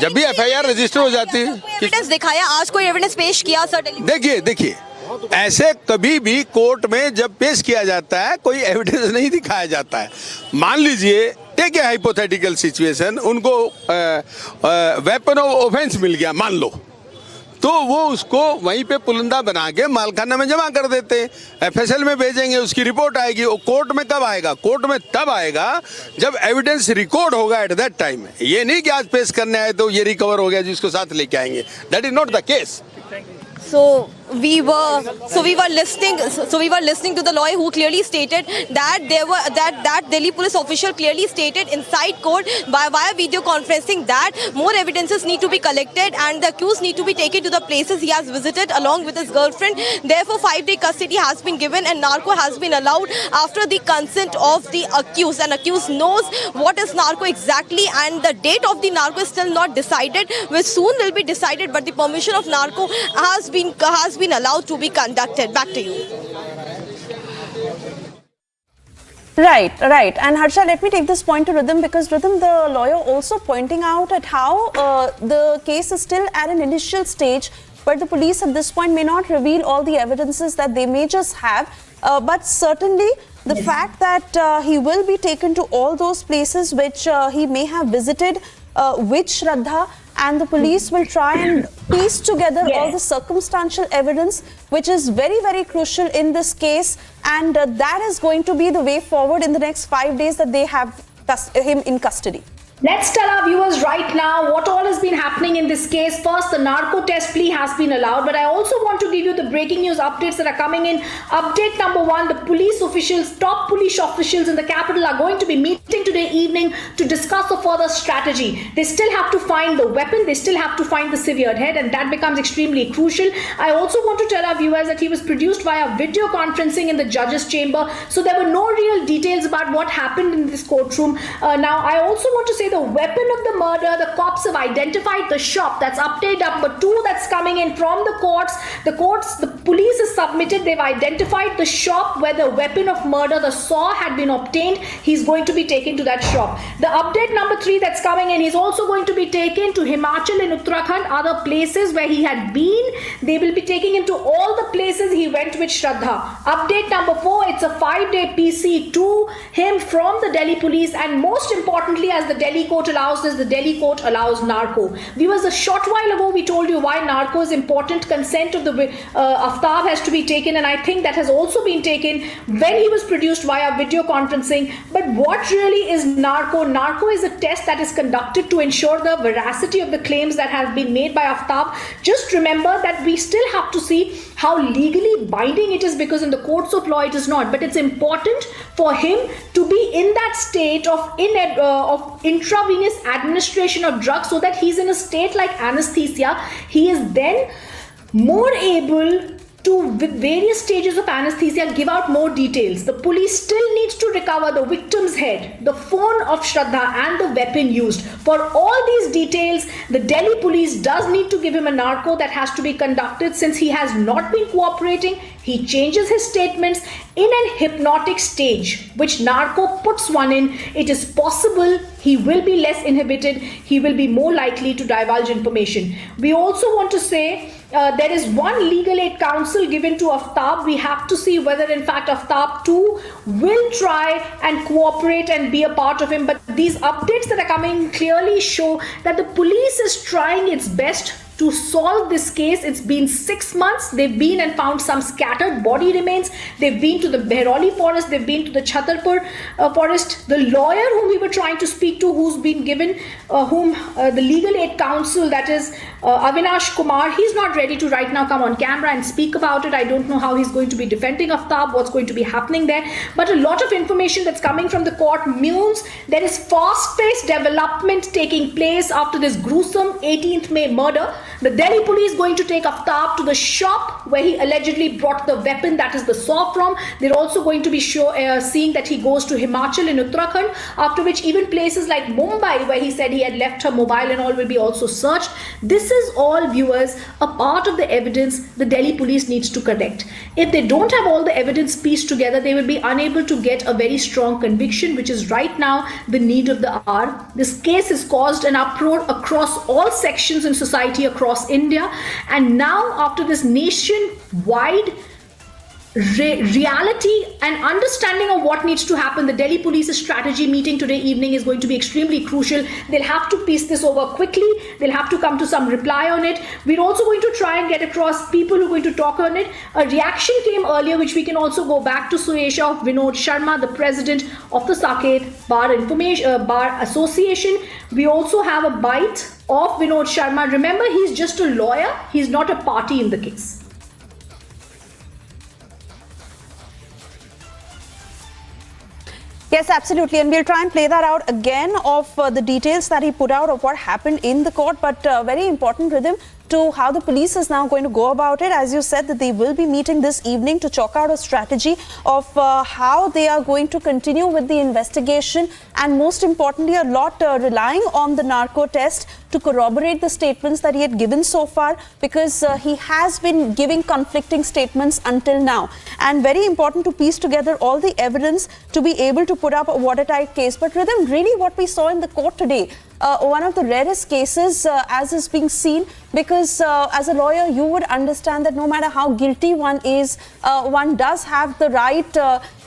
जब भी एफआईआर रजिस्टर हो जाती है। एविडेंस दिखाया, आज कोई एविडेंस पेश किया सर? देखिए ऐसे कभी भी कोर्ट में जब पेश किया जाता है कोई एविडेंस नहीं दिखाया जाता है। मान लीजिए टेक ए हाइपोथेटिकल सिचुएशन, उनको वेपन ऑफ ऑफेंस मिल गया मान लो, तो वो उसको वहीं पे पुलिंदा बना के मालखाना में जमा कर देते हैं, एफएसएल में भेजेंगे, उसकी रिपोर्ट आएगी। वो कोर्ट में कब आएगा? कोर्ट में तब आएगा जब एविडेंस रिकॉर्ड होगा एट दैट टाइम। ये नहीं कि आज पेश करने आए तो ये रिकवर हो गया जिसको साथ लेके आएंगे। That is not the case. So we were listening to the lawyer who clearly stated that that Delhi police official clearly stated inside court via video conferencing that more evidences need to be collected and the accused need to be taken to the places he has visited along with his girlfriend. Therefore 5-day custody has been given and narco has been allowed after the consent of the accused, and accused knows what is narco exactly, and the date of the narco is still not decided, which soon will be decided, but the permission of narco has been allowed to be conducted. Back to you. Right. And Harsha, let me take this point to Rhythm, because Rhythm, the lawyer, also pointing out at how the case is still at an initial stage, but the police at this point may not reveal all the evidences that they may just have. But certainly the fact that he will be taken to all those places which he may have visited with Shraddha, and the police will try and piece together all the circumstantial evidence, which is very, very crucial in this case, and that is going to be the way forward in the next 5 days that they have him in custody. Let's tell our viewers right now what all has been happening in this case. First, the narco test plea has been allowed, but I also want to give you the breaking news updates that are coming in. Update number 1, the police officials, top police officials in the capital are going to be meeting today evening to discuss a further strategy. They still have to find the weapon, they still have to find the severed head, and that becomes extremely crucial. I also want to tell our viewers that he was produced via video conferencing in the judge's chamber, so there were no real details about what happened in this courtroom. Now, I also want to say the weapon of the murder, the cops have identified the shop. That's update number 2 that's coming in from the courts. The police has submitted, they've identified the shop where the weapon of murder, the saw, had been obtained. He's going to be taken to that shop. The update number 3 that's coming in, he's also going to be taken to Himachal and Uttarakhand, other places where he had been. They will be taking him to all the places he went with Shraddha. Update number 4, it's a 5-day PC to him from the Delhi police, and most importantly, as the Delhi court allows this, the Delhi court allows narco. Viewers, a short while ago we told you why narco is important. Consent of the Aftab has to be taken, and I think that has also been taken when he was produced via video conferencing. But what really is narco? Narco is a test that is conducted to ensure the veracity of the claims that have been made by Aftab. Just remember that we still have to see how legally binding it is, because in the courts of law it is not. But it's important for him to be in that state of intravenous administration of drugs, so that he's in a state like anesthesia. He is then more able to, with various stages of anesthesia, give out more details. The police still needs to recover the victim's head, the phone of Shraddha, and the weapon used. For all these details, the Delhi police does need to give him a narco that has to be conducted. Since he has not been cooperating, he changes his statements in an hypnotic stage, which narco puts one in. It is possible he will be less inhibited, he will be more likely to divulge information. We also want to say there is one legal aid counsel given to Aftab. We have to see whether in fact Aftab too will try and cooperate and be a part of him. But these updates that are coming clearly show that the police is trying its best to solve this case. It's been 6 months. They've been and found some scattered body remains. They've been to the Mehroli forest. They've been to the Chhatarpur forest. The lawyer whom we were trying to speak to, who's been given, the legal aid counsel, that is Avinash Kumar, he's not ready to right now come on camera and speak about it. I don't know how he's going to be defending Aftab, what's going to be happening there. But a lot of information that's coming from the court means there is fast-paced development taking place after this gruesome 18th May murder. The Delhi police going to take Aftab to the shop where he allegedly brought the weapon, that is the saw, from. They're also going to be seeing that he goes to Himachal and Uttarakhand, after which even places like Mumbai, where he said he had left her mobile and all, will be also searched. This is all, viewers, a part of the evidence the Delhi police needs to collect. If they don't have all the evidence pieced together, they will be unable to get a very strong conviction, which is right now the need of the hour. This case has caused an uproar across all sections in society across across India. And now, after this nationwide reality and understanding of what needs to happen, the Delhi Police's strategy meeting today evening is going to be extremely crucial. They'll have to piece this over quickly. They'll have to come to some reply on it. We're also going to try and get across people who are going to talk on it. A reaction came earlier, which we can also go back to Suesha, of Vinod Sharma, the president of the Saket Bar Association. We also have a bite of Vinod Sharma. Remember, he's just a lawyer. He's not a party in the case. Yes, absolutely. And we'll try and play that out again of the details that he put out of what happened in the court. But very important rhythm to how the police is now going to go about it. As you said, that they will be meeting this evening to chalk out a strategy of how they are going to continue with the investigation. And most importantly, a lot relying on the narco test to corroborate the statements that he had given so far, because he has been giving conflicting statements until now. And very important to piece together all the evidence to be able to put up a watertight case. But Rhythm, really what we saw in the court today, one of the rarest cases as is being seen, because as a lawyer you would understand that no matter how guilty one is, one does have the right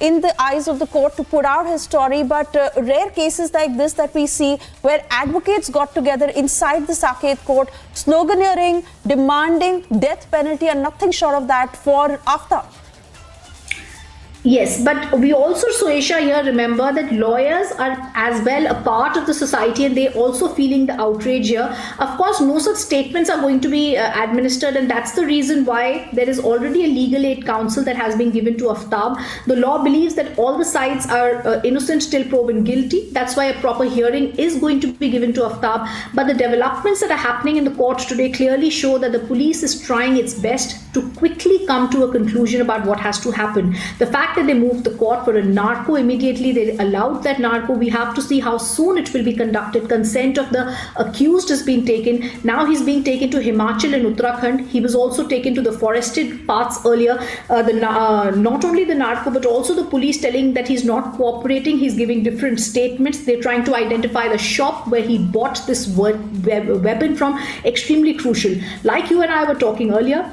in the eyes of the court to put out his story. But rare cases like this that we see, where advocates got together inside the Saket court, sloganeering, demanding death penalty and nothing short of that for Aftab. Yes, but we also, Suesha, here remember that lawyers are as well a part of the society, and they also feeling the outrage here. Of course, no such statements are going to be administered, and that's the reason why there is already a legal aid counsel that has been given to Aftab. The law believes that all the sides are innocent till proven guilty. That's why a proper hearing is going to be given to Aftab. But the developments that are happening in the court today clearly show that the police is trying its best to quickly come to a conclusion about what has to happen. The fact that they moved the court for a narco, immediately they allowed that narco. We have to see how soon it will be conducted. Consent of the accused has been taken. Now he's being taken to Himachal and Uttarakhand. He was also taken to the forested parts earlier. Not only the narco, but also the police telling that he's not cooperating. He's giving different statements. They're trying to identify the shop where he bought this weapon from. Extremely crucial. Like you and I were talking earlier,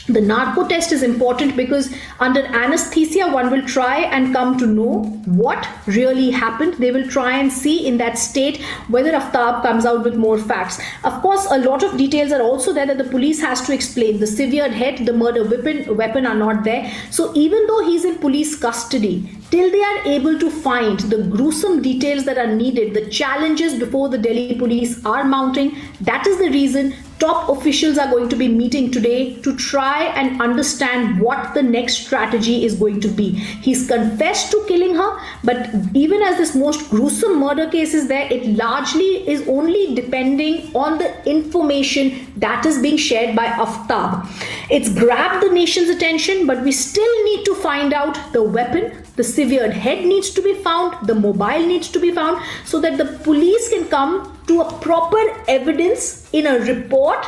the narco test is important because under anesthesia, one will try and come to know what really happened. They will try and see in that state whether Aftab comes out with more facts. Of course, a lot of details are also there that the police has to explain. The severed head, the murder weapon are not there. So even though he's in police custody, till they are able to find the gruesome details that are needed, the challenges before the Delhi police are mounting, that is the reason top officials are going to be meeting today to try and understand what the next strategy is going to be. He's confessed to killing her, but even as this most gruesome murder case is there, it largely is only depending on the information that is being shared by Aftab. It's grabbed the nation's attention, but we still need to find out the weapon. The severed head needs to be found, the mobile needs to be found, so that the police can come to a proper evidence in a report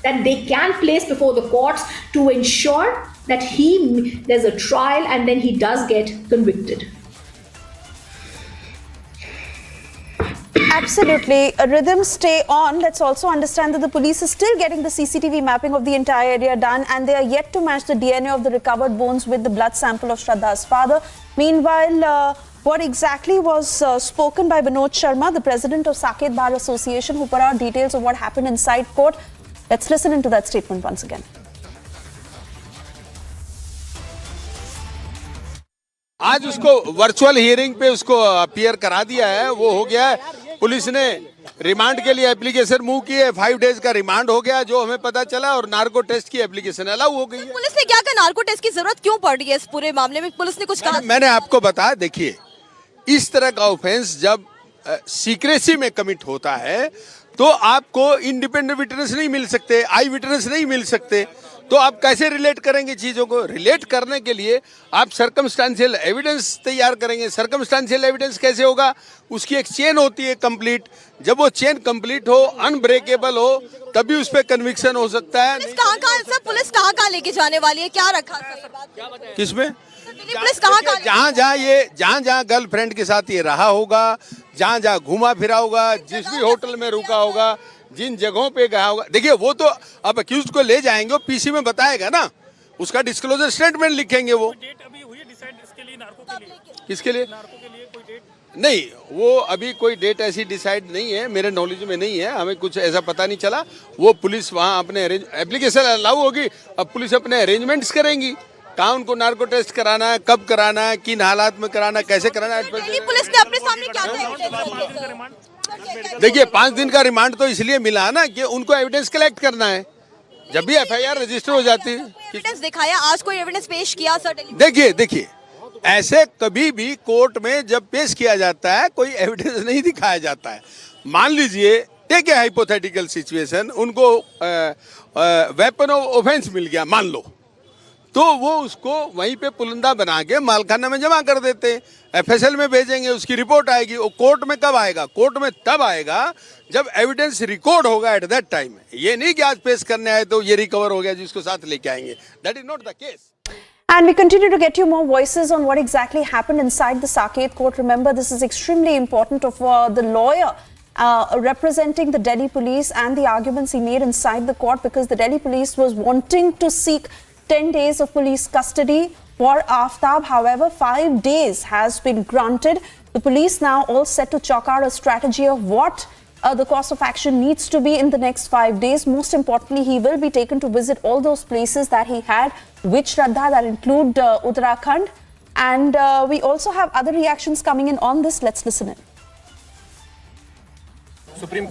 that they can place before the courts to ensure that there's a trial and then he does get convicted. Absolutely. Rhythm, stay on. Let's also understand that the police is still getting the CCTV mapping of the entire area done, and they are yet to match the DNA of the recovered bones with the blood sample of Shraddha's father. Meanwhile, what exactly was spoken by Vinod Sharma, the president of Saket Bar Association, who put out details of what happened inside court? Let's listen into that statement once again. आज उसको virtual hearing पे उसको appear करा दिया है, वो हो गया है। पुलिस ने रिमांड के लिए एप्लीकेशन मूव की है, 5 डेज का रिमांड हो गया जो हमें पता चला, और नार्को टेस्ट की एप्लीकेशन अलाउ हो गई है। पुलिस ने क्या कहा, नार्को टेस्ट की जरूरत क्यों पड़ रही है इस पूरे मामले में? पुलिस ने कुछ कहा? मैंने आपको बताया, देखिए इस तरह का ऑफेंस जब सीक्रेसी में कमिट होता है तो आपको इंडिपेंडेंट विटनेस नहीं मिल सकते, आई विटनेस नहीं मिल सकते, तो आप कैसे रिलेट करेंगे चीजों को? रिलेट करने के लिए आप सर्कमस्टेंशियल एविडेंस तैयार करेंगे। सर्कमस्टेंशियल एविडेंस कैसे होगा? उसकी एक चेन होती है कंप्लीट, जब वो चेन कंप्लीट हो, अनब्रेकेबल हो, तभी उस पर कन्विक्शन हो सकता है। पुलिस कहाँ लेके जाने वाली है, क्या रखा है? किसमें जहाँ जहाँ गर्लफ्रेंड के साथ ये रहा होगा, जहाँ जहाँ घूमा फिरा होगा, जिस भी होटल में रुका होगा, जिन जगहों पे गया होगा, देखिए वो तो अब अक्यूज को ले जाएंगे, वो पीसी में बताएगा ना, उसका डिस्क्लोजर स्टेटमेंट लिखेंगे वो। डेट अभी हुई है डिसाइड इसके लिए, नार्को के लिए? किसके लिए? नार्को के लिए कोई डेट नहीं, वो अभी कोई डेट ऐसी डिसाइड नहीं है, मेरे नॉलेज में नहीं है, हमें कुछ ऐसा पता नहीं चला। वो पुलिस वहाँ अपने एप्लीकेशन अलाउ होगी, अब पुलिस अपने अरेंजमेंट्स करेंगी, कहाँ उनको नार्को टेस्ट कराना है, कब कराना है, किन हालात में कराना है, कैसे कराना है। पुलिस ने अपने सामने क्या क्या? देखिए 5 दिन का रिमांड तो इसलिए मिला ना कि उनको एविडेंस कलेक्ट करना है, जब भी एफआईआर रजिस्टर हो जाती है। एविडेंस दिखाया, आज कोई एविडेंस पेश किया सर? देखिए ऐसे कभी भी कोर्ट में जब पेश किया जाता है कोई एविडेंस नहीं दिखाया जाता है। मान लीजिए टेक ए हाइपोथेटिकल सिचुएशन, उनको वेपन ऑफ ऑफेंस मिल गया मान लो, तो वो उसको वहीं पे पुलिंदा बना के मालखाना में जमा कर देते हैं, एफएसएल में भेजेंगे, उसकी रिपोर्ट आएगी। वो कोर्ट में कब आएगा? कोर्ट में तब आएगा जब एविडेंस रिकॉर्ड होगा एट दैट टाइम। ये नहीं कि आज पेश करने आए तो ये रिकवर हो गया जिसको साथ लेके आएंगे, that is not the case. And we continue to get you more voices on what exactly happened inside the Saket court. Remember, this is extremely important of the lawyer representing the Delhi police and the arguments he made inside the court, because the Delhi police was wanting to seek 10 days of police custody for Aftab. However, 5 days has been granted. The police now all set to chalk out a strategy of what the course of action needs to be in the next 5 days. Most importantly, he will be taken to visit all those places that he had with Shraddha, that include Uttarakhand. And we also have other reactions coming in on this. Let's listen in.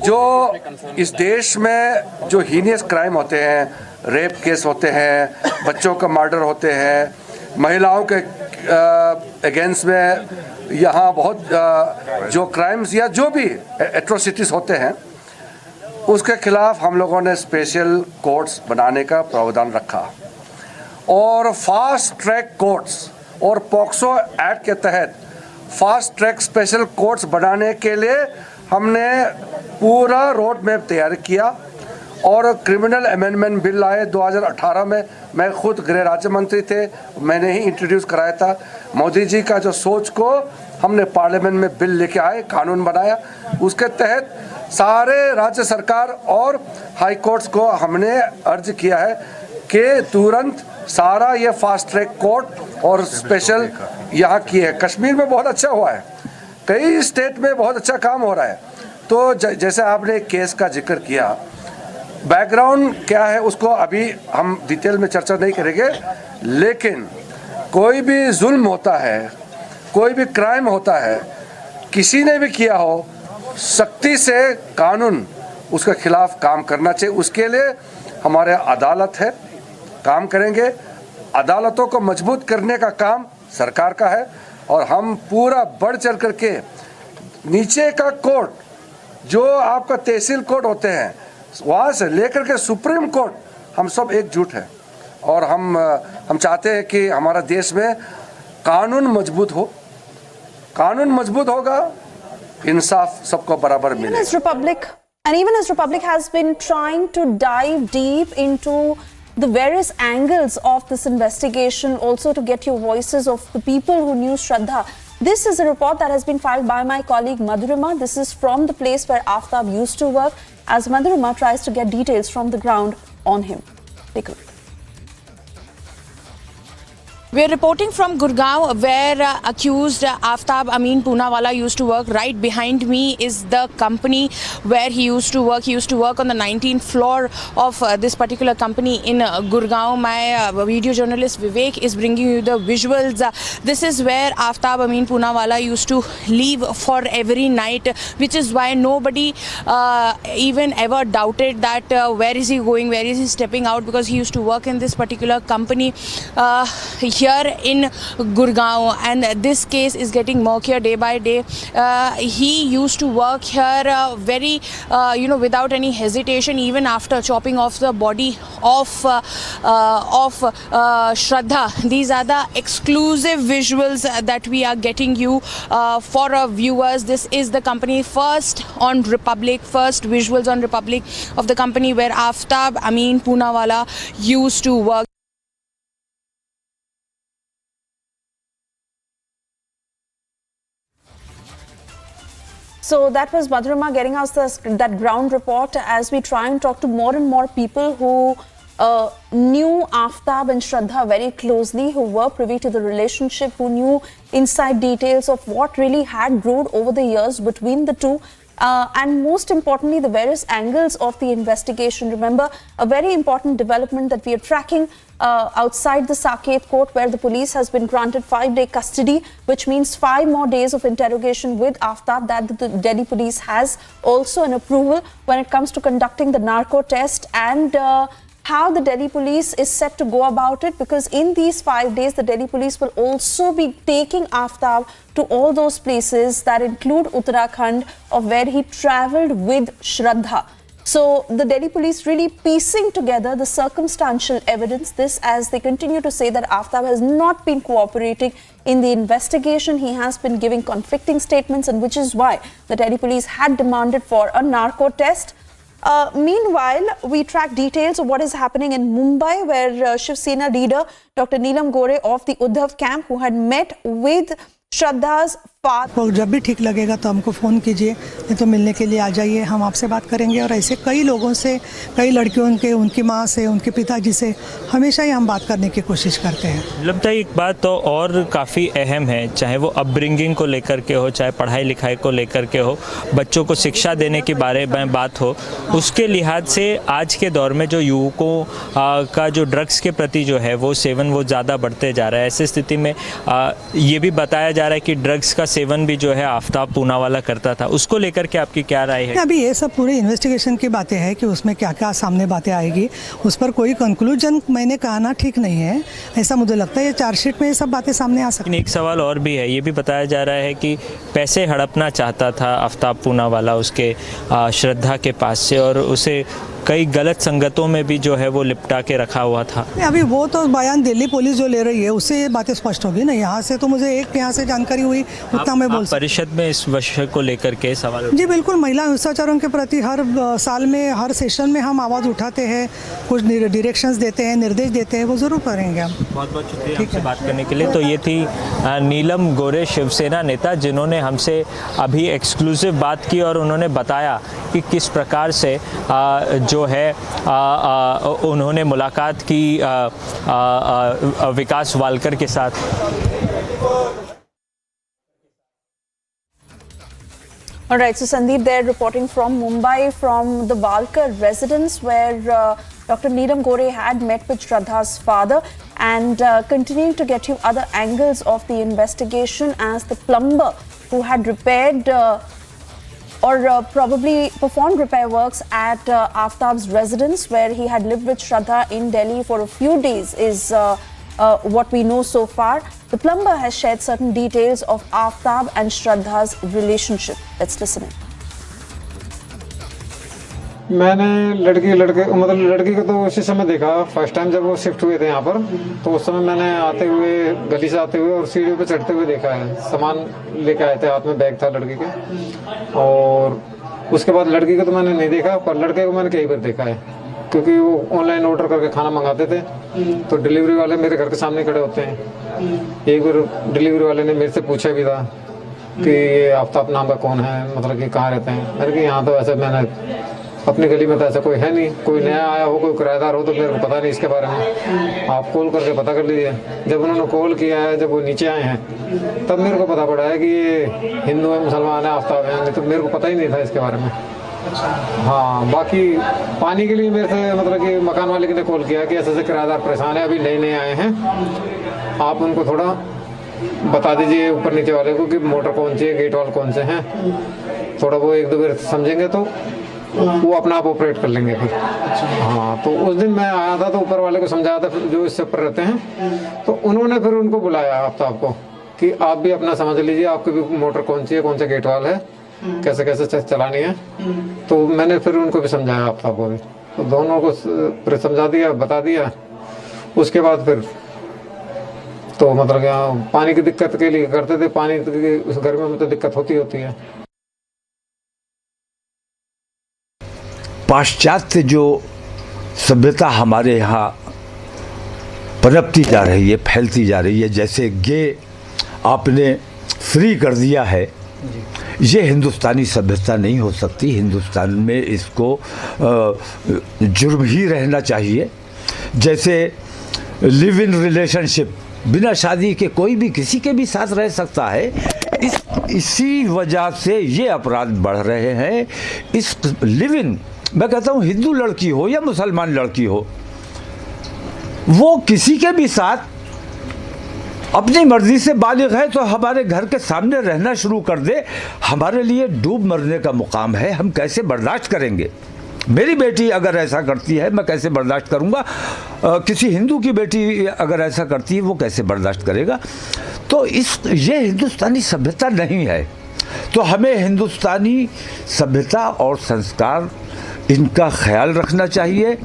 जो इस देश में जो heinous crime होते हैं, rape case होते हैं, बच्चों का मर्डर होते हैं, महिलाओं के अगेंस्ट में यहाँ बहुत जो क्राइम्स या जो भी एट्रोसिटीज होते हैं, उसके खिलाफ हम लोगों ने स्पेशल कोर्ट्स बनाने का प्रावधान रखा और फास्ट ट्रैक कोर्ट्स और पॉक्सो एक्ट के तहत फास्ट ट्रैक स्पेशल कोर्ट्स बनाने के लिए हमने पूरा रोड मैप तैयार किया और क्रिमिनल अमेंडमेंट बिल लाए 2018 में। मैं खुद गृह राज्य मंत्री थे, मैंने ही इंट्रोड्यूस कराया था। मोदी जी का जो सोच को हमने पार्लियामेंट में बिल लेके आए, कानून बनाया, उसके तहत सारे राज्य सरकार और हाई कोर्ट्स को हमने अर्ज किया है कि तुरंत सारा ये फास्ट ट्रैक कोर्ट और स्पेशल यहाँ किए है। कश्मीर में बहुत अच्छा हुआ है, कई स्टेट में बहुत अच्छा काम हो रहा है। तो जैसे आपने केस का जिक्र किया, बैकग्राउंड क्या है उसको अभी हम डिटेल में चर्चा नहीं करेंगे, लेकिन कोई भी जुल्म होता है, कोई भी क्राइम होता है, किसी ने भी किया हो, सख्ती से कानून उसके खिलाफ काम करना चाहिए। उसके लिए हमारे अदालत है, काम करेंगे। अदालतों को मजबूत करने का काम सरकार का है और हम पूरा बढ़ चढ़ करके नीचे का कोर्ट, जो आपका तहसील कोर्ट होते हैं, वहाँ से लेकर के सुप्रीम कोर्ट, हम सब एकजुट हैं और हम चाहते हैं कि हमारा देश में कानून मजबूत हो। कानून मजबूत होगा, इंसाफ सबको बराबर मिलेगा। And even as Republic has been trying to dive deep into the various angles of this investigation, also to get your voices of the people who knew Shraddha. This is a report that has been filed by my colleague Madhurima. This is from the place where Aftab used to work, as Madhurima tries to get details from the ground on him. Take a look. We are reporting from Gurgaon, where accused Aftab Amin Poonawala used to work. Right behind me is the company where he used to work. He used to work on the 19th floor of this particular company in Gurgaon. My video journalist Vivek is bringing you the visuals. This is where Aftab Amin Poonawala used to leave for every night, which is why nobody even ever doubted that where is he going, where is he stepping out, because he used to work in this particular company here in Gurgaon, and this case is getting murkier day by day. He used to work here very, without any hesitation, even after chopping off the body of Shraddha. These are the exclusive visuals that we are getting you for our viewers. This is the company first on Republic, first visuals on Republic of the company where Aftab Amin Poonawala used to work. So that was Madhurima getting us that ground report as we try and talk to more and more people who knew Aftab and Shraddha very closely, who were privy to the relationship, who knew inside details of what really had brewed over the years between the two. And most importantly, the various angles of the investigation. Remember, a very important development that we are tracking outside the Saket court, where the police has been granted 5-day custody, which means 5 more days of interrogation with Aftab, that the Delhi police has also an approval when it comes to conducting the narco test, and how the Delhi police is set to go about it, because in these 5 days the Delhi police will also be taking Aftab to all those places that include Uttarakhand, of where he travelled with Shraddha. So the Delhi police really piecing together the circumstantial evidence, this as they continue to say that Aftab has not been cooperating in the investigation. He has been giving conflicting statements, and which is why the Delhi police had demanded for a narco test. Meanwhile, we track details of what is happening in Mumbai, where Shiv Sena leader Dr. Neelam Gore of the Uddhav camp, who had met with Shraddha's father. जब भी ठीक लगेगा तो हमको phone कीजिए, नहीं तो मिलने के लिए आ जाइए, हम आपसे बात करेंगे। और ऐसे कई लोगों से, कई लड़कियों के, उनकी माँ से, उनके पिताजी से हमेशा ही हम बात करने की कोशिश करते हैं। लगता है एक बात तो और काफ़ी अहम है, चाहे वो अपब्रिंगिंग को लेकर के हो, चाहे पढ़ाई लिखाई को लेकर के हो, बच्चों को शिक्षा देने के बारे में बात हो, उसके लिहाज से आज के दौर में जो युवकों का जो ड्रग्स के प्रति जो है वो सेवन वो ज़्यादा बढ़ते जा रहा है। ऐसी स्थिति में ये भी बताया जा रहा है कि ड्रग्स का सेवन भी जो है आफ्ताब पूनावाला करता था, उसको लेकर के आपकी क्या राय है? अभी ये सब पूरी इन्वेस्टिगेशन की बातें हैं कि उसमें क्या क्या सामने बातें आएगी, उस पर कोई कंक्लूजन मैंने कहना ठीक नहीं है, ऐसा मुझे लगता है। ये चार्जशीट में ये सब बातें सामने आ सकती हैं। एक सवाल और भी है, ये भी बताया जा रहा है कि पैसे हड़पना चाहता था आफ्ताब पूनावाला उसके श्रद्धा के पास से, और उसे कई गलत संगतों में भी जो है वो लिपटा के रखा हुआ था। अभी वो तो बयान दिल्ली पुलिस जो ले रही है उससे ये बातें स्पष्ट होगी ना। यहाँ से तो मुझे यहाँ से जानकारी हुई उतना मैं बोल। परिषद में इस विषय को लेकर के सवाल? जी बिल्कुल, महिला हिंसाचारों के प्रति हर साल में, हर सेशन में हम आवाज़ उठाते हैं, कुछ डायरेक्शंस देते हैं, निर्देश देते हैं, वो ज़रूर करेंगे हम। बहुत बहुत शुक्रिया हमसे बात करने के लिए। तो ये थी नीलम गोरे, शिवसेना नेता, जिन्होंने हमसे अभी एक्सक्लूसिव बात की और उन्होंने बताया कि किस प्रकार से जो है उन्होंने मुलाकात की विकास वालकर के साथ। All right, so Sandeep there reporting from Mumbai, from the Walker residence, where Dr. Neelam Gore had met with Shraddha's father, and continuing to get you other angles of the investigation, as the plumber who had repaired or probably performed repair works at Aftab's residence, where he had lived with Shraddha in Delhi for a few days, is what we know so far. The plumber has shared certain details of Aftab and Shraddha's relationship. Let's listen in. मैंने लड़की को तो उसी समय देखा, first time जब वो shift हुए थे यहाँ पर, तो उस समय मैंने आते हुए, गली से आते हुए और सीढ़ियों पे चढ़ते हुए देखा है। सामान लेके आए थे, हाथ में बैग था लड़की के, और उसके बाद लड़की को तो मैंने नहीं देखा, पर लड़के को मैंने कई बार देखा है, क्योंकि वो ऑनलाइन ऑर्डर करके खाना मंगाते थे, तो डिलीवरी वाले मेरे घर के सामने खड़े होते हैं। एक बार डिलीवरी वाले ने मेरे से पूछा भी था कि ये आफ्ताब नाम का कौन है, मतलब कि कहाँ रहते हैं। मैंने कहा यहाँ तो ऐसे, मैंने अपनी गली में तो ऐसा कोई है नहीं, कोई नया आया हो, कोई किराएदार हो तो मेरे को पता नहीं इसके बारे में, आप कॉल करके पता कर लीजिए। जब उन्होंने कॉल किया है, जब वो नीचे आए हैं, तब मेरे को पता पड़ा है कि ये हिंदू है, मुसलमान है, आफ्ताब है, नहीं तो मेरे को पता ही नहीं था इसके बारे में। हाँ, बाकी पानी के लिए मेरे से मतलब कि मकान मालिक ने कॉल किया कि ऐसे ऐसे किराएदार परेशान है, अभी नए नए आए हैं, आप उनको थोड़ा बता दीजिए ऊपर नीचे वाले को कि मोटर कौन सी है, गेट वाल कौन से हैं, थोड़ा वो एक दो बार समझेंगे तो वो अपना आप ऑपरेट कर लेंगे फिर। हाँ, तो उस दिन मैं आया था तो ऊपर वाले को समझाया था जो इससे ऊपर रहते हैं, तो उन्होंने फिर उनको बुलाया आफ्ताब को कि आप भी अपना समझ लीजिए, आपकी भी मोटर कौन सी है, कौन सा गेट वाल है, कैसे कैसे चलानी है। तो मैंने फिर उनको भी समझाया आफ्ताब को भी, तो दोनों को फिर समझा दिया, बता दिया। उसके बाद फिर तो मतलब पानी की दिक्कत के लिए करते थे, पानी उस गर्मी में तो दिक्कत होती है। पाश्चात्य जो सभ्यता हमारे यहाँ पनपती जा रही है, फैलती जा रही है, जैसे गे आपने फ्री कर दिया है, ये हिंदुस्तानी सभ्यता नहीं हो सकती। हिंदुस्तान में इसको जुर्म ही रहना चाहिए। जैसे लिव इन रिलेशनशिप, बिना शादी के कोई भी किसी के भी साथ रह सकता है, इसी वजह से ये अपराध बढ़ रहे हैं। इस लिव इन, मैं कहता हूँ हिंदू लड़की हो या मुसलमान लड़की हो, वो किसी के भी साथ अपनी मर्जी से बालिग है तो हमारे घर के सामने रहना शुरू कर दे, हमारे लिए डूब मरने का मुकाम है। हम कैसे बर्दाश्त करेंगे? मेरी बेटी अगर ऐसा करती है मैं कैसे बर्दाश्त करूंगा? किसी हिंदू की बेटी अगर ऐसा करती है वो कैसे बर्दाश्त करेगा? तो ये हिंदुस्तानी सभ्यता नहीं है। तो हमें हिंदुस्तानी सभ्यता और संस्कार, इनका ख्याल रखना चाहिए।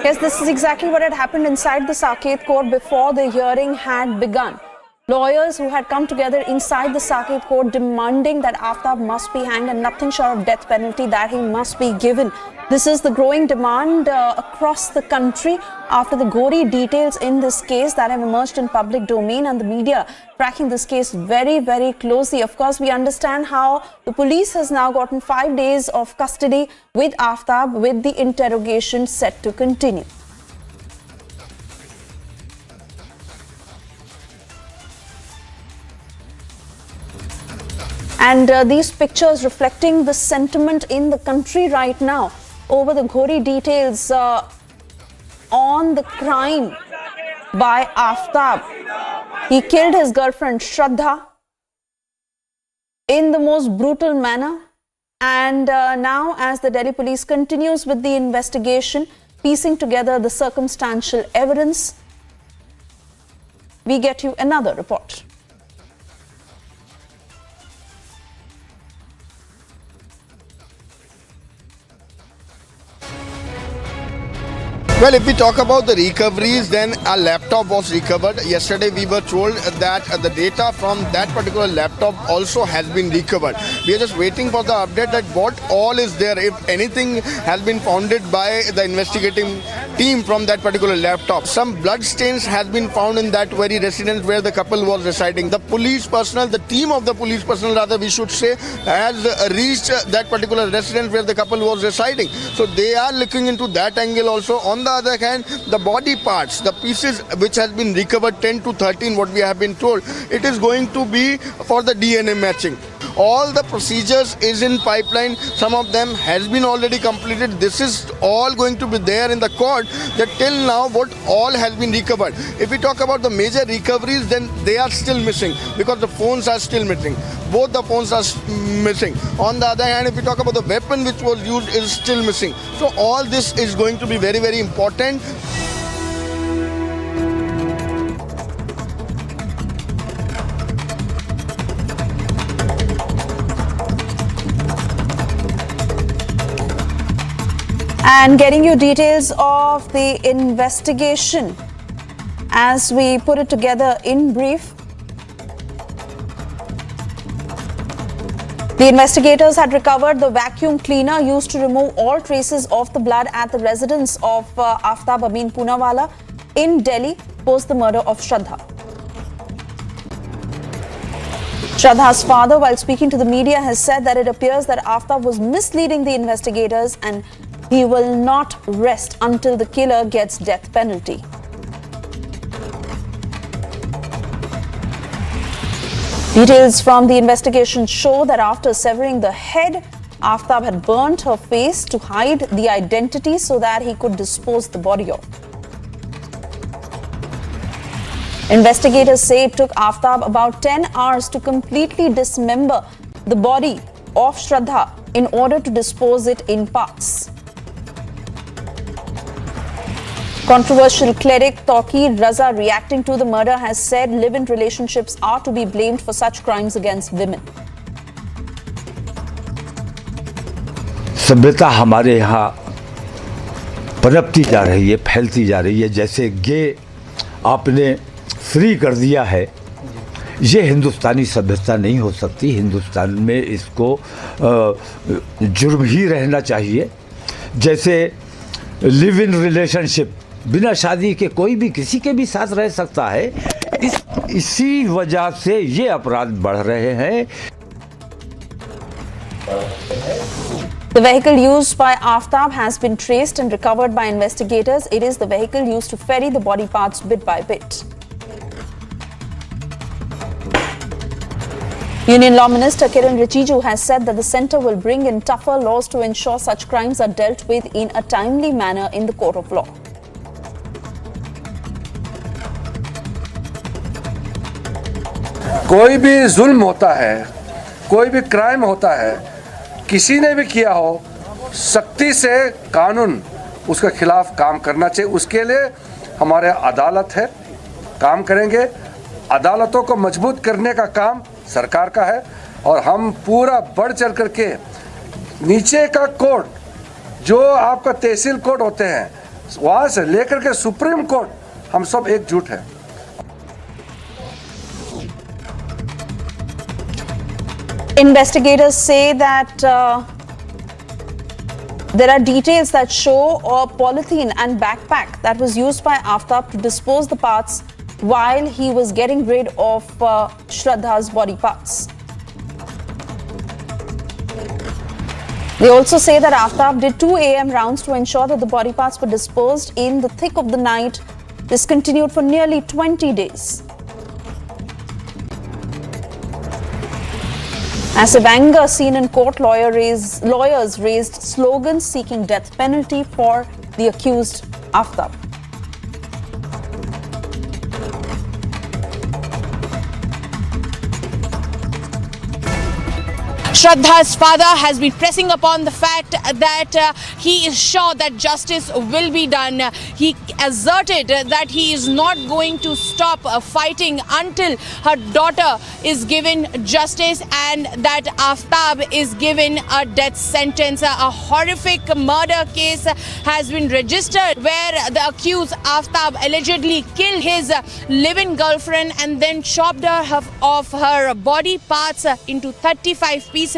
Yes, this is exactly what had happened inside the Saket court before the hearing had begun. Lawyers who had come together inside the Saket court demanding that Aftab must be hanged and nothing short of death penalty, that he must be given. This is the growing demand across the country after the gory details in this case that have emerged in public domain, and the media tracking this case very, very closely. Of course, we understand how the police has now gotten 5 days of custody with Aftab, with the interrogation set to continue. And these pictures reflecting the sentiment in the country right now over the gory details on the crime by Aftab. He killed his girlfriend Shraddha in the most brutal manner. And now, as the Delhi police continues with the investigation, piecing together the circumstantial evidence, we get you another report. Well, if we talk about the recoveries, then a laptop was recovered. Yesterday we were told that the data from that particular laptop also has been recovered. We are just waiting for the update that what all is there, if anything has been founded by the investigating team from that particular laptop. Some blood stains has been found in that very residence where the couple was residing. The police personnel, the team of the police personnel rather we should say, has reached that particular residence where the couple was residing. So they are looking into that angle also. On the other hand, the body parts, the pieces which has been recovered, 10 to 13 what we have been told, it is going to be for the DNA matching. All the procedures is in pipeline. Some of them has been already completed. This is all going to be there in the court that till now what all has been recovered. If we talk about the major recoveries, then they are still missing because the phones are still missing. Both the phones are missing. On the other hand, if we talk about the weapon which was used is still missing. So all this is going to be very, very important. And getting you details of the investigation as we put it together in brief. The investigators had recovered the vacuum cleaner used to remove all traces of the blood at the residence of Aftab Amin Poonawala in Delhi post the murder of Shraddha. Shraddha's father, while speaking to the media, has said that it appears that Aftab was misleading the investigators and he will not rest until the killer gets death penalty. Details from the investigation show that after severing the head, Aftab had burnt her face to hide the identity so that he could dispose the body of. Investigators say it took Aftab about 10 hours to completely dismember the body of Shraddha in order to dispose it in parts. Controversial cleric Tauqir Raza, reacting to the murder, has said live-in relationships are to be blamed for such crimes against women. सभ्यता हमारे यहाँ पनपती जा रही है, फैलती जा रही है। जैसे गे आपने फ्री कर दिया है, ये हिंदुस्तानी सभ्यता नहीं हो सकती। हिंदुस्तान में इसको जुर्म ही रहना चाहिए। जैसे लिव इन रिलेशनशिप, बिना शादी के कोई भी किसी के भी साथ रह सकता है। इसी वजह से ये अपराध बढ़ रहे हैं। The vehicle used by Aftab has been traced and recovered by investigators. It is the vehicle used to ferry the body parts bit by bit. Union Law Minister Kiran Rijiju has said that the centre will bring in tougher laws to ensure such crimes are dealt with in a timely manner in the court of law. कोई भी जुल्म होता है, कोई भी crime होता है, किसी ने भी किया हो, सख्ती से कानून उसके खिलाफ काम करना चाहिए। उसके लिए हमारे अदालत है, काम करेंगे। अदालतों को मजबूत करने का काम सरकार का है और हम पूरा बढ़ चढ़ करके नीचे का कोर्ट, जो आपका तहसील कोर्ट होते हैं, वहाँ से लेकर के सुप्रीम कोर्ट, हम सब एकजुट हैं। Investigators say that there are details that show a polythene and backpack that was used by Aftab to dispose the parts while he was getting rid of Shraddha's body parts. They also say that Aftab did 2 a.m. rounds to ensure that the body parts were disposed in the thick of the night. This continued for nearly 20 days. Massive anger seen in court, lawyers raised slogans seeking death penalty for the accused Aftab. Shraddha's father has been pressing upon the fact that he is sure that justice will be done. He asserted that he is not going to stop fighting until her daughter is given justice and that Aftab is given a death sentence. A horrific murder case has been registered where the accused Aftab allegedly killed his live-in girlfriend and then chopped her off her body parts into 35 pieces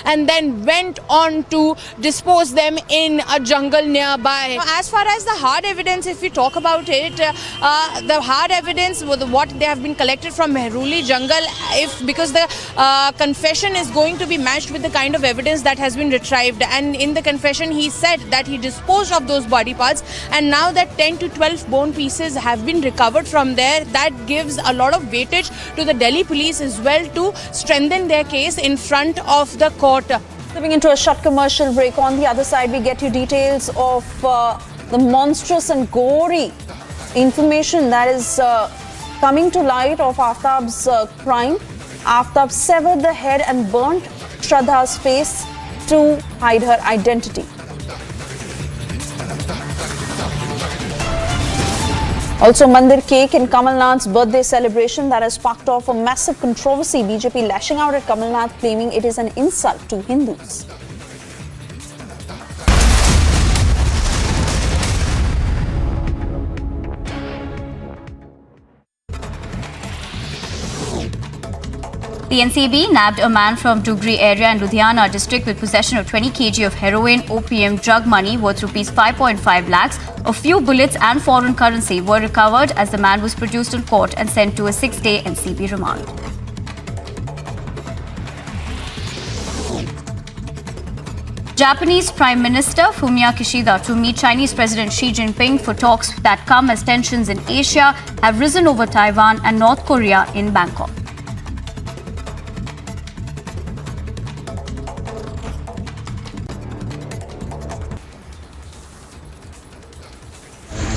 and then went on to dispose them in a jungle nearby. As far as the hard evidence, if we talk about it, the hard evidence with what they have been collected from Mehruli jungle, because the confession is going to be matched with the kind of evidence that has been retrieved, and in the confession he said that he disposed of those body parts, and now that 10 to 12 bone pieces have been recovered from there, that gives a lot of weightage to the Delhi police as well to strengthen their case in front of the court. Moving into a short commercial break. On the other side, we get you details of the monstrous and gory information that is coming to light of Aftab's crime. Aftab severed the head and burnt Shraddha's face to hide her identity. Also, Mandir cake in Kamal Nath's birthday celebration that has sparked off a massive controversy. BJP lashing out at Kamal Nath, claiming it is an insult to Hindus. The NCB nabbed a man from Dugri area in Ludhiana district with possession of 20 kg of heroin, opium, drug money worth rupees 5.5 lakhs. A few bullets and foreign currency were recovered as the man was produced in court and sent to a 6-day NCB remand. Japanese Prime Minister Fumio Kishida to meet Chinese President Xi Jinping for talks that come as tensions in Asia have risen over Taiwan and North Korea in Bangkok.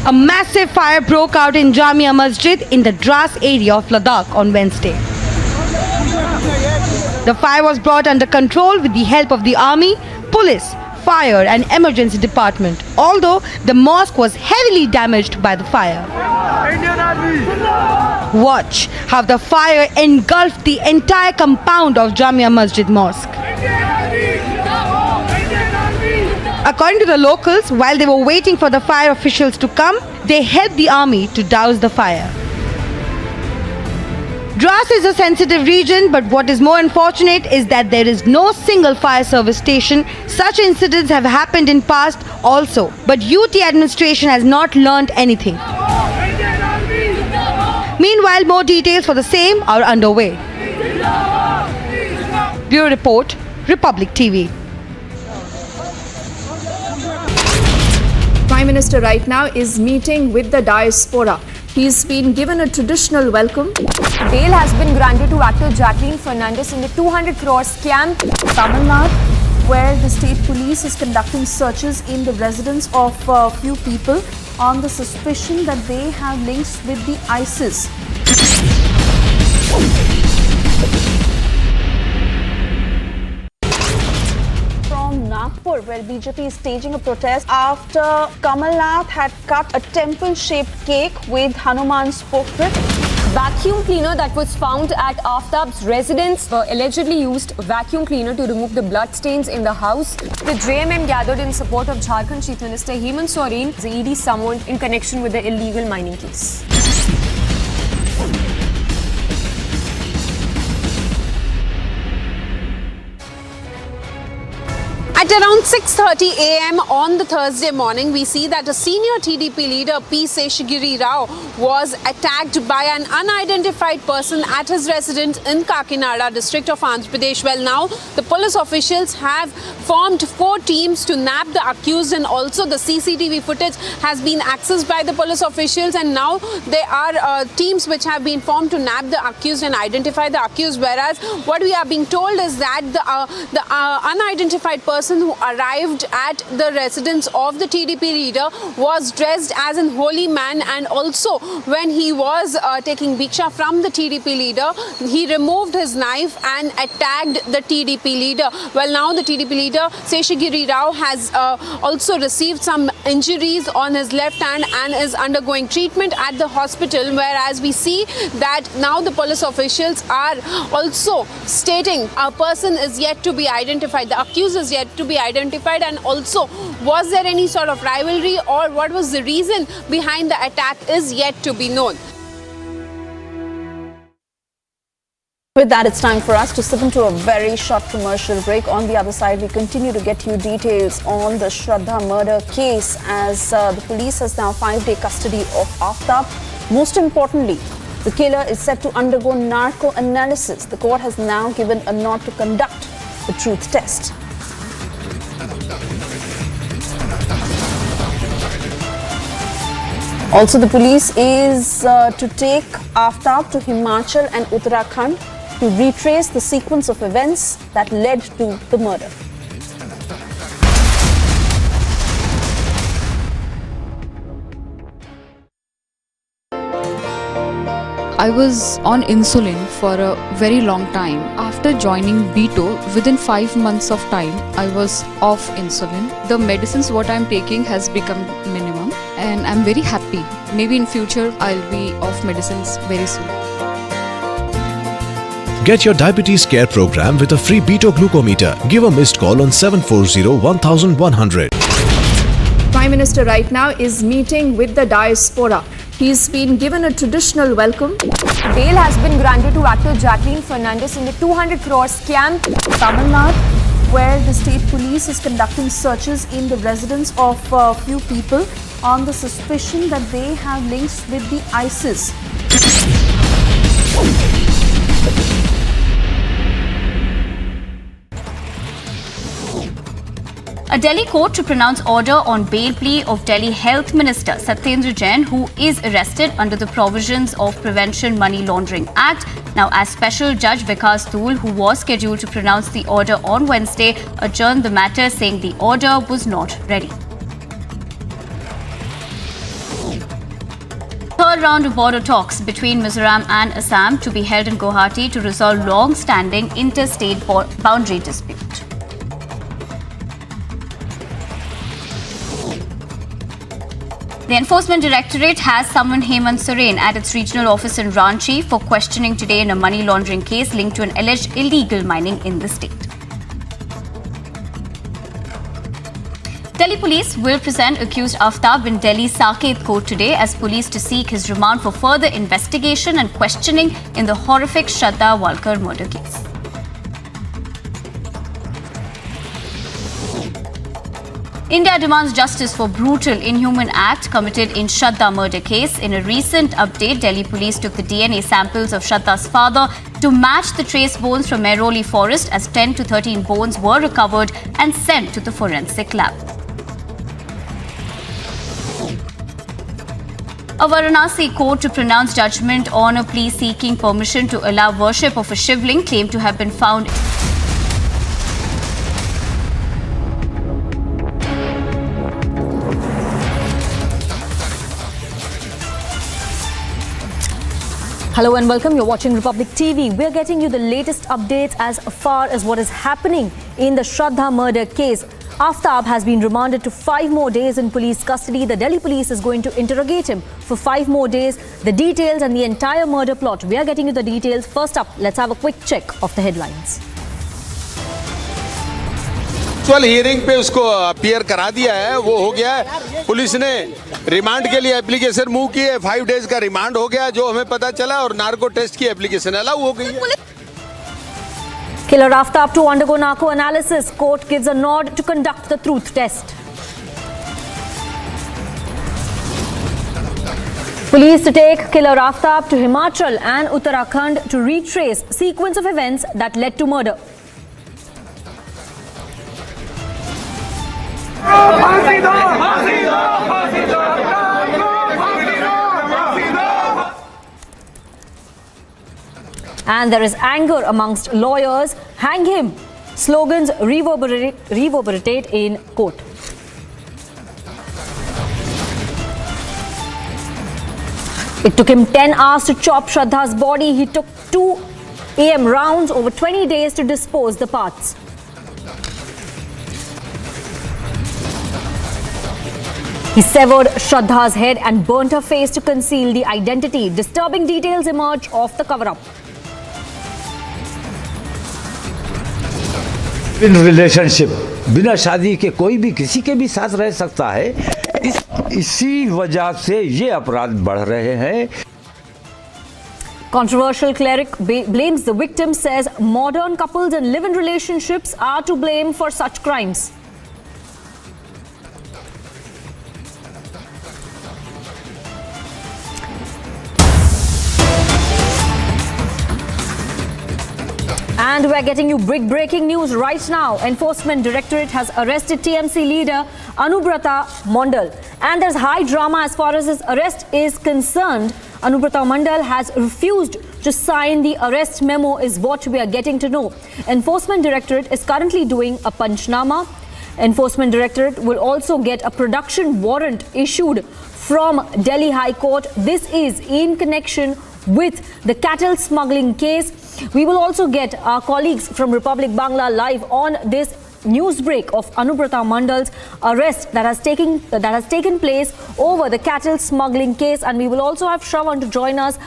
A massive fire broke out in Jamia Masjid in the Dras area of Ladakh on Wednesday. The fire was brought under control with the help of the army, police, fire and emergency department, although the mosque was heavily damaged by the fire. Watch how the fire engulfed the entire compound of Jamia Masjid Mosque. According to the locals, while they were waiting for the fire officials to come, they helped the army to douse the fire. Dras is a sensitive region, but what is more unfortunate is that there is no single fire service station. Such incidents have happened in past also, but UT administration has not learnt anything. Meanwhile, more details for the same are underway. Bureau Report, Republic TV. Prime Minister right now is meeting with the diaspora. He's been given a traditional welcome. Bail has been granted to actor Jacqueline Fernandez in the 200 crore scam. Tamil Nadu, where the state police is conducting searches in the residence of a few people on the suspicion that they have links with the ISIS. Where BJP is staging a protest after Kamal Nath had cut a temple-shaped cake with Hanuman's portrait. Vacuum cleaner that was found at Aftab's residence allegedly used vacuum cleaner to remove the blood stains in the house. The JMM gathered in support of Jharkhand Chief Minister Hemant Soren, the ED summoned in connection with the illegal mining case. At around 6:30 a.m. on the Thursday morning, we see that a senior TDP leader, P. Seshagiri Rao, was attacked by an unidentified person at his residence in Kakinada district of Andhra Pradesh. Well, now the police officials have formed 4 teams to nab the accused, and also the CCTV footage has been accessed by the police officials, and now there are teams which have been formed to nab the accused and identify the accused. Whereas what we are being told is that the unidentified person who arrived at the residence of the TDP leader was dressed as an holy man, and also when he was taking Bhiksha from the TDP leader, he removed his knife and attacked the TDP leader. Well, now the TDP leader Seshagiri Rao has also received some injuries on his left hand and is undergoing treatment at the hospital, whereas we see that now the police officials are also stating a person is yet to be identified, the accused is yet to be identified, and also was there any sort of rivalry or what was the reason behind the attack is yet to be known. With that, it's time for us to slip into a very short commercial break. On the other side, we continue to get you details on the Shraddha murder case as the police has now 5-day custody of Aftab. Most importantly, the killer is set to undergo narco analysis. The court has now given a nod to conduct the truth test. Also, the police is to take Aftab to Himachal and Uttarakhand to retrace the sequence of events that led to the murder. I was on insulin for a very long time. After joining BTO, within 5 months of time, I was off insulin. The medicines what I'm taking has become minimum, and I'm very happy. Maybe in future, I'll be off medicines very soon. Get your diabetes care program with a free BTO glucometer. Give a missed call on 740-1100. Prime Minister right now is meeting with the diaspora. He's been given a traditional welcome. Bail has been granted to actor Jacqueline Fernandez in the 200 crore scam. Tamil Nadu, where the state police is conducting searches in the residence of a few people on the suspicion that they have links with the ISIS. A Delhi court to pronounce order on bail plea of Delhi Health Minister Satyendra Jain, who is arrested under the provisions of Prevention Money Laundering Act. Now, as Special Judge Vikas Dhool, who was scheduled to pronounce the order on Wednesday, adjourned the matter, saying the order was not ready. Third round of border talks between Mizoram and Assam to be held in Guwahati to resolve long-standing interstate boundary dispute. The Enforcement Directorate has summoned Hemant Soren at its regional office in Ranchi for questioning today in a money laundering case linked to an alleged illegal mining in the state. Delhi police will present accused Aftab in Delhi Saket court today as police to seek his remand for further investigation and questioning in the horrific Shraddha Walkar murder case. India demands justice for brutal, inhuman act committed in Shraddha murder case. In a recent update, Delhi police took the DNA samples of Shraddha's father to match the trace bones from Mehroli forest as 10 to 13 bones were recovered and sent to the forensic lab. A Varanasi court to pronounce judgment on a plea seeking permission to allow worship of a shivling claimed to have been found. Hello and welcome. You're watching Republic TV. We're getting you the latest updates as far as what is happening in the Shraddha murder case. Aftab has been remanded to 5 more days in police custody. The Delhi police is going to interrogate him for 5 more days. The details and the entire murder plot. We are getting you the details. First up, let's have a quick check of the headlines. Actual hearing पे उसको appear करा दिया है, वो हो गया है। Police ने रिमांड के लिए एप्लीकेशन मूव की है, 5 डेज का रिमांड हो गया जो हमें पता चला, और नार्को टेस्ट की एप्लीकेशन अलाउ हो गई है। Killer Aftab to undergo narco analysis. Court gives a nod to conduct the truth test. Police to take Killer Aftab to Himachal and Uttarakhand to retrace sequence of events that led to murder. And there is anger amongst lawyers. Hang him. Slogans reverberate in court. It took him 10 hours to chop Shraddha's body. He took 2 AM rounds over 20 days to dispose the parts. He severed Shraddha's head and burnt her face to conceal the identity. Disturbing details emerge of the cover-up. In relationship बिना शादी के कोई भी किसी के भी साथ रह सकता है। इसी वजह से ये अपराध बढ़ रहे हैं। Controversial cleric blames the victim, says modern couples and live-in relationships are to blame for such crimes. And we're getting you breaking news right now. Enforcement Directorate has arrested TMC leader Anubrata Mondal. And there's high drama as far as his arrest is concerned. Anubrata Mondal has refused to sign the arrest memo is what we are getting to know. Enforcement Directorate is currently doing a panchnama. Enforcement Directorate will also get a production warrant issued from Delhi High Court. This is in connection with the cattle smuggling case. We will also get our colleagues from Republic Bangla live on this news break of Anubrata Mondal's arrest that has taken place over the cattle smuggling case, and we will also have Shravan to join us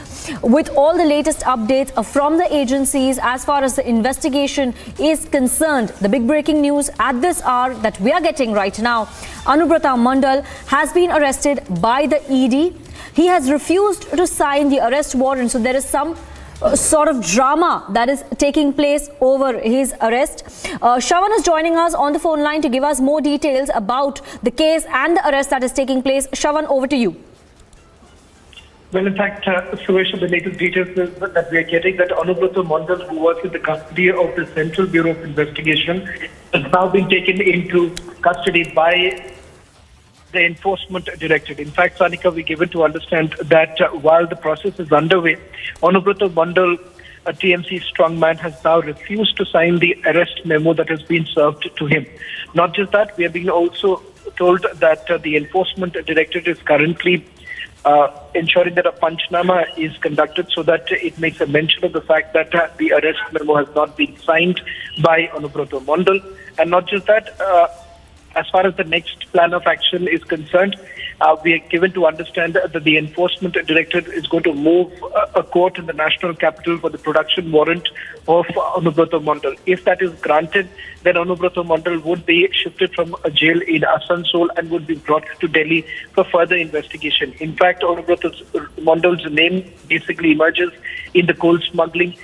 with all the latest updates from the agencies as far as the investigation is concerned. The big breaking news at this hour that we are getting right now: Anubrata Mondal has been arrested by the ED. He has refused to sign the arrest warrant, so there is some sort of drama that is taking place over his arrest. Shravan is joining us on the phone line to give us more details about the case and the arrest that is taking place. Shravan, over to you. Well, in fact, Suresh, the latest details that we are getting that Anubrata Mondal, who was in the custody of the Central Bureau of Investigation, has now been taken into custody by the Enforcement Directorate. In fact, Sanika, we given to understand that while the process is underway, Anubrata Mondal, a TMC strongman, has now refused to sign the arrest memo that has been served to him. Not just that, we are being also told that the Enforcement Directorate is currently ensuring that a panchnama is conducted so that it makes a mention of the fact that the arrest memo has not been signed by Anubrata Mondal. And not just that, As far as the next plan of action is concerned, we are given to understand that the Enforcement Directorate is going to move a court in the national capital for the production warrant of Anubrata Mondal. If that is granted, then Anubrata Mondal would be shifted from a jail in Asansol and would be brought to Delhi for further investigation. In fact, Anubrata Mondal's name basically emerges in the coal smuggling,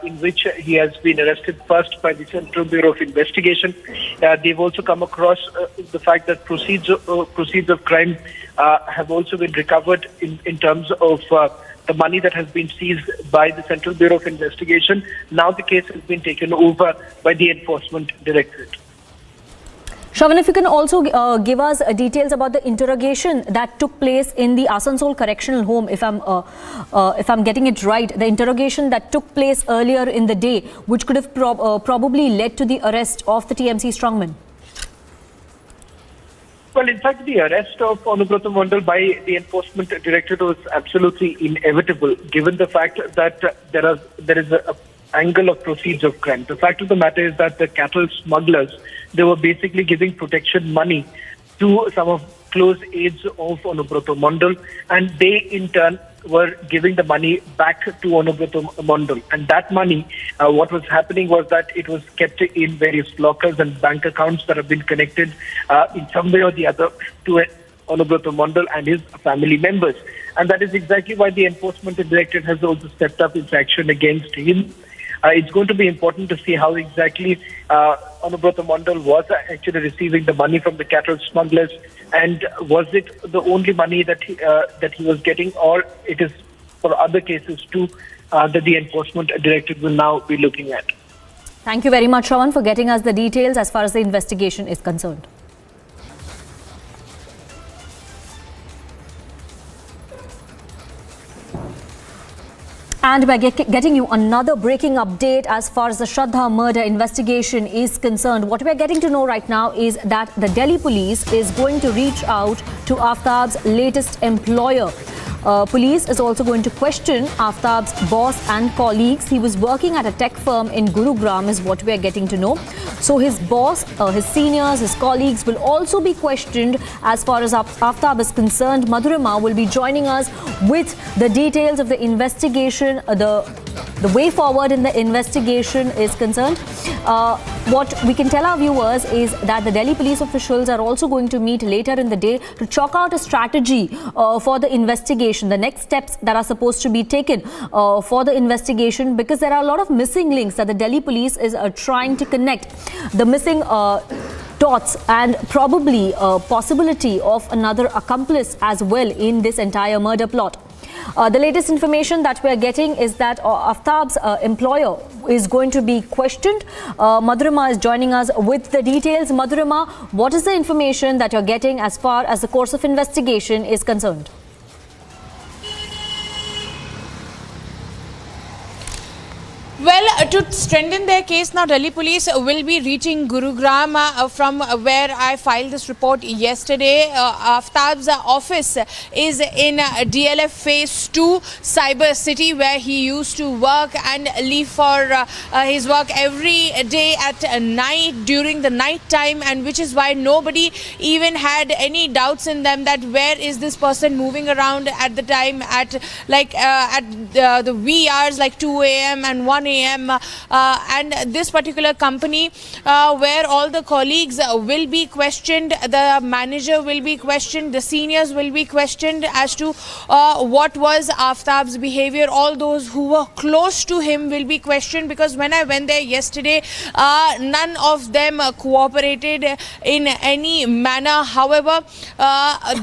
in which he has been arrested first by the Central Bureau of Investigation. They've also come across the fact that proceeds of crime have also been recovered in terms of the money that has been seized by the Central Bureau of Investigation. Now the case has been taken over by the Enforcement Directorate. Shravan, if you can also give us details about the interrogation that took place in the Asansol Correctional Home, if I'm getting it right, the interrogation that took place earlier in the day, which could have probably led to the arrest of the TMC strongman. Well, in fact, the arrest of Anubrata Mondal by the Enforcement Directorate was absolutely inevitable, given the fact that there is a angle of proceeds of crime. The fact of the matter is that the cattle smugglers, they were basically giving protection money to some of close aides of Anubrata Mondal, and they in turn were giving the money back to Anubrata Mondal. And that money, what was happening was that it was kept in various lockers and bank accounts that have been connected in some way or the other to Anubrata Mondal and his family members. And that is exactly why the Enforcement Directorate has also stepped up its action against him. It's going to be important to see how exactly Anubrata Mondal was actually receiving the money from the cattle smugglers, and was it the only money that he was getting, or it is for other cases too that the Enforcement Directorate will now be looking at. Thank you very much, Shravan, for getting us the details as far as the investigation is concerned. And we're getting you another breaking update as far as the Shraddha murder investigation is concerned. What we're getting to know right now is that the Delhi police is going to reach out to Aftab's latest employer. Police is also going to question Aftab's boss and colleagues. He was working at a tech firm in Gurugram is what we are getting to know. So his boss, his seniors, his colleagues will also be questioned as far as Aftab is concerned. Madhurima will be joining us with the details of the investigation, the way forward in the investigation is concerned. What we can tell our viewers is that the Delhi police officials are also going to meet later in the day to chalk out a strategy for the investigation, the next steps that are supposed to be taken for the investigation, because there are a lot of missing links that the Delhi police is trying to connect. The missing dots and probably possibility of another accomplice as well in this entire murder plot. The latest information that we are getting is that Aftab's employer is going to be questioned. Madhurima is joining us with the details. Madhurima, what is the information that you're getting as far as the course of investigation is concerned? Well, to strengthen their case now, Delhi police will be reaching Gurugram from where I filed this report yesterday. Aftab's office is in DLF Phase 2, Cyber City, where he used to work and leave for his work every day at night during the night time, and which is why nobody even had any doubts in them that where is this person moving around at the time at the wee hours like 2 a.m. and 1 a.m. And this particular company where all the colleagues will be questioned, the manager will be questioned, the seniors will be questioned as to what was Aftab's behavior. All those who were close to him will be questioned, because when I went there yesterday, none of them cooperated in any manner. However,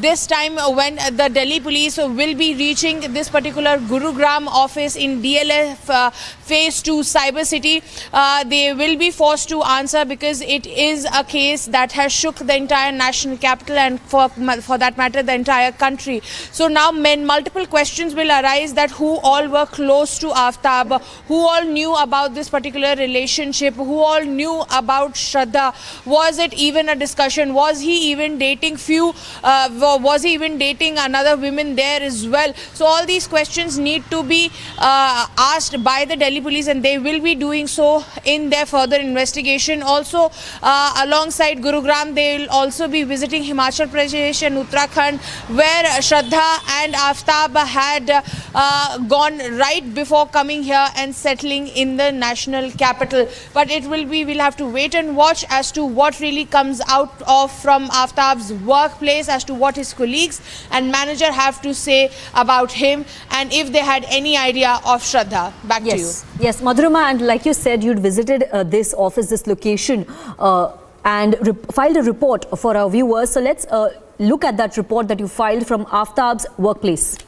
this time when the Delhi police will be reaching this particular Gurugram office in DLF Phase 2 Cyber City, they will be forced to answer, because it is a case that has shook the entire national capital and for that matter the entire country. So now multiple questions will arise that who all were close to Aftab, who all knew about this particular relationship, who all knew about Shraddha. Was it even a discussion? Was he even dating was he even dating another woman there as well? So all these questions need to be asked by the Delhi police and they will be doing so in their further investigation. Also, alongside Gurugram, they will also be visiting Himachal Pradesh and Uttarakhand, where Shraddha and Aftab had gone right before coming here and settling in the national capital. But we'll have to wait and watch as to what really comes out of from Aftab's workplace, as to what his colleagues and manager have to say about him, and if they had any idea of Shraddha. Back to you. Yes, Madhurima, and like you said, you'd visited this office, this location, and filed a report for our viewers. So let's look at that report that you filed from Aftab's workplace.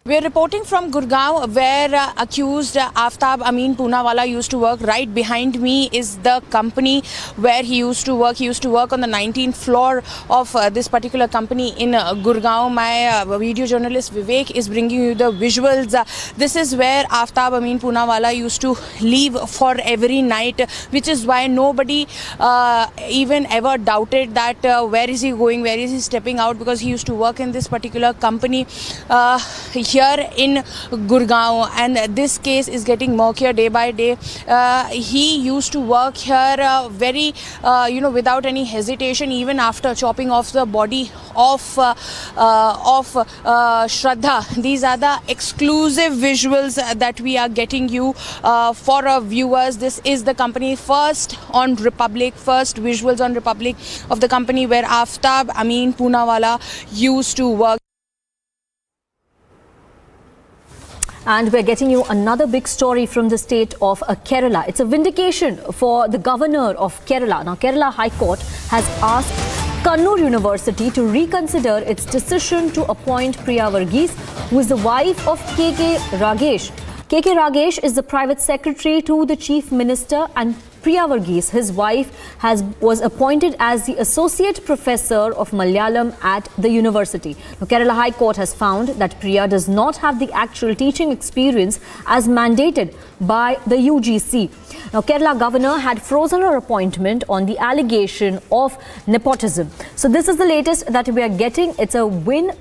We're reporting from Gurgaon, where accused Aftab Amin Poonawala used to work. Right behind me is the company where he used to work. He used to work on the 19th floor of this particular company in Gurgaon. My video journalist Vivek is bringing you the visuals. This is where Aftab Amin Poonawala used to leave for every night, which is why nobody even ever doubted that where is he going, where is he stepping out, because he used to work in this particular company here in Gurgaon, and this case is getting murkier day by day. He used to work here very, without any hesitation, even after chopping off the body of Shraddha. These are the exclusive visuals that we are getting you for our viewers. This is the company first on Republic, first visuals on Republic of the company where Aftab Amin Poonawala used to work. And we're getting you another big story from the state of Kerala. It's a vindication for the governor of Kerala. Now, Kerala High Court has asked Kannur University to reconsider its decision to appoint Priya Varghese, who is the wife of KK Ragesh. KK Ragesh is the private secretary to the chief minister, and Priya Varghese, his wife, was appointed as the associate professor of Malayalam at the university. Now, Kerala High Court has found that Priya does not have the actual teaching experience as mandated by the UGC. Now, Kerala governor had frozen her appointment on the allegation of nepotism. So this is the latest that we are getting. It's a win.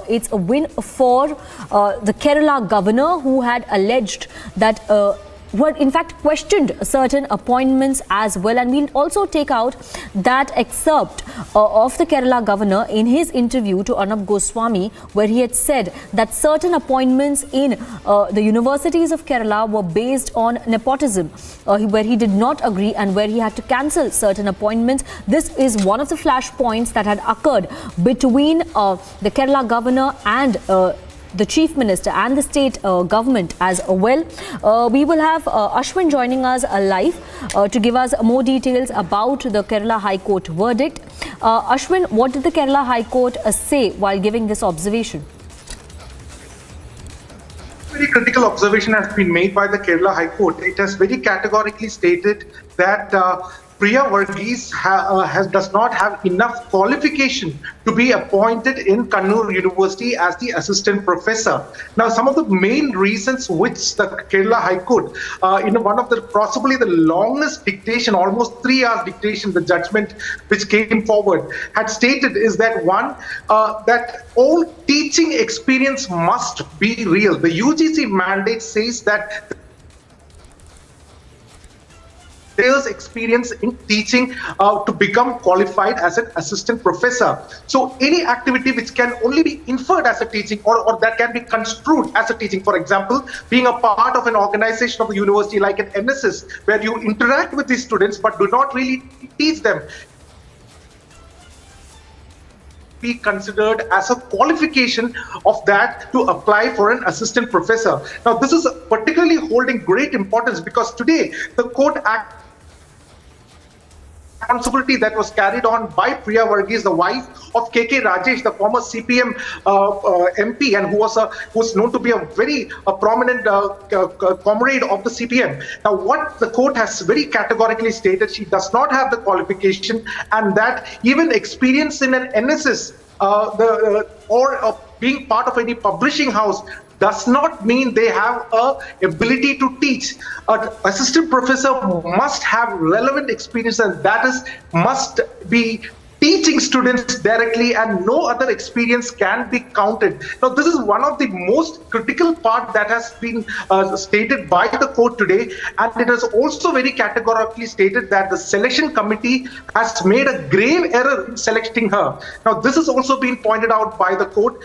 It's a win for the Kerala governor, who had alleged that who had in fact questioned certain appointments as well. And we'll also take out that excerpt of the Kerala governor in his interview to Arnab Goswami, where he had said that certain appointments in the universities of Kerala were based on nepotism, where he did not agree and where he had to cancel certain appointments. This is one of the flashpoints that had occurred between the Kerala governor and the chief minister and the state government as well. We will have Ashwin joining us live to give us more details about the Kerala High Court verdict. Ashwin, what did the Kerala High Court say while giving this observation? Very critical observation has been made by the Kerala High Court. It has very categorically stated that Priya Varghese does not have enough qualification to be appointed in Kannur University as the assistant professor. Now, some of the main reasons which the Kerala High Court, in one of the possibly the longest dictation, almost 3 hours dictation, the judgment which came forward, had stated is that one, that all teaching experience must be real. The UGC mandate says that there's experience in teaching to become qualified as an assistant professor. So any activity which can only be inferred as a teaching or that can be construed as a teaching, for example, being a part of an organization of the university like an NSS, where you interact with these students but do not really teach them, be considered as a qualification of that to apply for an assistant professor. Now, this is particularly holding great importance because today the court responsibility that was carried on by Priya Varghese, the wife of KK Ragesh, the former CPM MP, and who was known to be a very prominent comrade of the CPM. Now, what the court has very categorically stated, she does not have the qualification, and that even experience in an NSS or being part of any publishing house does not mean they have a ability to teach. An assistant professor must have relevant experience, and that is must be teaching students directly, and no other experience can be counted. Now, this is one of the most critical part that has been stated by the court today, and it has also very categorically stated that the selection committee has made a grave error in selecting her. Now, this has also been pointed out by the court.